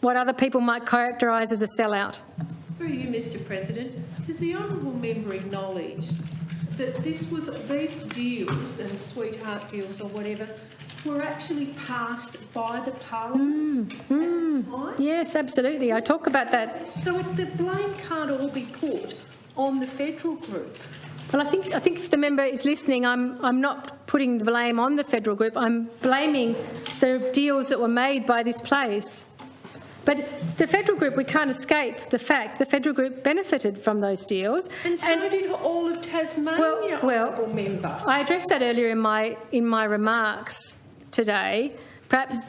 what other people might characterise as a sellout. Through you, Mr. President, does the honourable member acknowledge that these deals and sweetheart deals or whatever were actually passed by the parliaments at the time? Yes, absolutely. I talk about that. So the blame can't all be put on the Federal Group. Well, I think if the member is listening, I'm not putting the blame on the Federal Group. I'm blaming the deals that were made by this place. But the Federal Group, we can't escape the fact the Federal Group benefited from those deals. And so did all of Tasmania, honourable member. I addressed that earlier in my remarks today. Perhaps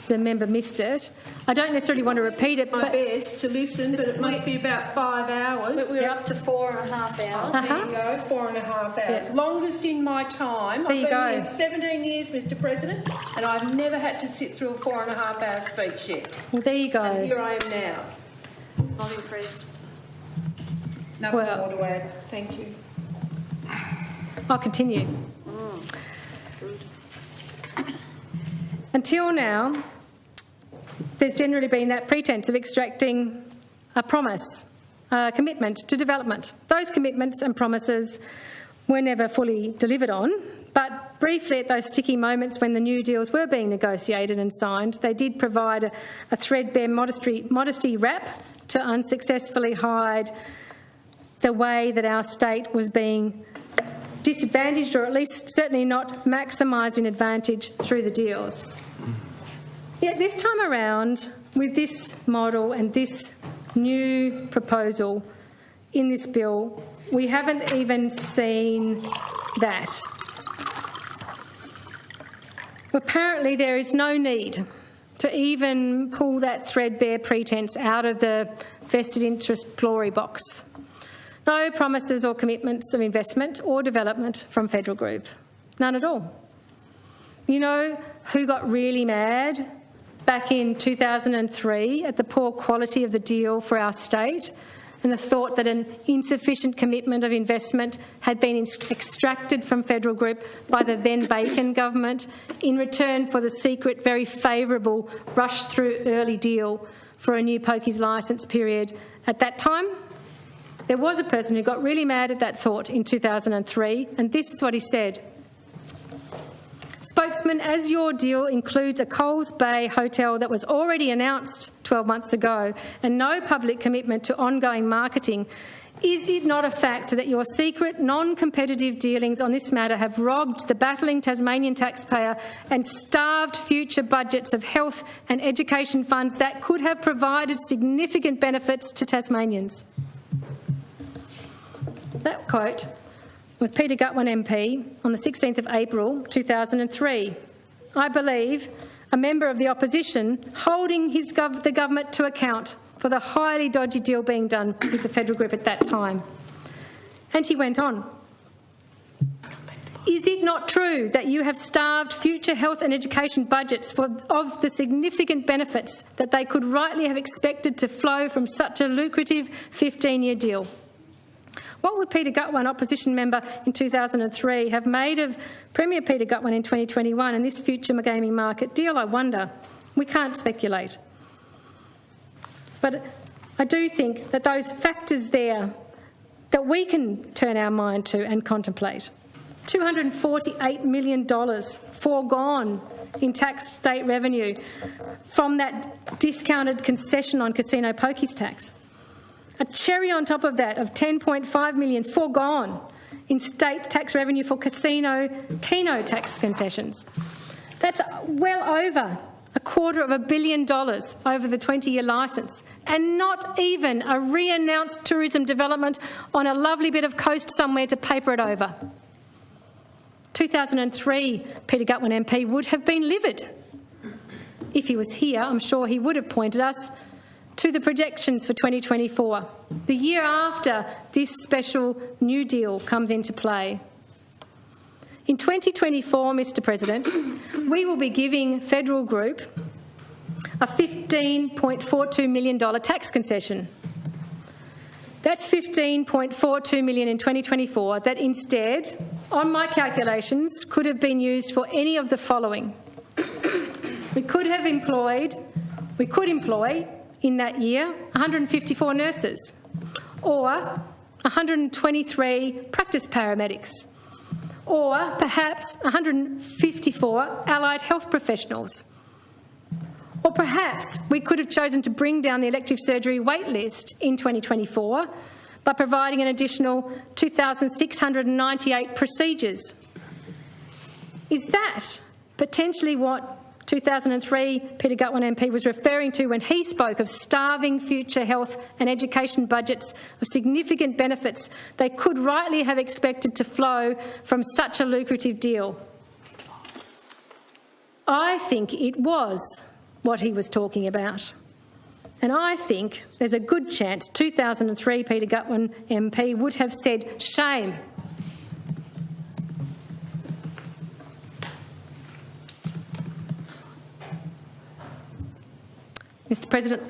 the member missed it. I don't necessarily want to repeat it. My best to listen, but it must be about 5 hours. We're up to 4.5 hours. There you go, 4.5 hours. Yeah. Longest in my time. There you go. I've been here 17 years, Mr. President, and I've never had to sit through a 4.5 hour speech yet. Well, there you go. And here I am now. Not impressed. Nothing Well- more to add. Thank you. I'll continue. Until now, there's generally been that pretence of extracting a promise, a commitment to development. Those commitments and promises were never fully delivered on, but briefly at those sticky moments when the new deals were being negotiated and signed, they did provide a threadbare modesty wrap to unsuccessfully hide the way that our state was being disadvantaged, or at least certainly not maximised in advantage through the deals. Yet this time around, with this model and this new proposal in this bill, we haven't even seen that. Apparently there is no need to even pull that threadbare pretence out of the vested interest glory box. No promises or commitments of investment or development from Federal Group. None at all. You know who got really mad back in 2003 at the poor quality of the deal for our state and the thought that an insufficient commitment of investment had been extracted from Federal Group by the then Bacon government in return for the secret, very favourable rush-through early deal for a new pokies licence period at that time? There was a person who got really mad at that thought in 2003, and this is what he said. Spokesman, as your deal includes a Coles Bay hotel that was already announced 12 months ago and no public commitment to ongoing marketing, is it not a fact that your secret, non-competitive dealings on this matter have robbed the battling Tasmanian taxpayer and starved future budgets of health and education funds that could have provided significant benefits to Tasmanians? That quote was Peter Gutwein MP on the 16th of April 2003. I believe a member of the opposition holding the government to account for the highly dodgy deal being done with the Federal Group at that time. And he went on. Is it not true that you have starved future health and education budgets of the significant benefits that they could rightly have expected to flow from such a lucrative 15-year deal? What would Peter Gutwein, opposition member in 2003, have made of Premier Peter Gutwein in 2021 and this future gaming market deal, I wonder? We can't speculate. But I do think that those factors there that we can turn our mind to and contemplate. $248 million foregone in tax state revenue from that discounted concession on casino pokies tax. A cherry on top of that of $10.5 million foregone in state tax revenue for casino keno tax concessions. That's well over $250 million over the 20-year licence, and not even a re-announced tourism development on a lovely bit of coast somewhere to paper it over. 2003, Peter Gutwein MP would have been livid. If he was here, I'm sure he would have pointed us to the projections for 2024, the year after this special new deal comes into play. In 2024, Mr President, we will be giving Federal Group a $15.42 million tax concession. That's $15.42 million in 2024 that instead, on my calculations, could have been used for any of the following. We could employ in that year 154 nurses or 123 practice paramedics, or perhaps 154 allied health professionals. Or perhaps we could have chosen to bring down the elective surgery wait list in 2024 by providing an additional 2,698 procedures. Is that potentially what 2003 Peter Gutwein MP was referring to when he spoke of starving future health and education budgets of significant benefits they could rightly have expected to flow from such a lucrative deal? I think it was what he was talking about. And I think there's a good chance 2003 Peter Gutwein MP would have said, shame. Mr President,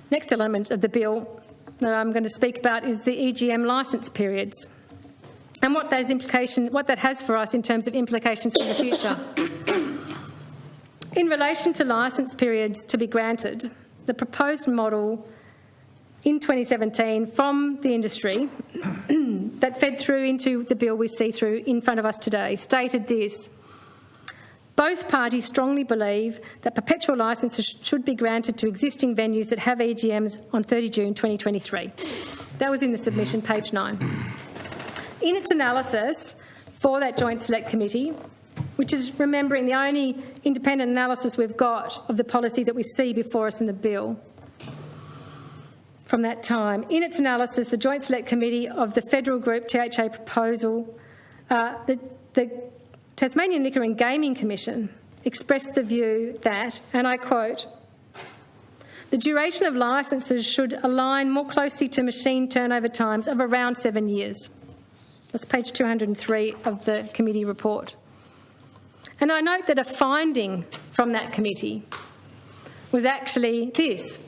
next element of the bill that I'm going to speak about is the EGM licence periods and what that has for us in terms of implications for the future. In relation to licence periods to be granted, the proposed model in 2017 from the industry that fed through into the bill we see through in front of us today stated this: both parties strongly believe that perpetual licences should be granted to existing venues that have EGMs on 30 June 2023. That was in the submission, page 9. In its analysis for that Joint Select Committee, which is, remembering, the only independent analysis we've got of the policy that we see before us in the bill from that time, in its analysis, the Joint Select Committee of the Federal Group THA proposal, the Tasmanian Liquor and Gaming Commission expressed the view that, and I quote, the duration of licences should align more closely to machine turnover times of around 7 years. That's page 203 of the committee report. And I note that a finding from that committee was actually this.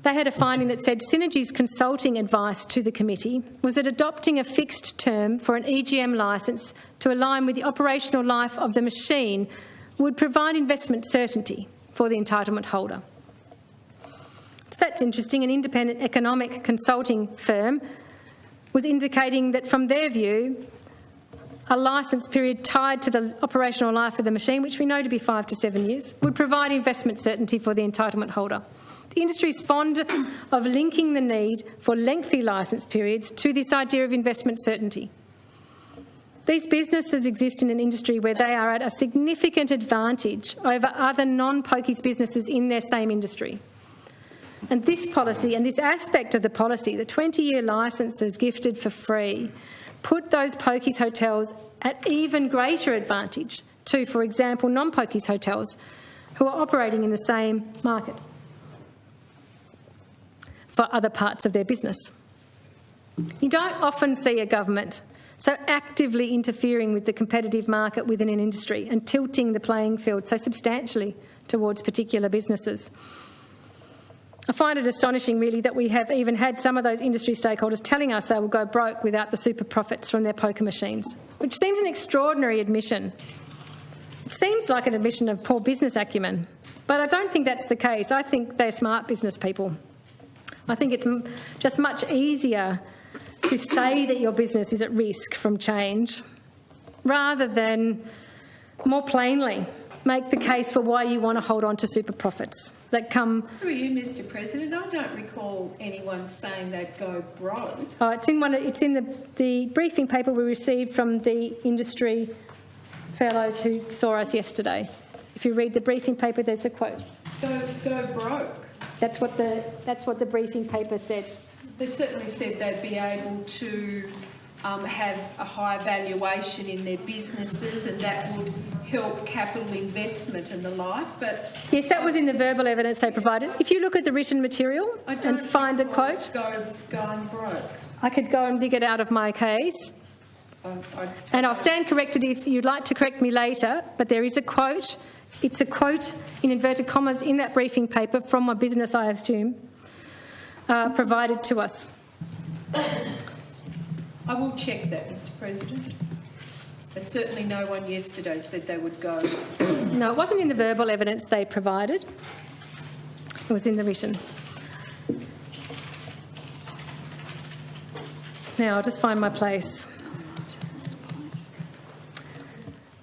They had a finding that said Synergy's consulting advice to the committee was that adopting a fixed term for an EGM licence to align with the operational life of the machine would provide investment certainty for the entitlement holder. So that's interesting. An independent economic consulting firm was indicating that from their view, a licence period tied to the operational life of the machine, which we know to be 5 to 7 years, would provide investment certainty for the entitlement holder. The industry is fond of linking the need for lengthy licence periods to this idea of investment certainty. These businesses exist in an industry where they are at a significant advantage over other non-pokies businesses in their same industry. And this policy and this aspect of the policy, the 20-year licences gifted for free, put those pokies hotels at even greater advantage to, for example, non-pokies hotels who are operating in the same market for other parts of their business. You don't often see a government so actively interfering with the competitive market within an industry and tilting the playing field so substantially towards particular businesses. I find it astonishing, really, that we have even had some of those industry stakeholders telling us they will go broke without the super profits from their poker machines, which seems an extraordinary admission. It seems like an admission of poor business acumen, but I don't think that's the case. I think they're smart business people. I think it's just much easier to say that your business is at risk from change rather than more plainly make the case for why you want to hold on to super profits that come... Who are you, Mr President? I don't recall anyone saying they'd go broke. Oh, it's in the briefing paper we received from the industry fellows who saw us yesterday. If you read the briefing paper, there's a quote. Go broke. That's what the briefing paper said. They certainly said they'd be able to have a high valuation in their businesses, and that would help capital investment and the like. But yes, that was in the verbal evidence they provided. If you look at the written material and find the quote, going broke. I could go and dig it out of my case, and I'll stand corrected if you'd like to correct me later. But there is a quote. It's a quote in inverted commas in that briefing paper from a business, I assume, provided to us. I will check that, Mr President. There's certainly no one yesterday said they would go. No, it wasn't in the verbal evidence they provided. It was in the written. Now, I'll just find my place.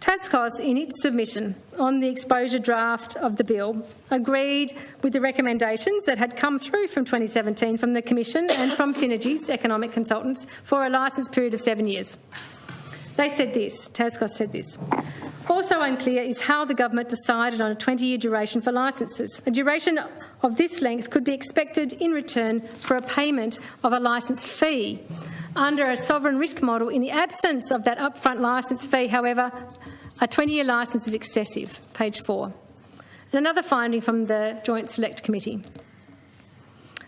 TASCOS, in its submission on the exposure draft of the bill, agreed with the recommendations that had come through from 2017 from the Commission and from Synergy's economic consultants for a licence period of 7 years. They said this, TASCOS said this. Also unclear is how the government decided on a 20-year duration for licences. A duration of this length could be expected in return for a payment of a licence fee. Under a sovereign risk model, in the absence of that upfront licence fee, however, a 20-year licence is excessive, page 4. And another finding from the Joint Select Committee.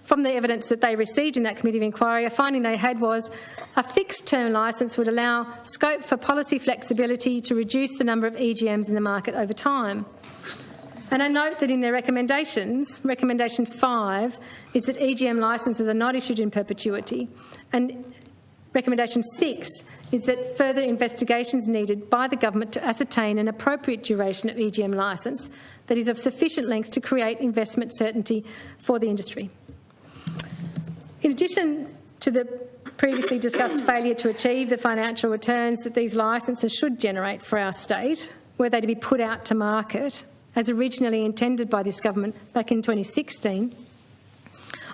From the evidence that they received in that committee of inquiry, a finding they had was a fixed-term licence would allow scope for policy flexibility to reduce the number of EGMs in the market over time. And I note that in their recommendations, recommendation 5 is that EGM licences are not issued in perpetuity, and recommendation 6 is that further investigations needed by the government to ascertain an appropriate duration of EGM licence that is of sufficient length to create investment certainty for the industry. In addition to the previously discussed failure to achieve the financial returns that these licences should generate for our state, were they to be put out to market as originally intended by this government back in 2016,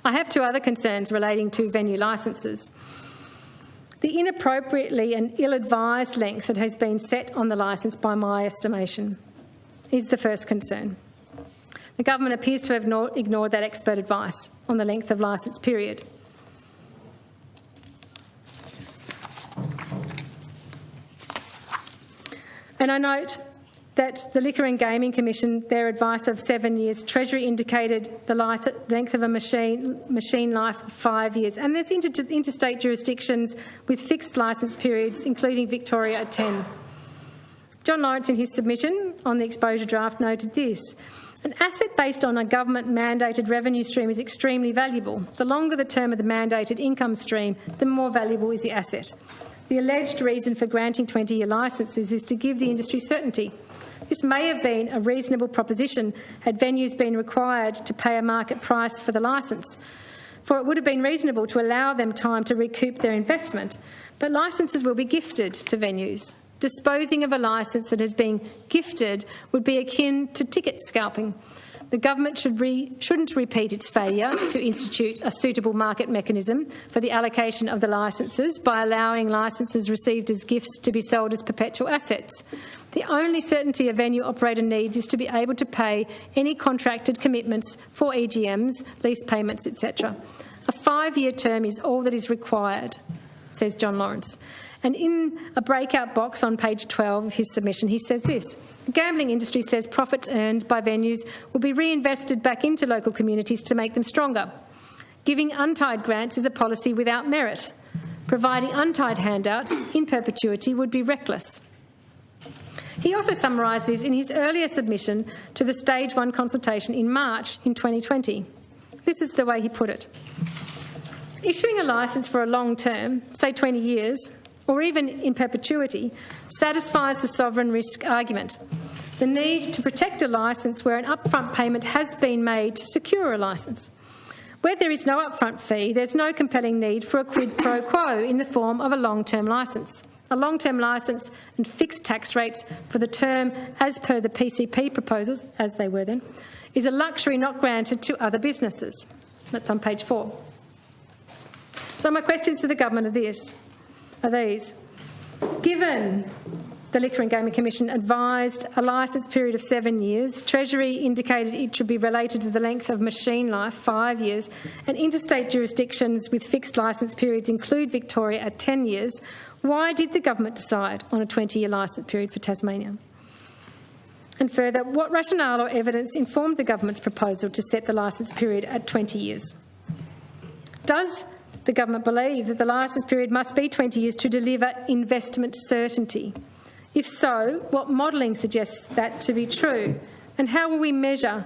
I have two other concerns relating to venue licences. The inappropriately and ill-advised length that has been set on the licence by my estimation is the first concern. The government appears to have ignored that expert advice on the length of licence period. And I note that the Liquor and Gaming Commission, their advice of 7 years, Treasury indicated the length of a machine life of 5 years. And there's interstate jurisdictions with fixed licence periods, including Victoria at 10. John Lawrence, in his submission on the exposure draft, noted this. An asset based on a government-mandated revenue stream is extremely valuable. The longer the term of the mandated income stream, the more valuable is the asset. The alleged reason for granting 20-year licences is to give the industry certainty. This may have been a reasonable proposition had venues been required to pay a market price for the licence, for it would have been reasonable to allow them time to recoup their investment. But licences will be gifted to venues. Disposing of a licence that has been gifted would be akin to ticket scalping. The government shouldn't repeat its failure to institute a suitable market mechanism for the allocation of the licences by allowing licences received as gifts to be sold as perpetual assets. The only certainty a venue operator needs is to be able to pay any contracted commitments for EGMs, lease payments, etc. A 5-year term is all that is required, says John Lawrence. And in a breakout box on page 12 of his submission, he says this. The gambling industry says profits earned by venues will be reinvested back into local communities to make them stronger. Giving untied grants is a policy without merit. providing untied handouts in perpetuity would be reckless. He also summarised this in his earlier submission to the Stage 1 consultation in March in 2020. This is the way he put it. Issuing a licence for a long term, say 20 years, or even in perpetuity, satisfies the sovereign risk argument. The need to protect a licence where an upfront payment has been made to secure a licence. Where there is no upfront fee, there's no compelling need for a quid pro quo in the form of a long-term licence. A long-term licence and fixed tax rates for the term as per the PCP proposals, as they were then, is a luxury not granted to other businesses. That's on page 4. So my questions to the government are these. Given the Liquor and Gaming Commission advised a licence period of 7 years, Treasury indicated it should be related to the length of machine life, 5 years, and interstate jurisdictions with fixed licence periods include Victoria at 10 years, why did the government decide on a 20-year licence period for Tasmania? And further, what rationale or evidence informed the government's proposal to set the licence period at 20 years? Does the government believe that the licence period must be 20 years to deliver investment certainty? If so, what modelling suggests that to be true? And how will we measure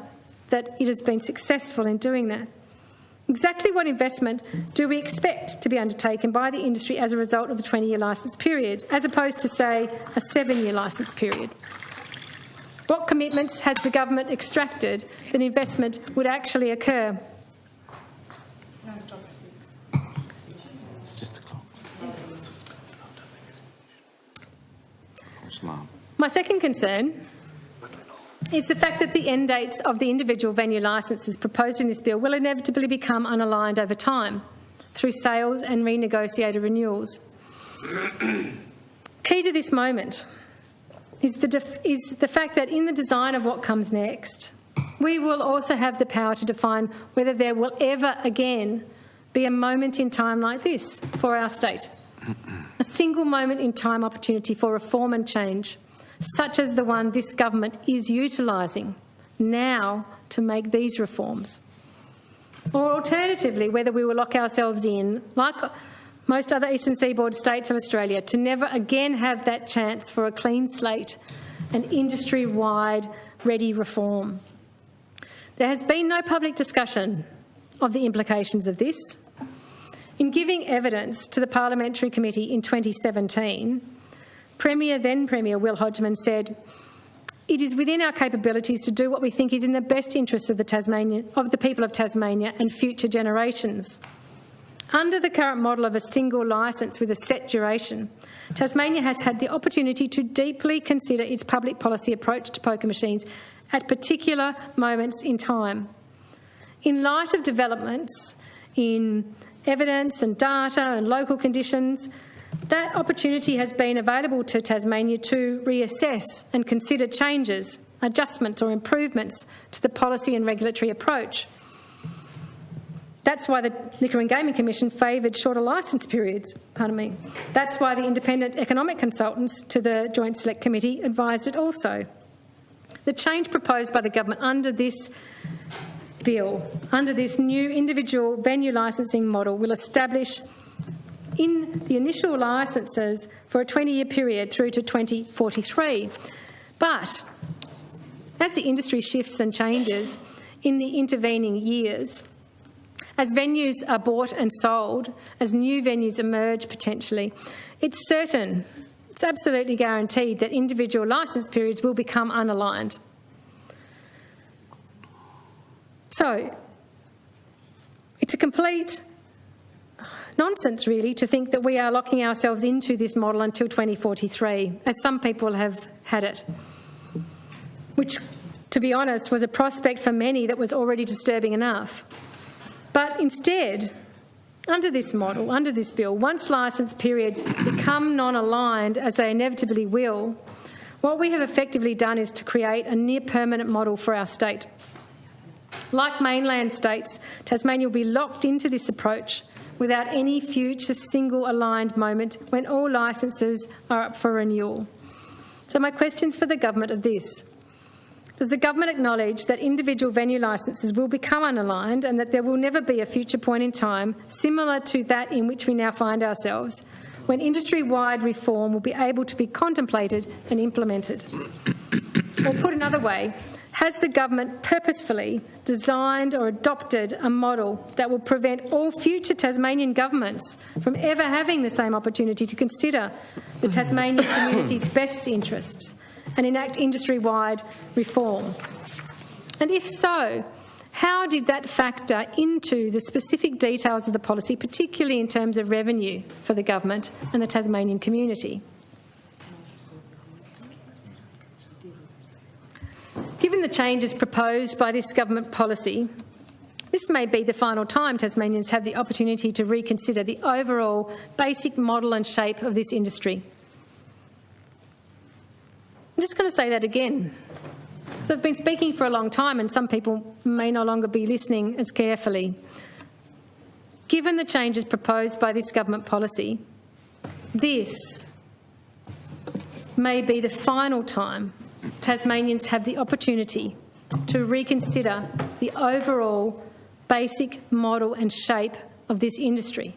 that it has been successful in doing that? Exactly what investment do we expect to be undertaken by the industry as a result of the 20-year licence period, as opposed to, say, a 7-year licence period? What commitments has the government extracted that investment would actually occur? It's just the clock. My second concern is the fact that the end dates of the individual venue licences proposed in this bill will inevitably become unaligned over time through sales and renegotiated renewals. Key to this moment is the fact that in the design of what comes next, we will also have the power to define whether there will ever again be a moment in time like this for our state. A single moment in time opportunity for reform and change, such as the one this government is utilising now to make these reforms. Or alternatively, whether we will lock ourselves in, like most other eastern seaboard states of Australia, to never again have that chance for a clean slate and industry-wide ready reform. There has been no public discussion of the implications of this. In giving evidence to the Parliamentary Committee in 2017, then Premier Will Hodgman said, "It is within our capabilities to do what we think is in the best interests of the people of Tasmania and future generations. Under the current model of a single licence with a set duration, Tasmania has had the opportunity to deeply consider its public policy approach to poker machines at particular moments in time. In light of developments in evidence and data and local conditions, that opportunity has been available to Tasmania to reassess and consider changes, adjustments or improvements to the policy and regulatory approach. That's why the Liquor and Gaming Commission favoured shorter licence periods. That's why the independent economic consultants to the Joint Select Committee advised it also. The change proposed by the government under this bill, under this new individual venue licensing model, will establish in the initial licences for a 20-year period through to 2043. But as the industry shifts and changes in the intervening years, as venues are bought and sold, as new venues emerge potentially, it's certain, it's absolutely guaranteed that individual licence periods will become unaligned. So, it's a complete nonsense, really, to think that we are locking ourselves into this model until 2043, as some people have had it, which, to be honest, was a prospect for many that was already disturbing enough. But instead, under this model, under this bill, once licence periods become non-aligned, as they inevitably will, what we have effectively done is to create a near-permanent model for our state. Like mainland states, Tasmania will be locked into this approach without any future single aligned moment when all licences are up for renewal. So my questions for the government are this. Does the government acknowledge that individual venue licences will become unaligned and that there will never be a future point in time similar to that in which we now find ourselves, when industry-wide reform will be able to be contemplated and implemented? Or put another way, has the government purposefully designed or adopted a model that will prevent all future Tasmanian governments from ever having the same opportunity to consider the Tasmanian community's best interests and enact industry-wide reform? And if so, how did that factor into the specific details of the policy, particularly in terms of revenue for the government and the Tasmanian community? Given the changes proposed by this government policy, this may be the final time Tasmanians have the opportunity to reconsider the overall basic model and shape of this industry. I'm just going to say that again. So I've been speaking for a long time and some people may no longer be listening as carefully. Given the changes proposed by this government policy, this may be the final time Tasmanians have the opportunity to reconsider the overall basic model and shape of this industry.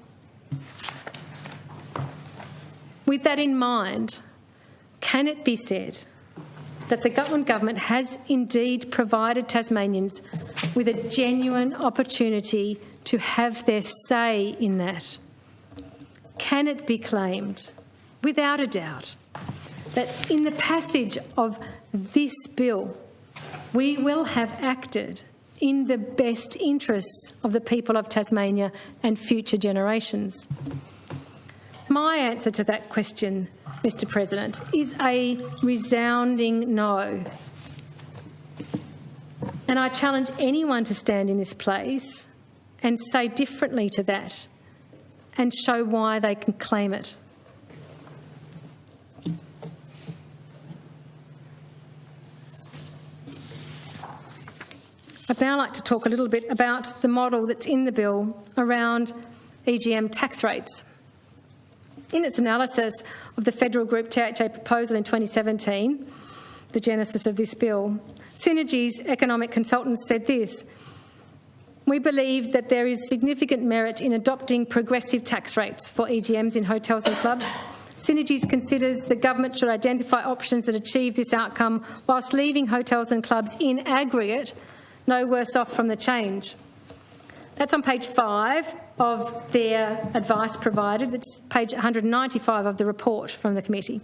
With that in mind, can it be said that the government has indeed provided Tasmanians with a genuine opportunity to have their say in that? Can it be claimed, without a doubt, that in the passage of this bill, we will have acted in the best interests of the people of Tasmania and future generations? My answer to that question, Mr. President, is a resounding no. And I challenge anyone to stand in this place and say differently to that and show why they can claim it. I'd now like to talk a little bit about the model that's in the bill around EGM tax rates. In its analysis of the federal group THA proposal in 2017, the genesis of this bill, Synergy's economic consultants said this: "We believe that there is significant merit in adopting progressive tax rates for EGMs in hotels and clubs. Synergy considers the government should identify options that achieve this outcome whilst leaving hotels and clubs in aggregate no worse off from the change." That's on page 5 of their advice provided. It's page 195 of the report from the committee.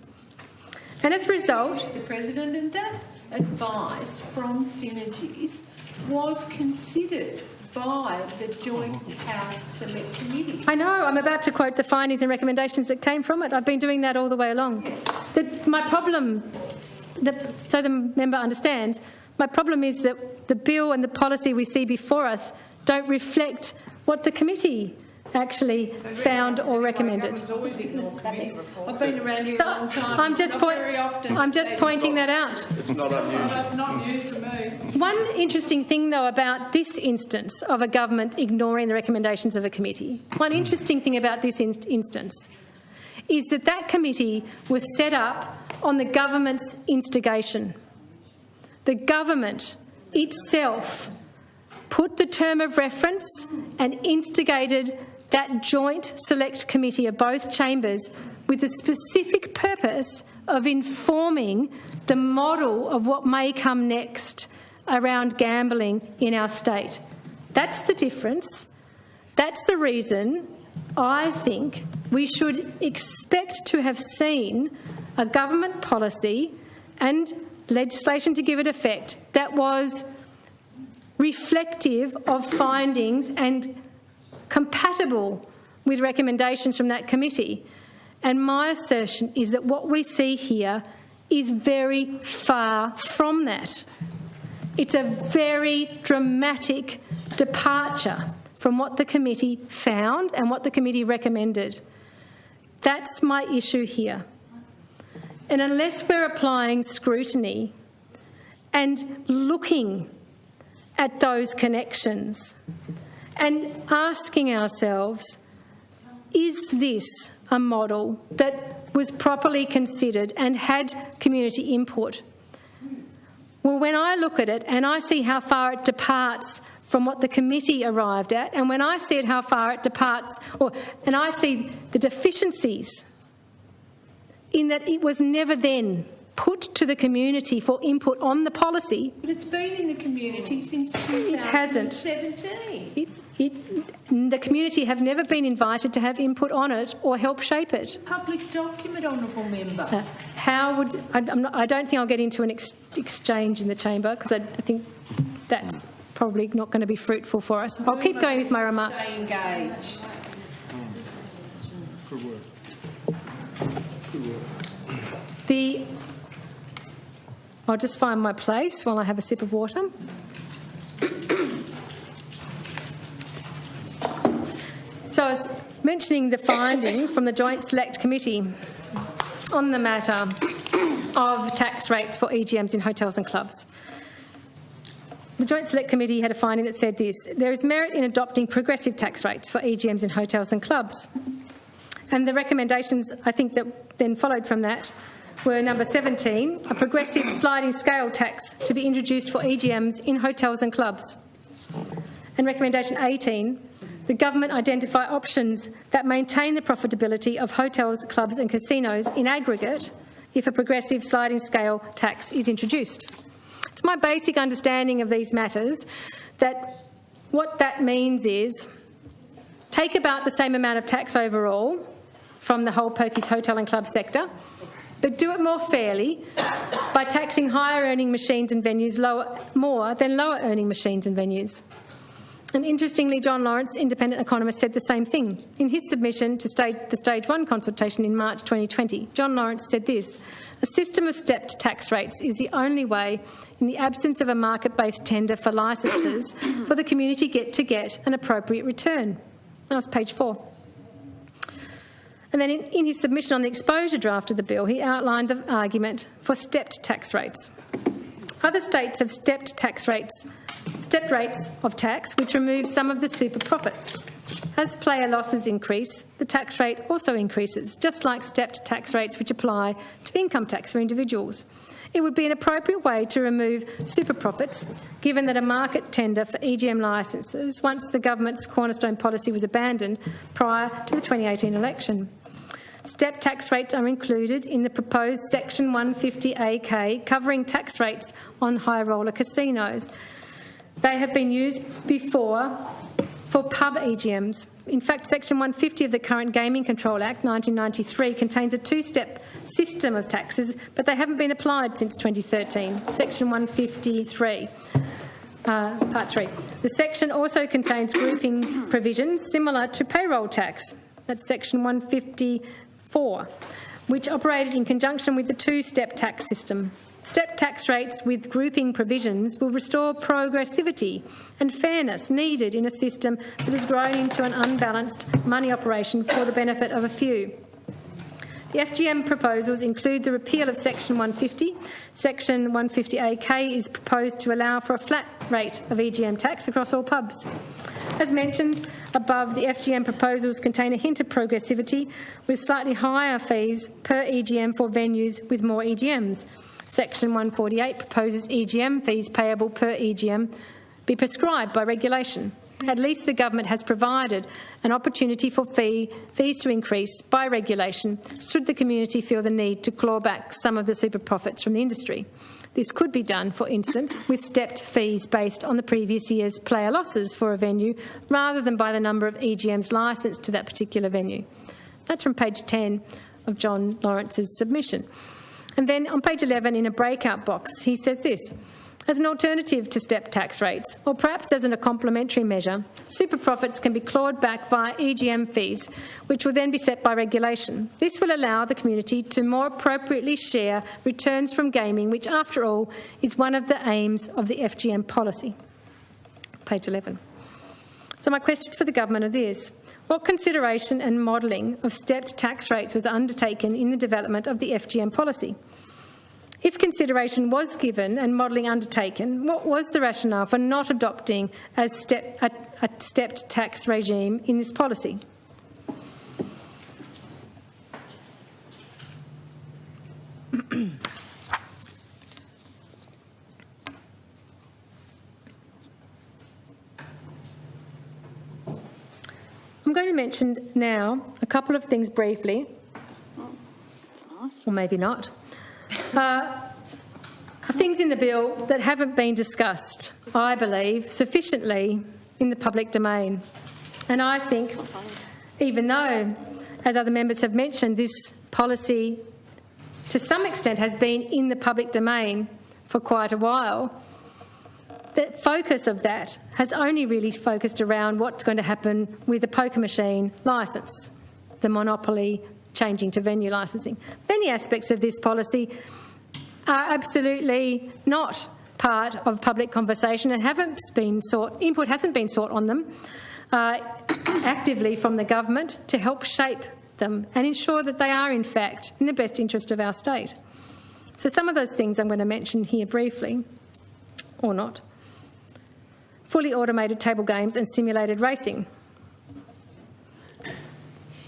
And as a result... Mr. President, and that advice from Synergies was considered by the Joint House Select Committee. I know, I'm about to quote the findings and recommendations that came from it. I've been doing that all the way along. My problem, so the member understands, my problem is that the bill and the policy we see before us don't reflect what the committee actually found or recommended. I've been around here a long time. I'm just pointing that out. It's not unusual. That's not news to me. One interesting thing, though, about this instance of a government ignoring the recommendations of a committee, one interesting thing about this instance is that that committee was set up on the government's instigation. The government itself put the term of reference and instigated that joint select committee of both chambers with the specific purpose of informing the model of what may come next around gambling in our state. That's the difference. That's the reason I think we should expect to have seen a government policy and legislation to give it effect that was reflective of findings and compatible with recommendations from that committee. And my assertion is that what we see here is very far from that. It's a very dramatic departure from what the committee found and what the committee recommended. That's my issue here. And unless we're applying scrutiny and looking at those connections and asking ourselves, is this a model that was properly considered and had community input, Well, when I look at it and I see how far it departs from what the committee arrived at, and when I see how far it departs, and I see the deficiencies in that it was never then put to the community for input on the policy. But it's been in the community since It hasn't. 2017. The community have never been invited to have input on it or help shape it. Public document, honourable member. I don't think I'll get into an exchange in the chamber because I think that's probably not going to be fruitful for us. I'll keep going with my remarks. Stay engaged. I'll just find my place while I have a sip of water. So I was mentioning the finding from the Joint Select Committee on the matter of tax rates for EGMs in hotels and clubs. The Joint Select Committee had a finding that said this: there is merit in adopting progressive tax rates for EGMs in hotels and clubs. And the recommendations, I think, that then followed from that were number 17, a progressive sliding scale tax to be introduced for EGMs in hotels and clubs. And recommendation 18, the government identify options that maintain the profitability of hotels, clubs and casinos in aggregate if a progressive sliding scale tax is introduced. It's my basic understanding of these matters that what that means is take about the same amount of tax overall from the whole Pokies hotel and club sector, but do it more fairly by taxing higher earning machines and venues more than lower earning machines and venues. And interestingly, John Lawrence, independent economist, said the same thing. In his submission to the Stage 1 consultation in March 2020, John Lawrence said this: a system of stepped tax rates is the only way, in the absence of a market-based tender for licences, for the community to get an appropriate return. That was page 4. And then in his submission on the exposure draft of the bill, he outlined the argument for stepped tax rates. Other states have stepped rates of tax which remove some of the super profits. As player losses increase, the tax rate also increases, just like stepped tax rates which apply to income tax for individuals. It would be an appropriate way to remove super profits, given that a market tender for EGM licences, once the government's cornerstone policy was abandoned prior to the 2018 election. Step tax rates are included in the proposed Section 150AK covering tax rates on high roller casinos. They have been used before for pub EGMs. In fact, Section 150 of the current Gaming Control Act 1993 contains a two-step system of taxes, but they haven't been applied since 2013. Section 153. Part 3. The section also contains grouping provisions similar to payroll tax. That's Section 154, which operated in conjunction with the two-step tax system. Step tax rates with grouping provisions will restore progressivity and fairness needed in a system that has grown into an unbalanced money operation for the benefit of a few. The FGM proposals include the repeal of Section 150. Section 150AK is proposed to allow for a flat rate of EGM tax across all pubs. As mentioned above, the FGM proposals contain a hint of progressivity with slightly higher fees per EGM for venues with more EGMs. Section 148 proposes EGM fees payable per EGM be prescribed by regulation. At least the government has provided an opportunity for fees to increase by regulation should the community feel the need to claw back some of the super profits from the industry. This could be done, for instance, with stepped fees based on the previous year's player losses for a venue rather than by the number of EGMs licensed to that particular venue. That's from page 10 of John Lawrence's submission. And then on page 11, in a breakout box, he says this: as an alternative to step tax rates, or perhaps as a complementary measure, super profits can be clawed back via EGM fees, which will then be set by regulation. This will allow the community to more appropriately share returns from gaming, which, after all, is one of the aims of the FGM policy. Page 11. So my questions for the government are this: what consideration and modelling of stepped tax rates was undertaken in the development of the FGM policy? If consideration was given and modelling undertaken, what was the rationale for not adopting a stepped tax regime in this policy? I'm going to mention now a couple of things briefly, That's nice. or maybe not. Things in the bill that haven't been discussed, I believe, sufficiently in the public domain. And I think, even though, as other members have mentioned, this policy to some extent has been in the public domain for quite a while, the focus of that has only really focused around what's going to happen with the poker machine licence, the monopoly changing to venue licensing. Many aspects of this policy are absolutely not part of public conversation and input hasn't been sought on them actively from the government to help shape them and ensure that they are in fact in the best interest of our state. So some of those things I'm going to mention here briefly, or not. Fully automated table games and simulated racing.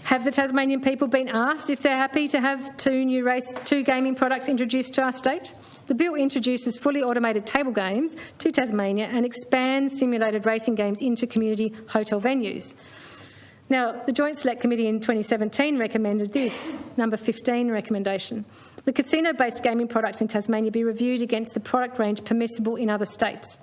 Have the Tasmanian people been asked if they're happy to have two gaming products introduced to our state? The bill introduces fully automated table games to Tasmania and expands simulated racing games into community hotel venues. Now, the Joint Select Committee in 2017 recommended this, number 15 recommendation. The casino-based gaming products in Tasmania be reviewed against the product range permissible in other states.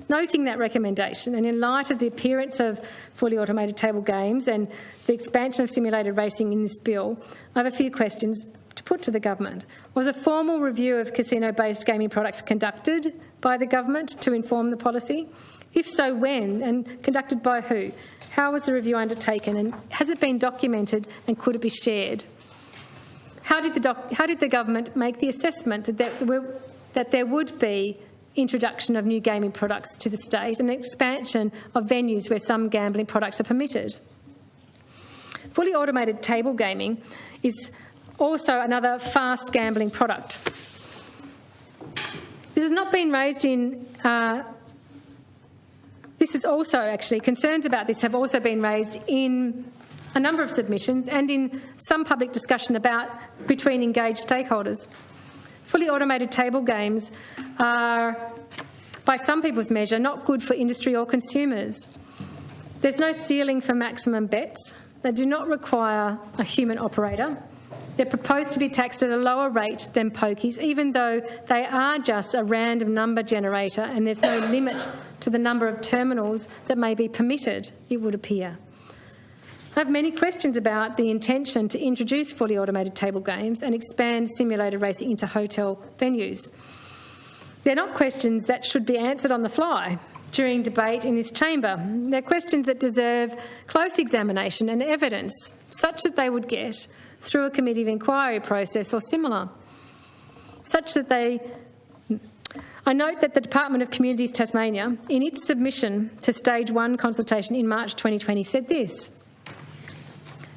Noting that recommendation, and in light of the appearance of fully automated table games and the expansion of simulated racing in this bill, I have a few questions to put to the government. Was a formal review of casino-based gaming products conducted by the government to inform the policy? If so, when, and conducted by who? How was the review undertaken, and has it been documented, and could it be shared? How did the government make the assessment that there would be introduction of new gaming products to the state and expansion of venues where some gambling products are permitted? Fully automated table gaming is also another fast gambling product. This has not been raised in... this is also actually, concerns about this have also been raised in a number of submissions and in some public discussion between engaged stakeholders. Fully automated table games are, by some people's measure, not good for industry or consumers. There's no ceiling for maximum bets. They do not require a human operator. They're proposed to be taxed at a lower rate than pokies, even though they are just a random number generator and there's no limit to the number of terminals that may be permitted, it would appear. I have many questions about the intention to introduce fully automated table games and expand simulated racing into hotel venues. They're not questions that should be answered on the fly during debate in this chamber. They're questions that deserve close examination and evidence, such that they would get through a committee of inquiry process or similar, such that I note that the Department of Communities Tasmania, in its submission to Stage 1 consultation in March 2020, said this: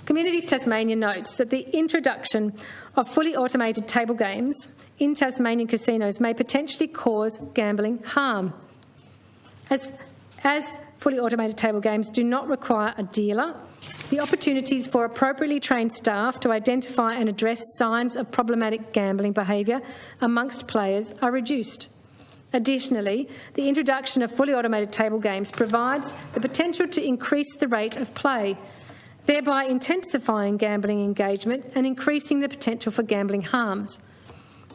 Communities Tasmania notes that the introduction of fully automated table games in Tasmanian casinos may potentially cause gambling harm. As fully automated table games do not require a dealer, the opportunities for appropriately trained staff to identify and address signs of problematic gambling behaviour amongst players are reduced. Additionally, the introduction of fully automated table games provides the potential to increase the rate of play, thereby intensifying gambling engagement and increasing the potential for gambling harms.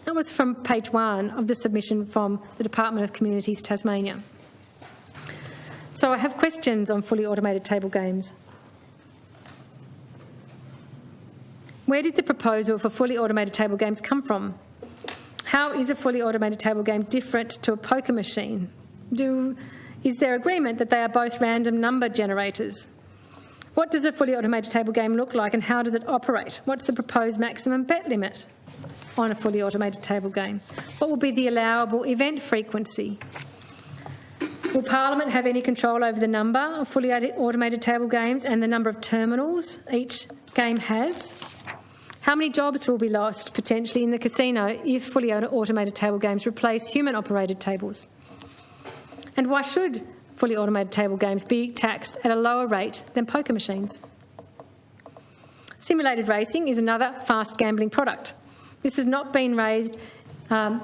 That was from page 1 of the submission from the Department of Communities Tasmania. So I have questions on fully automated table games. Where did the proposal for fully automated table games come from? How is a fully automated table game different to a poker machine? Is there agreement that they are both random number generators? What does a fully automated table game look like and how does it operate? What's the proposed maximum bet limit on a fully automated table game? What will be the allowable event frequency? Will Parliament have any control over the number of fully automated table games and the number of terminals each game has? How many jobs will be lost potentially in the casino if fully automated table games replace human-operated tables? And why should fully automated table games be taxed at a lower rate than poker machines? Simulated racing is another fast gambling product. This has not been raised and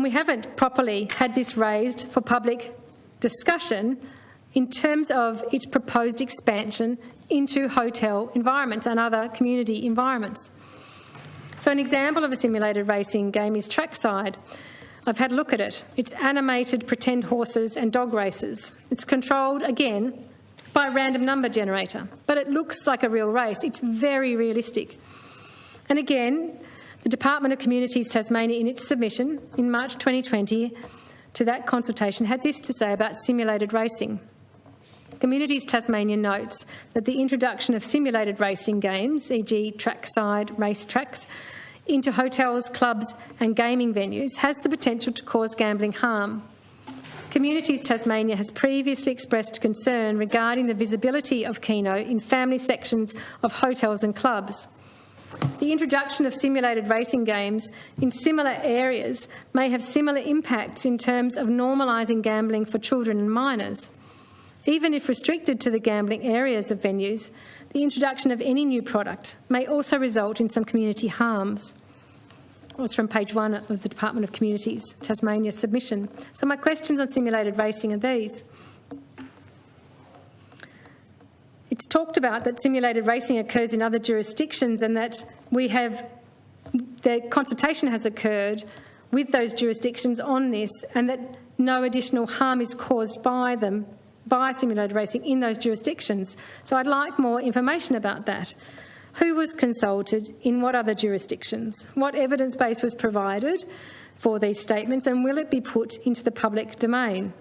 we haven't properly had this raised for public discussion in terms of its proposed expansion into hotel environments and other community environments. So an example of a simulated racing game is Trackside. I've had a look at it. It's animated pretend horses and dog races. It's controlled, again, by a random number generator, but it looks like a real race. It's very realistic. And again, the Department of Communities Tasmania, in its submission in March 2020 to that consultation, had this to say about simulated racing. Communities Tasmania notes that the introduction of simulated racing games, e.g. trackside racetracks, into hotels, clubs and gaming venues has the potential to cause gambling harm. Communities Tasmania has previously expressed concern regarding the visibility of Keno in family sections of hotels and clubs. The introduction of simulated racing games in similar areas may have similar impacts in terms of normalising gambling for children and minors. Even if restricted to the gambling areas of venues, the introduction of any new product may also result in some community harms. That was from page 1 of the Department of Communities Tasmania submission. So my questions on simulated racing are these. It's talked about that simulated racing occurs in other jurisdictions and that the consultation has occurred with those jurisdictions on this and that no additional harm is caused by them, by simulated racing in those jurisdictions. So I'd like more information about that. Who was consulted in what other jurisdictions? What evidence base was provided for these statements and will it be put into the public domain?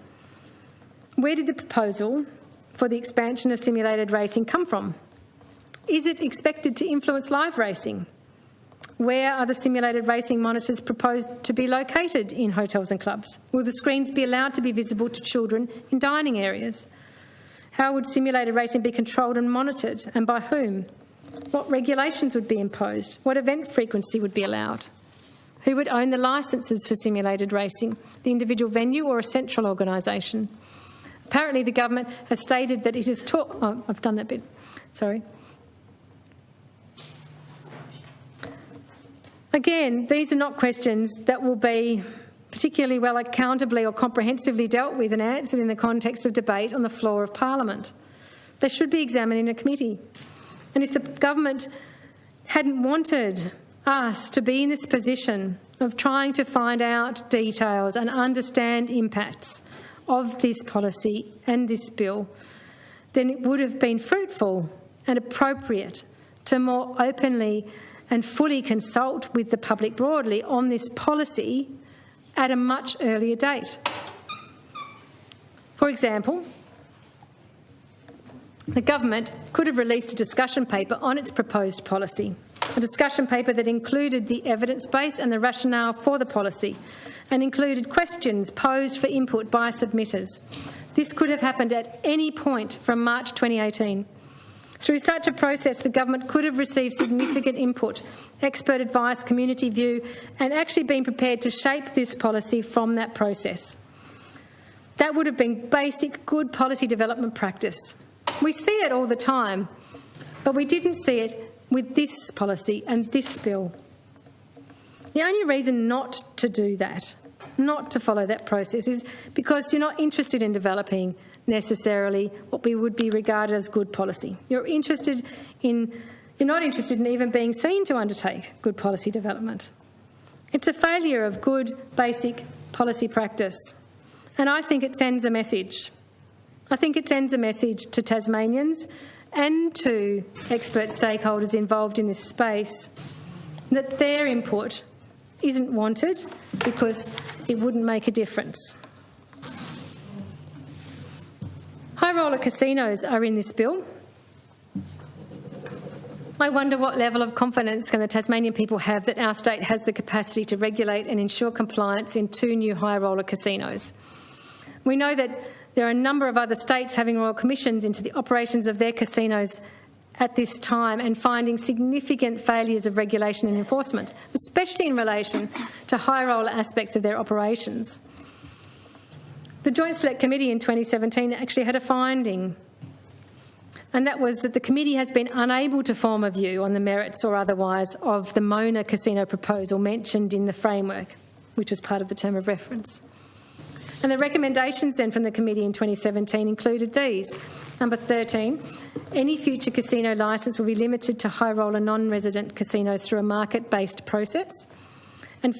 Where did the proposal for the expansion of simulated racing come from? Is it expected to influence live racing? Where are the simulated racing monitors proposed to be located in hotels and clubs? Will the screens be allowed to be visible to children in dining areas? How would simulated racing be controlled and monitored, and by whom? What regulations would be imposed? What event frequency would be allowed? Who would own the licences for simulated racing, the individual venue or a central organisation? Apparently the government has stated that it is I've done that bit, sorry. Again, these are not questions that will be particularly well accountably or comprehensively dealt with and answered in the context of debate on the floor of Parliament. They should be examined in a committee. And if the government hadn't wanted us to be in this position of trying to find out details and understand impacts of this policy and this bill, then it would have been fruitful and appropriate to more openly and fully consult with the public broadly on this policy at a much earlier date. For example, the government could have released a discussion paper on its proposed policy, a discussion paper that included the evidence base and the rationale for the policy and included questions posed for input by submitters. This could have happened at any point from March 2018. Through such a process, the government could have received significant input, expert advice, community view, and actually been prepared to shape this policy from that process. That would have been basic good policy development practice. We see it all the time, but we didn't see it with this policy and this bill. The only reason not to do that, not to follow that process, is because you're not interested in developing necessarily what we would be regarded as good policy. You're not interested in even being seen to undertake good policy development. It's a failure of good basic policy practice, and I think it sends a message. I think it sends a message to Tasmanians and to expert stakeholders involved in this space that their input isn't wanted because it wouldn't make a difference. High roller casinos are in this bill. I wonder what level of confidence can the Tasmanian people have that our state has the capacity to regulate and ensure compliance in 2 new high roller casinos. We know that there are a number of other states having royal commissions into the operations of their casinos at this time and finding significant failures of regulation and enforcement, especially in relation to high roller aspects of their operations. The Joint Select Committee in 2017 actually had a finding, and that was that the committee has been unable to form a view on the merits or otherwise of the Mona casino proposal mentioned in the framework, which was part of the term of reference. And the recommendations then from the committee in 2017 included these. Number 13, any future casino licence will be limited to high-roller non-resident casinos through a market-based process. And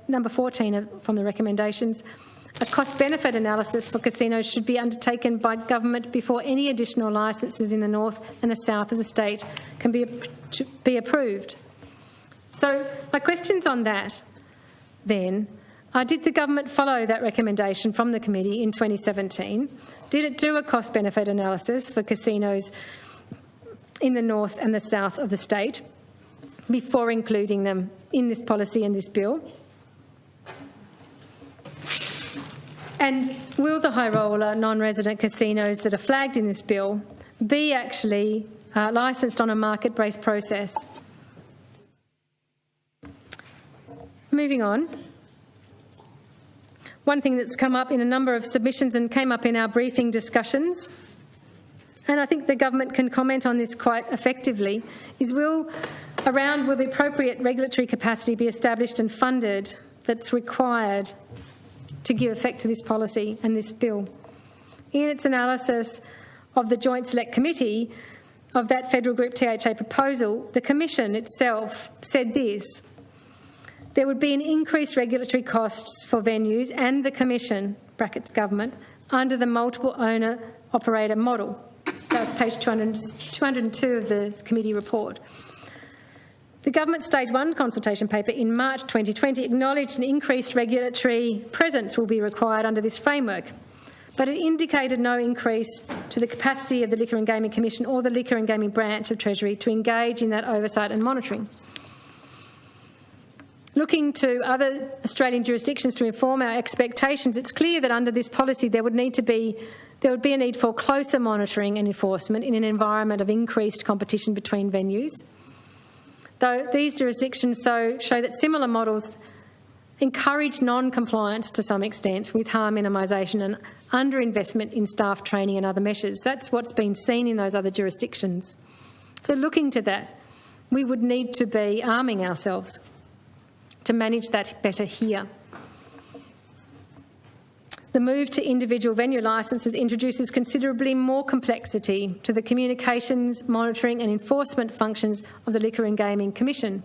number 14 from the recommendations, a cost-benefit analysis for casinos should be undertaken by government before any additional licences in the north and the south of the state can be approved. So my questions on that then are, did the government follow that recommendation from the committee in 2017? Did it do a cost-benefit analysis for casinos in the north and the south of the state before including them in this policy and this bill? And will the high-roller non-resident casinos that are flagged in this bill be actually licensed on a market-based process? Moving on. One thing that's come up in a number of submissions and came up in our briefing discussions, and I think the government can comment on this quite effectively, is will the appropriate regulatory capacity be established and funded that's required to give effect to this policy and this bill? In its analysis of the Joint Select Committee of that federal group THA proposal, the Commission itself said this: there would be an increased regulatory costs for venues and the Commission, brackets government, under the multiple owner operator model. That was page 202 of the committee report. The government Stage 1 consultation paper in March 2020 acknowledged an increased regulatory presence will be required under this framework, but it indicated no increase to the capacity of the Liquor and Gaming Commission or the Liquor and Gaming branch of Treasury to engage in that oversight and monitoring. Looking to other Australian jurisdictions to inform our expectations, it's clear that under this policy there would be a need for closer monitoring and enforcement in an environment of increased competition between venues. Though these jurisdictions show that similar models encourage non-compliance to some extent with harm minimisation and underinvestment in staff training and other measures. That's what's been seen in those other jurisdictions. So looking to that, we would need to be arming ourselves to manage that better here. The move to individual venue licences introduces considerably more complexity to the communications, monitoring and enforcement functions of the Liquor and Gaming Commission.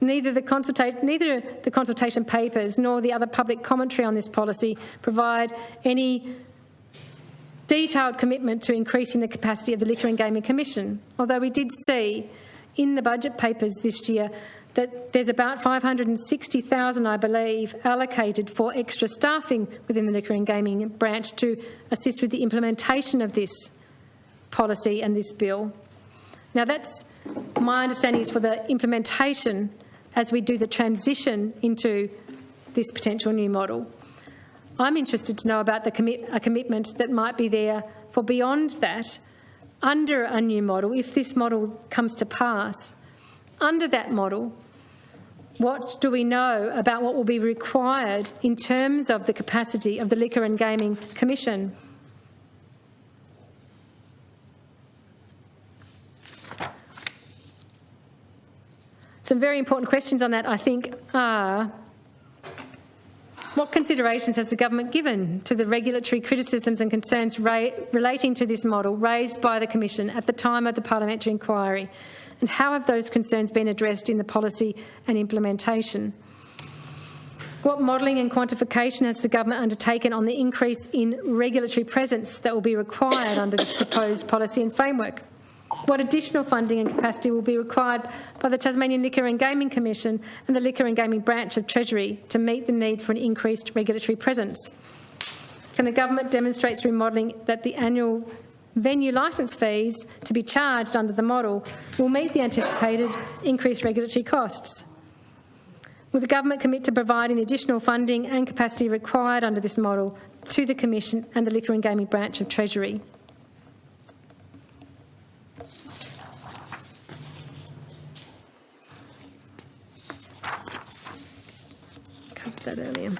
Neither the consultation papers nor the other public commentary on this policy provide any detailed commitment to increasing the capacity of the Liquor and Gaming Commission, although we did see in the budget papers this year that there's about $560,000, I believe, allocated for extra staffing within the Liquor and Gaming branch to assist with the implementation of this policy and this bill. Now, that's my understanding is for the implementation as we do the transition into this potential new model. I'm interested to know about a commitment that might be there for beyond that, under a new model, if this model comes to pass. Under that model, what do we know about what will be required in terms of the capacity of the Liquor and Gaming Commission? Some very important questions on that, I think, are what considerations has the government given to the regulatory criticisms and concerns relating to this model raised by the Commission at the time of the parliamentary inquiry? And how have those concerns been addressed in the policy and implementation? What modelling and quantification has the government undertaken on the increase in regulatory presence that will be required under this proposed policy and framework? What additional funding and capacity will be required by the Tasmanian Liquor and Gaming Commission and the Liquor and Gaming branch of Treasury to meet the need for an increased regulatory presence? Can the government demonstrate through modelling that the annual venue licence fees to be charged under the model will meet the anticipated increased regulatory costs? Will the government commit to providing the additional funding and capacity required under this model to the Commission and the Liquor and Gaming branch of Treasury? Covered that earlier.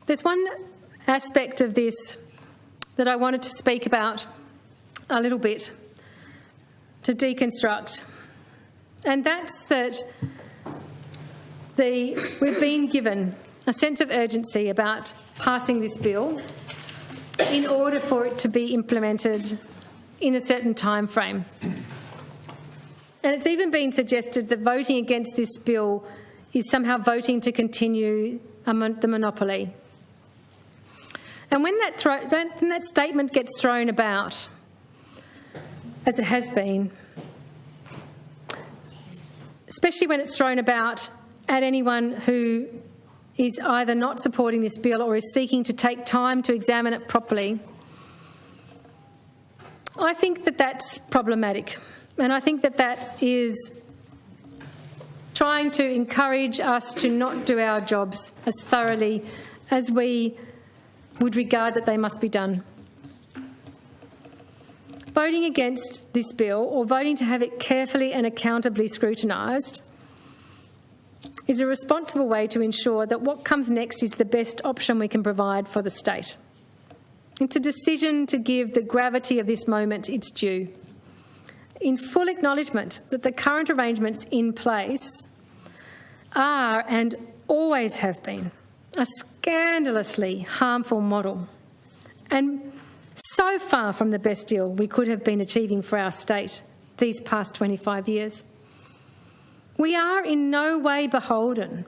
There's one aspect of this that I wanted to speak about a little bit, to deconstruct. And that's that we've been given a sense of urgency about passing this bill in order for it to be implemented in a certain time frame. And it's even been suggested that voting against this bill is somehow voting to continue the monopoly. And when that statement gets thrown about, as it has been, especially when it's thrown about at anyone who is either not supporting this bill or is seeking to take time to examine it properly, I think that that's problematic. And I think that that is trying to encourage us to not do our jobs as thoroughly as we would regard that they must be done. Voting against this bill, or voting to have it carefully and accountably scrutinised, is a responsible way to ensure that what comes next is the best option we can provide for the state. It's a decision to give the gravity of this moment its due, in full acknowledgement that the current arrangements in place are, and always have been, a scandalously harmful model, and so far from the best deal we could have been achieving for our state these past 25 years. We are in no way beholden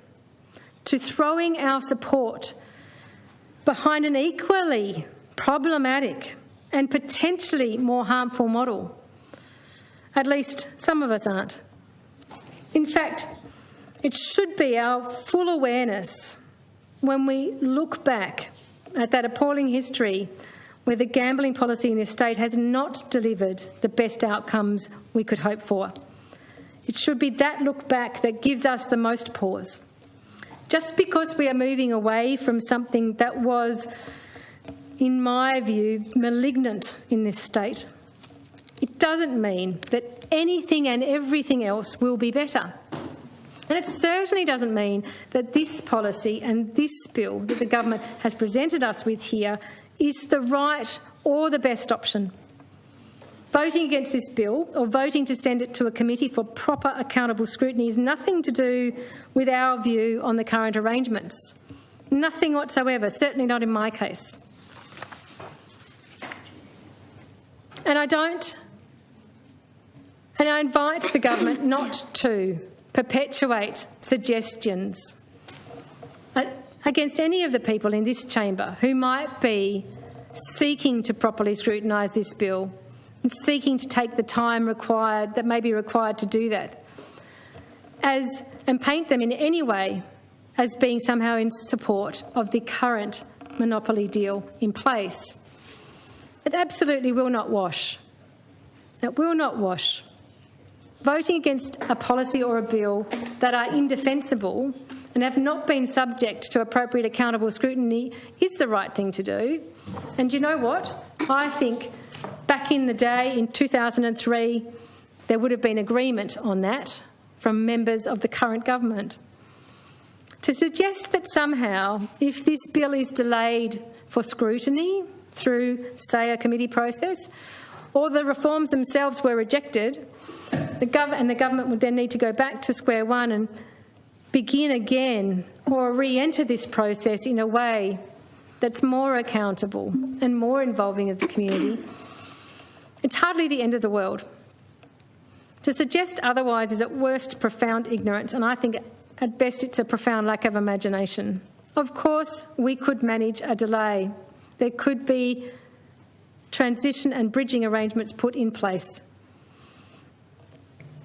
to throwing our support behind an equally problematic and potentially more harmful model. At least some of us aren't. In fact, it should be our full awareness when we look back at that appalling history where the gambling policy in this state has not delivered the best outcomes we could hope for. It should be that look back that gives us the most pause. Just because we are moving away from something that was, in my view, malignant in this state, it doesn't mean that anything and everything else will be better. And it certainly doesn't mean that this policy and this bill that the government has presented us with here is the right or the best option. Voting against this bill, or voting to send it to a committee for proper accountable scrutiny, is nothing to do with our view on the current arrangements. Nothing whatsoever, certainly not in my case. And I invite the government not to perpetuate suggestions against any of the people in this chamber who might be seeking to properly scrutinise this bill and seeking to take the time required, that may be required to do that, and paint them in any way as being somehow in support of the current monopoly deal in place. It absolutely will not wash. It will not wash. Voting against a policy or a bill that are indefensible and have not been subject to appropriate accountable scrutiny is the right thing to do. And you know what? I think back in the day, in 2003, there would have been agreement on that from members of the current government. To suggest that somehow, if this bill is delayed for scrutiny through, say, a committee process, or the reforms themselves were rejected, the government would then need to go back to square one and begin again, or re-enter this process in a way that's more accountable and more involving of the community. It's hardly the end of the world. To suggest otherwise is at worst profound ignorance, and I think at best it's a profound lack of imagination. Of course, we could manage a delay. There could be transition and bridging arrangements put in place.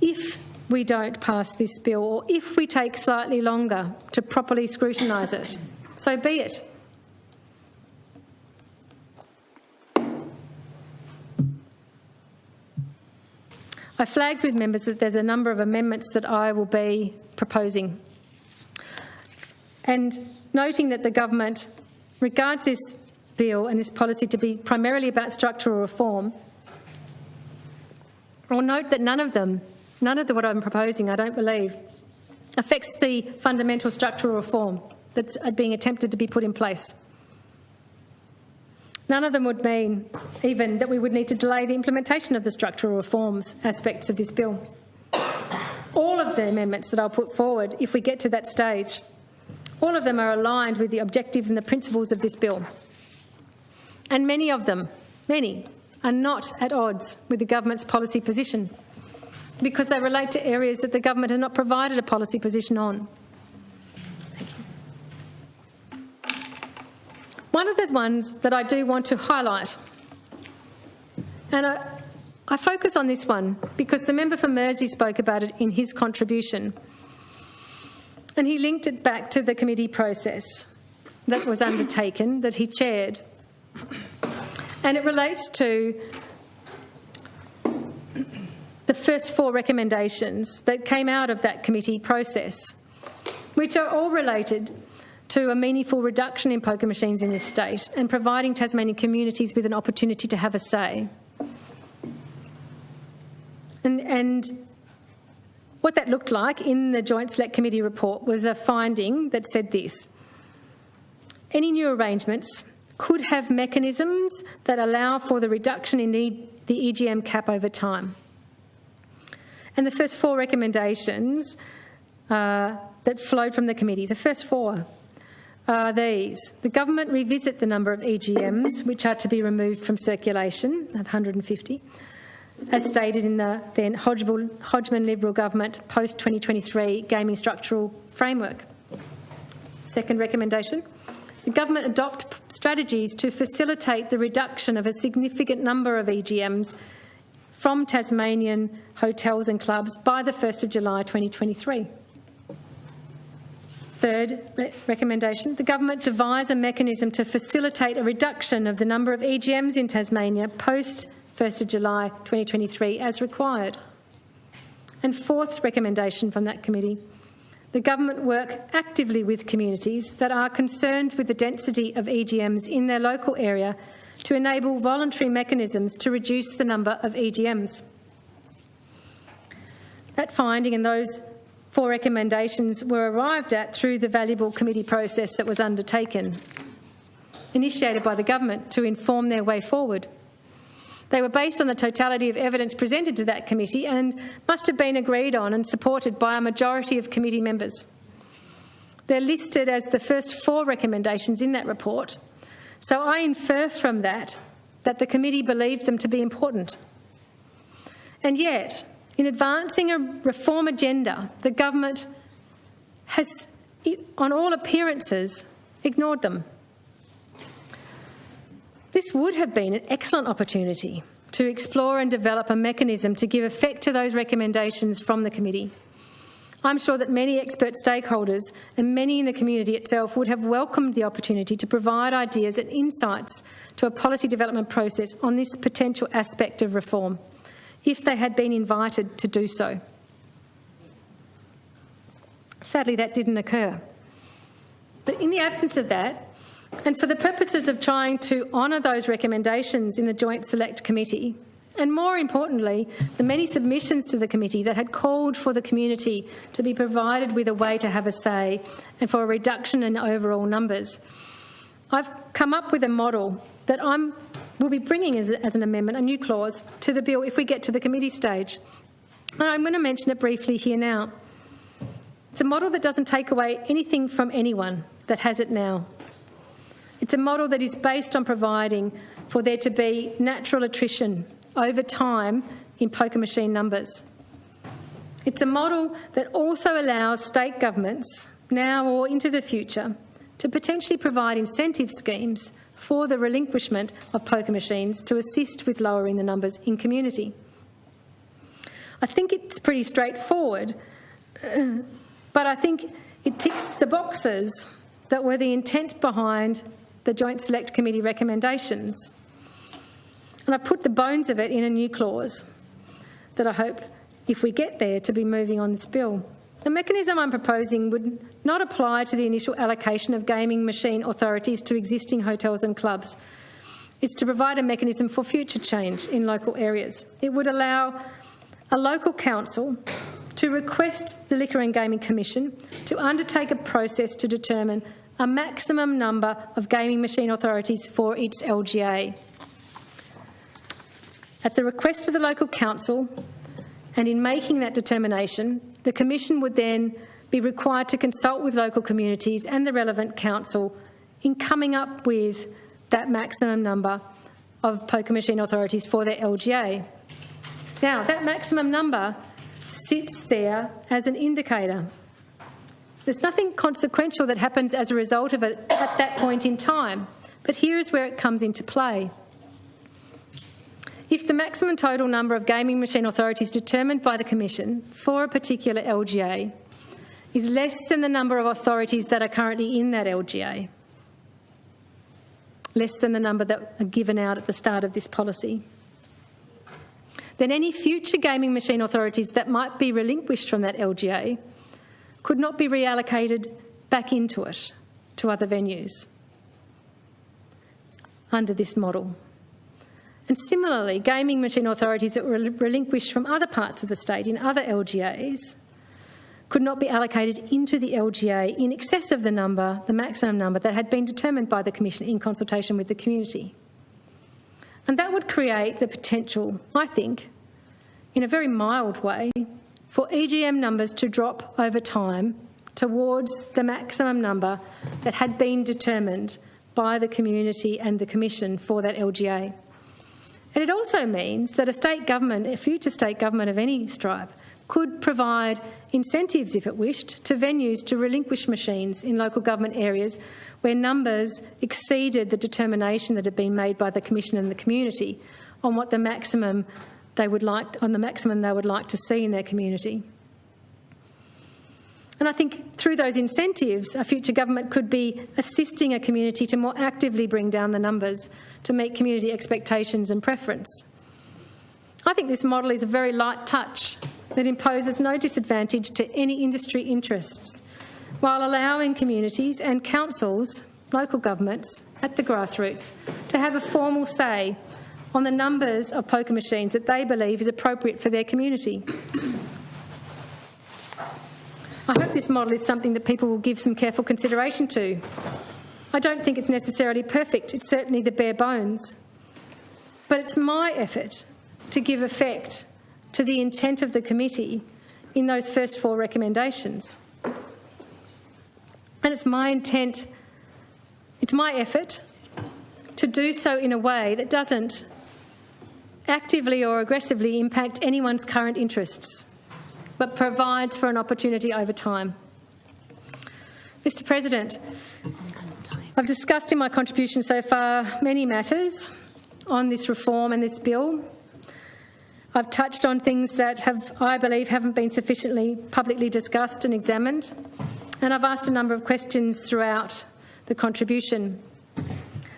If we don't pass this bill, or if we take slightly longer to properly scrutinise it, so be it. I flagged with members that there's a number of amendments that I will be proposing. And noting that the government regards this bill and this policy to be primarily about structural reform, I'll note that none of what I'm proposing, I don't believe, affects the fundamental structural reform that's being attempted to be put in place. None of them would mean even that we would need to delay the implementation of the structural reforms aspects of this bill. All of the amendments that I'll put forward, if we get to that stage, all of them are aligned with the objectives and the principles of this bill. And many of them, are not at odds with the government's policy position because they relate to areas that the government has not provided a policy position on. Thank you. One of the ones that I do want to highlight, and I focus on this one because the member for Mersey spoke about it in his contribution, and he linked it back to the committee process that was undertaken, that he chaired. And it relates to the first 4 recommendations that came out of that committee process, which are all related to a meaningful reduction in poker machines in this state and providing Tasmanian communities with an opportunity to have a say. And what that looked like in the Joint Select Committee report was a finding that said this: any new arrangements could have mechanisms that allow for the reduction in the EGM cap over time. And the first 4 recommendations that flowed from the committee, the first 4 are these. The government revisit the number of EGMs which are to be removed from circulation, at 150, as stated in the then Hodgman Liberal government post-2023 gaming structural framework. Second recommendation, the government adopt strategies to facilitate the reduction of a significant number of EGMs from Tasmanian hotels and clubs by the 1st of July 2023. Third recommendation, the government devise a mechanism to facilitate a reduction of the number of EGMs in Tasmania post 1st of July 2023 as required. And fourth recommendation from that committee, the government work actively with communities that are concerned with the density of EGMs in their local area to enable voluntary mechanisms to reduce the number of EGMs. That finding and those 4 recommendations were arrived at through the valuable committee process that was undertaken, initiated by the government to inform their way forward. They were based on the totality of evidence presented to that committee and must have been agreed on and supported by a majority of committee members. They're listed as the first 4 recommendations in that report, so I infer from that the committee believed them to be important. And yet, in advancing a reform agenda, the government has, on all appearances, ignored them. This would have been an excellent opportunity to explore and develop a mechanism to give effect to those recommendations from the committee. I'm sure that many expert stakeholders and many in the community itself would have welcomed the opportunity to provide ideas and insights to a policy development process on this potential aspect of reform, if they had been invited to do so. Sadly, that didn't occur. But in the absence of that, and for the purposes of trying to honour those recommendations in the Joint Select Committee, and more importantly, the many submissions to the committee that had called for the community to be provided with a way to have a say and for a reduction in overall numbers, I've come up with a model that will be bringing as an amendment, a new clause, to the bill if we get to the committee stage. And I'm going to mention it briefly here now. It's a model that doesn't take away anything from anyone that has it now. It's a model that is based on providing for there to be natural attrition over time in poker machine numbers. It's a model that also allows state governments, now or into the future, to potentially provide incentive schemes for the relinquishment of poker machines to assist with lowering the numbers in community. I think it's pretty straightforward, but I think it ticks the boxes that were the intent behind the Joint Select Committee recommendations. And I've put the bones of it in a new clause that I hope, if we get there, to be moving on this bill. The mechanism I'm proposing would not apply to the initial allocation of gaming machine authorities to existing hotels and clubs. It's to provide a mechanism for future change in local areas. It would allow a local council to request the Liquor and Gaming Commission to undertake a process to determine a maximum number of gaming machine authorities for its LGA. At the request of the local council, and in making that determination, the Commission would then be required to consult with local communities and the relevant council in coming up with that maximum number of poker machine authorities for their LGA. Now, that maximum number sits there as an indicator. There's nothing consequential that happens as a result of it at that point in time, but here is where it comes into play. If the maximum total number of gaming machine authorities determined by the Commission for a particular LGA is less than the number of authorities that are currently in that LGA, less than the number that are given out at the start of this policy, then any future gaming machine authorities that might be relinquished from that LGA could not be reallocated back into it to other venues under this model. And similarly, gaming machine authorities that were relinquished from other parts of the state in other LGAs could not be allocated into the LGA in excess of the maximum number that had been determined by the Commission in consultation with the community. And that would create the potential, I think, in a very mild way, for EGM numbers to drop over time towards the maximum number that had been determined by the community and the Commission for that LGA. And it also means that a future state government of any stripe, could provide incentives, if it wished, to venues to relinquish machines in local government areas where numbers exceeded the determination that had been made by the Commission and the community on what the maximum they would like to see in their community. And I think through those incentives, a future government could be assisting a community to more actively bring down the numbers to meet community expectations and preference. I think this model is a very light touch that imposes no disadvantage to any industry interests, while allowing communities and councils, local governments at the grassroots, to have a formal say on the numbers of poker machines that they believe is appropriate for their community. I hope this model is something that people will give some careful consideration to. I don't think it's necessarily perfect. It's certainly the bare bones. But it's my effort to give effect to the intent of the committee in those first 4 recommendations. And it's my effort to do so in a way that doesn't actively or aggressively impact anyone's current interests, but provides for an opportunity over time. Mr. President, I've discussed in my contribution so far many matters on this reform and this bill. I've touched on things that I believe haven't been sufficiently publicly discussed and examined, and I've asked a number of questions throughout the contribution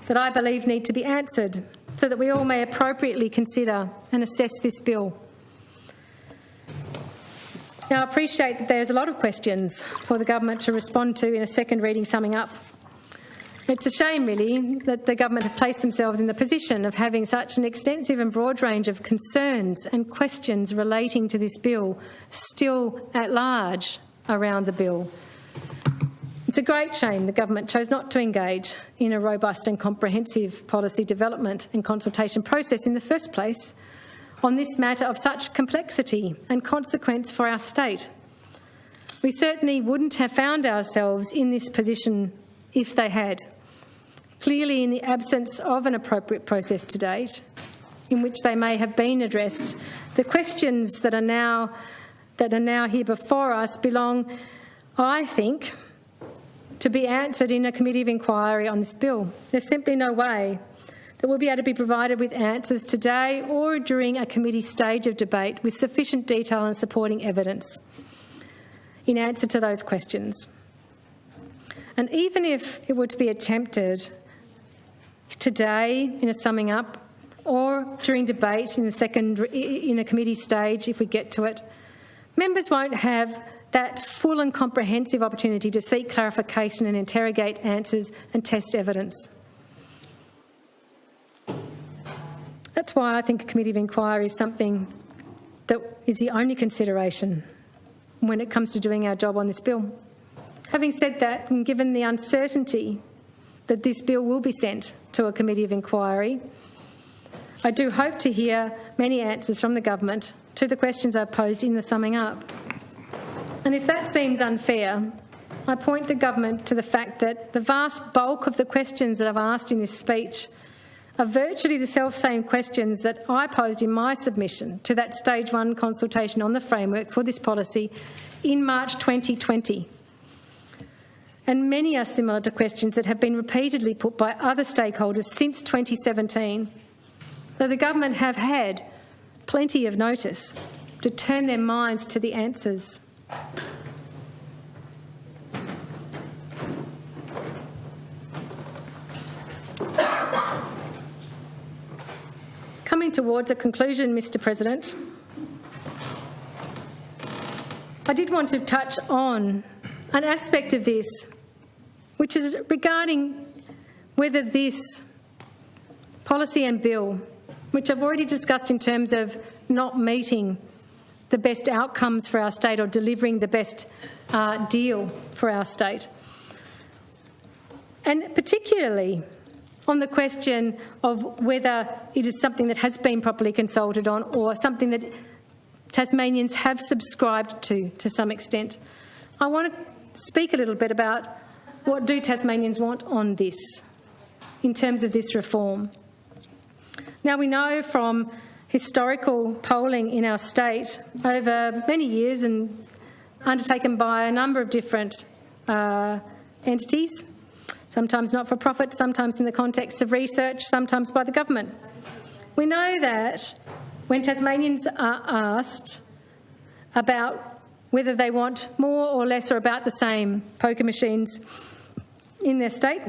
that I believe need to be answered so that we all may appropriately consider and assess this bill. Now, I appreciate that there's a lot of questions for the government to respond to in a second reading summing up. It's a shame, really, that the government have placed themselves in the position of having such an extensive and broad range of concerns and questions relating to this bill still at large around the bill. It's a great shame the government chose not to engage in a robust and comprehensive policy development and consultation process in the first place on this matter of such complexity and consequence for our state. We certainly wouldn't have found ourselves in this position if they had. Clearly, in the absence of an appropriate process to date, in which they may have been addressed, the questions that are now here before us belong, I think, to be answered in a committee of inquiry on this bill. There's simply no way that we'll be able to be provided with answers today or during a committee stage of debate with sufficient detail and supporting evidence in answer to those questions. And even if it were to be attempted today in a summing up or during debate in a committee stage, if we get to it, members won't have that full and comprehensive opportunity to seek clarification and interrogate answers and test evidence. That's why I think a committee of inquiry is something that is the only consideration when it comes to doing our job on this bill. Having said that, and given the uncertainty that this bill will be sent to a committee of inquiry, I do hope to hear many answers from the government to the questions I've posed in the summing up. And if that seems unfair, I point the government to the fact that the vast bulk of the questions that I've asked in this speech are virtually the self-same questions that I posed in my submission to that Stage 1 consultation on the framework for this policy in March 2020. And many are similar to questions that have been repeatedly put by other stakeholders since 2017. So the government have had plenty of notice to turn their minds to the answers. Coming towards a conclusion, Mr. President, I did want to touch on an aspect of this, which is regarding whether this policy and bill, which I've already discussed in terms of not meeting the best outcomes for our state or delivering the best deal for our state, and particularly on the question of whether it is something that has been properly consulted on or something that Tasmanians have subscribed to some extent. I want to speak a little bit about what do Tasmanians want on this in terms of this reform. Now, we know from historical polling in our state over many years and undertaken by a number of different entities, sometimes not-for-profit, sometimes in the context of research, sometimes by the government. We know that when Tasmanians are asked about whether they want more or less or about the same poker machines in their state,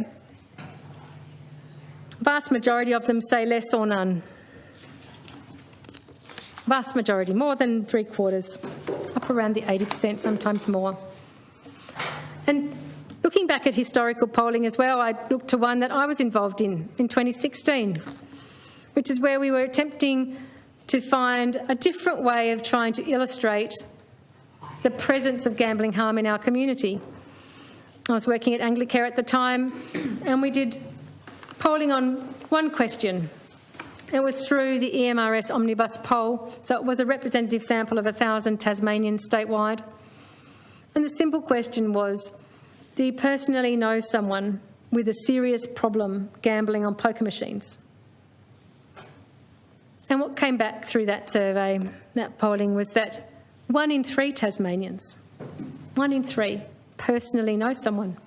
vast majority of them say less or none. Vast majority, more than 3/4, up around the 80%, sometimes more. And looking back at historical polling as well, I looked to one that I was involved in 2016, which is where we were attempting to find a different way of trying to illustrate the presence of gambling harm in our community. I was working at Anglicare at the time, and we did polling on one question. It was through the EMRS Omnibus poll, so it was a representative sample of 1,000 Tasmanians statewide. And the simple question was, do you personally know someone with a serious problem gambling on poker machines? And what came back through that survey, that polling, was that 1 in 3 Tasmanians, 1 in 3, personally know someone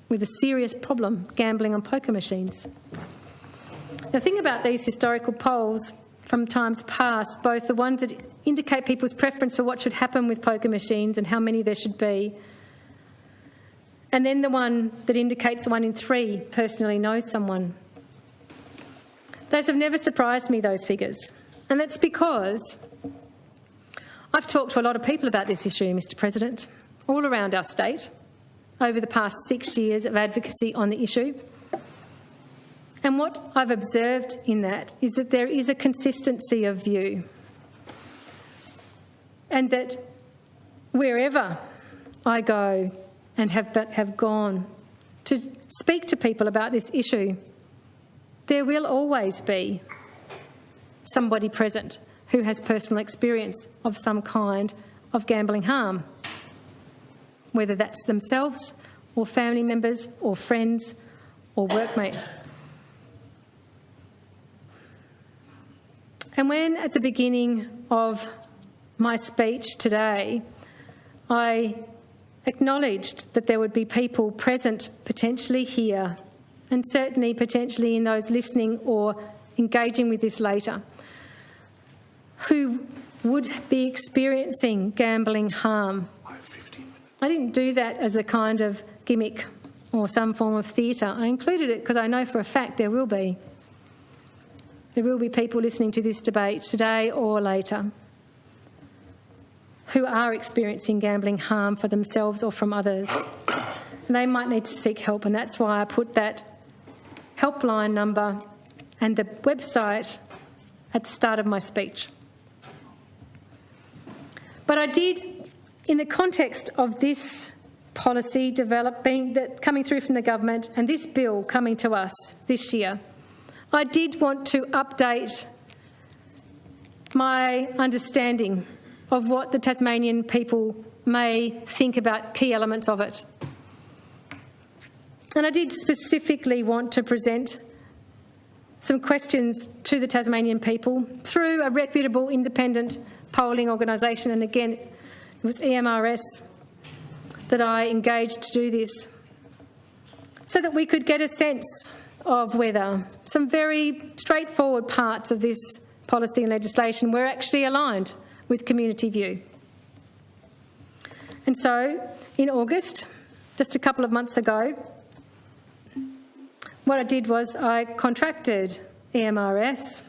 with a serious problem gambling on poker machines. The thing about these historical polls from times past, both the ones that indicate people's preference for what should happen with poker machines and how many there should be, and then the one that indicates 1 in 3 personally knows someone. Those have never surprised me, those figures. And that's because I've talked to a lot of people about this issue, Mr. President, all around our state, over the past 6 years of advocacy on the issue. And what I've observed in that is that there is a consistency of view, and that wherever I go and have gone to speak to people about this issue, there will always be somebody present who has personal experience of some kind of gambling harm, whether that's themselves or family members or friends or workmates. And when, at the beginning of my speech today, I acknowledged that there would be people present potentially here, and certainly potentially in those listening or engaging with this later, who would be experiencing gambling harm. I didn't do that as a kind of gimmick or some form of theatre. I included it because I know for a fact there will be. There will be people listening to this debate today or later who are experiencing gambling harm for themselves or from others. And they might need to seek help, and that's why I put that helpline number and the website at the start of my speech. But I did, in the context of this policy coming through from the government and this bill coming to us this year, I did want to update my understanding of what the Tasmanian people may think about key elements of it. And I did specifically want to present some questions to the Tasmanian people through a reputable independent polling organisation, and again it was EMRS that I engaged to do this, so that we could get a sense of whether some very straightforward parts of this policy and legislation were actually aligned with community view. And so in August, just a couple of months ago, what I did was I contracted EMRS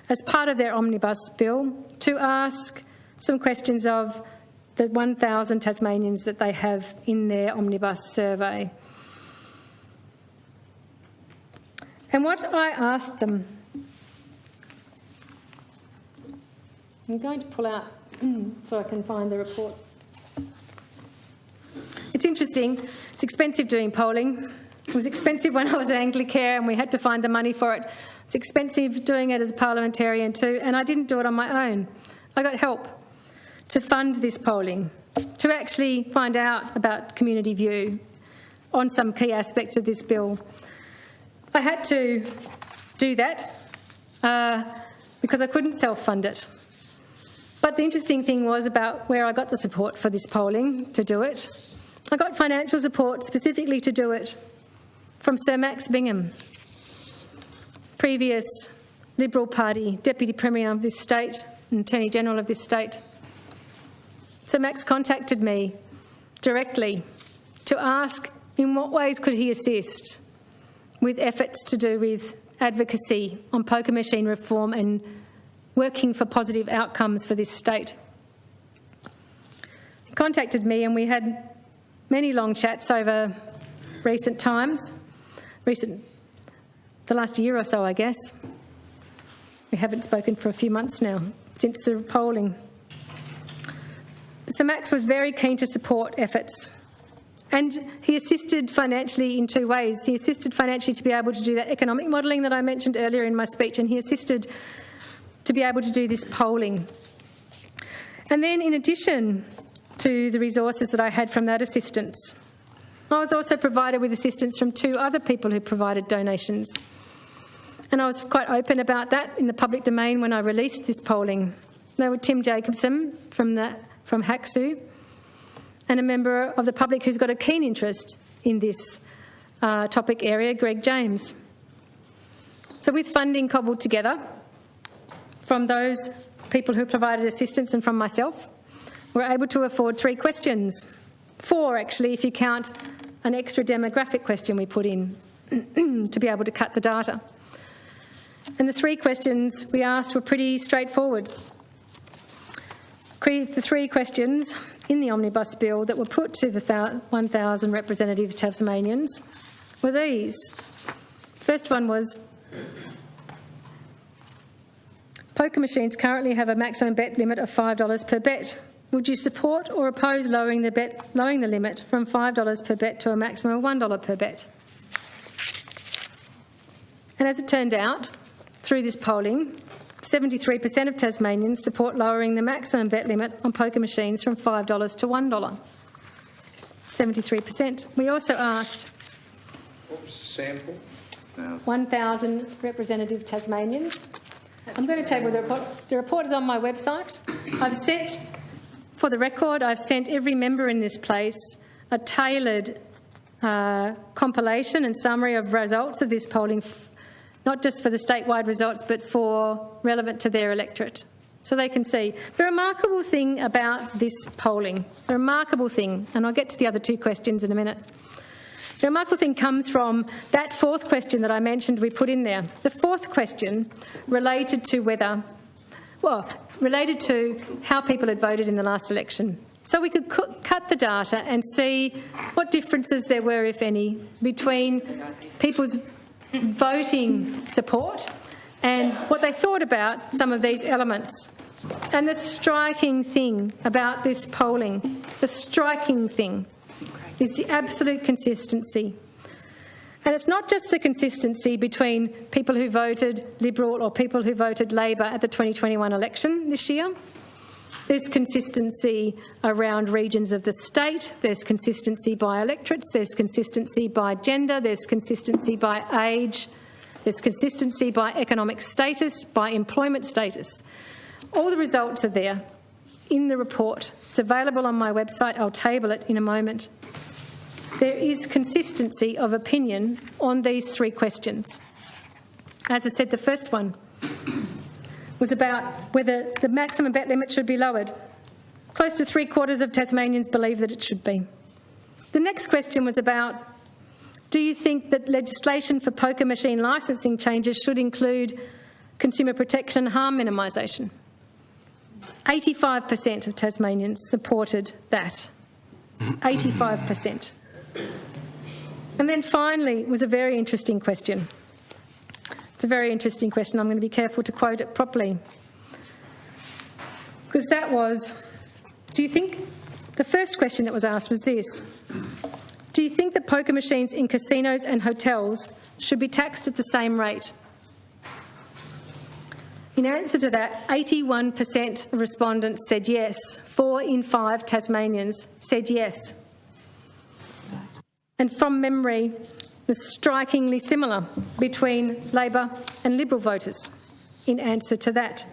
as part of their omnibus bill to ask some questions of the 1,000 Tasmanians that they have in their omnibus survey. And what I asked them, I'm going to pull out so I can find the report. It's interesting, it's expensive doing polling. It was expensive when I was at Anglicare and we had to find the money for it. It's expensive doing it as a parliamentarian too, and I didn't do it on my own. I got help to fund this polling, to actually find out about community view on some key aspects of this bill. I had to do that because I couldn't self-fund it. But the interesting thing was about where I got the support for this polling to do it. I got financial support specifically to do it from Sir Max Bingham, previous Liberal Party Deputy Premier of this state and Attorney General of this state. Sir Max contacted me directly to ask in what ways could he assist with efforts to do with advocacy on poker machine reform and working for positive outcomes for this state. He contacted me and we had many long chats over recent times, the last year or so, I guess. We haven't spoken for a few months now, since the polling. Sir Max was very keen to support efforts, and he assisted financially in two ways. He assisted financially to be able to do that economic modelling that I mentioned earlier in my speech, and he assisted to be able to do this polling. And then in addition to the resources that I had from that assistance, I was also provided with assistance from two other people who provided donations. And I was quite open about that in the public domain when I released this polling. They were Tim Jacobson from HACSU and a member of the public who's got a keen interest in this topic area, Greg James. So with funding cobbled together from those people who provided assistance and from myself, we're able to afford 3 questions. 4, actually, if you count an extra demographic question we put in to be able to cut the data. And the 3 questions we asked were pretty straightforward. The 3 questions in the omnibus bill that were put to the 1,000 representative Tasmanians were these. First one was, poker machines currently have a maximum bet limit of $5 per bet. Would you support or oppose lowering the limit from $5 per bet to a maximum of $1 per bet? And as it turned out, through this polling, 73% of Tasmanians support lowering the maximum bet limit on poker machines from $5 to $1. 73%. We also asked, What was the sample? 1,000 representative Tasmanians. I'm going to table the report. The report is on my website. For the record, I've sent every member in this place a tailored compilation and summary of results of this polling, not just for the statewide results, but for relevant to their electorate, so they can see. The remarkable thing about this polling, the remarkable thing, and I'll get to the other 2 questions in a minute, the remarkable thing comes from that 4th question that I mentioned we put in there. The 4th question related to how people had voted in the last election. So we could cut the data and see what differences there were, if any, between people's voting support and what they thought about some of these elements. And the striking thing about this polling, the striking thing, is the absolute consistency. And it's not just the consistency between people who voted Liberal or people who voted Labor at the 2021 election this year. There's consistency around regions of the state, there's consistency by electorates, there's consistency by gender, there's consistency by age, there's consistency by economic status, by employment status. All the results are there in the report. It's available on my website. I'll table it in a moment. There is consistency of opinion on these three questions. As I said, the first one was about whether the maximum bet limit should be lowered. Close to 3/4 of Tasmanians believe that it should be. The next question was about, do you think that legislation for poker machine licensing changes should include consumer protection and harm minimisation? 85% of Tasmanians supported that. 85%. And then finally was a very interesting question. It's a very interesting question. I'm going to be careful to quote it properly. Because that was, do you think, the first question that was asked was this: do you think that poker machines in casinos and hotels should be taxed at the same rate? In answer to that, 81% of respondents said yes. 4 in 5 Tasmanians said yes. And from memory, it's strikingly similar between Labor and Liberal voters in answer to that.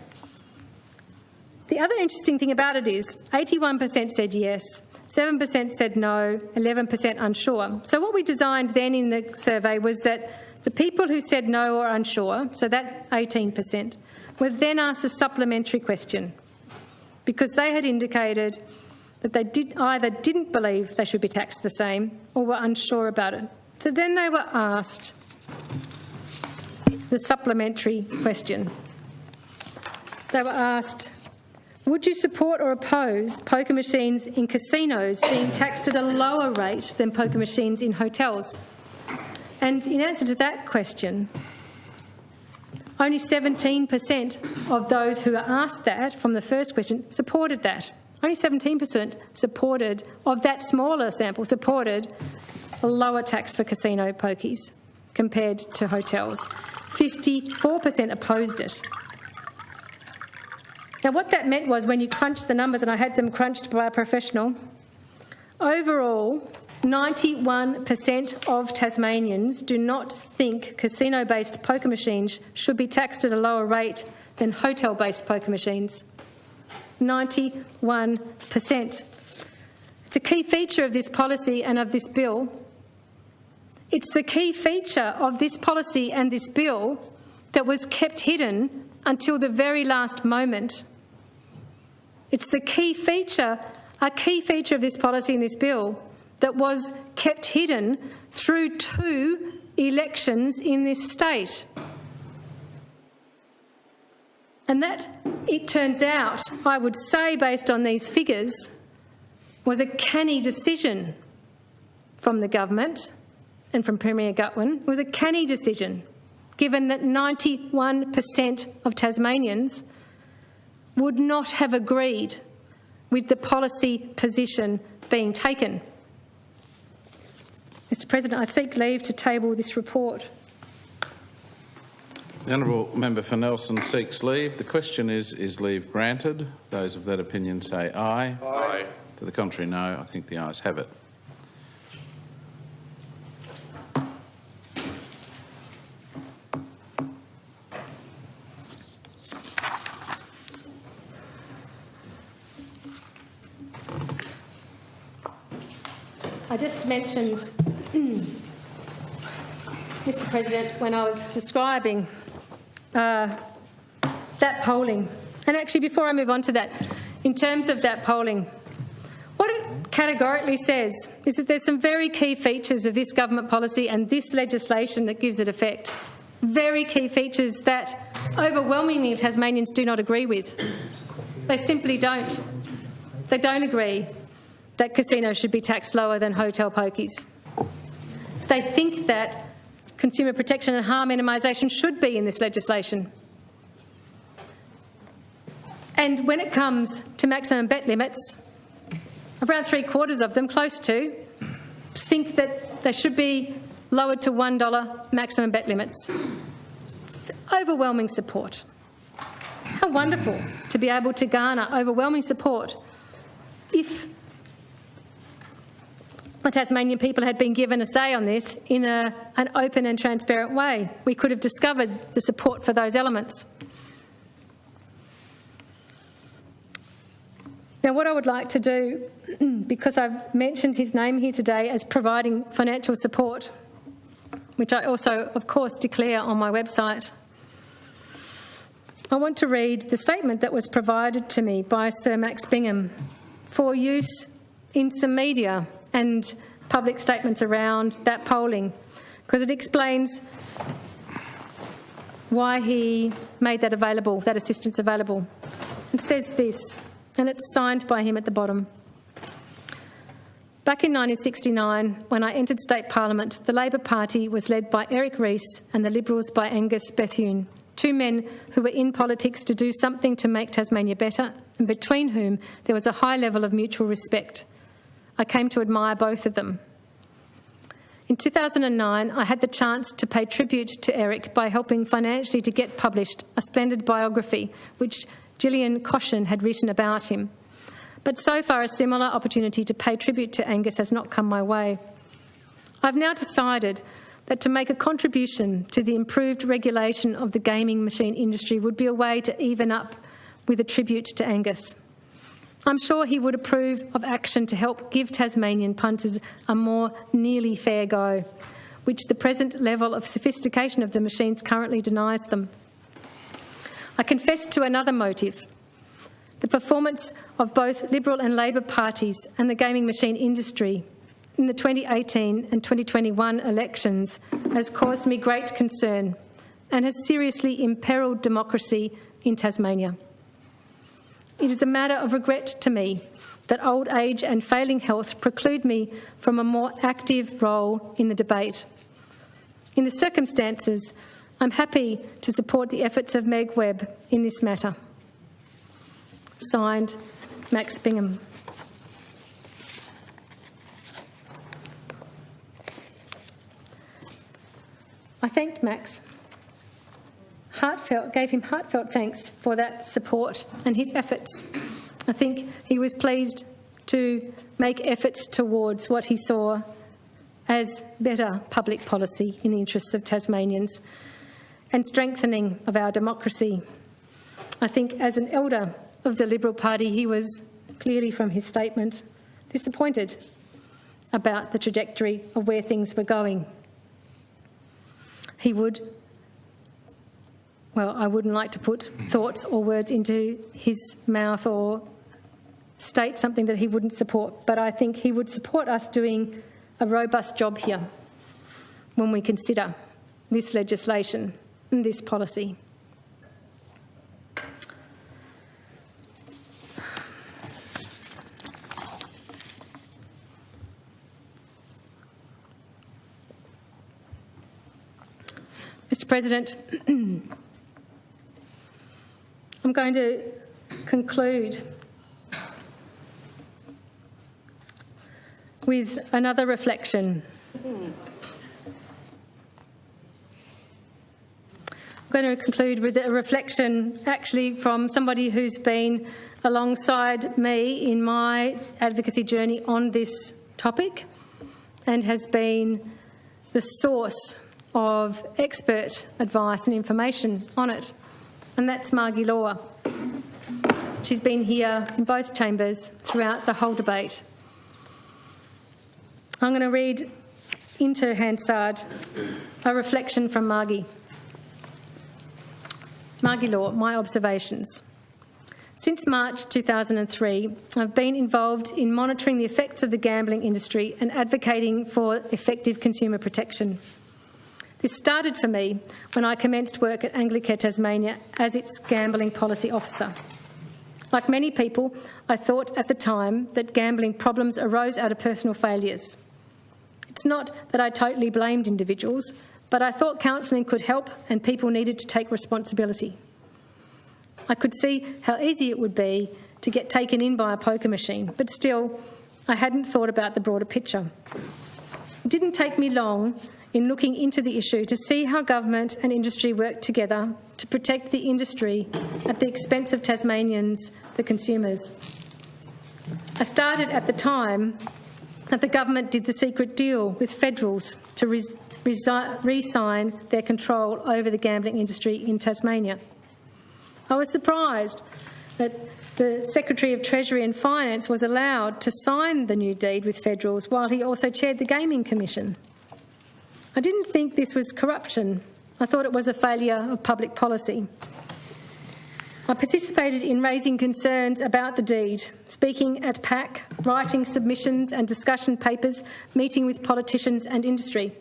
The other interesting thing about it is 81% said yes, 7% said no, 11% unsure. So what we designed then in the survey was that the people who said no or unsure, so that 18%, were then asked a supplementary question because they had indicated that they either didn't believe they should be taxed the same or were unsure about it. So then they were asked the supplementary question. They were asked, would you support or oppose poker machines in casinos being taxed at a lower rate than poker machines in hotels? And in answer to that question, only 17% of those who were asked that from the first question supported that. Only 17% supported, of that smaller sample, supported a lower tax for casino pokies compared to hotels. 54% opposed it. Now, what that meant was when you crunched the numbers, and I had them crunched by a professional, overall, 91% of Tasmanians do not think casino-based poker machines should be taxed at a lower rate than hotel-based poker machines. 91%. It's a key feature of this policy and of this bill. It's the key feature of this policy and this bill that was kept hidden until the very last moment. It's the key feature, a key feature of this policy and this bill that was kept hidden through 2 elections in this state. And that, it turns out, I would say, based on these figures, was a canny decision from the government and from Premier Gutwin. It was a canny decision, given that 91% of Tasmanians would not have agreed with the policy position being taken. Mr. President, I seek leave to table this report. The Honourable Member for Nelson seeks leave. The question is leave granted? Those of that opinion say aye. Aye. To the contrary, no. I think the ayes have it. I just mentioned, Mr. President, when I was describing that polling, and actually before I move on to that, in terms of that polling, what it categorically says is that there's some very key features of this government policy and this legislation that gives it effect. Very key features that overwhelmingly Tasmanians do not agree with. They simply don't. They don't agree that casinos should be taxed lower than hotel pokies. They think that consumer protection and harm minimisation should be in this legislation. And when it comes to maximum bet limits, around 3/4 of them, close to, think that they should be lowered to $1 maximum bet limits. Overwhelming support. How wonderful to be able to garner overwhelming support if the Tasmanian people had been given a say on this in an open and transparent way. We could have discovered the support for those elements. Now, what I would like to do, because I've mentioned his name here today as providing financial support, which I also, of course, declare on my website, I want to read the statement that was provided to me by Sir Max Bingham for use in some media and public statements around that polling, because it explains why he made that available, that assistance available. It says this, and it's signed by him at the bottom. Back in 1969, when I entered state parliament, the Labor Party was led by Eric Rees and the Liberals by Angus Bethune, two men who were in politics to do something to make Tasmania better, and between whom there was a high level of mutual respect. I came to admire both of them. In 2009, I had the chance to pay tribute to Eric by helping financially to get published a splendid biography which Gillian Caution had written about him. But so far a similar opportunity to pay tribute to Angus has not come my way. I've now decided that to make a contribution to the improved regulation of the gaming machine industry would be a way to even up with a tribute to Angus. I'm sure he would approve of action to help give Tasmanian punters a more nearly fair go, which the present level of sophistication of the machines currently denies them. I confess to another motive. The performance of both Liberal and Labor parties and the gaming machine industry in the 2018 and 2021 elections has caused me great concern and has seriously imperilled democracy in Tasmania. It is a matter of regret to me that old age and failing health preclude me from a more active role in the debate. In the circumstances, I'm happy to support the efforts of Meg Webb in this matter. Signed, Max Bingham. I thanked Max. Gave him heartfelt thanks for that support and his efforts. I think he was pleased to make efforts towards what he saw as better public policy in the interests of Tasmanians and strengthening of our democracy. I think as an elder of the Liberal Party, he was clearly from his statement disappointed about the trajectory of where things were going. I wouldn't like to put thoughts or words into his mouth or state something that he wouldn't support, but I think he would support us doing a robust job here when we consider this legislation and this policy. Mr. President, I'm going to conclude with another reflection. I'm going to conclude with a reflection actually from somebody who's been alongside me in my advocacy journey on this topic and has been the source of expert advice and information on it, and that's Margie Law. She's been here in both chambers throughout the whole debate. I'm going to read into Hansard a reflection from Margie. Margie Law, my observations. Since March 2003, I've been involved in monitoring the effects of the gambling industry and advocating for effective consumer protection. This started for me when I commenced work at Anglicare Tasmania as its gambling policy officer. Like many people, I thought at the time that gambling problems arose out of personal failures. It's not that I totally blamed individuals, but I thought counselling could help and people needed to take responsibility. I could see how easy it would be to get taken in by a poker machine, but still, I hadn't thought about the broader picture. It didn't take me long in looking into the issue to see how government and industry work together to protect the industry at the expense of Tasmanians, the consumers. I started at the time that the government did the secret deal with federals to re-sign their control over the gambling industry in Tasmania. I was surprised that the Secretary of Treasury and Finance was allowed to sign the new deed with federals while he also chaired the Gaming Commission. I didn't think this was corruption. I thought it was a failure of public policy. I participated in raising concerns about the deed, speaking at PAC, writing submissions and discussion papers, meeting with politicians and industry.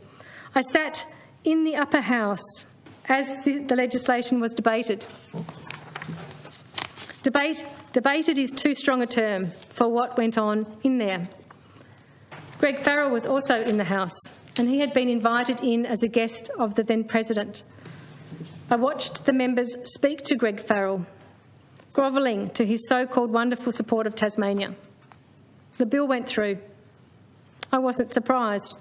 I sat in the upper house as the legislation was debated. Debated is too strong a term for what went on in there. Greg Farrell was also in the House, and he had been invited in as a guest of the then President. I watched the members speak to Greg Farrell, grovelling to his so-called wonderful support of Tasmania. The bill went through. I wasn't surprised.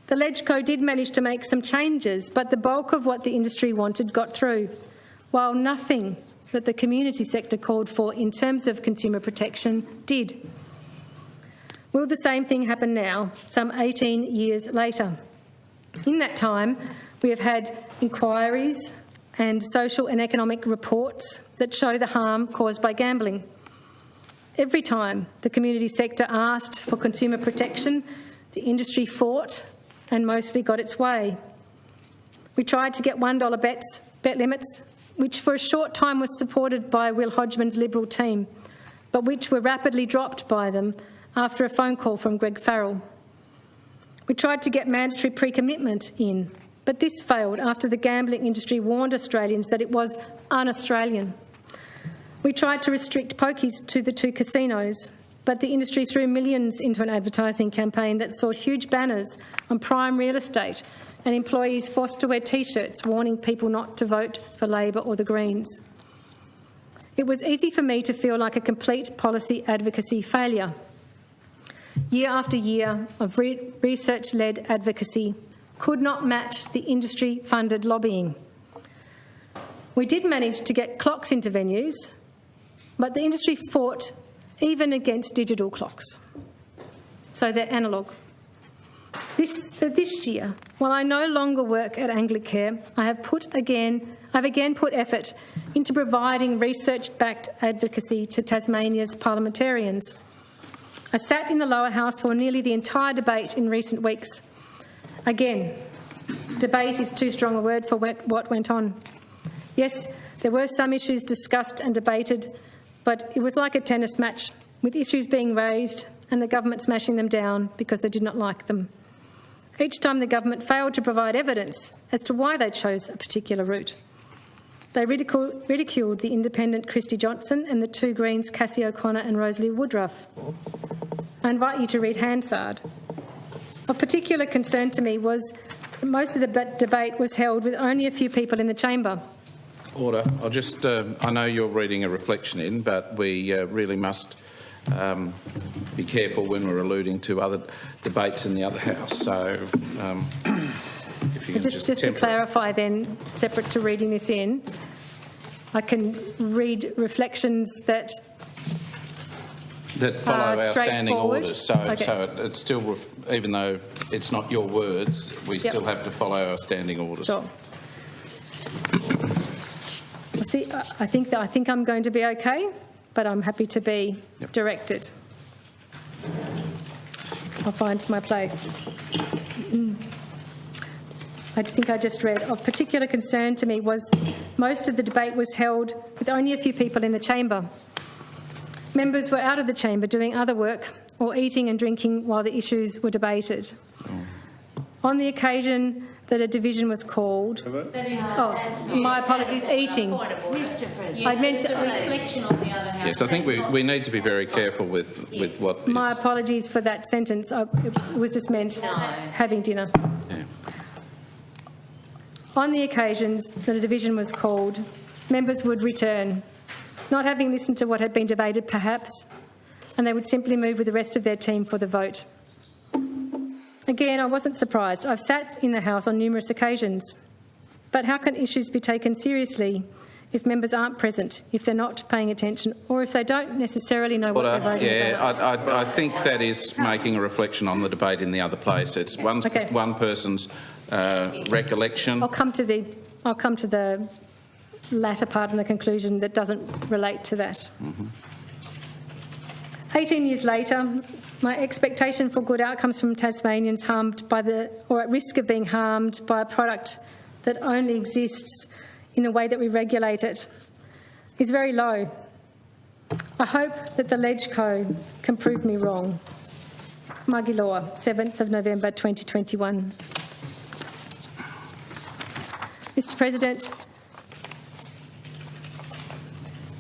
The LegCo did manage to make some changes, but the bulk of what the industry wanted got through, while nothing that the community sector called for in terms of consumer protection did. Will the same thing happen now, some 18 years later? In that time, we have had inquiries and social and economic reports that show the harm caused by gambling. Every time the community sector asked for consumer protection, the industry fought and mostly got its way. We tried to get $1 bet limits, which for a short time was supported by Will Hodgman's Liberal team, but which were rapidly dropped by them after a phone call from Greg Farrell. We tried to get mandatory pre-commitment in, but this failed after the gambling industry warned Australians that it was un-Australian. We tried to restrict pokies to the 2 casinos, but the industry threw millions into an advertising campaign that saw huge banners on prime real estate and employees forced to wear T-shirts warning people not to vote for Labor or the Greens. It was easy for me to feel like a complete policy advocacy failure. Year after year of research-led advocacy could not match the industry-funded lobbying. We did manage to get clocks into venues, but the industry fought even against digital clocks. So they're analogue. This year, while I no longer work at Anglicare, I've again put effort into providing research-backed advocacy to Tasmania's parliamentarians. I sat in the lower house for nearly the entire debate in recent weeks. Again, debate is too strong a word for what went on. Yes, there were some issues discussed and debated, but it was like a tennis match, with issues being raised and the government smashing them down because they did not like them. Each time the government failed to provide evidence as to why they chose a particular route. They ridiculed the independent Christy Johnson and the 2 Greens, Cassie O'Connor and Rosalie Woodruff. I invite you to read Hansard. Of particular concern to me was that most of the debate was held with only a few people in the chamber. Order. I'll just, I know you're reading a reflection in, but we really must be careful when we're alluding to other debates in the other house. So if you can just to clarify then, separate to reading this in, I can read reflections that follow our standing orders. So, okay. so it's still, even though it's not your words, we still have to follow our standing orders. Sure. See, I think I'm going to be okay, but I'm happy to be directed. I'll find my place. I think I just read, of particular concern to me was most of the debate was held with only a few people in the chamber. Members were out of the chamber doing other work or eating and drinking while the issues were debated. On the occasion that a division was called... my apologies, eating. Mr President, I meant a reflection on the other house. Yes, I think we need to be very careful with what is... My apologies for that sentence. It was just meant having dinner. Yeah. On the occasions that a division was called, members would return, not having listened to what had been debated perhaps, and they would simply move with the rest of their team for the vote. Again, I wasn't surprised. I've sat in the House on numerous occasions. But how can issues be taken seriously if members aren't present, if they're not paying attention, or if they don't necessarily know what they're voting about? I think that is making a reflection on the debate in the other place. It's one person's recollection. I'll come to the latter part and the conclusion that doesn't relate to that. 18 years later, my expectation for good outcomes from Tasmanians harmed by or at risk of being harmed by a product that only exists in the way that we regulate it is very low. I hope that the LegCo can prove me wrong. Margie Law, 7th of November 2021. Mr President,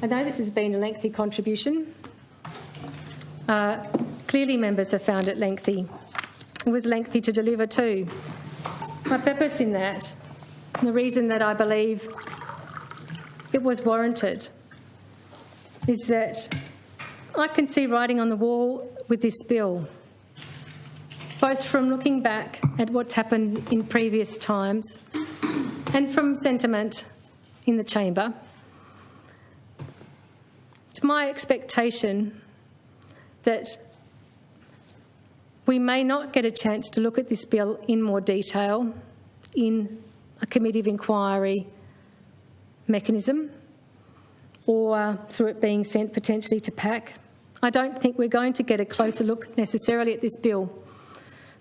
I know this has been a lengthy contribution. Clearly members have found it lengthy. It was lengthy to deliver too. My purpose in that, the reason that I believe it was warranted, is that I can see writing on the wall with this bill, both from looking back at what's happened in previous times and from sentiment in the chamber. It's my expectation that we may not get a chance to look at this bill in more detail in a committee of inquiry mechanism or through it being sent potentially to PAC. I don't think we're going to get a closer look necessarily at this bill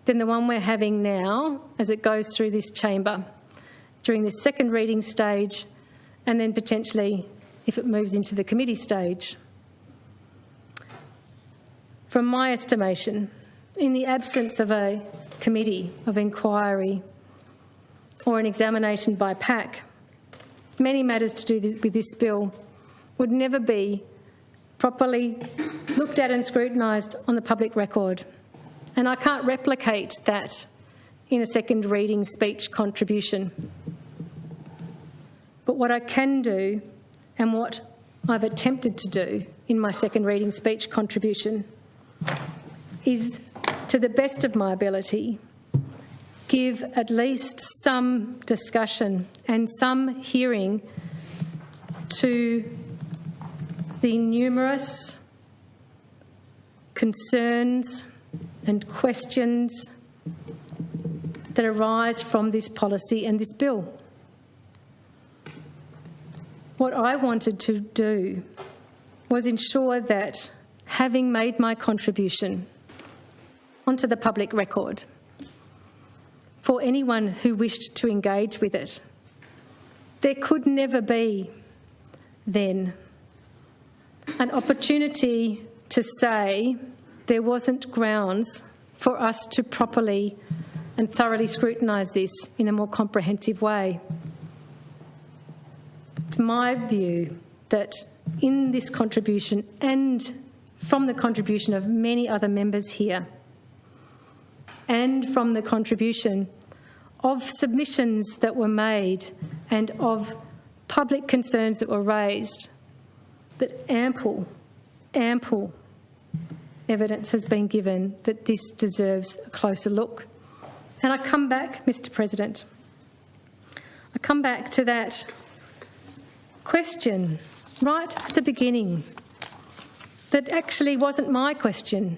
than the one we're having now as it goes through this chamber during this second reading stage and then potentially if it moves into the committee stage. From my estimation, in the absence of a committee of inquiry or an examination by PAC, many matters to do with this bill would never be properly looked at and scrutinised on the public record. And I can't replicate that in a second reading speech contribution. But what I can do, and what I've attempted to do in my second reading speech contribution, is, to the best of my ability, give at least some discussion and some hearing to the numerous concerns and questions that arise from this policy and this bill. What I wanted to do was ensure that, having made my contribution onto the public record, for anyone who wished to engage with it, there could never be then an opportunity to say there wasn't grounds for us to properly and thoroughly scrutinise this in a more comprehensive way. It's my view that in this contribution and from the contribution of many other members here and from the contribution of submissions that were made and of public concerns that were raised, that ample evidence has been given that this deserves a closer look. And I come back, Mr President, I come back to that question right at the beginning that actually wasn't my question,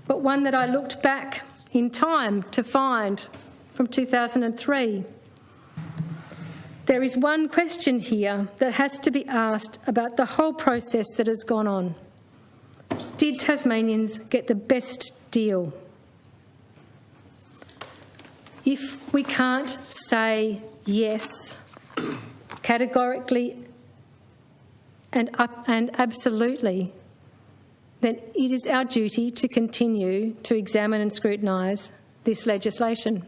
but one that I looked back in time to find from 2003. There is one question here that has to be asked about the whole process that has gone on. Did Tasmanians get the best deal? If we can't say yes categorically and absolutely, then it is our duty to continue to examine and scrutinise this legislation.